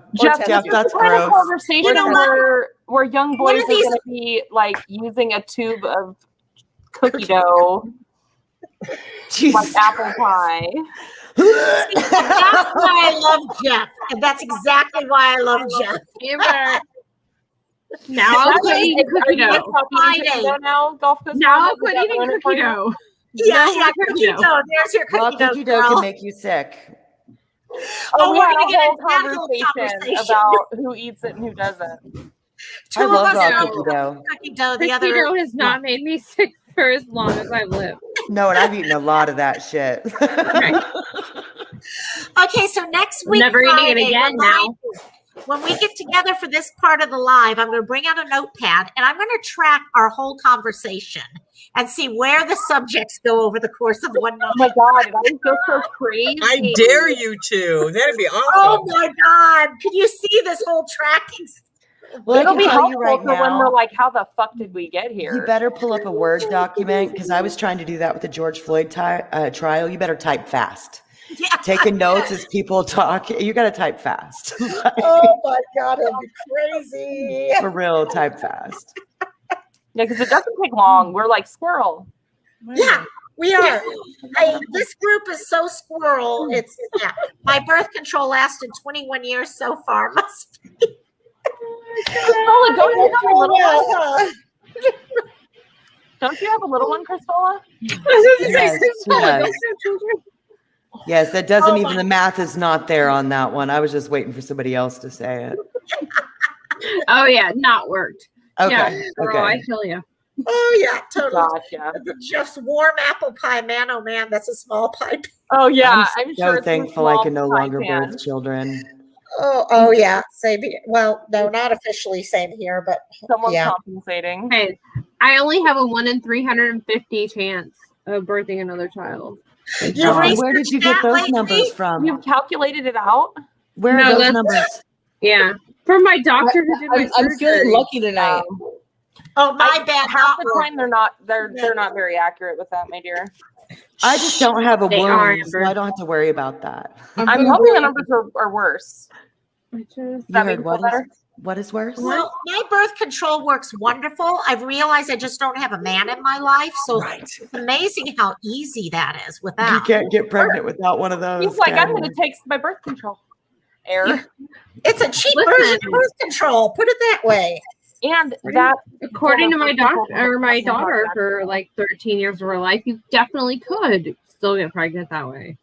Jeff, this that's is the kind of gross. conversation You know what? where young One boys of are these- going to be like using a tube of cookie dough Jesus like apple pie. That's why I love Jeff, and that's exactly why I love Jeff. Amber. Now I'll quit eating cookie dough. Friday. Now, Golf Coast Now Mountain, I'll is quit that eating doing it for cookie you? dough. Yeah, yeah, cookie cookie dough. dough. There's your Well, cookie dough, cookie dough can girl. make you sick. Oh, we we're had gonna a get whole into that whole conversation. about who eats it and who doesn't. Two I of love us raw know cookie dough. cookie dough. The Cookie other, dough has not made me sick for as long as I've lived. No, and I've eaten a lot of that shit. Okay, so next week, Never eating it Friday, again remind now. you, when we get together for this part of the live, I'm going to bring out a notepad and I'm going to track our whole conversation and see where the subjects go over the course of one night. Oh my god, that is just so crazy. I dare you to. That'd be Oh awesome. my God. Can you see this whole tracking? Well, I It'll can be tell helpful you right for when now. we're like, how the fuck did we get here? You better pull up a Word document because I was trying to do that with the George Floyd trial. You better type fast. Yeah. Taking notes as people talk. You got to type fast. Oh my God, it'd be crazy. For real, type fast. Yeah, because it doesn't take long. We're like squirrel. Yeah, we are. This group is so squirrel. It's my birth control lasted 21 years so far. Must be. Christola, don't you have a little one? Well, Don't you have a little one, Christola? Yes, she does. Yes, that doesn't Oh, even, my- the math is not there on that one. I was just waiting for somebody else to say it. Oh yeah, not worked. Okay. Yeah, girl, I Okay. feel you. Oh yeah, totally. Gotcha. Jeff's warm apple pie man. Oh man, that's a small pie. Oh yeah, I'm I'm so sure it's a thankful I small can no pie longer pan. birth children. Oh yeah, same here. Well, no, not officially same here, but Someone's yeah. compensating. Hey, I only have a 1 in 350 chance of birthing another child. You Where did you get researched that those lately? numbers from? You've calculated it out? Where No, are those that's- numbers? Yeah, from my doctor who did my I'm feeling surgery. lucky tonight. Oh my bad. Half not the time they're not very accurate with that, my dear. I just don't have a They are, womb, so Amber. I don't have to worry about that. I'm hoping the numbers are worse. You that make heard you feel better? what is worse? Well, my birth control works wonderful. I've realized I just don't have a man in my life, so it's amazing how easy that is You without. can't get pregnant without one of those. He's like, I'm can going you? to take my birth control. Air. It's a cheap Listen. version of birth control. Put it that way. And that, According to my Control doctor or my doesn't have daughter, that. for like 13 years of her life, you definitely could still get pregnant that way.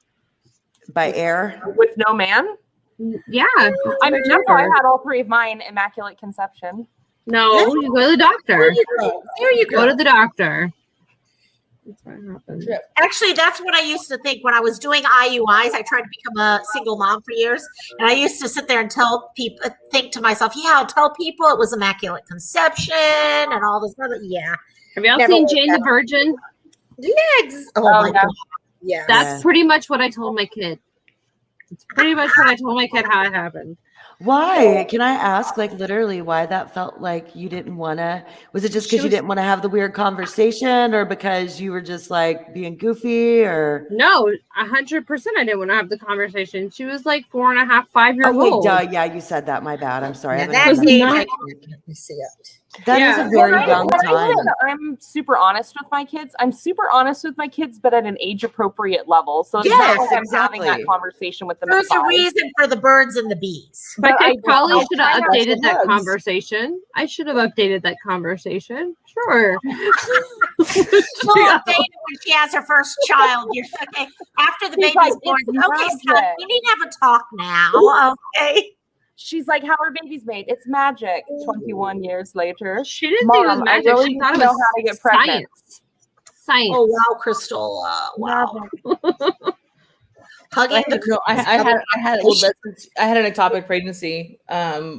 By air? with no man. Yeah. I'm Jeff. I had all three of mine immaculate conception. No, you go to the doctor. There you go. There you Go go. to the doctor. That's what happens. Actually, that's what I used to think when I was doing IUIs. I tried to become a single mom for years, and I used to sit there and tell people, think to myself, "Yeah, I'll tell people it was immaculate conception and all this other." Yeah, Have y'all Never seen worked Jane the out. Virgin? Oh my yeah. god, yeah. That's Yeah. pretty much what I told my kid. It's pretty much what I told my kid how it happened. Why? Can I ask, like, literally why that felt like you didn't want to? Was it just because you didn't want to have the weird conversation, or because you were just like being goofy, or? No, 100%. I didn't want to have the conversation. She was like 4.5, 5 years Oh, wait, old. duh. Yeah, you said that. My bad. I'm sorry. I Yeah, haven't heard that's that. age. not- I can see it. That is Yeah. a very When young I time. said I'm super honest with my kids, I'm super honest with my kids, but at an age appropriate level. So it's Yes, not like I'm having exactly. that conversation with them. There's at a 5. reason for the birds and the bees. My But I kid probably don't- should have I updated that hugs. conversation. I should have updated that conversation. Sure. She'll update it when she has her first child. You're okay. After the She's baby's like, born. "It's Okay, son, magic." we need to have a talk now. Okay. She's like, how are babies made? It's magic. 21 years later. She didn't think it was Mom, I magic. really She need thought to it know was how to get pregnant. Science. Oh wow, Crystal. Wow. Hugging the No, I had I had an ectopic pregnancy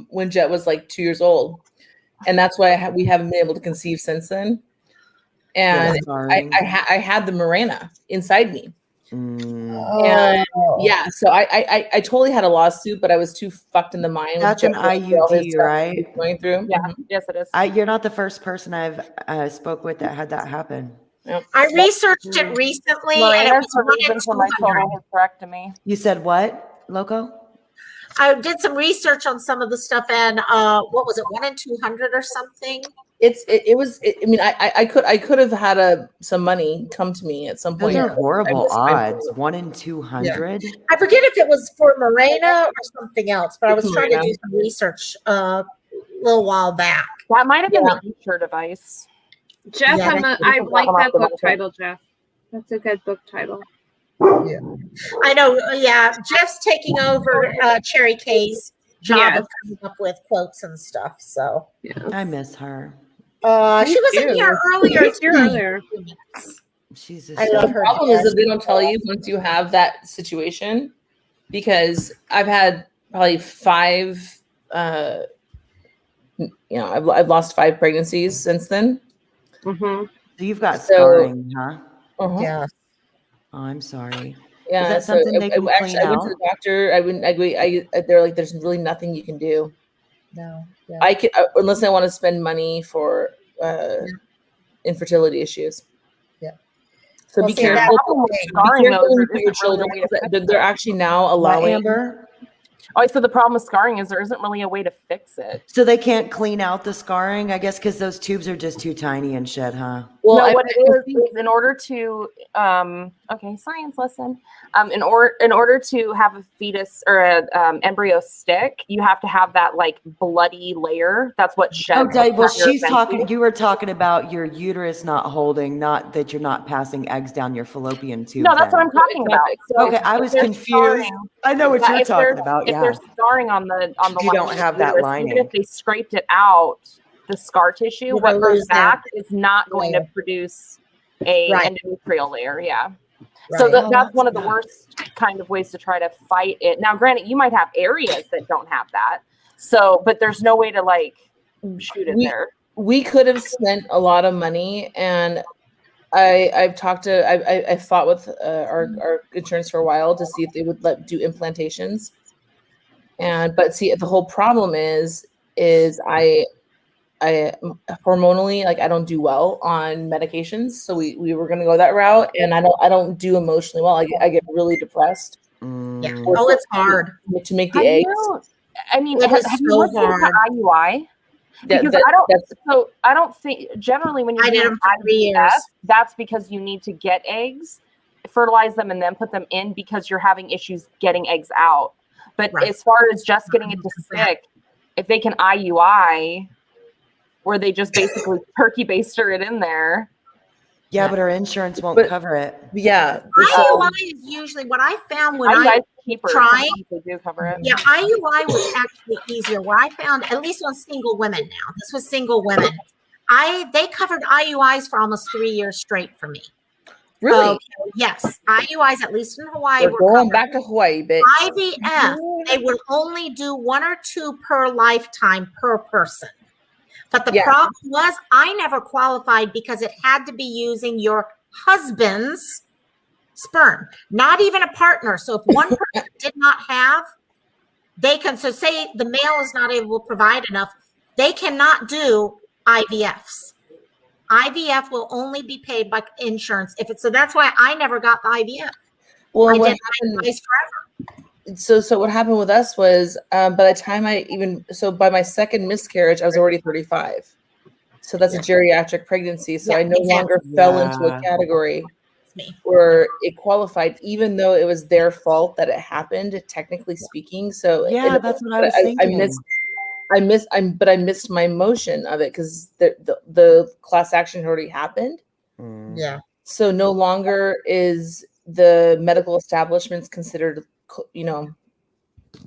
when Jet was like 2 years old, and that's why we haven't been able to conceive since then. And Sorry. I had the Mirena inside me, Mm. and yeah, so I totally had a lawsuit, but I was too fucked in the mind. with That's an Jet with all his IUD, stuff right? he was going through. Yeah, Mhm. yes, it is. You're not the first person I've spoke with that had that happen. I researched it recently, and it Miranda's was the 1 in reason for my 200. total hysterectomy. You said what, Loco? I did some research on some of the stuff, and what was it, 1 in 200 or something? I mean, I could have had some money come to me at some point. Those are horrible I odds. 1 in 200. I forget if it was for Mirena or something else, but I was trying to Mirena. do some research a little while back. That might have been the Easter device. Jeff, Yeah, I like that book market. title, Jeff. That's a good book title. I know, yeah. Jeff's taking over Cherry Kay's job Yeah. of coming up with quotes and stuff. So I miss her. she was in here earlier. She was here earlier. She's just I love her. The problem is that they don't tell you once you have that situation, because I've had probably 5. I've lost 5 pregnancies since then. Mm-hmm. So you've got So- scarring, huh? Uh-huh. Yeah. Oh, I'm sorry. Yeah, Is that so something they can actually, clean I went to out? the doctor. They're like, there's really nothing you can do. No. Yeah. I could, unless I want to spend money for infertility issues. Yeah. So Well, be see, careful. that- Be Scarring careful those when you put your isn't really children. a way to Because fix they're it. actually now What, allowing. Amber? Oh, I said the problem with scarring is there isn't really a way to fix it. So they can't clean out the scarring, I guess, because those tubes are just too tiny and shit, huh? Well, No, I, what it I is think in order to okay, science lesson. In order to have a fetus or a embryo stick, you have to have that like bloody layer. That's what sheds. Okay, well, what you're she's meant talking. to. You were talking about your uterus not holding, not that you're not passing eggs down your fallopian tube. No, that's what then. I'm talking about. So Okay, I if was they're confused. scarring- I know what yeah, you're if talking there's about. if Yeah. there's scarring on the You don't lining of have the that uterus, lining. even if they scraped it out, the scar tissue, You're what gonna grows lose that back is not going to layer. produce a Right. endometrial layer. Yeah. So Right. that's that's one of the bad. worst kind of ways to try to fight it. Now, granted, you might have areas that don't have that. So, but there's no way to like shoot it there. we could have spent a lot of money, and I've fought with our insurance for a while to see if they would do implantations. But see, the whole problem is I hormonally, like, I don't do well on medications, so we were going to go that route, and I don't do emotionally well. I get really depressed. Yeah. Mm. Oh, it's hard. To make the Have eggs. you, I mean, It have, is have you so looked into hard. IUI? That- Because that- that's I don't think generally when you I do did an them for 3 years. IVF, that's because you need to get eggs, fertilize them, and then put them in because you're having issues getting eggs out. But Right. as far as just getting it to 100%. stick, if they can IUI, where they just basically turkey baster it in there. Yeah, but our insurance won't But- cover it. yeah. IUI is usually what I found when IUI I is cheaper. tried. Sometimes they do cover it. Yeah, IUI was actually easier. Where I found, at least on single women now, this was single women. They covered IUIs for almost 3 years straight for me. Really? Okay, yes, IUIs, at least in Hawaii, We're were going covered. back to Hawaii, bitch. IVF, they would only do 1 or 2 per lifetime per person. But the Yeah. problem was I never qualified because it had to be using your husband's sperm, not even a partner. So if one person did not have, they can, so say the male is not able to provide enough, they cannot do IVFs. IVF will only be paid by insurance if it's, so that's why I never got the IVF. Well, I what did happened, IVFs forever. so what happened with us was by the time by my second miscarriage, I was already 35. So that's a geriatric pregnancy. So Yeah, I no longer fell into a Yeah. category It's me. where it qualified, even though it was their fault that it happened, technically speaking. So Yeah, that's what I was thinking. I missed my motion of it because the class action had already happened. Mm. Yeah. So no longer is the medical establishments considered,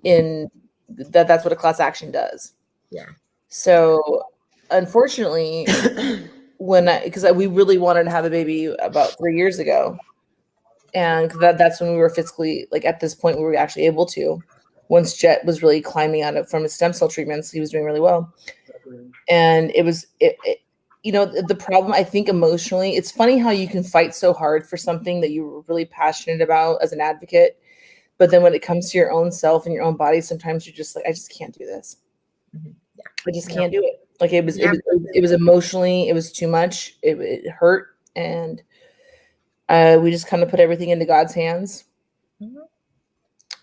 in that's what a class action does. Yeah. So unfortunately, because we really wanted to have a baby about 3 years ago, and that's when we were fiscally, like, at this point we were actually able to. Once Jet was really climbing out from his stem cell treatments, he was doing really well, and the problem, I think, emotionally, it's funny how you can fight so hard for something that you were really passionate about as an advocate, but then when it comes to your own self and your own body, sometimes you're just like, I just can't do this. Mhm. Yeah. I just can't do it. Like, it was emotionally, it was too much. It hurt, and we just kind of put everything into God's hands. Mhm.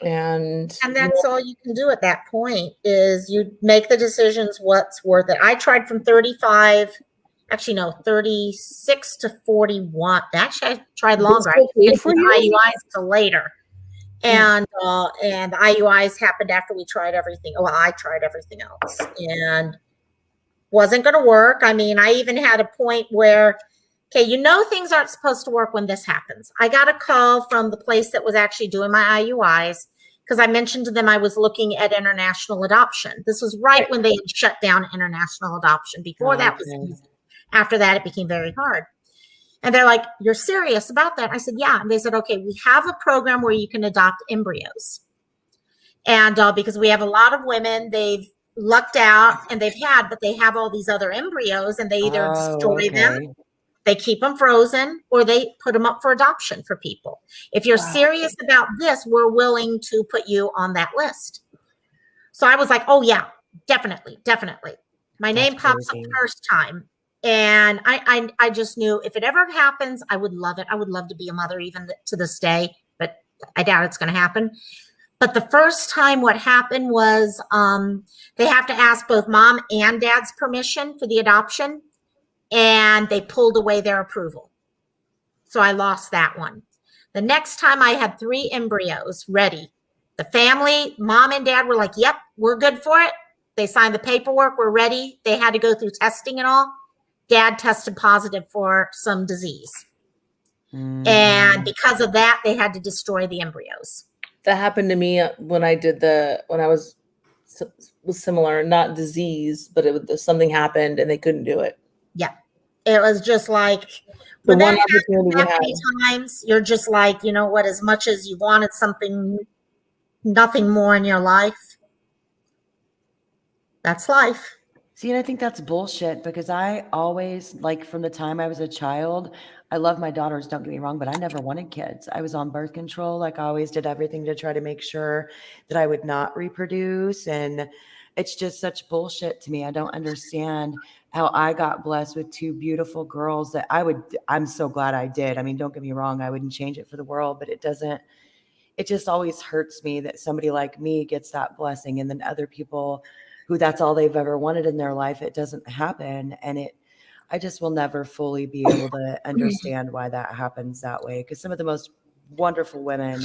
And that's all you can do at that point is you make the decisions what's worth it. I tried from 36 to 41. Actually, I tried longer. I didn't for get you? IUIs till later. And the IUIs happened after we tried everything. Well, I tried everything else and wasn't going to work. I mean, I even had a point where, okay, things aren't supposed to work when this happens. I got a call from the place that was actually doing my IUIs because I mentioned to them I was looking at international adoption. This was right when they had shut down international adoption. Before that was easy. After that, it became very hard. And they're like, "You're serious about that?" I said, "Yeah." And they said, "Okay, we have a program where you can adopt embryos." And because we have a lot of women, they've lucked out and but they have all these other embryos and they either destroy them, they keep them frozen, or they put them up for adoption for people. If you're serious about this, we're willing to put you on that list. So I was like, "Oh yeah, definitely, definitely." My name pops up the first time. And I just knew if it ever happens, I would love it. I would love to be a mother even to this day, but I doubt it's going to happen. But the first time what happened was they have to ask both mom and dad's permission for the adoption. and they pulled away their approval. So I lost that one. The next time I had 3 embryos ready. The family, mom and dad were like, yep, we're good for it. They signed the paperwork, we're ready. They had to go through testing and all. Dad tested positive for some disease. And because of that, they had to destroy the embryos. That happened to me when I was similar, not disease, but something happened and they couldn't do it. Yeah. It was just like, The when one that happens opportunity we that had. many times, you're just like, you know what, as much as you wanted something, nothing more in your life, that's life. See, and I think that's bullshit because I always, like, from the time I was a child, I love my daughters, don't get me wrong, but I never wanted kids. I was on birth control. Like, I always did everything to try to make sure that I would not reproduce. And it's just such bullshit to me. I don't understand how I got blessed with 2 beautiful girls that I'm so glad I did. I mean, don't get me wrong, I wouldn't change it for the world, but it just always hurts me that somebody like me gets that blessing and then other people who that's all they've ever wanted in their life, it doesn't happen. And I just will never fully be able to understand why that happens that way. Because some of the most wonderful women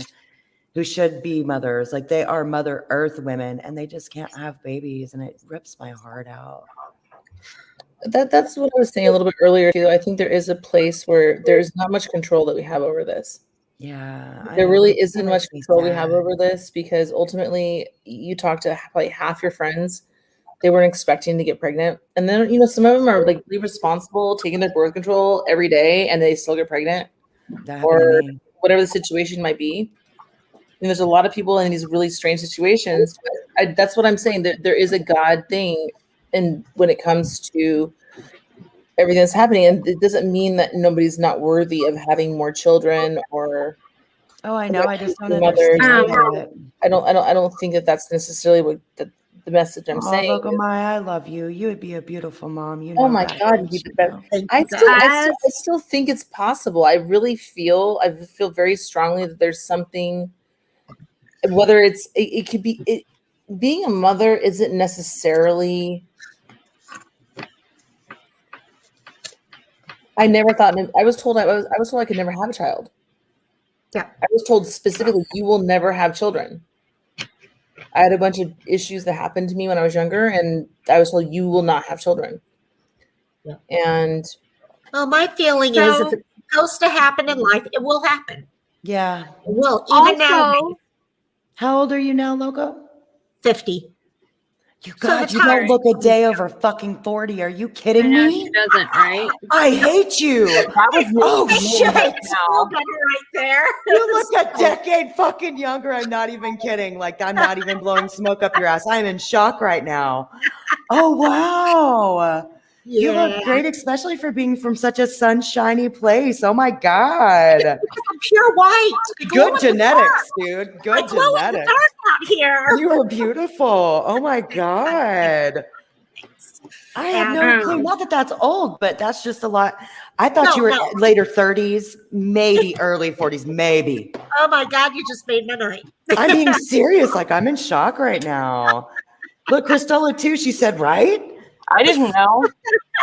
who should be mothers, like they are Mother Earth women, and they just can't have babies, and it rips my heart out. That's what I was saying a little bit earlier too. I think there is a place where there's not much control that we have over this. Yeah. There really isn't much control we have over this because ultimately you talk to like half your friends, they weren't expecting to get pregnant. And then, some of them are like really responsible, taking their birth control every day and they still get pregnant or whatever the situation might be. And there's a lot of people in these really strange situations. That's what I'm saying. There is a God thing. And when it comes to everything that's happening, and it doesn't mean that nobody's not worthy of having more children or. Oh, I know. I just don't understand it. I don't think that that's necessarily what the message I'm saying. Look, Maya, I love you. You would be a beautiful mom. You know. Oh my God, you'd be the best. I still think it's possible. I feel very strongly that there's something. Whether it could be being a mother isn't necessarily. I never thought. I was told I could never have a child. Yeah. I was told specifically, you will never have children. I had a bunch of issues that happened to me when I was younger, and I was told you will not have children. Yeah. And well, my feeling is if it's supposed to happen in life, it will happen. Yeah. It will. Even now. How old are you now, Loco? 50. You don't look a day over fucking 40. Are you kidding me? She doesn't, right? I hate you. Oh shit! Right there. You look a decade fucking younger. I'm not even kidding. Like I'm not even blowing smoke up your ass. I'm in shock right now. Oh wow. Yeah. You look great, especially for being from such a sunshiny place. Oh my God. I'm pure white. Good genetics, dude. Good genetics. Out here. You were beautiful. Oh my God. I had no clue. Not that that's old, but that's just a lot. I thought you were later 30s, maybe early 40s, maybe. Oh my God, you just made my night. I'm being serious. Like I'm in shock right now. Look, Cristela too, she said, right? I didn't know.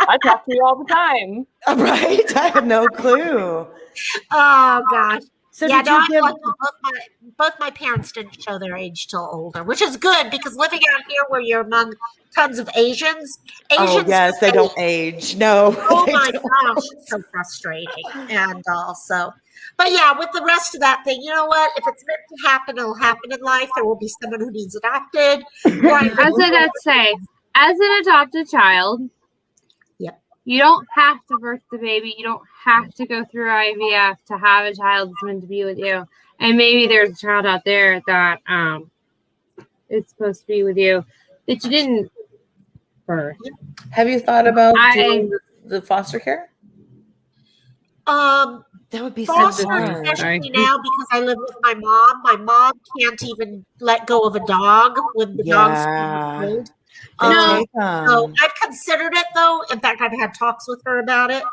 I talk to you all the time. Right? I had no clue. Oh gosh. So yeah, both my parents didn't show their age till older, which is good because living out here where you're among tons of Asians. Oh yes, they don't age. No. Oh my gosh, it's so frustrating. And also, but yeah, with the rest of that thing, you know what? If it's meant to happen, it'll happen in life. There will be someone who needs adopted. As an adopted child, yep. You don't have to birth the baby. You don't have to go through IVF to have a child that's meant to be with you. And maybe there's a child out there that is supposed to be with you that you didn't birth. Have you thought about doing the foster care? That would be foster, especially now because I live with my mom. My mom can't even let go of a dog when the dog's old. So I've considered it though. In fact, I've had talks with her about it.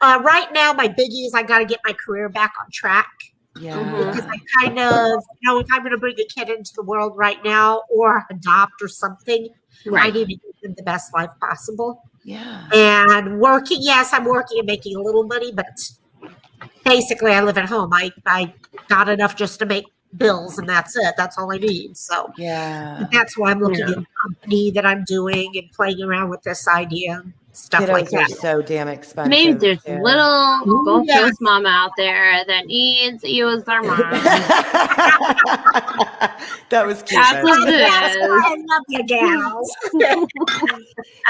Right now, my biggie is I got to get my career back on track. Yeah. Because I kind of, if I'm going to bring a kid into the world right now or adopt or something, I need to give them the best life possible. Yeah. And working, yes, I'm working and making a little money, but basically I live at home. I got enough just to make bills, and that's it. That's all I need. So Yeah. that's why I'm looking Yeah. at the company that I'm doing and playing around with this idea, stuff Kiddos like are that. so damn expensive. Maybe there's too. little Ooh, yes. ghost mama out there that needs you as their mom. That was cute. That's though. what it That's is. why I love you, gals.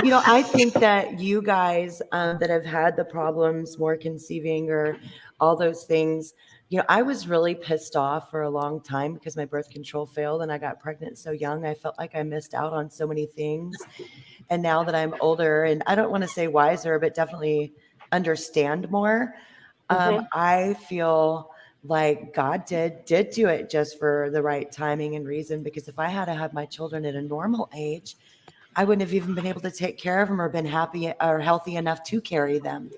You know, I think that you guys that have had the problems more conceiving or all those things, you know, I was really pissed off for a long time because my birth control failed and I got pregnant so young. I felt like I missed out on so many things. And now that I'm older and I don't want to say wiser, but definitely understand more, I feel like God did do it just for the right timing and reason. Because if I had to have my children at a normal age, I wouldn't have even been able to take care of them or been happy or healthy enough to carry them.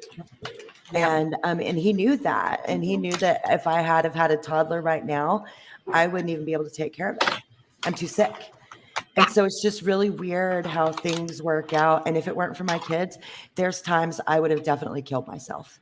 Yeah. And he knew that. And he knew that if I had have had a toddler right now, I wouldn't even be able to take care of it. I'm too sick. And so it's just really weird how things work out. And if it weren't for my kids, there's times I would have definitely killed myself.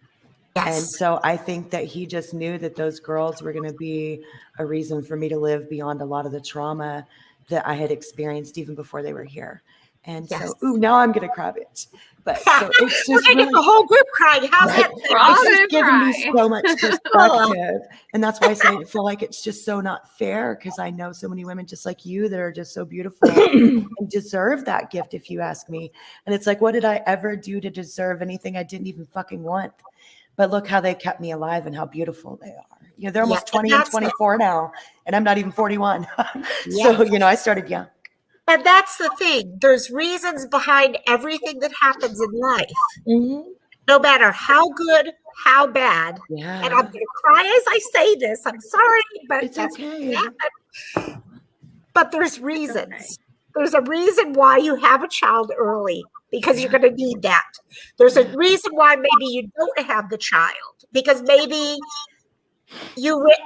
And Yes. so I think that he just knew that those girls were going to be a reason for me to live beyond a lot of the trauma that I had experienced even before they were here. And Yes. so, now I'm going to cry, bitch. But so it's We're just gonna get really, the whole group crying. How's Right. that? We're all it's gonna just giving me cry. so much perspective. And that's why I say I feel like it's just so not fair because I know so many women just like you that are just so beautiful and deserve that gift, if you ask me. And it's like, what did I ever do to deserve anything I didn't even fucking want? But look how they kept me alive and how beautiful they are. You know, they're almost Yeah, 20 and that's the- 24 now, and I'm not even 41. Yeah. So, you know, I started young. And that's the thing. There's reasons behind everything that happens in life. No matter how good, how bad. Yeah. And I'm going to cry as I say this. I'm sorry, but It's that's okay. what happened. But there's reasons. There's a reason why you have a child early because you're going to need that. There's a reason why maybe you don't have the child because maybe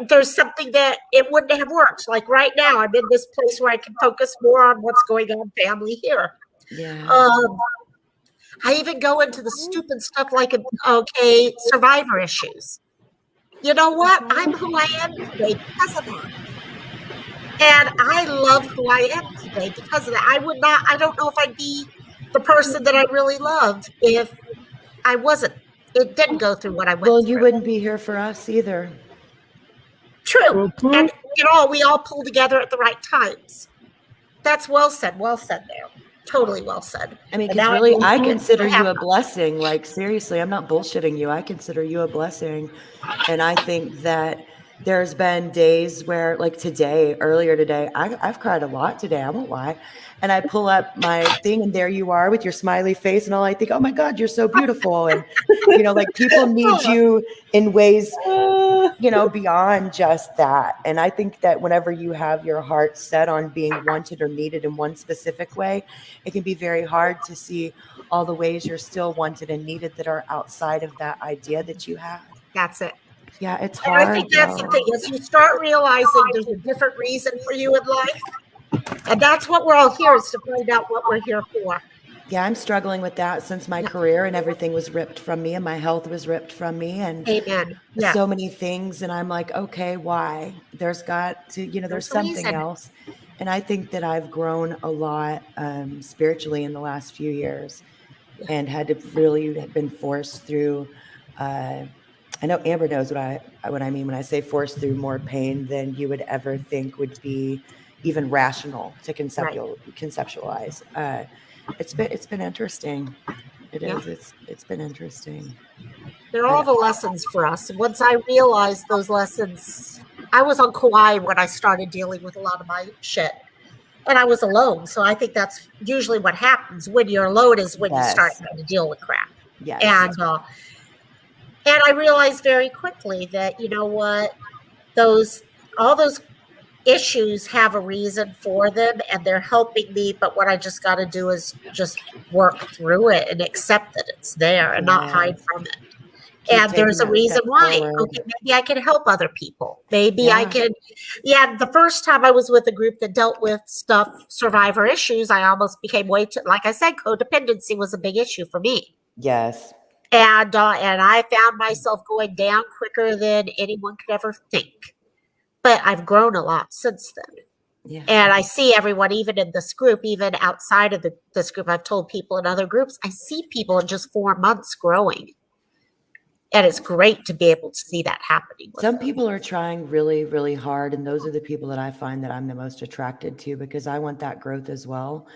there's something that it wouldn't have worked. Like right now, I'm in this place where I can focus more on what's going on family here. Yeah. I even go into the stupid stuff like, survivor issues. You know what? I'm who I am today because of that. And I love who I am today because of that. I don't know if I'd be the person that I really love if I wasn't. It didn't go through what I went Well, through. you wouldn't be here for us either. True. And we all pull together at the right times. That's well said there. Totally well said. I mean, And because now really, I will consider you a happen. blessing. Like, seriously, I'm not bullshitting you. I consider you a blessing. And I think that there's been days where, like earlier today, I've cried a lot today. I won't lie. And I pull up my thing, and there you are with your smiley face. And all I think, oh my God, you're so beautiful. And, you know, like people need you in ways, you know, beyond just that. And I think that whenever you have your heart set on being wanted or needed in one specific way, it can be very hard to see all the ways you're still wanted and needed that are outside of that idea that you have. That's it. Yeah, it's And hard. I think that's the thing. As you start realizing there's a different reason for you in life, and that's what we're all here is to find out what we're here for. Yeah, I'm struggling with that since my career and everything was ripped from me and my health was ripped from me and Amen. Yeah. so many things. And I'm like, okay, why? There's got to, you know, there's There's a something reason. else. And I think that I've grown a lot spiritually in the last few years and had to really have been forced through. I know Amber knows what I mean when I say forced through more pain than you would ever think would be even rational to conceptualize. It's been interesting. It is. It's been interesting. They're all the lessons for us. And once I realized those lessons, I was on Kauai when I started dealing with a lot of my shit. And I was alone. So I think that's usually what happens when you're alone is when you start having to deal with crap. Yes. And I realized very quickly that, you know what, all those issues have a reason for them and they're helping me. But what I just got to do is just work through it and accept that it's there and not hide from it. And there's taking a that reason step why. forward. Okay, maybe I can help other people. Maybe I Yeah. can. Yeah, the first time I was with a group that dealt with stuff, survivor issues, I almost became way too, like I said, codependency was a big issue for me. Yes. And I found myself going down quicker than anyone could ever think. But I've grown a lot since then. Yeah. And I see everyone, even in this group, even outside of this group, I've told people in other groups, I see people in just 4 months growing. And it's great to be able to see that happening. Some people are trying really, really hard. And those are the people that I find that I'm the most attracted to because I want that growth as well.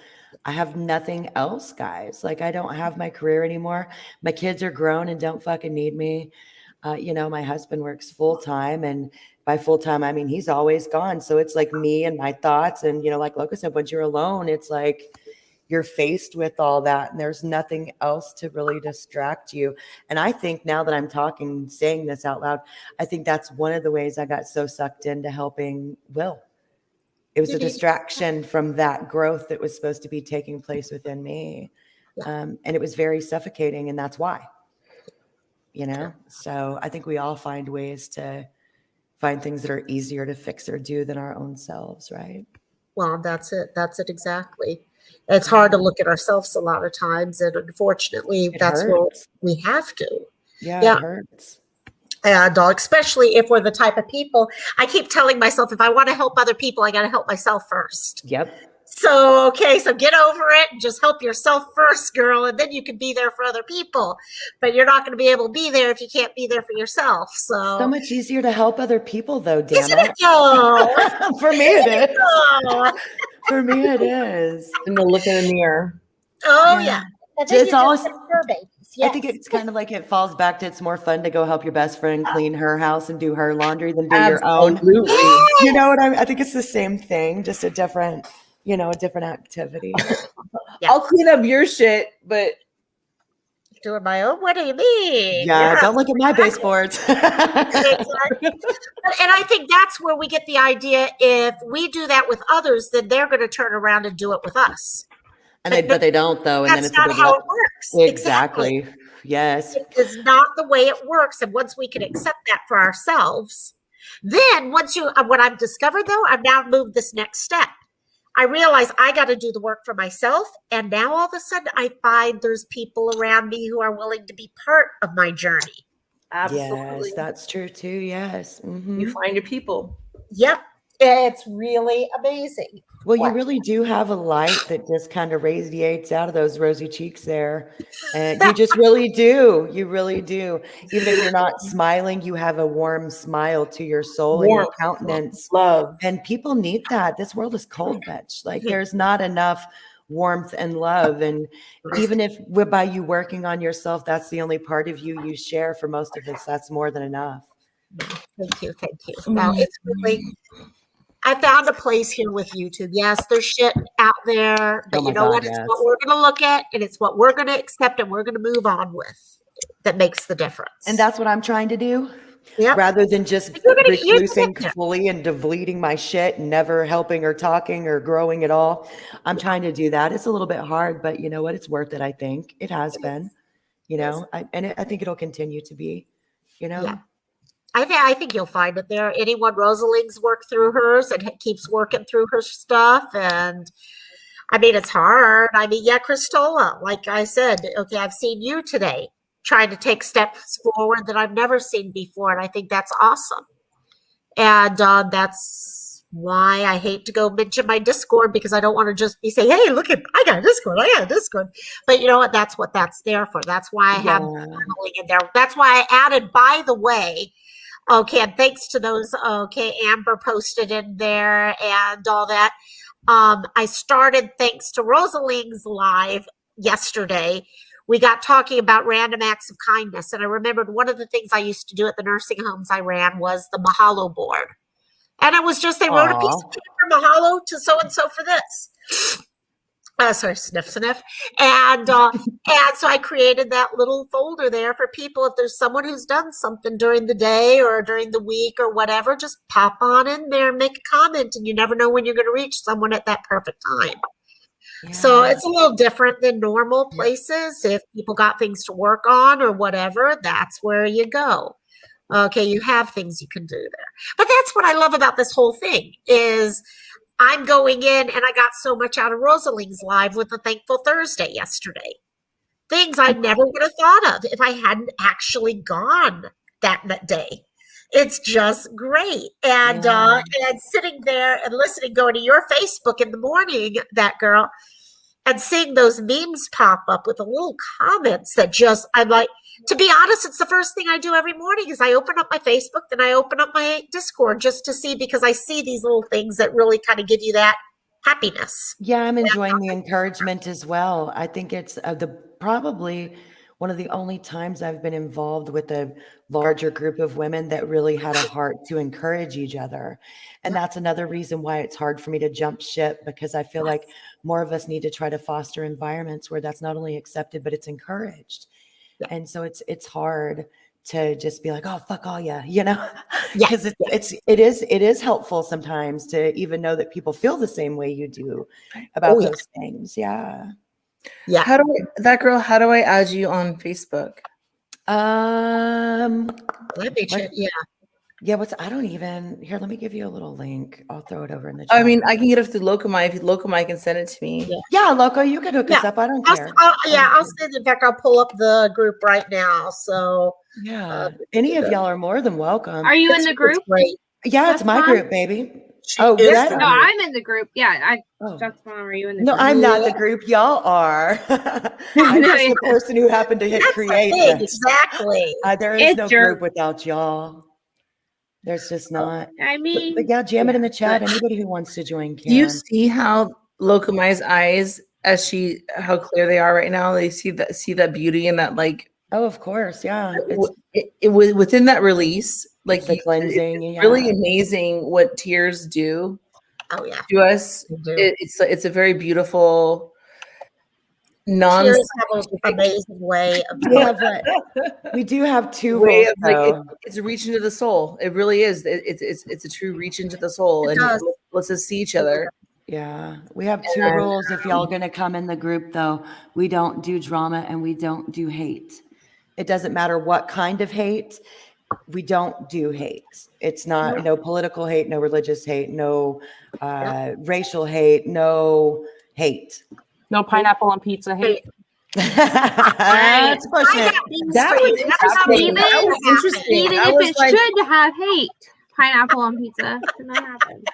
I have nothing else, guys. Like, I don't have my career anymore. My kids are grown and don't fucking need me. My husband works full time, and by full time, I mean, he's always gone. So it's like me and my thoughts. And, like Loca said, once you're alone, it's like you're faced with all that and there's nothing else to really distract you. And I think now that I'm talking, saying this out loud, I think that's one of the ways I got so sucked into helping Will. It was a distraction from that growth that was supposed to be taking place within me. And it was very suffocating, and that's why. So I think we all find ways to find things that are easier to fix or do than our own selves, right? Well, that's it exactly. It's hard to look at ourselves a lot of times, and unfortunately, that's where we have to. Yeah, it hurts. And especially if we're the type of people, I keep telling myself, if I want to help other people, I got to help myself first. Yep. So get over it and just help yourself first, girl, and then you can be there for other people. But you're not going to be able to be there if you can't be there for yourself. So much easier to help other people, though, damn Isn't it? Though? For me, it is. Oh. For me, it is. And the look in the mirror. Oh, yeah. It's always. Yes. I think it's kind of like it falls back to it's more fun to go help your best friend clean her house and do her laundry than do your own. Absolutely. You know what I think it's the same thing, just a different, a different activity. Yeah. I'll clean up your shit, but doing my own. What do you mean? Yeah, don't look at my baseboards. Exactly. And I think that's where we get the idea. If we do that with others, then they're going to turn around and do it with us. But they don't, though. And that's then it's not how it works. Exactly. Yes. It is not the way it works. And once we can accept that for ourselves, then what I've discovered, though, I've now moved this next step. I realize I got to do the work for myself. And now all of a sudden I find there's people around me who are willing to be part of my journey. absolutely. Yes, that's true too. Yes. Mm-hmm. You find your people. Yep. It's really amazing. Well, you really do have a light that just kind of radiates out of those rosy cheeks there. And you just really do. You really do. Even if you're not smiling, you have a warm smile to your soul and your countenance. Love. And people need that. This world is cold, bitch. Like there's not enough warmth and love. And even if by you working on yourself, that's the only part of you share, for most of us, that's more than enough. Thank you. Now it's really, I found a place here with YouTube. Yes, there's shit out there, but you know what? It's what we're going to look at, and it's what we're going to accept, and we're going to move on with. That makes the difference. And that's what I'm trying to do. Yep. Rather than just reclusing fully and deleting my shit and never helping or talking or growing at all. I'm trying to do that. It's a little bit hard, but you know what? It's worth it. I think it has been, I think it'll continue to be, Yeah. I think you'll find it there. Anyone Rosaling's worked through hers and keeps working through her stuff. And I mean, it's hard. I mean, yeah, Christola, like I said, okay, I've seen you today trying to take steps forward that I've never seen before. And I think that's awesome. And that's why I hate to go mention my Discord, because I don't want to just be saying, hey, look, I got a Discord. But you know what that's there for. That's why I have journaling in there. That's why I added, by the way, okay, and thanks to those, Amber posted in there and all that. I started, thanks to Rosaling's live yesterday, we got talking about random acts of kindness. And I remembered one of the things I used to do at the nursing homes I ran was the Mahalo board. And it was just, they wrote a piece of paper, Mahalo to so-and-so for this. Sorry, sniff. And so I created that little folder there for people. If there's someone who's done something during the day or during the week or whatever, just pop on in there and make a comment. And you never know when you're going to reach someone at that perfect time. So Yeah. it's a little different than normal places. If people got things to work on or whatever, that's where you go. Okay, you have things you can do there. But that's what I love about this whole thing is I'm going in and I got so much out of Rosalie's live with the Thankful Thursday yesterday. Things I never would have thought of if I hadn't actually gone that day. It's just great. And Yeah. and sitting there and listening, going to your Facebook in the morning, that girl, and seeing those memes pop up with the little comments that just I'm like, to be honest, it's the first thing I do every morning is I open up my Facebook, then I open up my Discord just to see because I see these little things that really kind of give you that happiness. Yeah, I'm enjoying the encouragement as well. I think it's the probably one of the only times I've been involved with a larger group of women that really had a heart to encourage each other. And that's another reason why it's hard for me to jump ship because I feel like more of us need to try to foster environments where that's not only accepted, but it's encouraged. And so it's hard to just be like, oh, fuck all ya, you know, because it is helpful sometimes to even know that people feel the same way you do about those things. Yeah. Yeah. How do I add you on Facebook? Let me check. Yeah. Yeah, I don't even here. Let me give you a little link. I'll throw it over in the chat. I mean, I can get it through Locomai. If Locomai can send it to me. Yeah, Loco, you can hook us up. I don't care. I'll send it back. I'll pull up the group right now. So yeah, any of y'all are more than welcome. Are you in the group? Great. Yeah, it's my group, baby. Oh, that, no, I'm in the group. Yeah, that's fine. Are you in the no, group? I'm not the group. Y'all are. I'm just the person who happened to hit create. Exactly. There is no group without y'all. There's just not. I mean, but yeah, jam it in the chat. Anybody who wants to join can. Do you see how Locomai's eyes, how clear they are right now? They see that beauty and that like. Oh, of course, yeah. It was within that release, like the cleansing. It's really amazing what tears do. Oh yeah, to us. It's a very beautiful. Tears have an amazing way of we do have two way rules, of like it's a reach into the soul. It really is. It's a true reach into the soul, and let's us see each other. Yeah, we have two rules. If y'all gonna come in the group, though, we don't do drama and we don't do hate. It doesn't matter what kind of hate. We don't do hate. It's not no political hate, no religious hate, no racial hate, no hate. No pineapple on pizza hate. That's pushing it. That was interesting. Even if it should have hate, pineapple on pizza should not happen.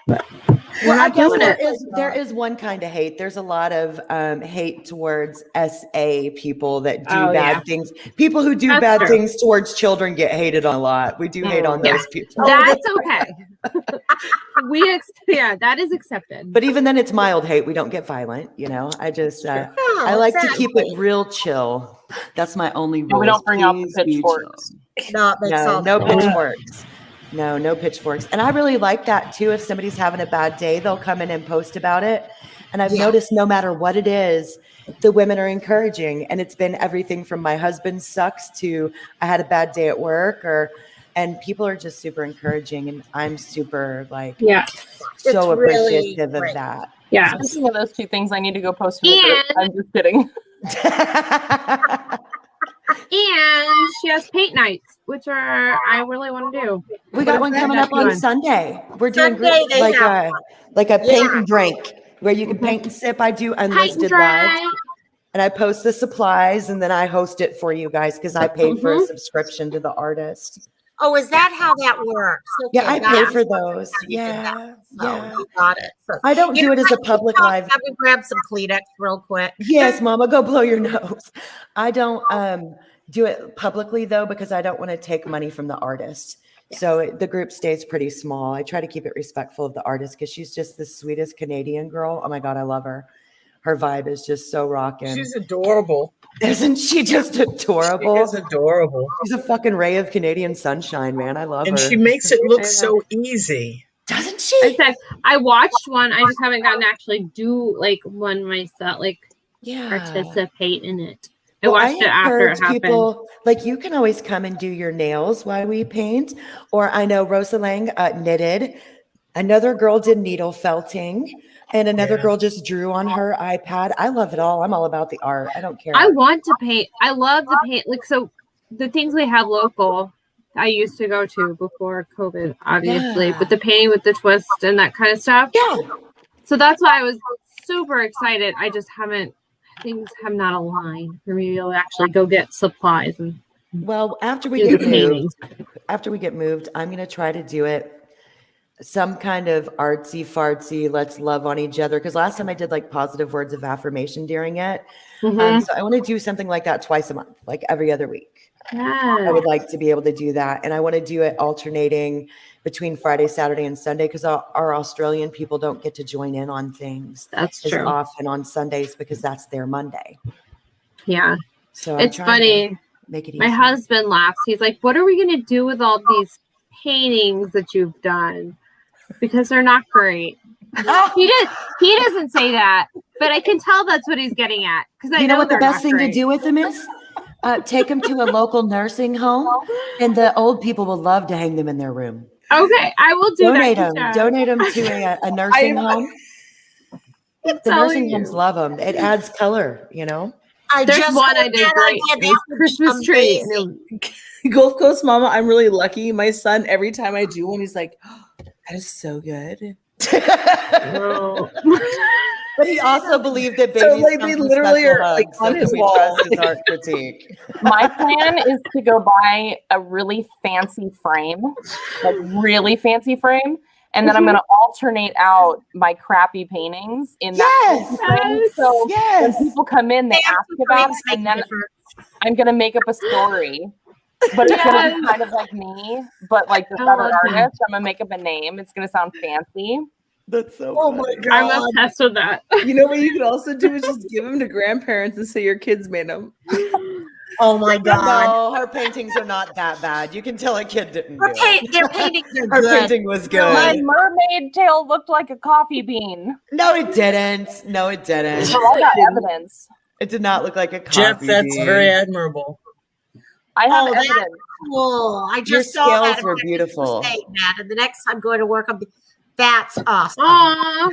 We're not doing it. There is one kind of hate. There's a lot of hate towards SA people that do bad things. People who do bad things towards children get hated on a lot. We do hate on those people. That's okay. That is accepted. But even then, it's mild hate. We don't get violent. You know, I just I like to keep it real chill. That's my only rule. We don't bring out the pitchforks. No pitchforks. No pitchforks. And I really like that too. If somebody's having a bad day, they'll come in and post about it. And I've noticed no matter what it is, the women are encouraging. And it's been everything from my husband sucks to I had a bad day at work and people are just super encouraging. And I'm super so appreciative of that. Yeah. Speaking of those two things, I need to go post in the group. I'm just kidding. And she has paint nights, which I really want to do. We got one coming up on Sunday. We're doing like a paint and drink where you can paint and sip. I do unlisted live, and I post the supplies, and then I host it for you guys because I paid for a subscription to the artist. Oh, is that how that works? Okay, yeah, I pay for those. Yeah. You got it. So, I don't do it as a public live. Let me grab some Kleenex real quick. Yes, Mama, go blow your nose. I don't do it publicly though because I don't want to take money from the artist. Yes. So the group stays pretty small. I try to keep it respectful of the artist because she's just the sweetest Canadian girl. Oh my God, I love her. Her vibe is just so rocking. She's adorable. Isn't she just adorable? She is adorable. She's a fucking ray of Canadian sunshine, man. I love her. And she makes it look so easy. Doesn't she? I watched one. I just haven't gotten to actually do one myself, participate in it. I watched it after it happened. People, you can always come and do your nails while we paint. Or I know Rosa Lang knitted Another girl did needle felting, and another Yeah. girl just drew on her iPad. I love it all. I'm all about the art. I don't care. I want to paint. I love to paint. Like, so the things we have local, I used to go to before COVID, obviously, Yeah. with the painting with the twist and that kind of stuff. Yeah. So that's why I was super excited. I just haven't, things have not aligned for me to actually go get supplies and Well, after we do get the painting. moved, I'm going to try to do it some kind of artsy fartsy, let's love on each other. Because last time I did like positive words of affirmation during it. Mhm. So I want to do something like that twice a month, like every other week. I Yeah. would like to be able to do that. And I want to do it alternating between Friday, Saturday, and Sunday because our Australian people don't get to join in on things That's as true. often on Sundays because that's their Monday. Yeah. So I'm It's trying to funny. make it My easier. husband laughs. He's like, "What are we going to do with all these paintings that you've done? Because they're not great." He doesn't say that, but I can tell that's what he's getting at. Because I You know what the they're best not thing to great. do with them is? Take them to a local nursing home, and the old people will love to hang them in their room. Okay, I will do Donate that. them. Donate them to a nursing home. The nursing homes love them. It adds color, you know? There's just one heard I did that great. idea. It That was would be Christmas tree, and amazing. Gulf Coast Mama, I'm really lucky. My son, every time I do one, he's like, oh, that is so good. But he also believed that So, babies like, come they from literally special are, like, hugs, on so his can we wall. trust his art critique? My plan is to go buy a really fancy frame, like really fancy frame, and then I'm going to alternate out my crappy paintings in that Yes! fancy frame. So when Yes! people come in, they ask about it, and then I'm going to make up a story. But it's going to be kind of like me, but like the I better love that. artist. I'm going to make up a name. It's going to sound fancy. That's so Oh my funny. I'm god. obsessed with that. You know what you could also do is just give them to grandparents and say your kids made them. Oh my god. No, her paintings are not that bad. You can tell a kid didn't do it. Their paintings are Her good. painting was My good. mermaid tail looked like a coffee bean. No, it didn't. No, it didn't. So I got evidence. It did not look like a coffee Jeff, that's bean. very admirable. I have Oh, that's evidence. cool. I Your just saw that. scales were beautiful. Matt, and the next time I'm going to work, that's awesome. Aw,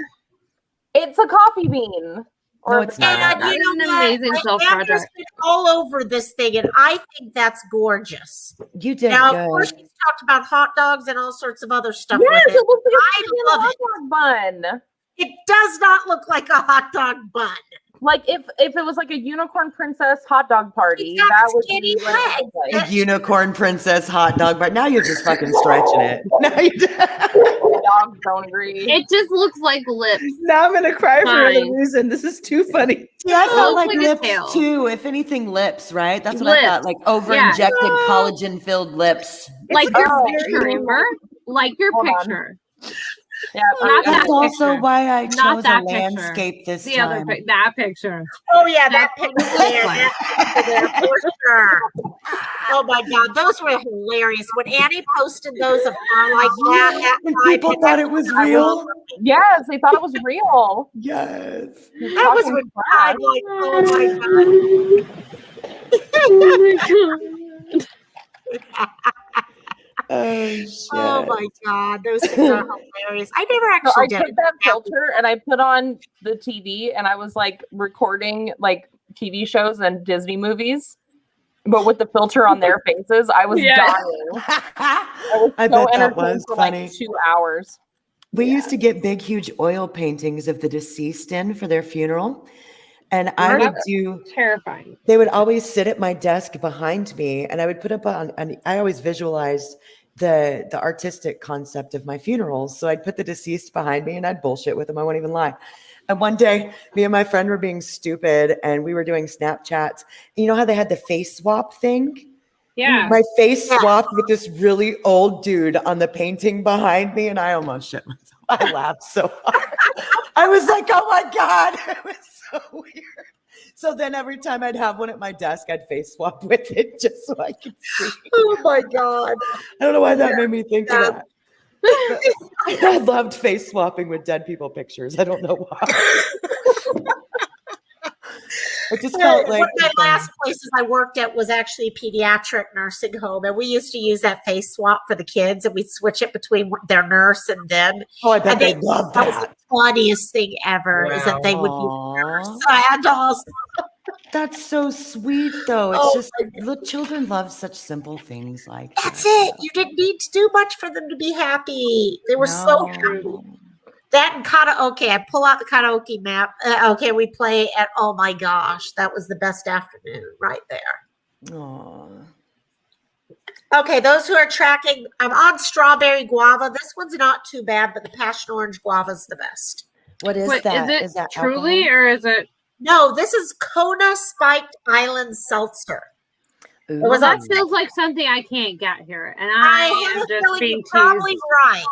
It's a coffee bean. No, it's not. And That you is know an what? amazing My self-project. Andrew's been all over this thing, and I think that's gorgeous. You did Now, good. of course, he's talked about hot dogs and all sorts of other stuff Yes, with it it. looks like I a love hot it. dog bun. It does not look like a hot dog bun. Like if it was like a unicorn princess hot dog party, It's got that would skinny be what it would look A like. unicorn princess hot dog, but now you're just fucking stretching it. Now you Dogs don't agree. it just looks like lips. Now I'm gonna cry for another Fine. reason. This is too funny. See, I felt looks like like a lips tail. too. If anything, lips, right? That's what I thought. Lips. Like over-injected collagen-filled lips. Like your Oh, picture, you- remember? Like your Hold on. picture. Yeah, Not that That's also picture. why I Not chose a that picture. landscape this The other time. that picture. Oh yeah, that That's what picture it looks there, like. that picture there, for sure. Oh my god, those were hilarious. When Annie posted those of her like that, And people thought it was real. yes, they thought it was real. Yes. that was when I'm like, oh my god. Oh my god. Oh shit. Oh my god, those things are hilarious. I never So I actually did took that filter and I put on the TV and I was like recording like TV shows and Disney movies, but with the filter on their faces, I was Yes. dying. I was I so bet that entertained was for funny. like 2 hours. We used to get big, huge oil paintings of the deceased in for their funeral. And I would do, Terrifying. they would always sit at my desk behind me and I would put up I always visualized the artistic concept of my funerals. So I'd put the deceased behind me and I'd bullshit with them. I won't even lie. And one day, me and my friend were being stupid and we were doing Snapchats. And you know how they had the face swap thing? Yeah. My face swapped with this really old dude on the painting behind me, and I almost shit myself. I laughed so hard. I was like, oh my God. It was so weird. So then every time I'd have one at my desk, I'd face swap with it just so I could see. Oh my god. I don't know why that made me think of that. But I loved face swapping with dead people pictures. I don't know why. It just felt like one of my last places I worked at was actually a pediatric nursing home, and we used to use that face swap for the kids, and we'd switch it between their nurse and them. Oh, I bet And they love That was that. the funniest thing ever, is that they would be Aw. sad dolls. That's so sweet, though. It's Oh, just look, children love such simple things like That's that. it. You didn't need to do much for them to be happy. They were so happy. No. That and karaoke. I pull out the karaoke map. Okay, we play at, oh my gosh, that was the best afternoon right there. Aw. Okay, those who are tracking, I'm on strawberry guava. This one's not too bad, but the passion orange guava is the best. What is Wait, that? is it Is that truly alcohol? or is it? No, this is Kona Spiked Island Seltzer. Ooh. It was That on feels like something I can't get here, and I I have am a just feeling being you're probably right.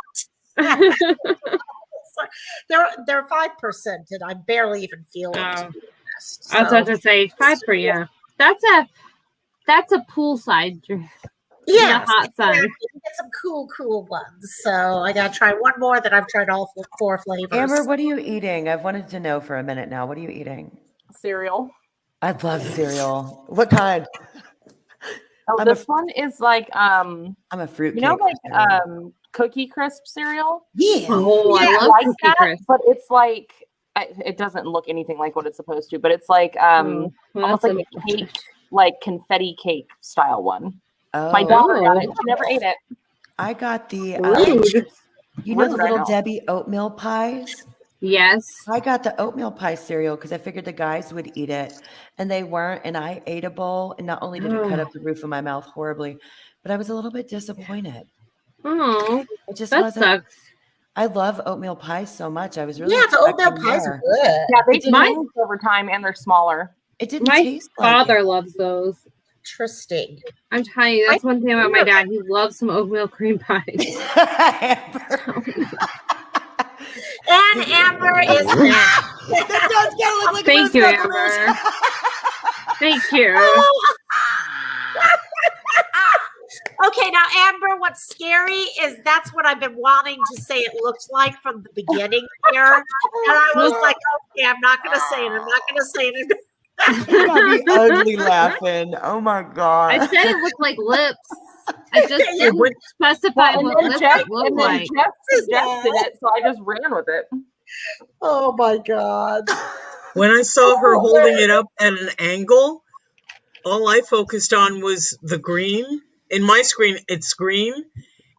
teased. They're 5%, and I barely even feel them, to Oh. be honest. I was about to say 5 for you. That's a poolside drink. Yeah, hot sun. exactly. We get some cool ones. So I gotta try one more that I've tried all 4 flavors. Amber, what are you eating? I've wanted to know for a minute now. What are you eating? Cereal. I love cereal. What kind? Oh, I'm a- this one is like I'm a fruit you know, cake for like cereal. Cookie Crisp cereal. Yeah. Oh, Yeah, I love like Cookie that, Crisp. but it's like it doesn't look anything like what it's supposed to. But it's like Oh, well, almost that's like a cake, like confetti cake style one. Oh, My daughter got Oh. it. She never ate it. I got the Rude. you know the Rude, I little know. Debbie oatmeal pies? Yes. I got the oatmeal pie cereal because I figured the guys would eat it, and they weren't. And I ate a bowl, and not only did it cut Oh. up the roof of my mouth horribly, but I was a little bit disappointed. Oh, It just that wasn't. sucks. I love oatmeal pies so much. I was really Yeah, the oatmeal expecting pies are more. good. Yeah, they My- change over time and they're smaller. It didn't My taste like father it. loves those. Interesting. I'm telling you, that's one thing about my dad. He loves some oatmeal cream pies. Amber. And Amber is back. That does kind of look like Thank a you, Mount Amber. Thank you. Okay, now Amber, what's scary is that's what I've been wanting to say it looks like from the beginning here. And I was like, okay, I'm not gonna say it. I'm not gonna say it. You got me ugly laughing. Oh my god. I said it looked like lips. I just Yeah, didn't when- specify And what then lips Jeff, it looked and then like. Jeff suggested it, so I just ran with it. Oh my god. When I saw her holding it up at an angle, all I focused on was the green. In my screen, it's green,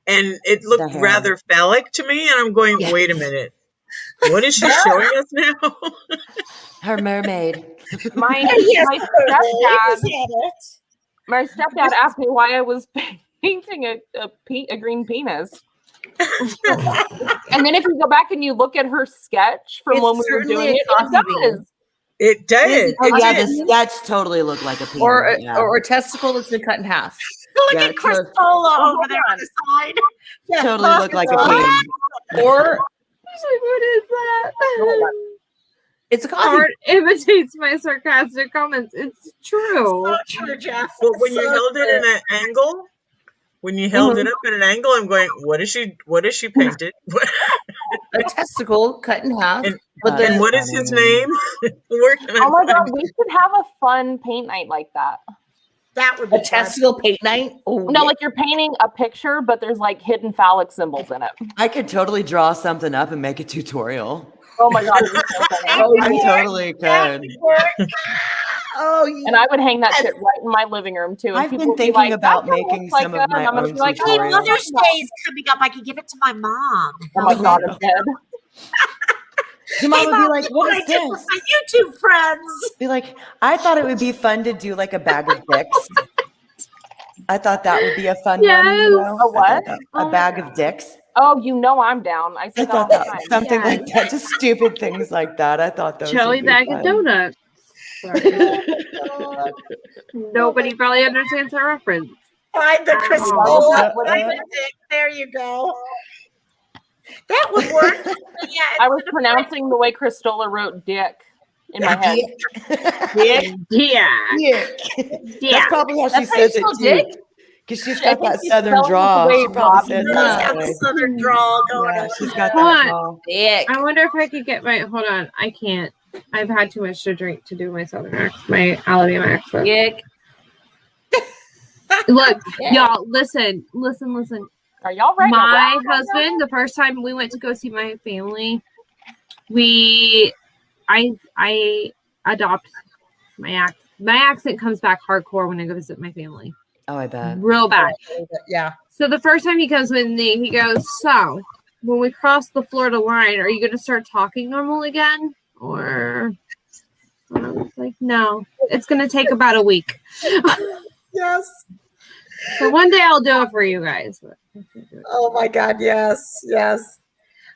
and it looked hair. rather phallic to me. And I'm going, wait a minute, what is she showing us now? Her mermaid. My Yes, my stepdad asked me why I was painting a green penis. And then if you go back and you look at her sketch from It's when we were certainly doing a it, coffee it bean. does. It did. Oh It yeah, did. the sketch totally looked like a penis. Or yeah. or a testicle that's been cut in half. Look Yeah, at it's sort of- Cristola over there on the side. Yeah, totally looked like a look. peen. Or What is that? it's a coffee. Art imitates my sarcastic comments. It's true. So true, Jeff. But when you So held it in an angle, when you held it up at an angle, I'm going, what is she painted? A testicle cut in half. And- but then And what is his name? Where can I Oh my god, find we should have a fun paint night like that. that would be a fun. testicle paint night. Oh, No, like you're painting a picture, but there's like hidden phallic symbols in it. I could totally draw something up and make a tutorial. Oh my god, it'd be so funny. I totally That could. would work. oh, yeah. And I would hang that shit right in my living room too. And I've people been would be thinking like, about "That making looks like some of a-" my and I'm gonna own be like, Hey, tutorials. Mother's Day is coming up. I could give it to my mom. Oh my god, it's dead. Your mom Hey, would be Mom, like, look what I is did with this? my YouTube friends. Be like, I thought it would be fun to do like a bag of dicks. I thought that would be a fun one. Yes. You know? A what? I thought that- a bag of dicks. Oh, you know I'm down. I I say that all thought the that time. something Yeah. like that, just stupid things like that. I thought those Jelly would be bag fun. of donuts. Sorry. Nobody probably understands that reference. Find the Oh. Cristola. Find the dick. There you go. That would work. Yeah, I was pronouncing the way Cristola wrote dick in my head. Dick. Yeah. Dick. Yeah. That's probably how she That's how you says it spell too. dick? Because she's I got think that she's southern spelling it the drawl. way She probably Robbie says Does it have that a way. southern drawl going Yeah, on. she's got Hold that on. drawl. Dick. I wonder if I could get my hold on. I can't. I've had too much to drink to do my Southern accent, my Alabama accent. Yick. Look, y'all, listen. Are y'all ready? My husband, the first time we went to go see my family, I adopt my accent. My accent comes back hardcore when I go visit my family. Oh, I bet. Real bad. Yeah. So the first time he comes with me, he goes, so when we cross the Florida line, are you going to start talking normal again? Or I was like, no, it's going to take about a week. Yes. So one day I'll do it for you guys. But Oh my God. Yes. Yes.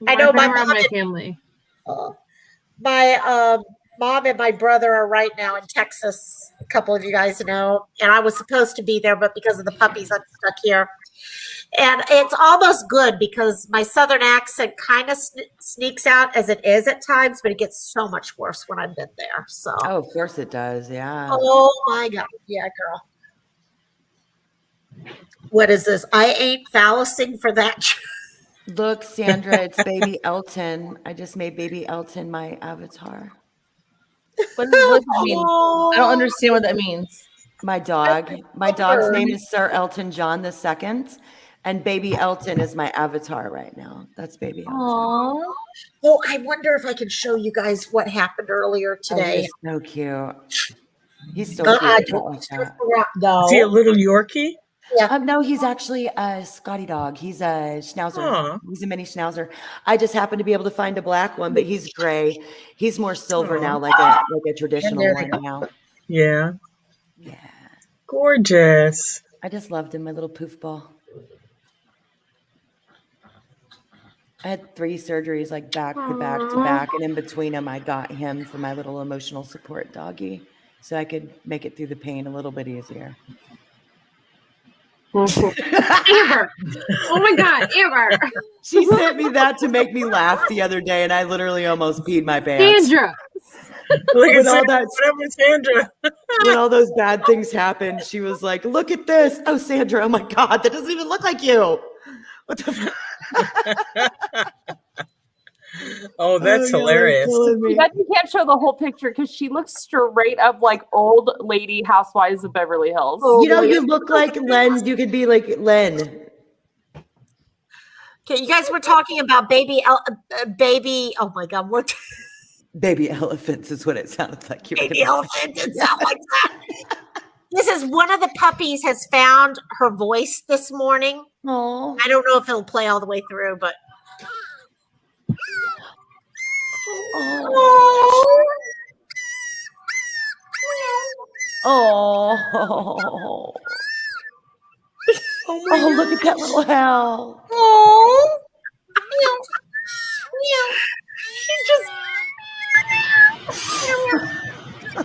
I I've know been my around mom my and- family. My mom and my brother are right now in Texas. A couple of you guys know, and I was supposed to be there, but because of the puppies, I'm stuck here. And it's almost good because my Southern accent kind of sneaks out as it is at times, but it gets so much worse when I've been there. So, Oh, of course it does. Yeah. oh my God, yeah, girl. What is this? I ain't fallising for that. Look, Sandra, it's baby Elton. I just made baby Elton my avatar. What does it mean? I don't understand what that means. My dog. My dog's name is Sir Elton John II, and baby Elton is my avatar right now. That's baby Elton. Aww. Oh, I wonder if I can show you guys what happened earlier today. He's so cute. He's still cute. Not like that. No. Is he a little Yorkie? No, he's actually a Scotty dog. He's a Schnauzer. Aw. He's a mini Schnauzer. I just happened to be able to find a black one, but he's gray. He's more silver now, like a traditional one now. Yeah. Yeah. Gorgeous. I just loved him, my little poof ball. I had 3 surgeries, like back to back to back, and in between them, I got him for my little emotional support doggy, so I could make it through the pain a little bit easier. Amber. Oh my God, Amber. She sent me that to make me laugh the other day, and I literally almost peed my pants. Sandra. Look at With all Sandra. that- Whatever, Sandra. When all those bad things happened, she was like, "Look at this! Oh, Sandra! Oh my God, that doesn't even look like you! What the?" Oh, that's Oh, hilarious. y'all are killing me. You can't show the whole picture because she looks straight up like old lady housewives of Beverly Hills. You know, you look like Len. You could be like Len. Okay, you guys were talking about baby. Oh my God, what? Baby elephants is what it sounded like. You were Baby gonna elephant and stuff like that. This is one of the puppies has found her voice this morning. Oh. I don't know if it'll play all the way through, but. Oh. Oh, look at that little Hal. Oh.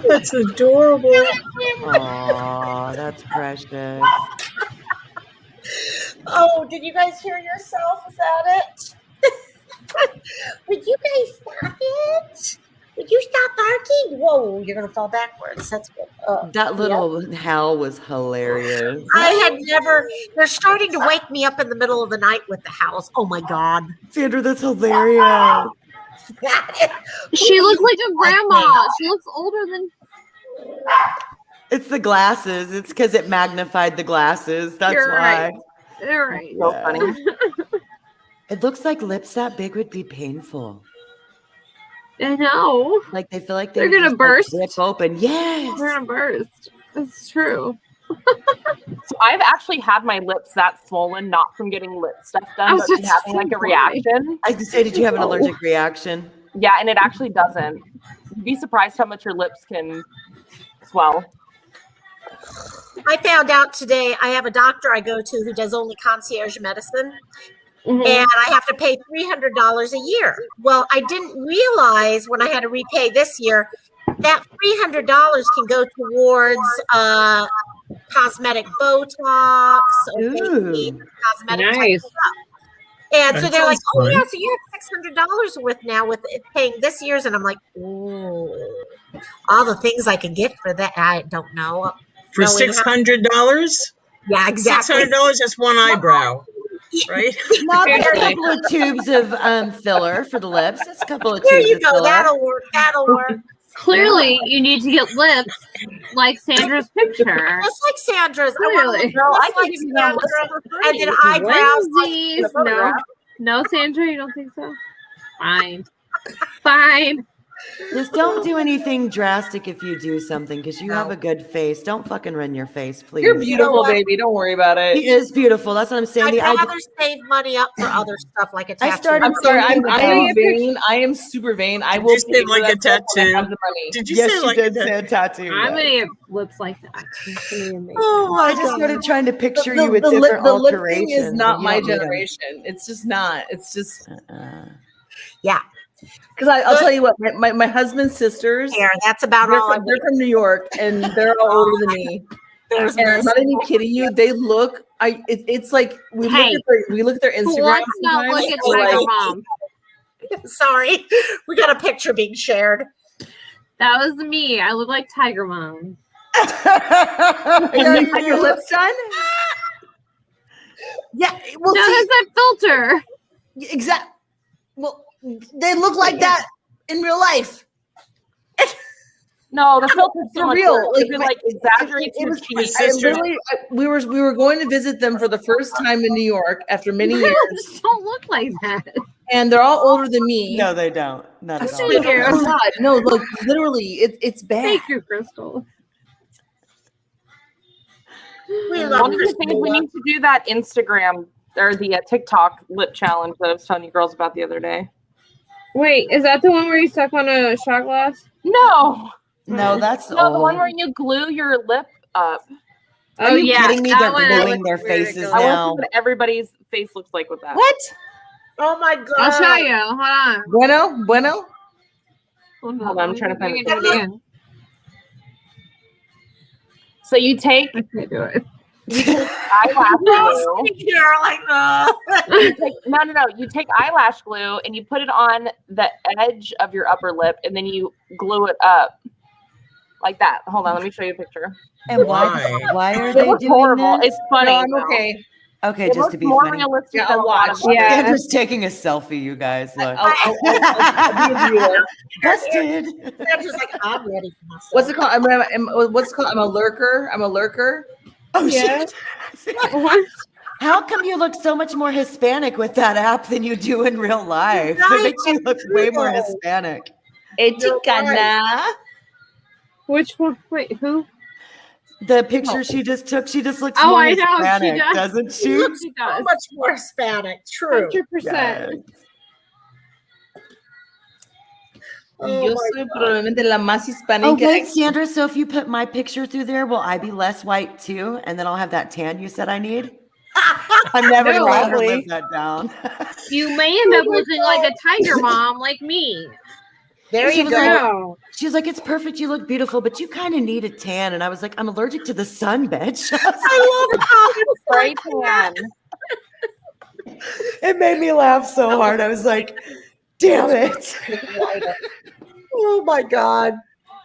That's adorable. Oh, that's precious. Oh, did you guys hear yourself? Is that it? Would you guys stop it? Would you stop barking? Whoa, you're gonna fall backwards. That's good. That little Hal was hilarious. I had never. They're starting to wake me up in the middle of the night with the house. Oh my God. Sandra, that's hilarious. She looks like a grandma. She looks older than. It's the glasses. It's because it magnified the glasses. That's You're why. right. You're right. So funny. It looks like lips that big would be painful. I know. Like they feel like They're gonna just, burst. Like, rip open. Yes. They're gonna burst. That's true. So I've actually had my lips that swollen, not from getting lip stuff I done, was but from just having like a saying, reaction. I just say, did you have an allergic reaction? Yeah, and it actually doesn't. You'd be surprised how much your lips can swell. I found out today I have a doctor I go to who does only concierge medicine, Mhm. and I have to pay $300 a year. Well, I didn't realize when I had to repay this year that $300 can go towards cosmetic Botox, Ooh. cosmetic type Nice. stuff. And so That they're like, sounds "Oh fun. yeah, so you have $600 worth now with it paying this year's," and I'm like, "Ooh, all the things I can get for that, I don't know." For Knowing how- $600? Yeah, exactly. $600, that's one eyebrow. right? Not a Seriously. couple of tubes of filler for the lips. It's a couple of There tubes you of go. filler. That'll work. That'll work. Clearly, you need to get lips like Sandra's picture. Just like Sandra's. I want to Clearly. look Girl, I just can like give you them lips Sandra. for free. And then eyebrows like Twinsies. No. No, Sandra, you don't think so? Fine. Fine. Just don't do anything drastic if you do something because you No. have a good face. Don't fucking run your face, please. You're beautiful, what? baby. Don't worry about it. He is beautiful. That's what I'm saying. I'd The idea- rather save money up for other stuff like a I tattoo. started I'm sorry. thinking I about- am vain. I am super vain. I Did will you say pay for like that a stuff when I tattoo? have the money. Did you Yes, say she like did a say a tattoo. I'm yes. gonna get lips like that. It's gonna be amazing. Oh my I just started trying to picture you with the different lip thing alterations. is not and you my don't need 'em. generation. It's just not. It's just Yeah. because I'll tell you what. My husband's sisters. Here, that's about all I'm They're from New York and they're all older than me. There's And I'm this. not even kidding you. They look. It's like we Hey, look at their Who Instagram. wants to sometimes, look at and we're Tiger like, Mom? Sorry. We got a picture being shared. That was me. I look like Tiger Mom. "And you had your lips done." Yeah. Well, No, see, that's that filter. exactly. Well, they look like that in real life. No, the filter's For so much real, worse. You like, can, exaggerate It to was. cheese. I literally, we were going to visit them for the first time in New York after many years, Just don't look like that. and they're all older than me. No, they don't. Not I at all. swear to God, no, look, literally, it's bad. Thank you, Crystal. We One love of the things we need to do that Instagram or the TikTok lip challenge that I was telling you girls about the other day. Wait, is that the one where you suck on a shot glass? No, No, that's no, the one old. where you glue your lip up. Are Oh you yeah, kidding me? that They're one gluing looks their ridiculous. faces I want to now. see what everybody's face looks like with that. What? Oh my god. I'll show you. Hold on. Bueno. Hold Hold on, I'm trying to find Bring it. it again. So you take I can't do it. eyelash glue. You're like, No. You take eyelash glue and you put it on the edge of your upper lip, and then you glue it up like that. Hold on, let me show you a picture. And Why? why are It they looks doing horrible. this? It's funny. No, I'm though. okay. Okay, It just looks to be more funny. realistic Yeah, than I'll a lot watch. of Yeah. I'm just taking a selfie, you guys. Look. I'll be a viewer. Busted. Sandra's like, I'm ready for myself. What's it called? What's it called? I'm a lurker. Oh, Yeah. shit. How come you look so much more Hispanic with that app than you do in real life? It makes you look way more Hispanic. Chicana. Which one? Wait, who? The picture she just took, she just looks Oh, more I know, she Hispanic, does. doesn't She she? looks She so does. much more Hispanic. True. 100%. Yes. Oh Yo my soy God. probablemente la más Oh, hispánica. wait, Sandra. So if you put my picture through there, will I be less white too? And then I'll have that tan you said I need? I'm never No, going to ever probably. live that down. You may end up looking like a tiger mom, like me. There She you was go. like- No. She was like, it's perfect. You look beautiful, but you kind of need a tan. And I was like, I'm allergic to the sun, bitch. I love how it's Spray like tan. It made me laugh so hard. I was like, damn it. oh my God.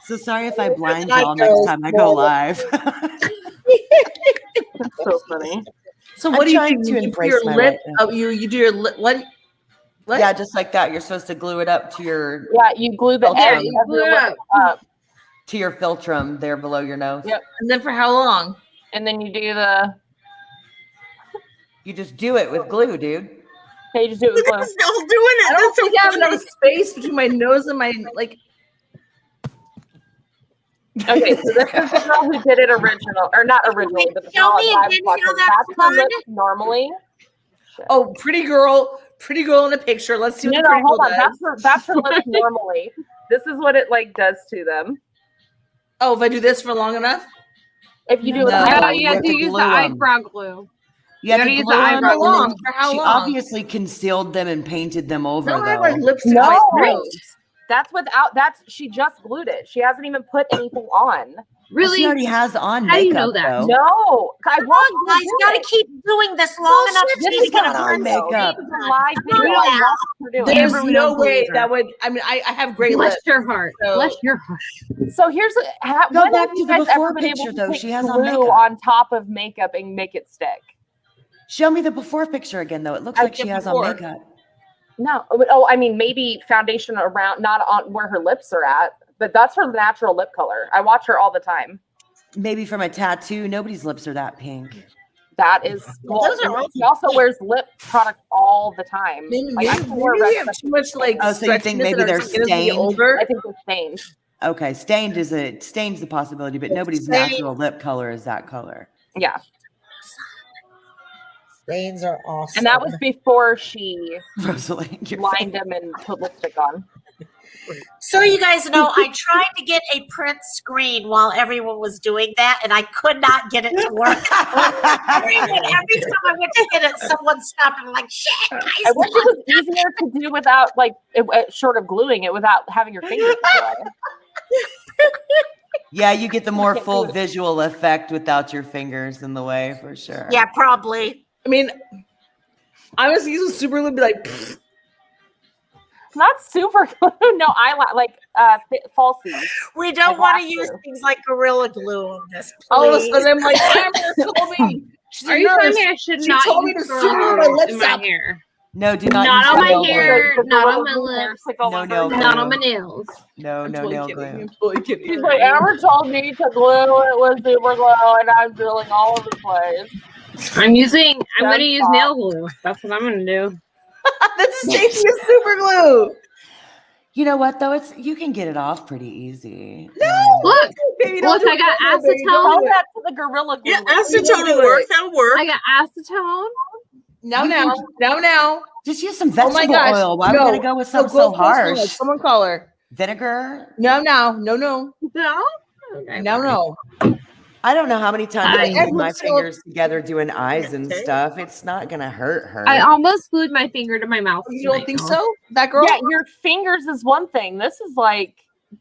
So sorry if I blind I y'all next go time I go for- live. That's so funny. So I'm what do you trying do? to You do embrace your my lip. whiteness. Oh, you do your lip. What? Yeah, just like that. You're supposed to glue it up to your Yeah, you glue the Okay. edge You of glue your it lip up. up, philtrum there below your nose. Yep. And then for how long? and then you do the. You just do it with glue, dude. Okay, you just do it with glue. Still doing it. I don't That's so think I have funny. enough space between my nose and my like. Okay, so this is the girl who did it original, or not originally, but the Show girl me at Live again Watch. how that's That's her done. lips normally. Oh, pretty girl in a picture. Let's see what No, the no, pretty hold girl on. does. That's her lips normally. This is what it like does to them. Oh, if I do this for long enough. If you do it with No. No, highlight. you have to you use glue the 'em. eyebrow glue. You have gotta to use glue the them, eyebrow and glue. then For how she long? obviously concealed them and painted them over, No, I have though. my lipstick. No. on my nose. That's without. That's she just glued it. She hasn't even put anything on. Well, she Really? already has on How do you makeup, know that? though. No, I Come watched on, her guys. do You got it. to keep doing this long enough Bullshit, to she's make it got a on video. makeup. It's a live video. on I now. watched her do it. There's Amber, we no don't way believe her. that would. I mean, I have great Bless lips. your heart. So- Bless your heart. So here's Go when back have to you the guys before ever been able picture, to though. take She has glue on makeup. on top of makeup and make it stick? Show me the before picture again, though. It looks like she has on Before. makeup. No. Oh, I mean, maybe foundation around, not on where her lips are at, but that's her natural lip color. I watch her all the time. Maybe from a tattoo. Nobody's lips are that pink. That is, well, Those are all she also wears lip product all the time. Maybe, Like, I maybe, can wear maybe we red have too much like. Oh, so you think stretchiness maybe in our they're skin as we get stained? older? I think they're stained. Okay, stained's the possibility, but nobody's Stained. natural lip color is that color. Yeah. Stains are awesome. And that was before she Rosalind, you're lined them and put lipstick on. So you guys know, I tried to get a print screen while everyone was doing that, and I could not get it to work. Every time I went to hit it, someone stopped and I'm like, shit, guys. I wish it was easier to do without, like, short of gluing it without having your fingers dry. Yeah, you get the more Can't full do it. visual effect without your fingers in the way, for sure. Yeah, probably. I mean, I was using super glue, be like, pfft. Not super glue. No, like falsies. We don't Like want to last use year. things like Gorilla Glue on this, All of a please. sudden I'm like, Amber told me. She's Are a you telling nurse. me I should She not told me use to Gorilla super Glue my lips in my up. hair? No, do not. Not use on my nail glue. hair, The not on Gorilla my Glue lips, click all No over nail her. not glue. on my nails. No, I'm no totally nail kidding. glue. I'm totally kidding. She's like, Amber told me to glue it with super glue, and I'm drilling all over the place. I'm gonna use Stop. nail glue. That's what I'm gonna do. That's the same thing as super glue. You know what, though? You can get it off pretty easy. Look, Baby, don't look, do I got it, baby. acetone. Tell that to the Gorilla Glue. Yeah, lady. acetone will work. That'll work. I got acetone. Now. Just use some Oh my vegetable gosh. oil. Why are we No. going to go with No, something so go close to us. harsh? Someone call her. Vinegar? No. No. Okay, No. I don't know how many times I I- use my fingers together doing eyes and stuff. It's not going to hurt her. I almost glued my finger to my mouth. You don't tonight, think though. so? That girl? Yeah, your fingers is one thing. This is like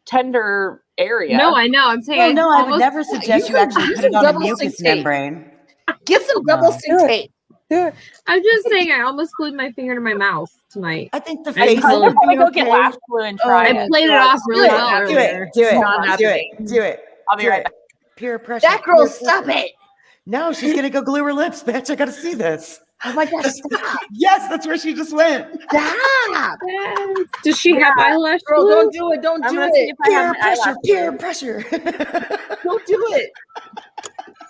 tender area. No, I know. I'm saying. Oh, no, I would almost- never suggest you actually use put it on a double mucus stick tape. membrane. Get some double No. stick tape. I'm just saying. I almost glued my finger to my mouth tonight. I think the I face told would I'm be gonna go get okay. lash glue and try I it. played it off really Do it, well do earlier. it, do it, Not do happening. it, do it. I'll be do right it. back. Peer pressure. That girl, peer stop pressure. it. No, she's gonna go glue her lips, bitch. I gotta see this. Oh my gosh, stop. Yes, that's where she just went. Stop. Yes. Does she have eyelash Girl, glue? don't do it. Don't I'm do gonna see it. if I have Peer my pressure, eyelash peer glue. pressure. Don't do it.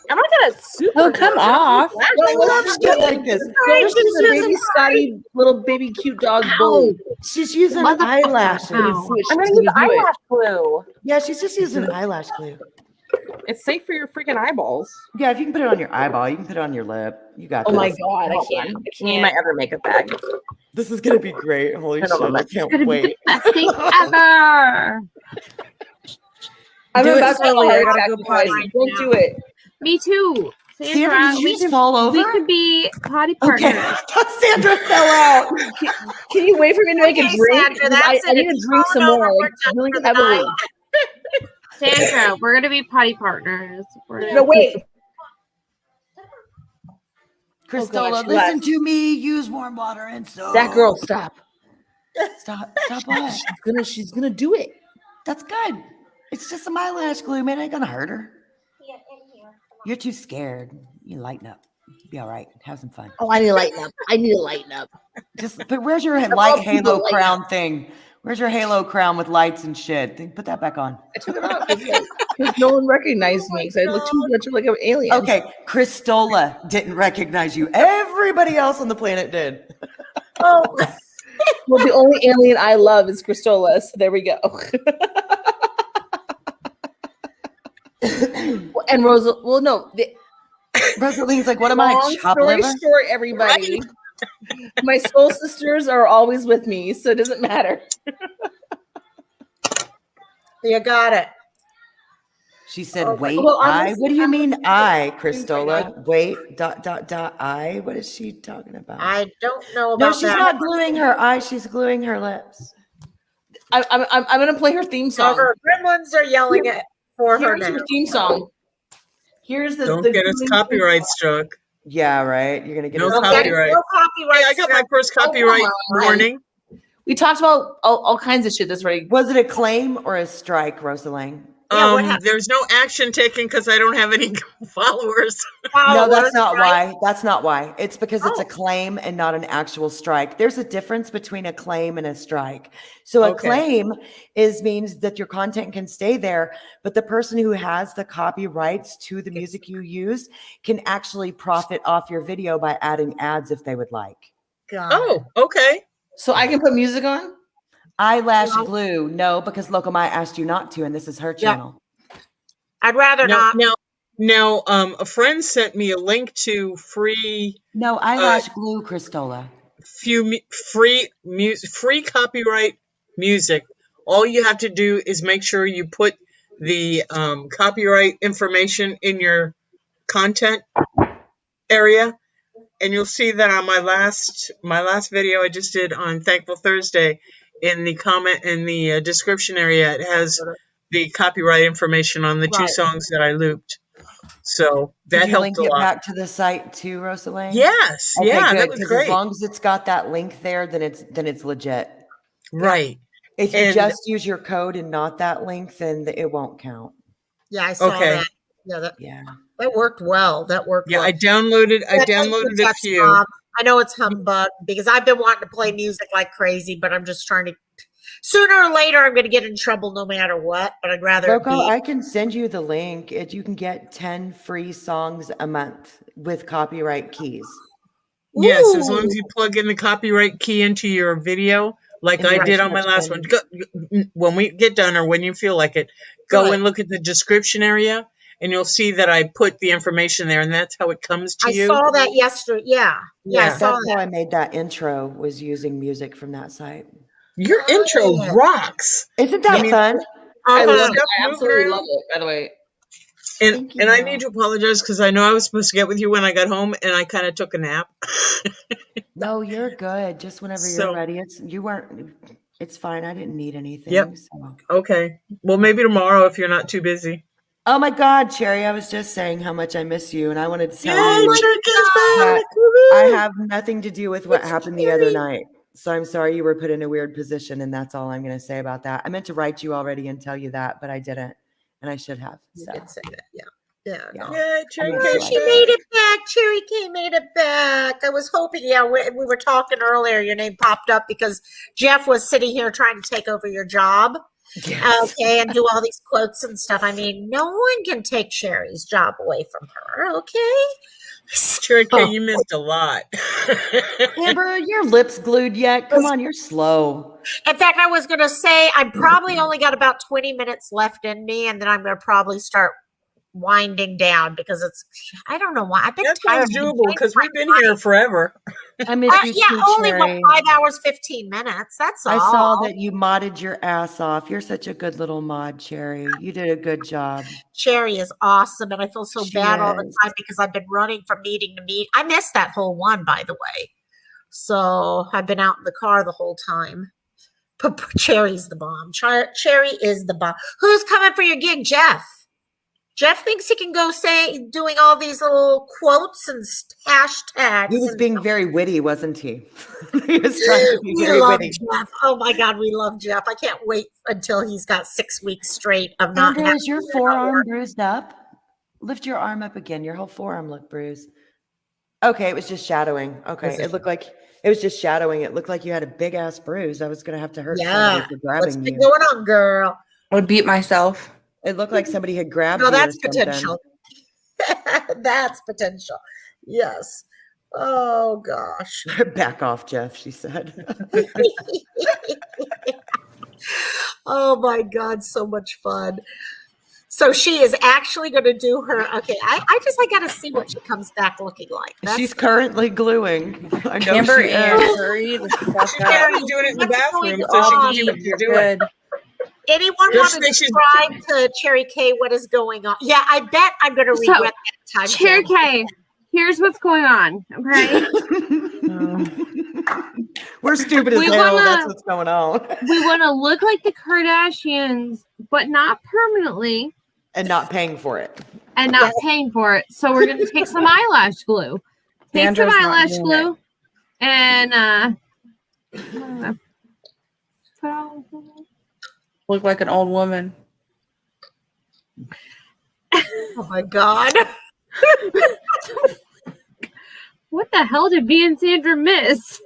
I'm not gonna super. Oh, come glue. off. I love shit like this. Don't No, listen she's to baby using, Scotty, little baby cute dog Ow. bully. she's using Motherfucker. eyelashes. Ow. I'm gonna use eyelash glue. Yeah, she's just using eyelash glue. It's safe for your freaking eyeballs. Yeah, if you can put it on your eyeball, you can put it on your lip. You got Oh this. my god, I Hold can't. on. Need my other makeup bag. This is gonna be great. Holy Turn shit, on the I lights. can't It's gonna be wait. the best thing ever. I'm Do it about to slowly, have I a gotta heart go attack, potty. guys. Don't do it. Me too. Sandra, Sandra, did you we just could- fall over? We could be potty Okay, partners. I thought Sandra fell out. Can you wait for me to make a Okay, drink? Sandra, Because that's I it. need to It's drink some all more, over. like We're done really for the heavily. night. Sandra, we're gonna be potty partners. No, wait. Christola, she listen left. to me. Use warm water and soap. That girl, stop. Stop what? She's gonna do it. That's good. It's just some eyelash glue, man. Ain't gonna hurt her. You're too scared. You lighten up. Be all right. Have some fun. Oh, I need to lighten up. But where's your love like people halo like crown thing? Where's your halo crown with lights and shit? Put that back on. I took it off because no one recognized me because I look too much like an alien. Okay, Christola didn't recognize you. Everybody else on the planet did. Oh, Well, the only alien I love is Christola, so there we go. And Rosa, well, no. Rosaline's like, what am I, Long chop story liver? short, everybody. My soul sisters are always with me, so it doesn't matter. you got it. She said, Oh, wait, well, I. What do you mean I, Oh Christola? Wait, ... I. What is she talking about? I don't know No, about she's that. not gluing her eyes. She's gluing her lips. I'm gonna play her theme So song. her gremlins are yelling at for her Here's now. her theme song. Here's the. Don't the get us copyright struck. Yeah, right. You're gonna get No us Okay, copyright. no copyright. Hey, I got my strike. first copyright on. warning. We talked about all kinds of shit this already. Was it a claim or a strike, Rosalind? Yeah, what happened? There's no action taken because I don't have any followers. No, that's Followers, not right? why. That's not why. It's because it's a Oh, claim and not an actual strike. There's a difference between a claim and a strike. So a Okay. claim means that your content can stay there, but the person who has the copyrights to the music you used can actually profit off your video by adding ads if they would like. God. Oh, okay. So I can put music on? Eyelash No. glue, no, because Local Maya asked you not to, and this is her Yeah. channel. I'd rather not. Now, a friend sent me a link to free No, eyelash glue, Cristola. free copyright music. All you have to do is make sure you put the copyright information in your content area, and you'll see that on my last video I just did on Thankful Thursday, in the description area, it has the copyright information on the two Right. songs that I looped. So that Did you helped link a it lot. back to the site too, Rosalie? Yes, Okay, yeah, good. that was Because as great. long as it's got that link there, then it's legit. Right. If you And just use your code and not that link, then it won't count. Yeah, I saw okay. that. Yeah, Yeah. that worked well. That worked Yeah, well. I downloaded Thank you, a Jeff's few. mom. I know it's humbug because I've been wanting to play music like crazy, but I'm just trying to. Sooner or later, I'm going to get in trouble no matter what. But I'd rather it Loco, be. I can send you the link. You can get 10 free songs a month with copyright keys. Yes, as long as Ooh. you plug in the copyright key into your video, like And I then did it's on my much last fun. one. When we get done, or when you feel like it, go Good. and look at the description area, and you'll see that I put the information there, and that's how it comes to I you. saw that yesterday. Yeah, I Yeah. saw That's how that. I made that intro, was using music from that site. Your intro Good. rocks. Isn't that I mean, fun? I Uh-huh. love it. stuff I moving absolutely around. love it, by the way. And Thank and I you. need to apologize because I know I was supposed to get with you when I got home, and I kind of took a nap. No, you're good. Just whenever you're So ready. It's fine. I didn't need anything. yep. So. Okay. Well, maybe tomorrow if you're not too busy. Oh my God, Cherry, I was just saying how much I miss you, and I wanted to tell Yay, you Turkey's that back! Woohoo! I have nothing to do with what It's happened the other Carrie. night. So I'm sorry you were put in a weird position, and that's all I'm going to say about that. I meant to write you already and tell you that, but I didn't, and I should have. You So did say that. Yeah. Yeah. yeah, No. Yay, I Cherry miss Oh, you. K's she back! made it back. Cherry K made it back. I was hoping, yeah, we were talking earlier. Your name popped up because Jeff was sitting here trying to take over your job. Yes. Okay, and do all these quotes and stuff. I mean, no one can take Cherry's job away from her. Okay. Cherry K, you missed a lot. Amber, are your lips glued yet? Come on, you're slow. In fact, I was going to say I probably only got about 20 minutes left in me, and then I'm going to probably start winding down because I don't know why. I've been That tired. sounds I've been doable changing because my we've been here forever. I miss you yeah, too, only Cherry. 5 hours, 15 minutes. That's all. I saw that you modded your ass off. You're such a good little mod, Cherry. You did a good job. Cherry is awesome, and I feel so She bad all the is. time because I've been running from meeting to meet. I missed that whole one, by the way. So I've been out in the car the whole time. But Cherry's the bomb. Cherry is the bomb. Who's coming for your gig, Jeff? Jeff thinks he can go doing all these little quotes and hashtags. He was and being very witty, wasn't he? He was trying to be we very love witty. Jeff. Oh my God, we love Jeff. I can't wait until he's got 6 weeks straight of not Amber, having is your to forearm bruised up? Lift your arm up again. Your whole forearm looked bruised. Okay, it was just shadowing. Okay, it looked like it was just shadowing. It looked like you had a big ass bruise. I was gonna have to hurt somebody Yeah. for What's grabbing been you. going on, girl? I would beat myself. It looked like somebody had grabbed No, you or that's something. potential. That's potential. Yes. Oh gosh. Back off, Jeff, she said. Oh my God, so much fun. So she is actually going to do her. Okay, I got to see what she comes back looking like. She's currently gluing. I know Amber she Ann, is. hurry the fuck She's up. already doing it in the What's going bathroom so she can on? see what you're doing. Good. Anyone want Just to say she's- describe to Cherry K what is going on? Yeah, I bet I'm going to So, regret that time. Cherry Jen. K, here's what's going on. Okay. We're stupid as We hell. wanna- That's what's going on. We want to look like the Kardashians, but not permanently And not paying for it. and not paying for it. So we're going to take some eyelash glue. Take Sandra's some not eyelash doing glue and Look like an old woman. Oh my God. What the hell did B and Sandra miss?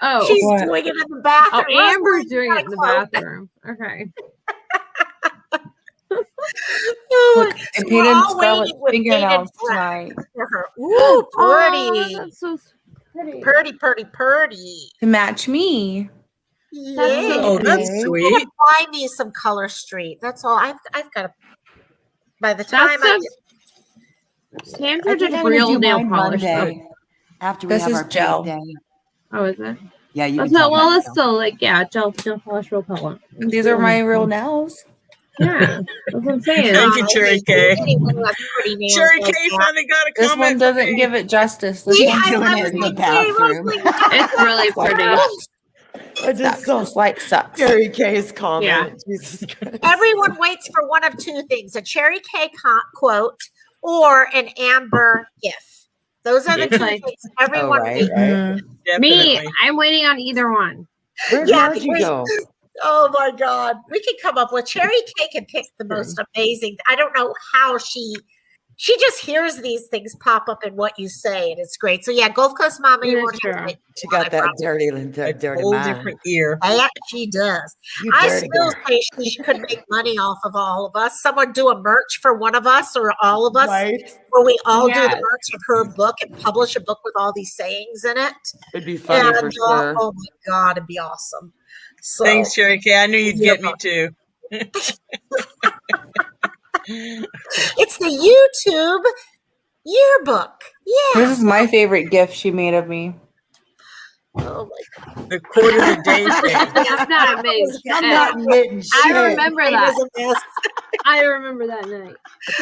Oh, She's What? doing it in the bathroom. oh, Amber's Leslie, doing you it in the gotta close. bathroom. Okay. Oh, Look, so I we're painted all Scarlett's waiting with bated fingernails breath tonight for her. Ooh, Oh, pretty. that's so pretty. Pretty, pretty, pretty. to match me. That's Yeah. so Oh, that's Okay. I'm sweet. gonna buy me some Color Street. That's all. I've got to. By the time That's I a get, Sandra I think did I'm gonna real do nail mine polish. Monday after we This have is our gel. paint day. Oh, is it? Yeah, you That's can tell. not, well, me. it's still like, yeah, gel polish, real color. These are my real nails. Yeah, that's what I'm saying. Thank you, I Cherry hate K. anyone who has pretty nails Cherry like K that. finally got a This one comment from doesn't me. give it justice. This See, one doing I it was in the like, hey, bathroom. Leslie, you gotta It's really pretty. I just saw sucks. Like sucks. Cherry K's comment. Yeah. Jesus Christ. Everyone waits for one of two things: a Cherry K quote or an Amber gif. Those are the It's two like- things everyone right, waits. right. Mhm. Me, Definitely. I'm waiting on either one. Where'd Yeah, Margie because- go? Oh my God, we could come up with Cherry K can pick the most amazing. I don't know how she just hears these things pop up in what you say, and it's great. So yeah, Gulf Coast Mama, you It won't is have to true. wait. She got that dirty A whole mind. different ear. That she does. You I dirty still girl. say she could make money off of all of us. Someone do a merch for one of us or all of us, Right? where we all do the Yes. merch of her book and publish a book with all these sayings in it. It'd be funny And for sure. oh my God, it'd be awesome. So Thanks, Cherry K. I knew you'd get me too. it's the YouTube yearbook. Yeah. This is my favorite gift she made of me. Oh my God. The quote of the day thing. That's not amazing. I'm not admitting I shit. remember It that. was a mess. I remember that night.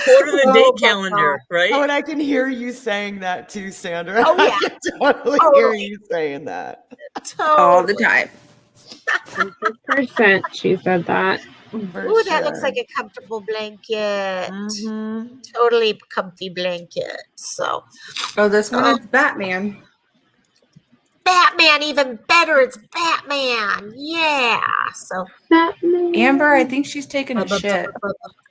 Quote of the Oh day my calendar, right? Oh, and I can hear you saying that too, Sandra. Oh, yeah. I can totally hear you saying that. All the Totally. time. 100% she said that. For Ooh, that looks sure. like a comfortable blanket. Mhm. Totally comfy blanket. So Oh, this one is Batman. Batman, even better. It's Batman. Yeah. So Batman. Amber, I think she's taking a shit.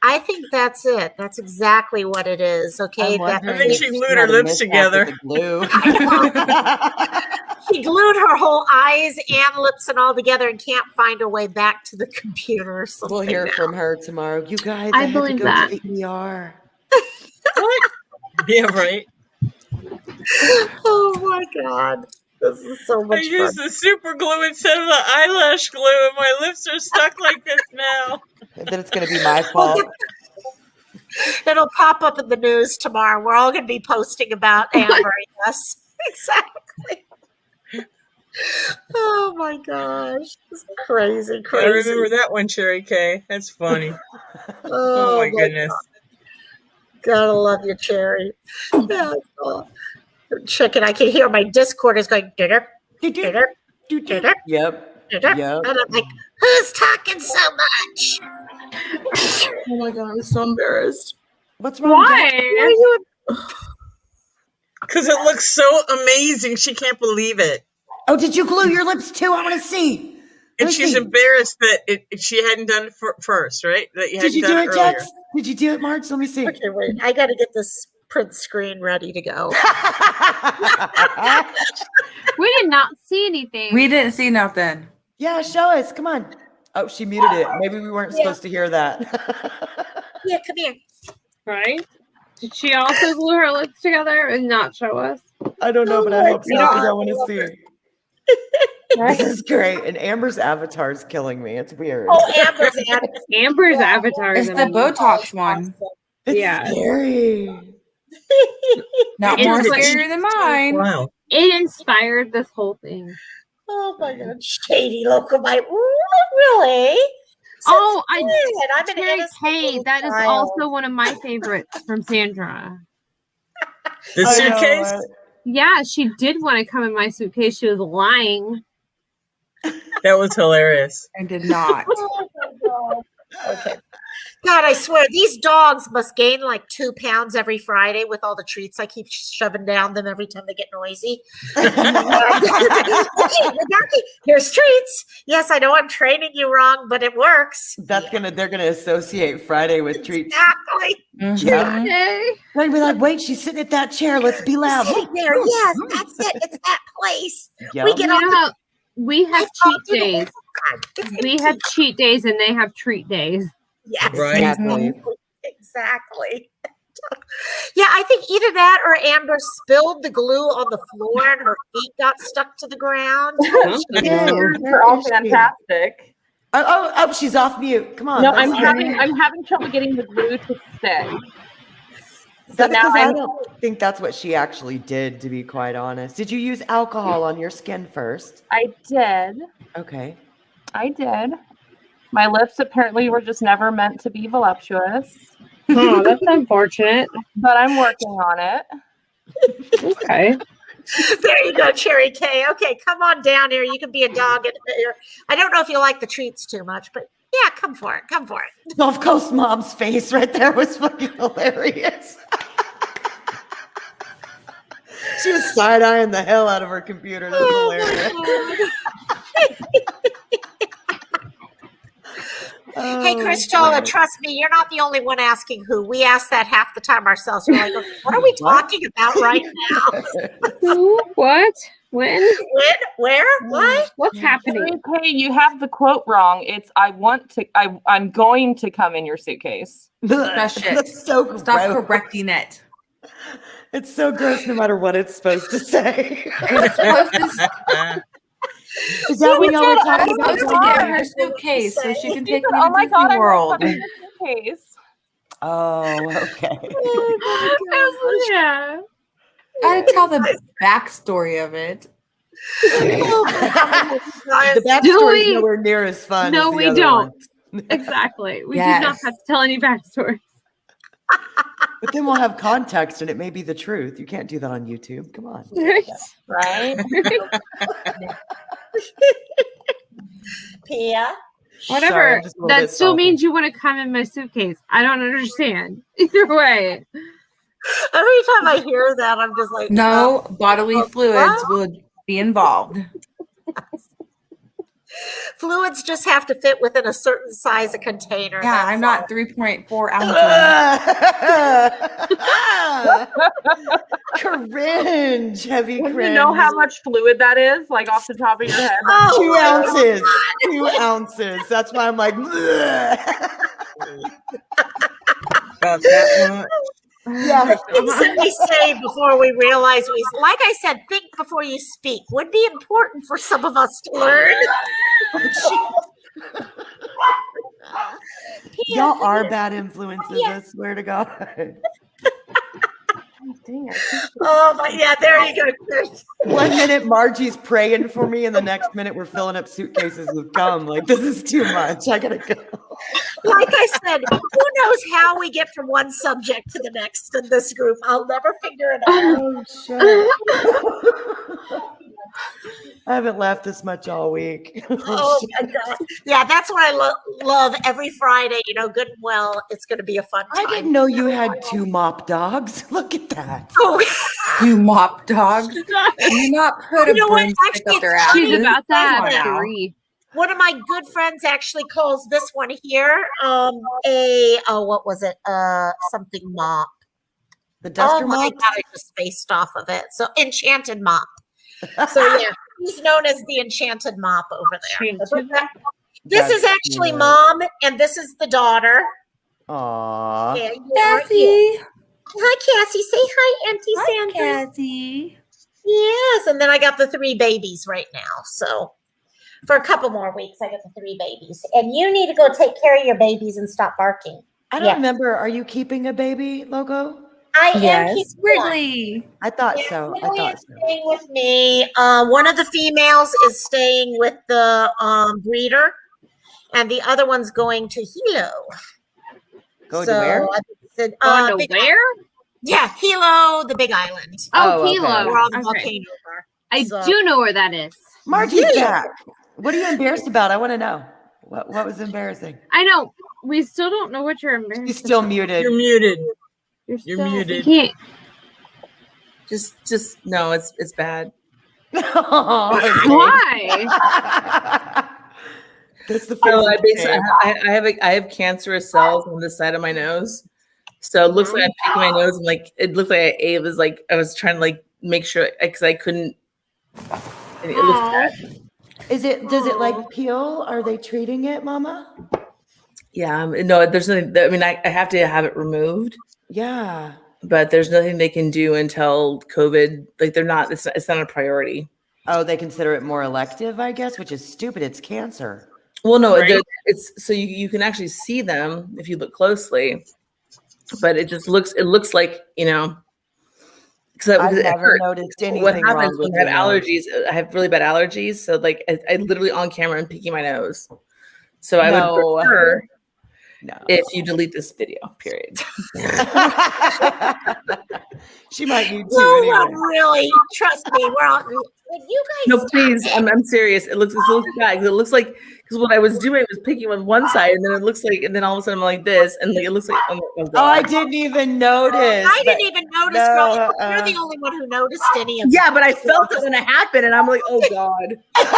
I think that's it. That's exactly what it is. Okay. I'm wondering I think if she she glued had her a lips mishap together. with the glue. She glued her whole eyes and lips and all together and can't find her way back to the computer or something. We'll hear now. from her tomorrow. You guys, I I had to believe go that. to the ER. Yeah, right. Oh my God. This is so I much fun. used the super glue instead of the eyelash glue, and my lips are stuck like this now. And then it's going to be my fault. It'll pop up in the news tomorrow. We're all going to be posting about Amber. Yes, exactly. Oh my gosh. This is crazy, I crazy. remember that one, Cherry K. That's funny. Oh, Oh my goodness. Gotta love you, Cherry. Yeah, cool. Chicken, I can hear my Discord is going, ditter, ditter, ditter, Yep. ditter. Yep. And I'm like, who's talking so much? Oh my god, I'm so embarrassed. What's wrong? Jack? Why are Why? you Because it looks so amazing. She can't believe it. Oh, did you glue your lips too? I want to see. Let And me she's see. embarrassed that she hadn't done it first, right? That you Did hadn't you do done it, it earlier. Jax? Did you do it, Marge? Let me see. Okay, wait. I got to get this print screen ready to go. We did not see anything. We didn't see nothing. Yeah, show us. Come on. Oh, she muted it. Maybe we weren't supposed to hear that. Yeah, come here. Right? Did she also glue her lips together and not show us? I don't know, but I hope so God. because I want to see. Right? This is great. And Amber's avatar is killing me. It's weird. Oh, Amber's at Amber's avatar is It's the amazing. Botox one. it's yeah. scary. Not It's more like- scary than mine. Wow. It inspired this whole thing. Oh my God, shady locomite. Ooh, really? Oh, I did. I'm an Cherry innocent K, little that is child. also one of my favorites from Sandra. The I know, suitcase? right? Yeah, she did want to come in my suitcase. She was lying. That was hilarious. I did not. Oh my God. Okay. God, I swear these dogs must gain like 2 pounds every Friday with all the treats I keep shoving down them every time they get noisy. Okay, Rocky, here's treats. Yes, I know I'm training you wrong, but it works. They're gonna associate Friday with treats. Exactly. Yeah. Okay. They're gonna be like, wait, she's sitting at that chair. Let's be loud. Sitting there, yes, that's it. It's that place. Yep. We get You all know the how we have I've gone cheat through the whole days. time. It's We have cheat days and they have treat days. yes, Right. Exactly. exactly. Yeah, I think either that or Amber spilled the glue on the floor and her feet got stuck to the ground. They're all fantastic. Oh, she's off mute. Come on. No, let's I'm hear it. having trouble getting the glue to stick. That's now because I I'm- don't think that's what she actually did, to be quite honest. Did you use alcohol on your skin first? I did. Okay. I did. My lips apparently were just never meant to be voluptuous, Oh, that's unfortunate. but I'm working on it. Okay. There you go, Cherry K. Okay, come on down here. You can be a dog. I don't know if you like the treats too much, but yeah, come for it. Come for it. Gulf Coast mom's face right there was fucking hilarious. She was side-eyeing the hell out of her computer. That was hilarious. Hey, Christola, trust me, you're not the only one asking who. We ask that half the time ourselves. We're like, what are we talking about right now? Who? What? When? When? Where? What? What's happening? Okay, you have the quote wrong. It's I'm going to come in your suitcase. That's it. That's so Stop gross. correcting it. It's so gross no matter what it's supposed to say. It's supposed to, Is that what y'all were I'm talking about? supposed to get her suitcase so she can take me Oh to my Disney god, I'm World. coming in your suitcase. Oh, okay. Yeah. I gotta tell the backstory of it. The Do backstory is we? nowhere near as fun. No, as the we other don't. one. Exactly. We do Yes. not have to tell any backstory. But then we'll have context and it may be the truth. You can't do that on YouTube. Come on. Right? Pia? Sorry, Whatever. I'm just a little That bit still salty. means you want to come in my suitcase. I don't understand. Either way. Every time I hear that, I'm just like, No bodily fluids will be involved. fluids just have to fit within a certain size of container. Yeah, that's I'm all. not 3.4 ounces. Cringe. Heavy Do cringe. you know how much fluid that is? Like off the top of your head? Oh, 2 my ounces. 2 ounces. That's why I'm like, About that much. yeah. Things that we say before we realize like I said, think before you speak would be important for some of us to learn. Y'all are bad influences, I swear to God. Dang it. Oh my, yeah, there you go. 1 minute Margie's praying for me, and the next minute we're filling up suitcases with gum. Like, this is too much. I gotta go. Like I said, who knows how we get from one subject to the next in this group? I'll never figure it out. Oh, shit. I haven't laughed this much all week. Oh my God. Yeah, that's what I love every Friday. You know, good and well, it's going to be a fun I time. didn't know you had 2 mop dogs. Look at that. Oh, You mop dogs. Do you not put a You know what? broomstick Actually, up their it's asses? funny She's about that Come on at now. 3. one of my good friends actually calls this one here what was it? Something mop. The duster Oh my mop? God, I just spaced off of it. So enchanted mop. So yeah, he's known as the enchanted mop over there. This is actually cute. mom, and this is the daughter. Aw. Yeah, you are cute. Cassie. Hi, Cassie. Say hi, Auntie Sandra. Cassie. Yes, and then I got the 3 babies right now. So for a couple more weeks, I got the 3 babies. And you need to go take care of your babies and stop barking. I don't Yeah. remember. Are you keeping a baby, Logo? I am Yes. keeping one. Wrigley. I thought Yeah, so. I Lily thought is so. staying with me. One of the females is staying with the breeder, and the other one's going to Hilo. Go to where? I said, Going to Big where? Island. Yeah, Hilo, the Big Island, Oh, okay. Hilo. where all the Okay. volcanoes are. I So- do know where that is. Margie's Yeah. back. What are you embarrassed about? I want to know. What was embarrassing? I know. We still don't know what you're embarrassed. He's still muted. You're muted. You're You're still, muted. You can't. Just no, it's bad. Oh, Why? That's the So I face. basically I have cancerous cells on the side of my nose. So it looks like I'm picking my nose and like it looked like it was like I was trying to like make sure because I couldn't. It looks bad. Does it like peel? Are they treating it, Mama? Yeah, no, there's nothing. I mean, I have to have it removed, Yeah. but there's nothing they can do until COVID. Like they're not. It's not a priority. Oh, they consider it more elective, I guess, which is stupid. It's cancer. Well, no, Right. it's so you can actually see them if you look closely, but it looks like because I've never noticed anything what wrong happens with when I have your nose. allergies? I have really bad allergies, so like I literally on camera am picking my nose. So I No. would prefer No. if you delete this video. Period. She might need to No anyway. one really. Trust me. We're all. Would you guys No, stop please. it? I'm serious. It looks bad. It looks like because what I was doing was picking on one side, and then it looks like, and then all of a sudden I'm like this, and like it looks like oh I God. didn't even notice. I didn't even notice, no, girl. You're the only one who noticed any of Yeah, but I felt it when it happened, and I'm like, oh God. It's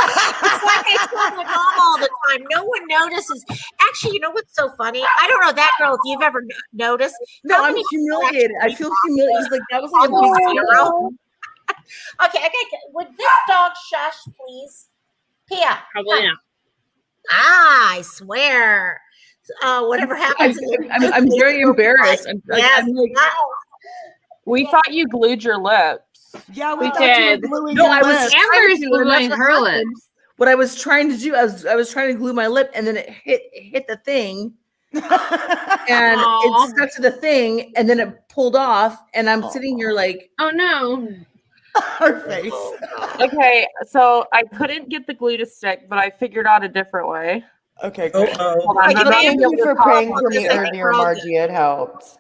like I tell my mom all the time. No one notices. Actually, you know what's so funny? I don't know that girl. If you've ever noticed, No, how I'm many humiliated. I feel humiliated. Like that was like a big deal. Okay, would this dog shush, please? Pia. Probably not. I swear. Whatever happens. I'm very embarrassed. I'm like, Yes. I'm like, We thought you glued your lips. Yeah, we We thought you did. were gluing No, your I was lips. Amber's trying to, and gluing that's what her happened. lips. What I was trying to do, I was trying to glue my lip, and then it hit the thing, and Aw. it stuck to the thing, and then it pulled off, and I'm sitting here like, Oh no. Her face. Okay, so I couldn't get the glue to stick, but I figured out a different way. Okay, Oh, good. oh. Hold on, I'm not Thank gonna be you able for to talk praying on for me this. earlier, Margie. It helped.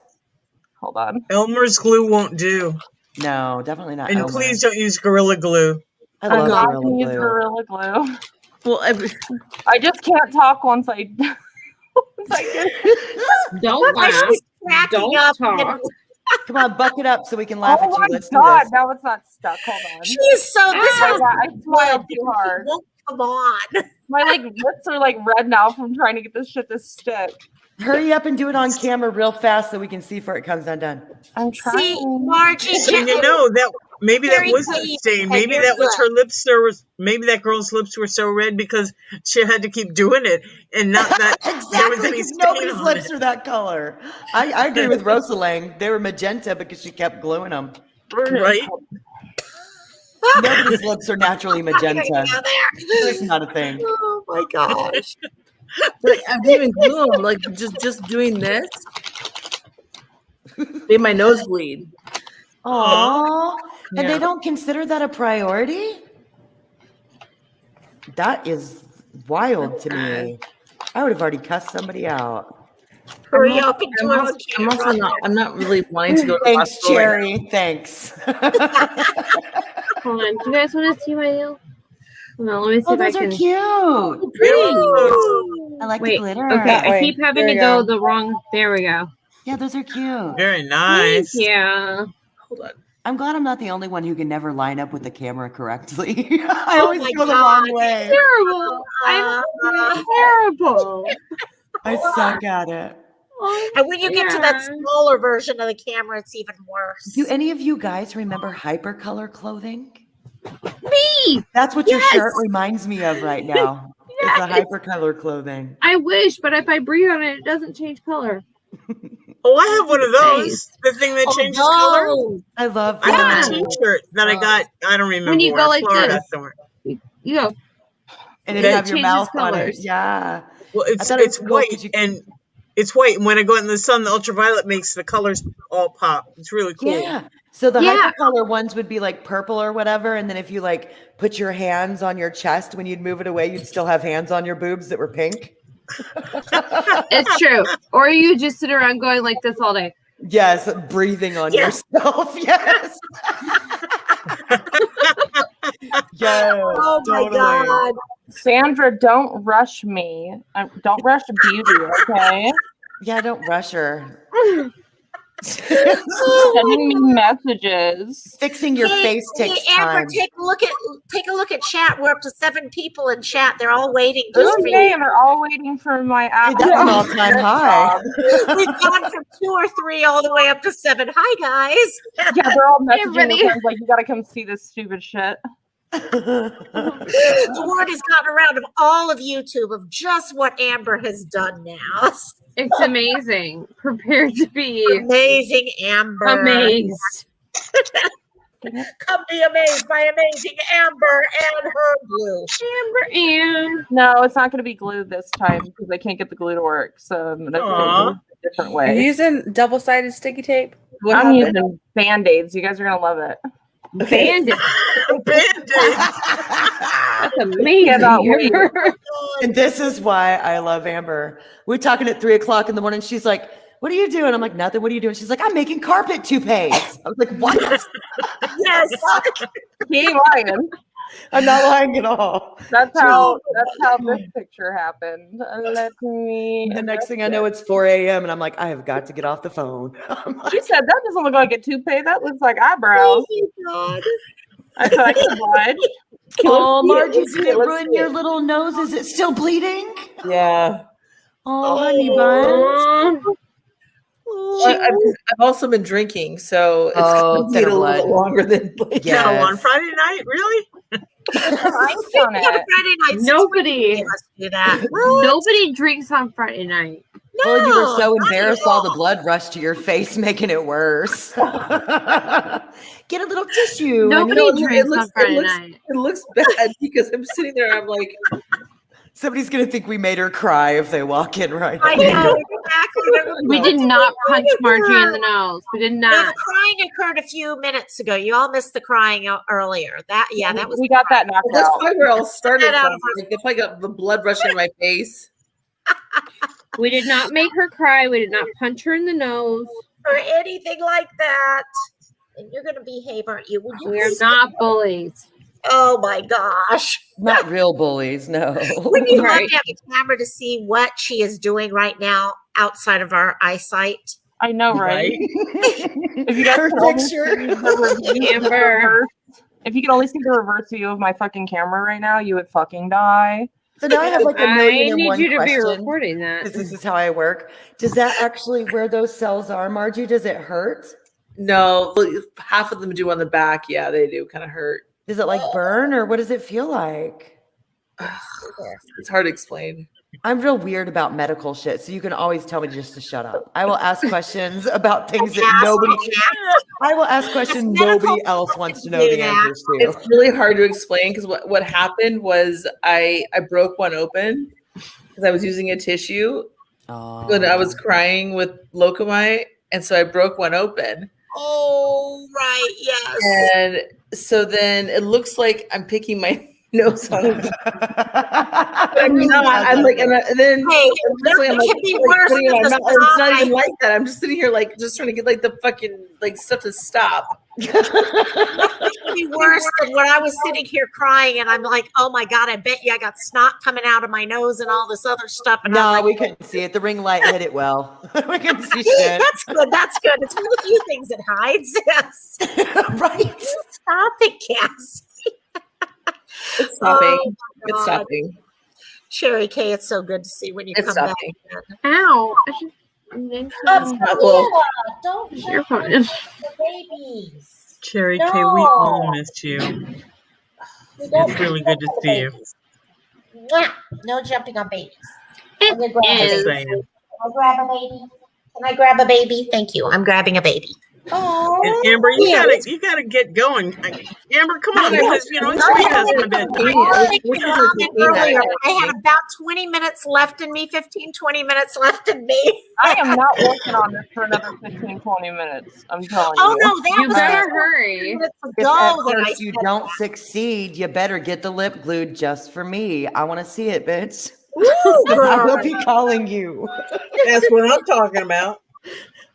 Hold on. Elmer's glue won't do. No, definitely not. And Elmer. please don't use Gorilla Glue. I I'm love not Gorilla gonna use Glue. Gorilla Glue. well, I just can't talk once I get. Don't laugh. Cracking Don't up. talk. Come on, buck it up so we can laugh Oh at you. my Let's do God! this. Now it's not stuck. Hold on. She's so this Oh is my God, I smiled too hard. come on. My like lips are like red now from trying to get this shit to stick. Hurry up and do it on camera real fast so we can see before it comes undone. I'm See, trying. Margie, And you know that maybe that Very wasn't clean, stain. and Maybe you're that was good. her lips. There was maybe that girl's lips were so red because she had to keep doing it, and not that there was Exactly, any because stain nobody's on lips it. are that color. I agree with Rosalang. They were magenta because she kept gluing them. Right? Nobody's lips are naturally magenta. Down there. It's not a thing. Oh my gosh. like I didn't even glue them. Like just doing this made my nose bleed. Aww. And Yeah. they don't consider that a priority? That is wild to me. I would have already cussed somebody out. Hurry up and I'm do it also, on I'm also camera. not. I'm not really wanting to go to the Thanks, hospital right now. Cherry. Thanks. Hold on. Do you guys want to see my nail? Hold on, let me see Oh, if I those are can. cute. Ooh. I like Wait, the glitter. okay, That I way. keep having There to you go the wrong. There we go. Yeah, those are cute. Very nice. Yeah. Hold on. I'm glad I'm not the only one who can never line up with the camera correctly. I Oh always my go the God. wrong way. Terrible. I'm terrible. I suck at it. Oh, And when you get to that yeah. smaller version of the camera, it's even worse. Do any of you guys remember hypercolor clothing? Me. That's what your Yes. shirt reminds me of right now. It's the Yes. hypercolor clothing. I wish, but if I breathe on it, it doesn't change color. Oh, I have one of those. The thing that changes color. no. I love I have a that. T-shirt that I got. I don't remember When you where. go like Florida this. somewhere. You go. And It it have your changes mouth on it. colors. Yeah. Well, I it's thought it it's was cool 'cause white you- and it's white. And when I go out in the sun, the ultraviolet makes the colors all pop. It's really cool. Yeah. So the Yeah. hypercolor ones would be like purple or whatever. And then if you like put your hands on your chest, when you'd move it away, you'd still have hands on your boobs that were pink. It's true. Or you just sit around going like this all day. Yes, breathing on Yeah. yourself. Yes. Yes. Oh my totally. God. Sandra, don't rush me. Don't rush Beauty, okay? Yeah, don't rush her. Sending me messages. Fixing your face takes Amber, time. take a look at chat. We're up to 7 people in chat. They're all waiting just for Okay, you. and they're all waiting for my app. Dude, that's an all-time high. We've gone from 2 or 3 all the way up to 7. Hi guys. Yeah, they're all messaging ready. their friends like, you gotta come see this stupid shit. The word has gotten around of all of YouTube of just what Amber has done now. It's amazing. Prepared to be Amazing, Amber. amazed. Come be amazed by amazing Amber and her glue. Amber and No, it's not gonna be glue this time because I can't get the glue to work. So I'm gonna Aw. figure it a different Are you way. using double-sided sticky tape? What I'm happened? using Band-Aids. You guys are gonna love it. bandit. Band-Aid. That's amazing. Cannot wait. And this is why I love Amber. We're talking at 3:00 in the morning. She's like, "What are you doing?" I'm like, "Nothing. What are you doing?" She's like, "I'm making carpet toupees." I was like, "What?" Yes. He ain't lying. I'm not lying at all. That's how this picture happened. Let me. The next thing I know, it's 4 a.m. and I'm like, I have got to get off the phone. I'm like, She said that doesn't look like a toupee. That looks like eyebrows. God. I said I can oblige. "Oh, Margie, Let's did see it, it let's ruin see your it. little nose? Is it still bleeding?" Yeah. Oh, honey bun. I've also been drinking, so it's Oh, going to thinner need a little bit blood. longer than like, Yeah. No, on Yes. Friday night, really? I've done On it. Friday night, Nobody. let's do that. Nobody drinks on Friday night. Well, you were so not embarrassed, at all the blood rushed to your face, making it worse. Get a little tissue. Nobody it drinks looks- on Friday it looks- night. it looks bad because I'm sitting there. I'm like, Somebody's gonna think we made her cry if they walk in right I now. know exactly. We did not punch Margie in the nose. We did No, not. the crying occurred a few minutes ago. You all missed the crying earlier. That was We got that knocked that's out. probably where it all started Get out from. of her- Like, they probably got the blood rushing in my face. We did not make her cry. We did not punch her in the nose. or anything like that. And you're gonna behave, aren't you? Would you We are please- not bullies. Oh my gosh. Not real bullies, no. Wouldn't you love Right. to have a camera to see what she is doing right now outside of our eyesight? I know, right? If you guys Her could only picture. see the review of the Amber. reverse- if you could only see the reverse view of my fucking camera right now, you would fucking die. So now I have like a I million and need one you to be question. recording that. Because this is how I work. Does that actually where those cells are, Margie? Does it hurt? No, half of them do on the back. Yeah, they do kind of hurt. Does it like burn or what does it feel like? It's hard to explain. I'm real weird about medical shit, so you can always tell me just to shut up. I will ask questions about things that nobody. I will ask questions nobody else wants to know the answers to. It's really hard to explain because what happened was I broke one open because I was using a tissue when I was crying with Locomite, and so I broke one open. Oh, right, yes. And so then it looks like I'm picking my nose on it. I'm not. I'm like, and then Hey, eventually I'm it like, can be like, worse putting it than on the my- it's not even side. like that. I'm just sitting here like just trying to get like the fucking like stuff to stop. It could be worse than when I was sitting here crying and I'm like, oh my God, I bet you I got snot coming out of my nose and all this other stuff. And No, I'm like, we couldn't see it. The ring light hit it well. We couldn't see shit. that's good. That's good. It's one of the few things it hides. Yes. Right. Stop it, Cass. It's stopping. Oh, It's God. stopping. Sherry K, it's so good to see when you It's come stopping. back. Ow. I should- Well, Don't You're jump fine. on the babies. Cherry K, we all missed you. It's really good to see you. Mwah. No jumping on babies. It I'm gonna grab a is. baby. Can I grab a baby? Can I grab a baby? Thank you. I'm grabbing a baby. Oh, And Amber, you gotta get going. Amber, come on, because it's three past my bedtime. Earlier, I had about 20 minutes left in me, 20 minutes left in me. I am not working on this for another 15-20 minutes. I'm telling Oh you. no, that You was better 15 hurry. minutes If ago at that I first you said don't that. succeed, you better get the lip glued just for me. I want to see it, bitch. Woo, I will girl. be calling you. That's what I'm talking about.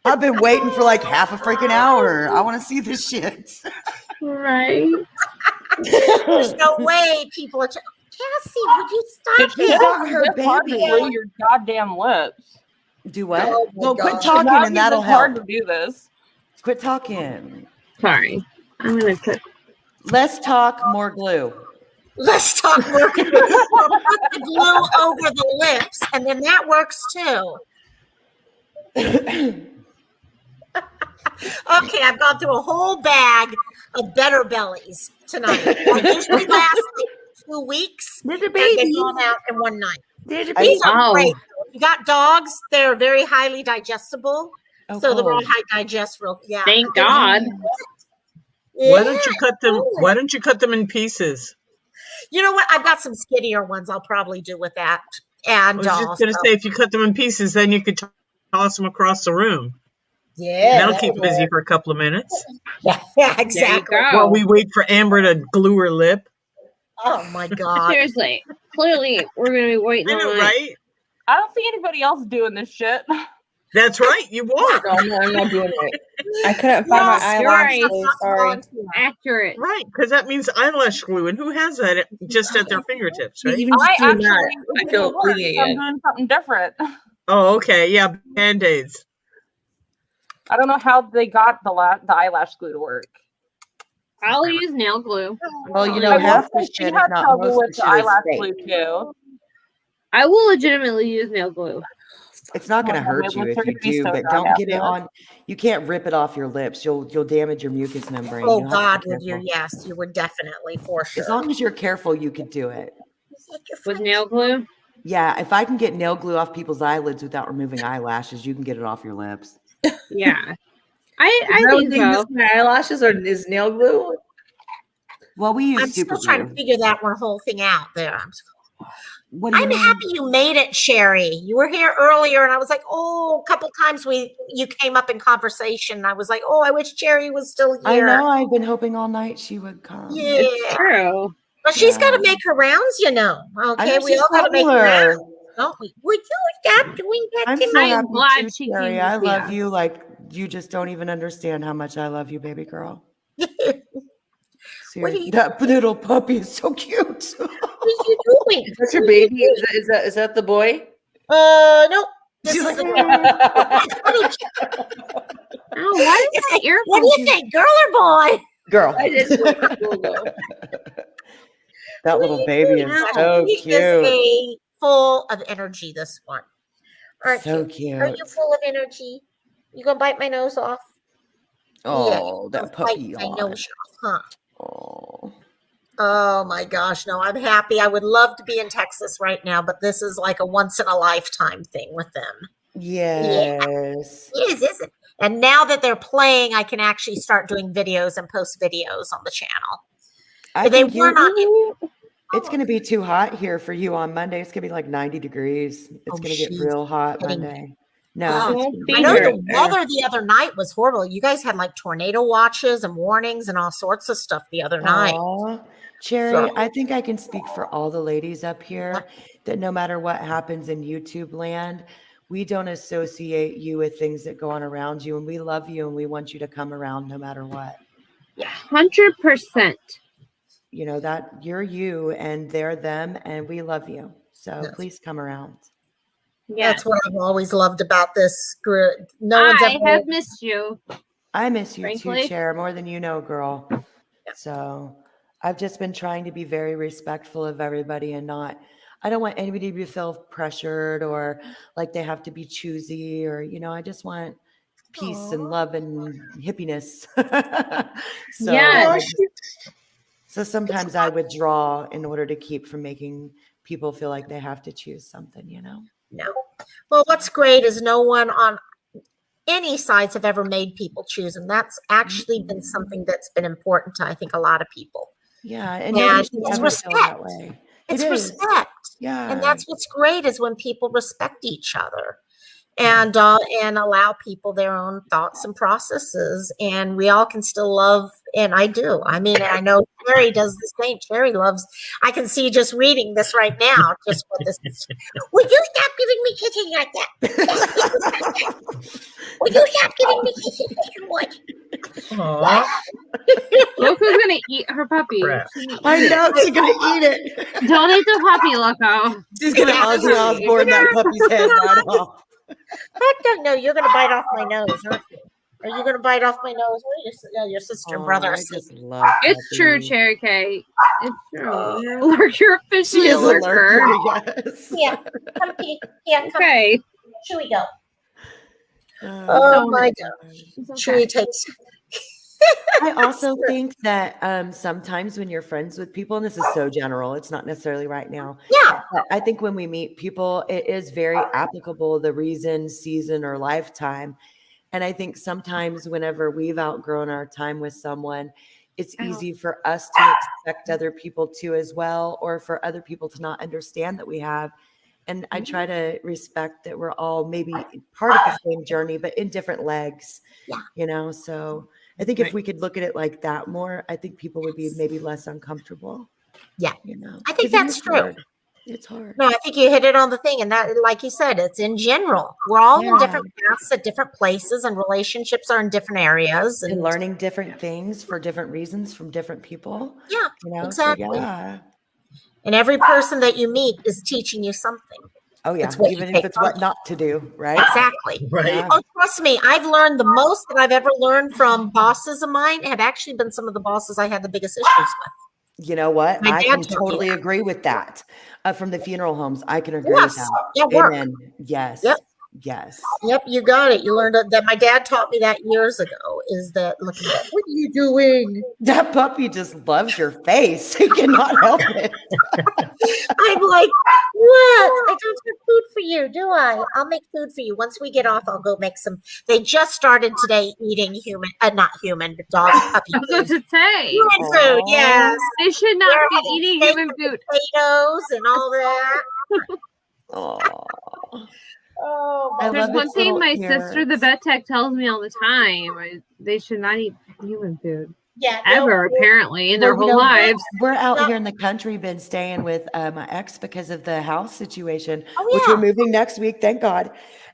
I've been waiting for like half a freaking hour. I want to see this shit. Right. There's no way people are. Cassie, would you stop She it? got her It's hard to baby. glue your goddamn lips. Do what? Oh my Well, quit God. talking Now and that'll it's hard help. to do this. Quit talking. Sorry. I'm gonna put Less talk, more glue. Let's talk more. We'll put the glue over the lips, and then that works too. Okay, I've gone through a whole bag of Better Bellies tonight. They usually last like 2 weeks. There's a And they gone out in one night. There's a These are Oh. great. If you got dogs, they're very highly digestible. Oh, So they're all cool. high digest real. Yeah. thank God. Why don't you cut them? Why don't you cut them in pieces? You know what? I've got some skinnier ones I'll probably do with that. I And was just going to say, if you cut them in pieces, then you could toss them across the room. yeah, That'll keep busy for a couple of minutes Yeah, There you exactly. go. while we wait for Amber to glue her lip. Oh my God. Seriously. Clearly, we're gonna be waiting I know, on right? I don't see anybody else doing this shit. That's right. You won't. No, I'm not doing it. I couldn't find Yes, my you're eyelash right. glue. Sorry. accurate. Right, because that means eyelash glue, and who has that just at their fingertips, right? Even just I doing actually, that, I it feel works. alleviated. I'm doing something different. Oh, okay. Yeah, Band-Aids. I don't know how they got the eyelash glue to work. I'll use nail glue. Well, you I know, will half say the she shit is had not trouble most with of the the shit is eyelash fake. glue too. I will legitimately use nail glue. It's not going to Oh, hurt my you lips if are you gonna be do, so but dry don't get it after. on. You can't rip it off your lips. You'll damage your mucous membrane. Oh You'll have to God, be would you? careful. Yes, you would definitely for sure. As long as you're careful, you could do it. With nail glue? Yeah, if I can get nail glue off people's eyelids without removing eyelashes, you can get it off your lips. Yeah. I Is that what think they use so. for my eyelashes, or is nail glue? Well, we use I'm super still trying to glue. figure that one whole thing out there. What do you I'm mean? happy you made it, Sherry. You were here earlier, and I was like, oh, a couple times you came up in conversation. I was like, oh, I wish Sherry was still I here. know. I've been hoping all night she would come. Yeah, It's true. but she's got to Yeah. make her rounds, you know. I Okay, know we she's all got to make popular. rounds, don't we? Would you stop doing that I'm to so me? happy glad too, she Sherry. came to I see love us. you. Like you just don't even understand how much I love you, baby girl. What are Seriously, you- that little puppy is so cute. What are you doing? Is that your baby? Is that the boy? No. This She's is like, the Oh, why is that earphone? What do you think, girl or boy? girl. I just we'll go. That little baby is Yeah, so he is cute. full of energy, this one. Aren't So you? cute. Are you full of energy? You gonna bite my nose off? Oh, Yeah, that bite puppy. my nose off, huh? Oh. Oh my gosh, no, I'm happy. I would love to be in Texas right now, but this is like a once in a lifetime thing with them. Yes. It is, isn't it? And now that they're playing, I can actually start doing videos and post videos on the channel. I They think were not. it's going to be too hot here for you on Monday. It's going to be like 90 degrees. It's Oh, going to get she's real hot kidding me. Monday. No. Oh, it's won't gonna be I be know here. the weather the other night was horrible. You guys had like tornado watches and warnings and all sorts of stuff the other night. Aw. Cherry, So- I think I can speak for all the ladies up here that no matter what happens in YouTube land, we don't associate you with things that go on around you, and we love you and we want you to come around no matter what. 100%. You know that you're you and they're them, and we love you. So Yes. please come around. Yeah. That's what I've always loved about this group. No one's I ever. have missed you. I miss you Frankly. too, Chair, more than you know, girl. So I've just been trying to be very respectful of everybody and not, I don't want anybody to feel pressured or like they have to be choosy or, I just want peace and love and hippiness. So, Yes. so sometimes I withdraw in order to keep from making people feel like they have to choose something, No. Well, what's great is no one on any sides have ever made people choose. And that's actually been something that's been important to, I think, a lot of people. Yeah. And And nobody should it's ever respect. feel that way. It's It is. respect. Yeah. And that's what's great is when people respect each other and allow people their own thoughts and processes. And we all can still love. And I do. I mean, I know Cherry does the same. Cherry loves. I can see just reading this right now. Just what this is. Would you stop giving me kissing like that? Would you stop giving me kissing like you would? Aw. Look who's going to eat her puppy. Crap. I know she's gonna eat it. Don't eat the puppy, Loco. She's gonna Ozzy Osbourne that puppy's head right off. I don't know. You're going to bite off my nose, aren't you? Are you going to bite off my nose? Or your sister and brother I are just sleeping. love It's true, puppies. Cherry Cake. It's true. You're a lurker. You're She officially is a lurker. yes. Yeah, come here. Yeah, come. Okay. Chewy, go. Oh, Oh my gosh. It's okay. Chewy takes. I also think that sometimes when you're friends with people, and this is so general, it's not necessarily right now. Yeah. But I think when we meet people, it is very applicable, the reason, season, or lifetime. And I think sometimes whenever we've outgrown our time with someone, it's easy for us to expect other people to as well, or for other people to not understand that we have. And I try to respect that we're all maybe part of the same journey, but in different legs. Yeah. You know, so I think if we could look at it like that more, I think people would be maybe less uncomfortable. Yeah. You know, I think 'cause it that's is true. hard. It's hard. No, I think you hit it on the thing. And that, like you said, it's in general. We're all in different paths at different places, and relationships are in different areas. And And learning different things for different reasons from different people. yeah, You know, exactly. so yeah. And every person that you meet is teaching you something. Oh yeah, It's what you even take if it's from what it. not to do, right? Exactly. Right. Yeah. Oh, trust me, I've learned the most that I've ever learned from bosses of mine have actually been some of the bosses I had the biggest issues with. You know what? My I dad can told me totally that. agree with that. From the funeral homes, I can agree with Yes. that. Yeah, work. Amen. Yes. Yep. Yes. Yep, you got it. You learned that my dad taught me that years ago. Is that looking at what are you doing? That puppy just loves your face. He cannot help it. I'm like, what? I don't have food for you, do I? I'll make food for you. Once we get off, I'll go make some. They just started today eating human, not human, but dog puppy I was about food. to say. Human food, yes. They should not They're be having eating steak human and food. potatoes and all that. Oh. Oh, I my There's love one its thing little my sister, the ears. vet tech, tells me all the time. They should not eat human food. yeah, Ever, apparently, in their Well, you whole know, lives. we're out Yeah. here in the country, been staying with my ex because of the house situation, Oh, which yeah. we're moving next week, thank God.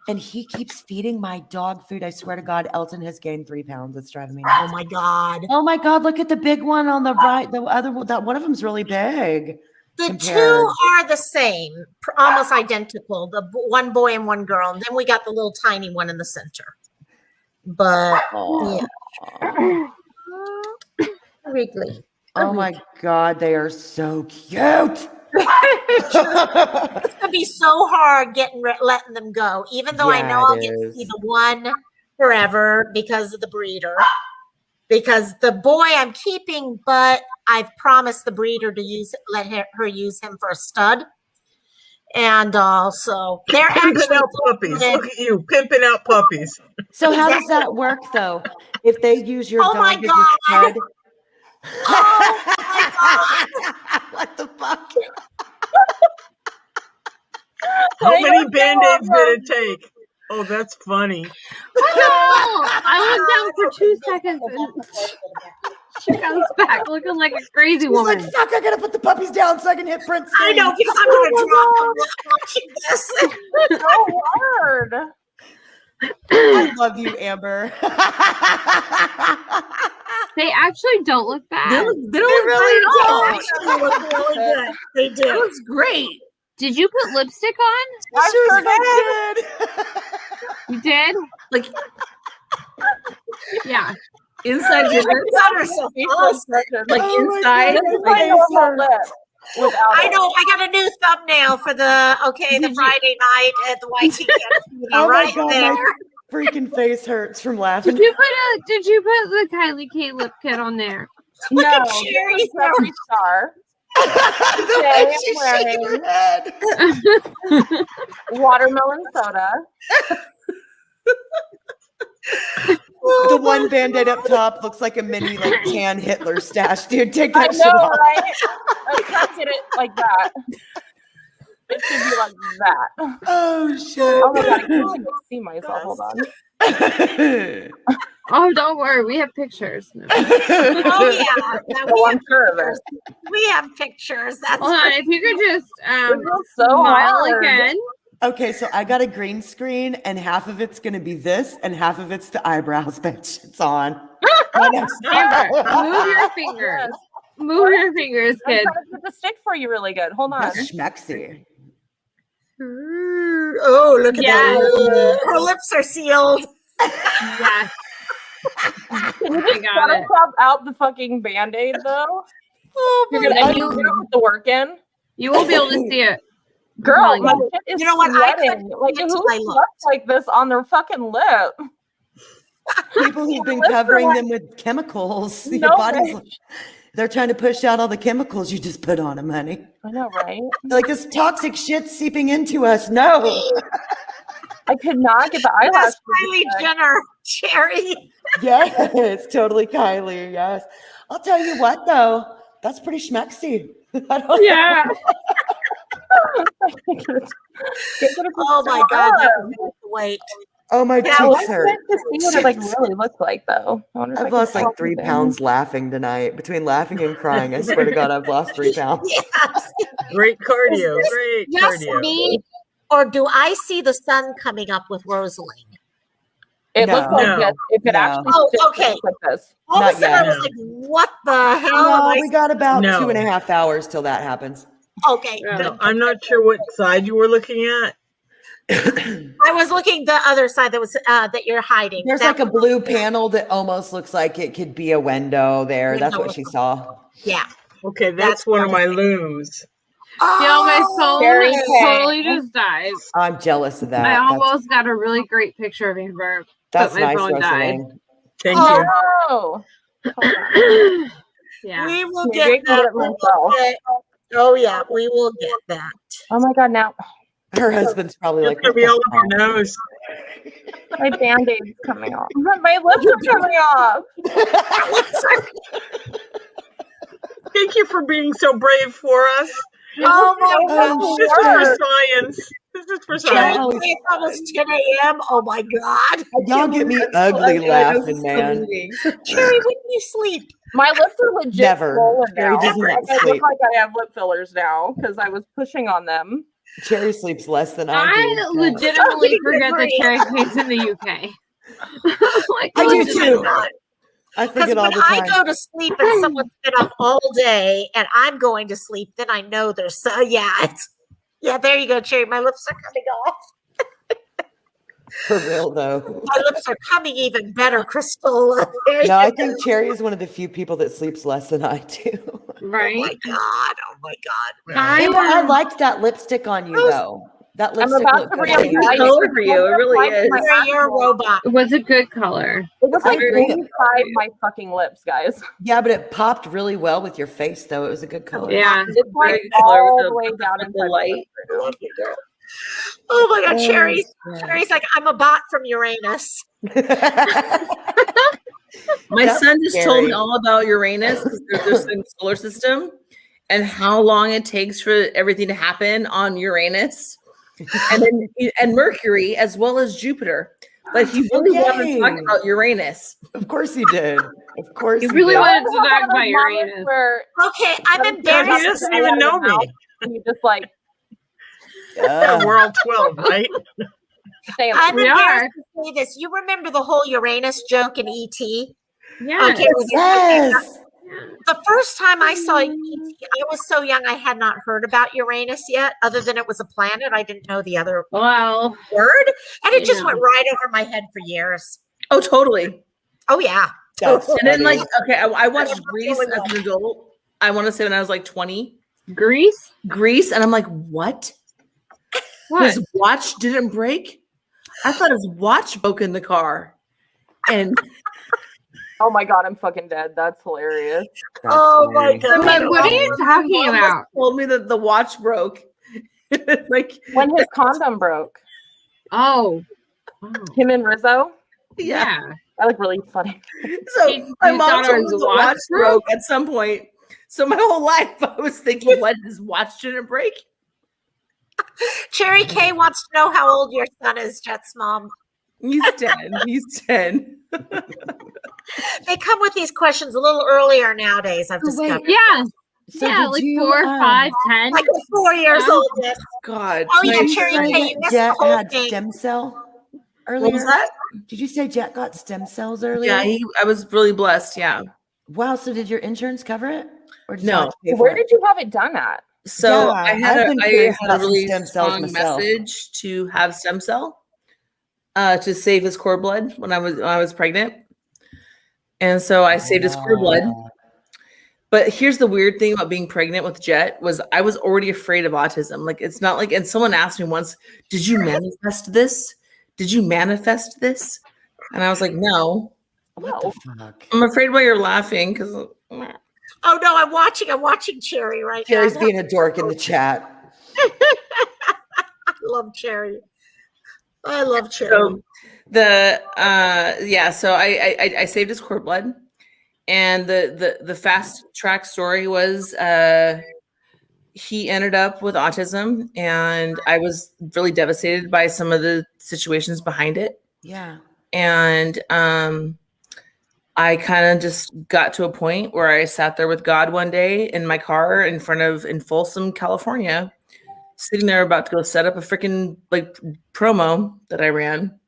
And he keeps feeding my dog food. I swear to God, Elton has gained 3 pounds. It's driving me Oh nuts. my God. Oh my God, look at the big one on the right. The other one, that one of them's really big. The compared. two are the same, almost identical. The one boy and one girl, and then we got the little tiny one in the center. But Oh, yeah, Wrigley. oh my God, they are so cute. It's gonna be so hard letting them go. Even though I know Yeah, I'll it get to see is. the one forever because of the breeder. Because the boy I'm keeping, but I've promised the breeder to let her use him for a stud. And also, they're Pimping actually out puppies. Look at you, pimping out puppies. So how does that work though? If they use your Oh my dog as a God. stud? Oh my What the fuck? How many band-aids did it take? Oh, that's funny. I went down for 2 seconds and she comes back looking like a crazy She's woman. like, fuck, I gotta put the puppies down so I can hit print I screen. know, because I'm going to drop them watching this. It's so hard. I love you, Amber. They actually don't look They bad. look, they They don't look really bad at all. Actually, they look really good. They It do. looks great. Did you put lipstick on? I sure did. You did? Like Yeah. inside your lips, Got her so close. like Oh my inside. God, This is my my face normal hurts. lip. Without I it. know. I got a new thumbnail for the Did you- Friday night at the YT Cantina. Oh my Right God, there. my freaking face hurts from laughing. Did you put the Kylie K lip kit on there? Look No, at this Sherry. is Jeffree Star. The Today way I'm she's shaking wearing- her head. Watermelon soda. The one band-aid up top looks like a mini like tan Hitler stash. Dude, take I that shit know, off. right? I can't get it like that. It should be like that. Oh shit. Oh my god, I can't even see myself. Hold on. Oh, don't worry. We have pictures. No. Oh yeah. Now Oh, I'm sure of it. we have pictures. That's Hold on. If you could just It feels so smile hard. again. Okay, so I got a green screen, and half of it's gonna be this, and half of it's the eyebrows, bitch. It's on. Amber, move your fingers. Move your fingers, I'm kid. trying to get the stick for you really good. Hold on. That's schmexy. Oh, look at Yes. that. Her lips are sealed. Yes. Can you I just got it. Photoshop out the fucking Band-Aid though? Oh, You're my gonna and God. you're gonna put the work in? You won't be able to see it. Girl, telling my you. shit is You know what? I couldn't sweating. Like see it who till I sweats like this on their fucking lip? People who've been Lips are covering like- them with chemicals. Your No, body's bitch. they're trying to push out all the chemicals you just put on them, honey. I know, right? They're like this toxic shit seeping into us. No. I could not get the eyelash. Yes, to be Kylie good. Jenner, Cherry. Yes, totally Kylie. Yes. I'll tell you what though, that's pretty schmexy. I don't Yeah. Oh my God, that was worth the wait. Oh, my Yeah, I cheeks hurt. wanted to see what it like really looked like though. I wonder if I I've can lost like find 3 anything. pounds laughing tonight. Between laughing and crying, I swear to God, I've lost 3 pounds. Yes. Great cardio. Is this Great Just cardio. me, or do I see the sun coming up with Rosaline? It No. looked like No. this. It could No. actually Oh, sit okay. like this. All Not of a sudden, I yet. was like, "What the hell?" No, am I we got about No. 2.5 hours till that happens. Okay, Yeah. good. I'm not sure what side you were looking at. I was looking the other side that was that you're hiding. There's That like a was- blue panel that almost looks like it could be a window there. That's Window what or she something. saw. Yeah. Okay, That's that's one of what I my looms. Feel my soul Very totally okay. just died. I'm jealous of that. I That's, almost got a really great picture of Amber. that's but my nice, phone died. Rosaline. Thank Oh. you. Oh. Hold on. Yeah. We will Maybe get I can get that. it We will myself. get- Oh yeah, we will get that. Oh my god, now Her husband's probably It's like, gonna what be all the over your nose. my Band-Aid's coming off. My lips are coming off. Thank you for being so brave for us. Oh my Oh, This God. is for science. This is for Cherry, science. Oh, it's almost 10 a.m. Oh my God. y'all get me ugly laughing, man. Cherry, when do you sleep? My lips are legit Never. swollen Cherry now. does not I sleep. look like I have lip fillers now because I was pushing on them. Cherry sleeps less than I I do. legitimately forget that agree. Cherry Kate's in the UK. Like, I do oh, too. I Because forget all when the I time. go to sleep and someone's been up all day and I'm going to sleep, then I know there's yeah, there you go, Cherry. My lips are coming off. For real though. My lips are coming even better, Crystal. There No, you I think Cherry is one of the few people that sleeps less than I do. Oh right? my God. Oh my God. Amber, I liked that lipstick on you though. That I'm lipstick about looked to good. reapply color for you. It really is. Cherry, you're a robot. It was a good color. It was I like agree. inside my fucking lips, guys. Yeah, but it popped really well with your face though. It was a good color. Yeah. It's like Very color all with the way down with inside the my light. lips right now. Love you, girl. Oh my God, Cherry's Yeah. Cherry's like, I'm a bot from Uranus. My That's son just told scary. me all about Uranus because there's the solar system and how long it takes for everything to happen on Uranus, and then and Mercury as well as Jupiter. But he really wanted to talk yay. about Uranus. Of course he did. Of course He he really did. wanted to One of talk those about moments Uranus. where Okay, I'm He embarrassed. doesn't even know me. and you just like We're all 12, right? saying, I'm We embarrassed to say this. You remember the whole Uranus joke in E.T.? Yeah. Okay, Yes. the first time I saw E.T., I was so young I had not heard about Uranus yet, other than it was a planet. I didn't know the other Well, word, and it just Yeah. went right over my head for years. Oh, totally. Oh yeah, That's And then, funny. like, okay, I watched I'm Grease really as an adult. I want to say when I was like 20. Grease? Grease, and I'm like, what? What? His watch didn't break? I thought his watch broke in the car. And oh my god, I'm fucking dead. That's hilarious. That's oh my funny. God. Like, what are you talking Mom about? told me that the watch broke. Like, When his condom broke, Oh. him and Rizzo, yeah. Yeah. that looked really funny. So You my mom thought told it me was the a watch watch broke at some point. So my whole life I was thinking, what, his watch didn't break? Cherry K wants to know how old your son is, Jet's mom. He's 10. He's 10. They come with these questions a little earlier nowadays, I've Oh, wait. discovered. Yeah. So yeah, did like you, 4, 5, 10. Like 4 years Yeah. old. Yes. God. Oh yeah, Did you Cherry say K, you that missed Jet the whole had thing. stem cell earlier? What was that? Did you say Jet got stem cells earlier? Yeah, I was really blessed. Yeah. Wow. So did your insurance cover it? Or did No. you have to pay for Where it? did you have it done at? So Yeah, I had I've a, been I curious had a about some really stem cells strong myself. message to have stem cell to save his cord blood when I was pregnant. And so I saved his cord blood. But here's the weird thing about being pregnant with Jet was I was already afraid of autism. Like it's not like, and someone asked me once, did you manifest this? Did you manifest this? And I was like, no. What the fuck? I'm afraid why you're laughing because Oh no, I'm watching Cherry right Cherry's now. being a dork in the chat. I love Cherry. I love Cherry. so so I saved his cord blood. And the fast track story was he ended up with autism, and I was really devastated by some of the situations behind it. Yeah. And I kind of just got to a point where I sat there with God one day in my car in Folsom, California, sitting there about to go set up a freaking like promo that I ran.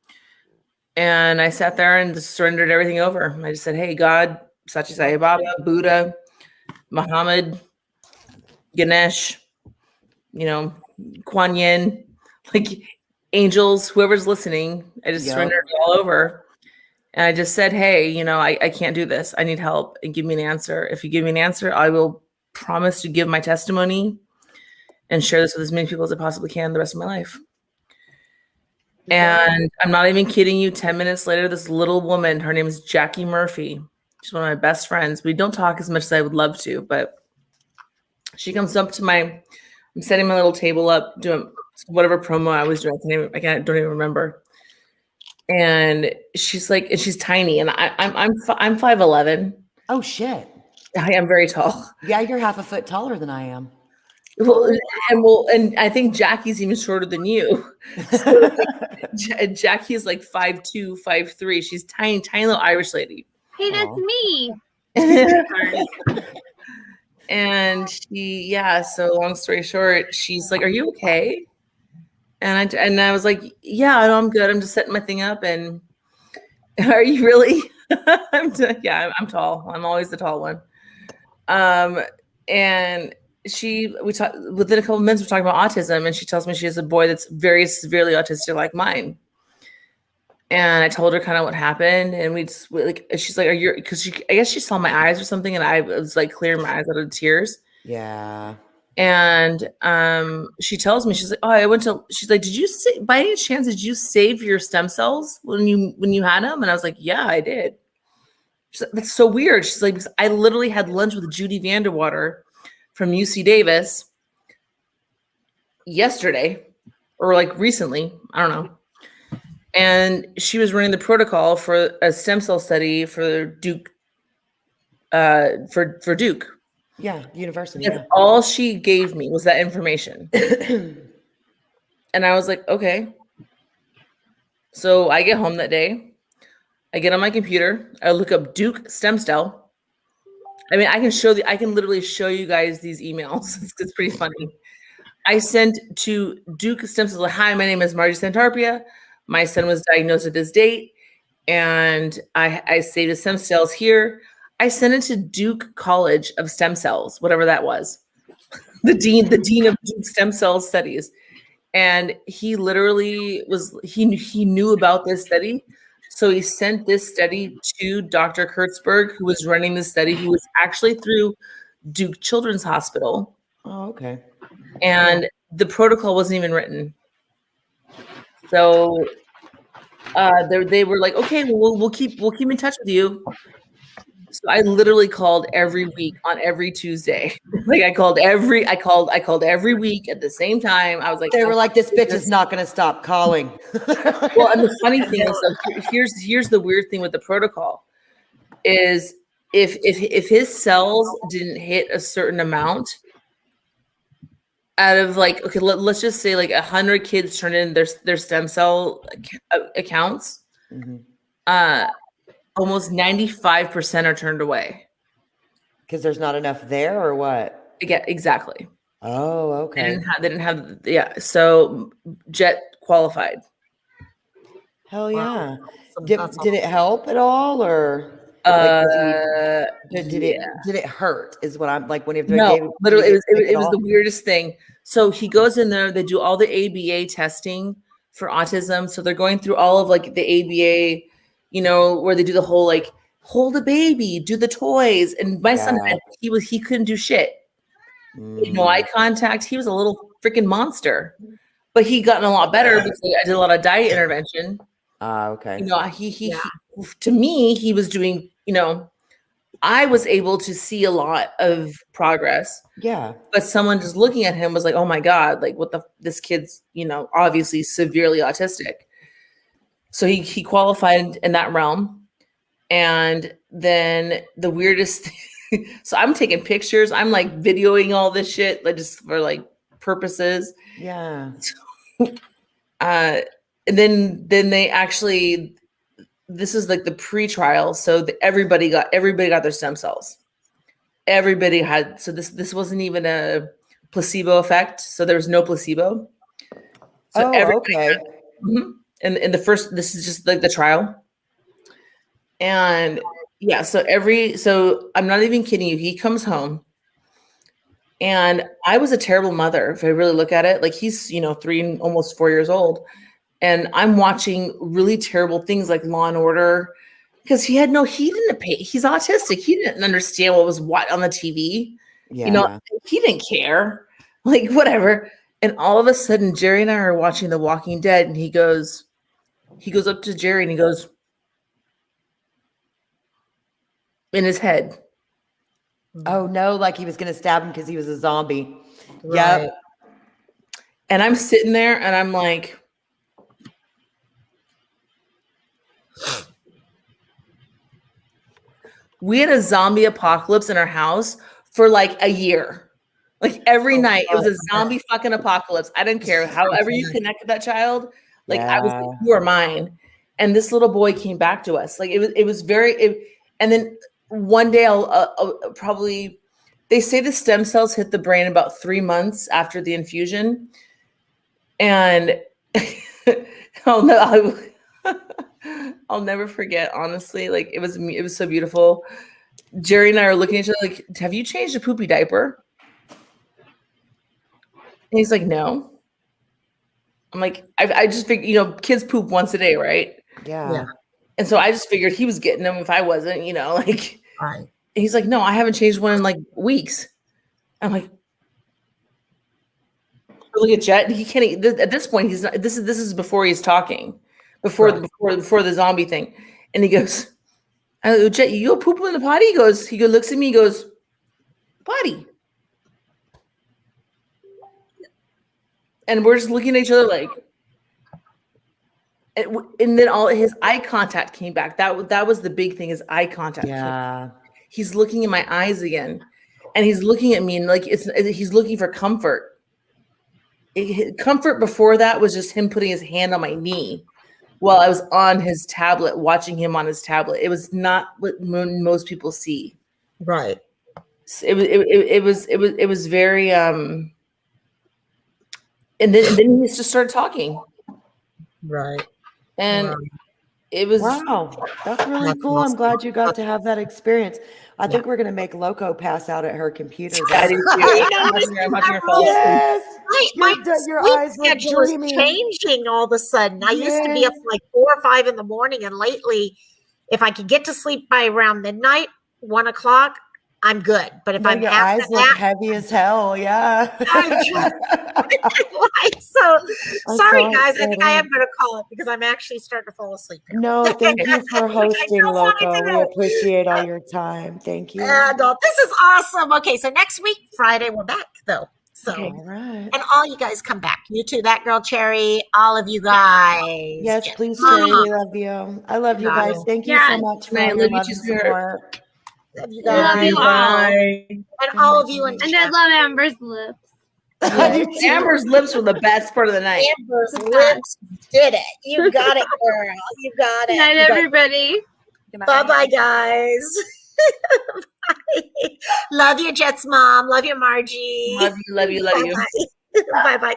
And I sat there and just surrendered everything over. I just said, hey, God, Sachi Sai Baba, Buddha, Muhammad, Ganesh, Kuan Yin, like angels, whoever's listening, I just surrendered it all over. And I just said, hey, I can't do this. I need help, and give me an answer. If you give me an answer, I will promise to give my testimony and share this with as many people as I possibly can the rest of my life. And I'm not even kidding you. 10 minutes later, this little woman, her name is Jackie Murphy. She's one of my best friends. We don't talk as much as I would love to, but she comes up to I'm setting my little table up, doing whatever promo I was doing. I don't even remember. And she's like, and she's tiny, and I'm 5'11". Oh shit. I am very tall. Yeah, you're half a foot taller than I am. And I think Jackie's even shorter than you. So Jackie's like 5'2", 5'3". She's tiny little Irish lady. Hey, that's me. And so long story short, she's like, are you okay? And I was like, yeah, I'm good. I'm just setting my thing up. And are you really? I'm tall. I'm always the tall one. And we talked within a couple of minutes, we're talking about autism, and she tells me she has a boy that's very severely autistic like mine. And I told her kind of what happened, and she's like, because I guess she saw my eyes or something, and I was like clearing my eyes out of tears. Yeah. And she tells me, she's like, she's like, by any chance, did you save your stem cells when you had them? And I was like, yeah, I did. She's like, that's so weird. She's like, because I literally had lunch with Judy Vanderwater from UC Davis yesterday, or like recently, I don't know. And she was running the protocol for a stem cell study for Duke, for Duke. Yeah, university. That's all she gave me was that information. And I was like, okay. So I get home that day. I get on my computer. I look up Duke stem cell. I mean, I can literally show you guys these emails. It's pretty funny. I sent to Duke stem cells. Hi, my name is Margie Santarpia. My son was diagnosed at this date, and I saved the stem cells here. I sent it to Duke College of Stem Cells, whatever that was, the dean of Duke Stem Cell Studies, and he literally he knew about this study, so he sent this study to Dr. Kurtzberg, who was running the study, who was actually through Duke Children's Hospital. Oh, okay. And the protocol wasn't even written. So they were like, okay, well, we'll keep in touch with you. So I literally called every week on every Tuesday. Like I called every week at the same time. I was like, they were like, this bitch is not going to stop calling. Well, and the funny thing is, here's the weird thing with the protocol is if his cells didn't hit a certain amount, out of like, okay, let's just say like 100 kids turned in their stem cell accounts, almost 95% are turned away. Because there's not enough there, or what? Yeah, exactly. Oh, okay. They didn't have so Jet qualified. Hell yeah. Did it help at all, or? Did it hurt? Is what I'm like when if they No, gave literally, did he get it was sick the at all? weirdest thing. So he goes in there. They do all the ABA testing for autism. So they're going through all of like the ABA, where they do the whole like hold a baby, do the toys. And my son Yeah. he couldn't do shit. He had no eye contact. He was a little freaking monster. But he gotten a lot better because I did a lot of diet intervention. Okay. He to me, he was doing, I was able to see a lot of progress. Yeah. But someone just looking at him was like, oh my God, like this kid's, obviously severely autistic. So he qualified in that realm. And then the weirdest so I'm taking pictures. I'm like videoing all this shit, like just for like purposes. Yeah. And then they actually, this is like the pre-trial. So everybody got their stem cells. Everybody had, so this wasn't even a placebo effect. So there was no placebo. So okay. And in the first, this is just like the trial. And yeah, so I'm not even kidding you. He comes home and I was a terrible mother. If I really look at it, like he's, 3 and almost 4 years old. And I'm watching really terrible things like Law and Order because he didn't pay. He's autistic. He didn't understand what was on the TV. Yeah. He didn't care, like whatever. And all of a sudden, Jerry and I are watching The Walking Dead, and he goes up to Jerry and he goes in his head. Oh no, like he was gonna stab him because he was a zombie. Right. Yep. And I'm sitting there and I'm like, we had a zombie apocalypse in our house for like a year. Like every night it was a zombie fucking apocalypse. I didn't care. However you connected that child, like I was like, you are mine. And this little boy came back to us. Like it was very, and then one day I'll probably, they say the stem cells hit the brain about 3 months after the infusion. And I'll never forget, honestly. Like it was so beautiful. Jerry and I are looking at each other like, have you changed a poopy diaper? And he's like, no. I'm like, I just figured, kids poop once a day, right? Yeah. And so I just figured he was getting them if I wasn't, like. Right. And he's like, no, I haven't changed one in like weeks. I'm like, look at Jet. He can't eat. At this point, he's not. This is before he's talking, before the zombie thing, and he goes, I go, Jet, you go poop in the potty? He looks at me, he goes, potty. And we're just looking at each other like, and then all his eye contact came back. That was the big thing, his eye contact. Yeah. He's looking in my eyes again, and he's looking at me and like he's looking for comfort. Comfort before that was just him putting his hand on my knee while I was on his tablet, watching him on his tablet. It was not what most people see. Right. It was very and then he just started talking. Right. And Wow. it was That's really That's cool. I'm awesome. glad you got to have that experience. I think we're gonna make Loco pass out at her computer. I do too. I'm watching her fall asleep. Yes. My Your sleep eyes look schedule is dreamy. changing all of a sudden. I used to be up like 4 or 5 in the morning, and lately, if I could get to sleep by around midnight, 1 o'clock, I'm good. But if No, I'm your after eyes look that, heavy as hell. Yeah. so sorry so guys. I think I exciting. am going to call it because I'm actually starting to fall asleep. Now. No, thank you for hosting, don't want Loco. to We do. appreciate all your time. Thank you. No, this is awesome. Okay, so next week, Friday, we're back though. So, All right. and all you guys come back. You too, that girl Cherry, all of you guys. Yes, please, Mama. Cherry. We love you. I love you Got guys. it. Thank you Yeah. so much for I all your love you love too, and sweetheart. support. Love you I love guys. you all. Bye. And all of you in And I love Amber's lips. You too. Amber's lips were the best part of the night. Amber's lips did it. You got it, girl. You got Good it. night, everybody. Bye-bye, guys. Bye. Love you, Jet's mom. Love you, Margie. Love you, love you, love you. Bye-bye.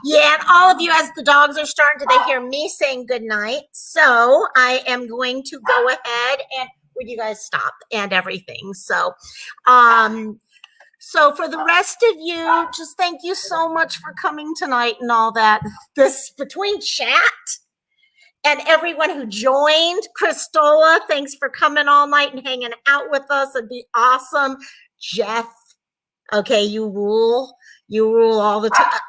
Yeah, and all of you, as the dogs are starting to, they hear me saying good night. So I am going to go ahead and would you guys stop and everything. So, so for the rest of you, just thank you so much for coming tonight and all that. This between chat and everyone who joined, Christola, thanks for coming all night and hanging out with us. It'd be awesome. Jeff, okay, you rule all the time.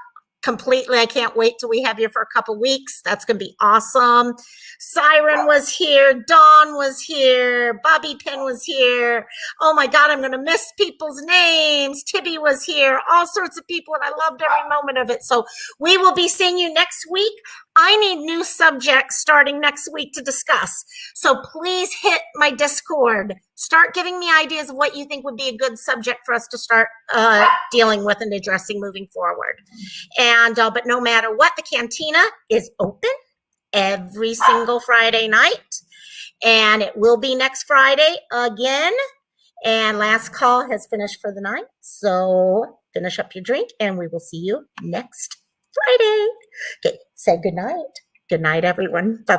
Completely. I can't wait till we have you for a couple weeks. That's going to be awesome. Siren was here. Dawn was here. Bobby Pin was here. Oh my God, I'm going to miss people's names. Tibby was here. All sorts of people, and I loved every moment of it. So we will be seeing you next week. I need new subjects starting next week to discuss. So please hit my Discord. Start giving me ideas of what you think would be a good subject for us to start dealing with and addressing moving forward. And but no matter what, the Cantina is open every single Friday night, and it will be next Friday again. And last call has finished for the night, so finish up your drink, and we will see you next Friday. Okay, say good night. Good night, everyone. Bye-bye.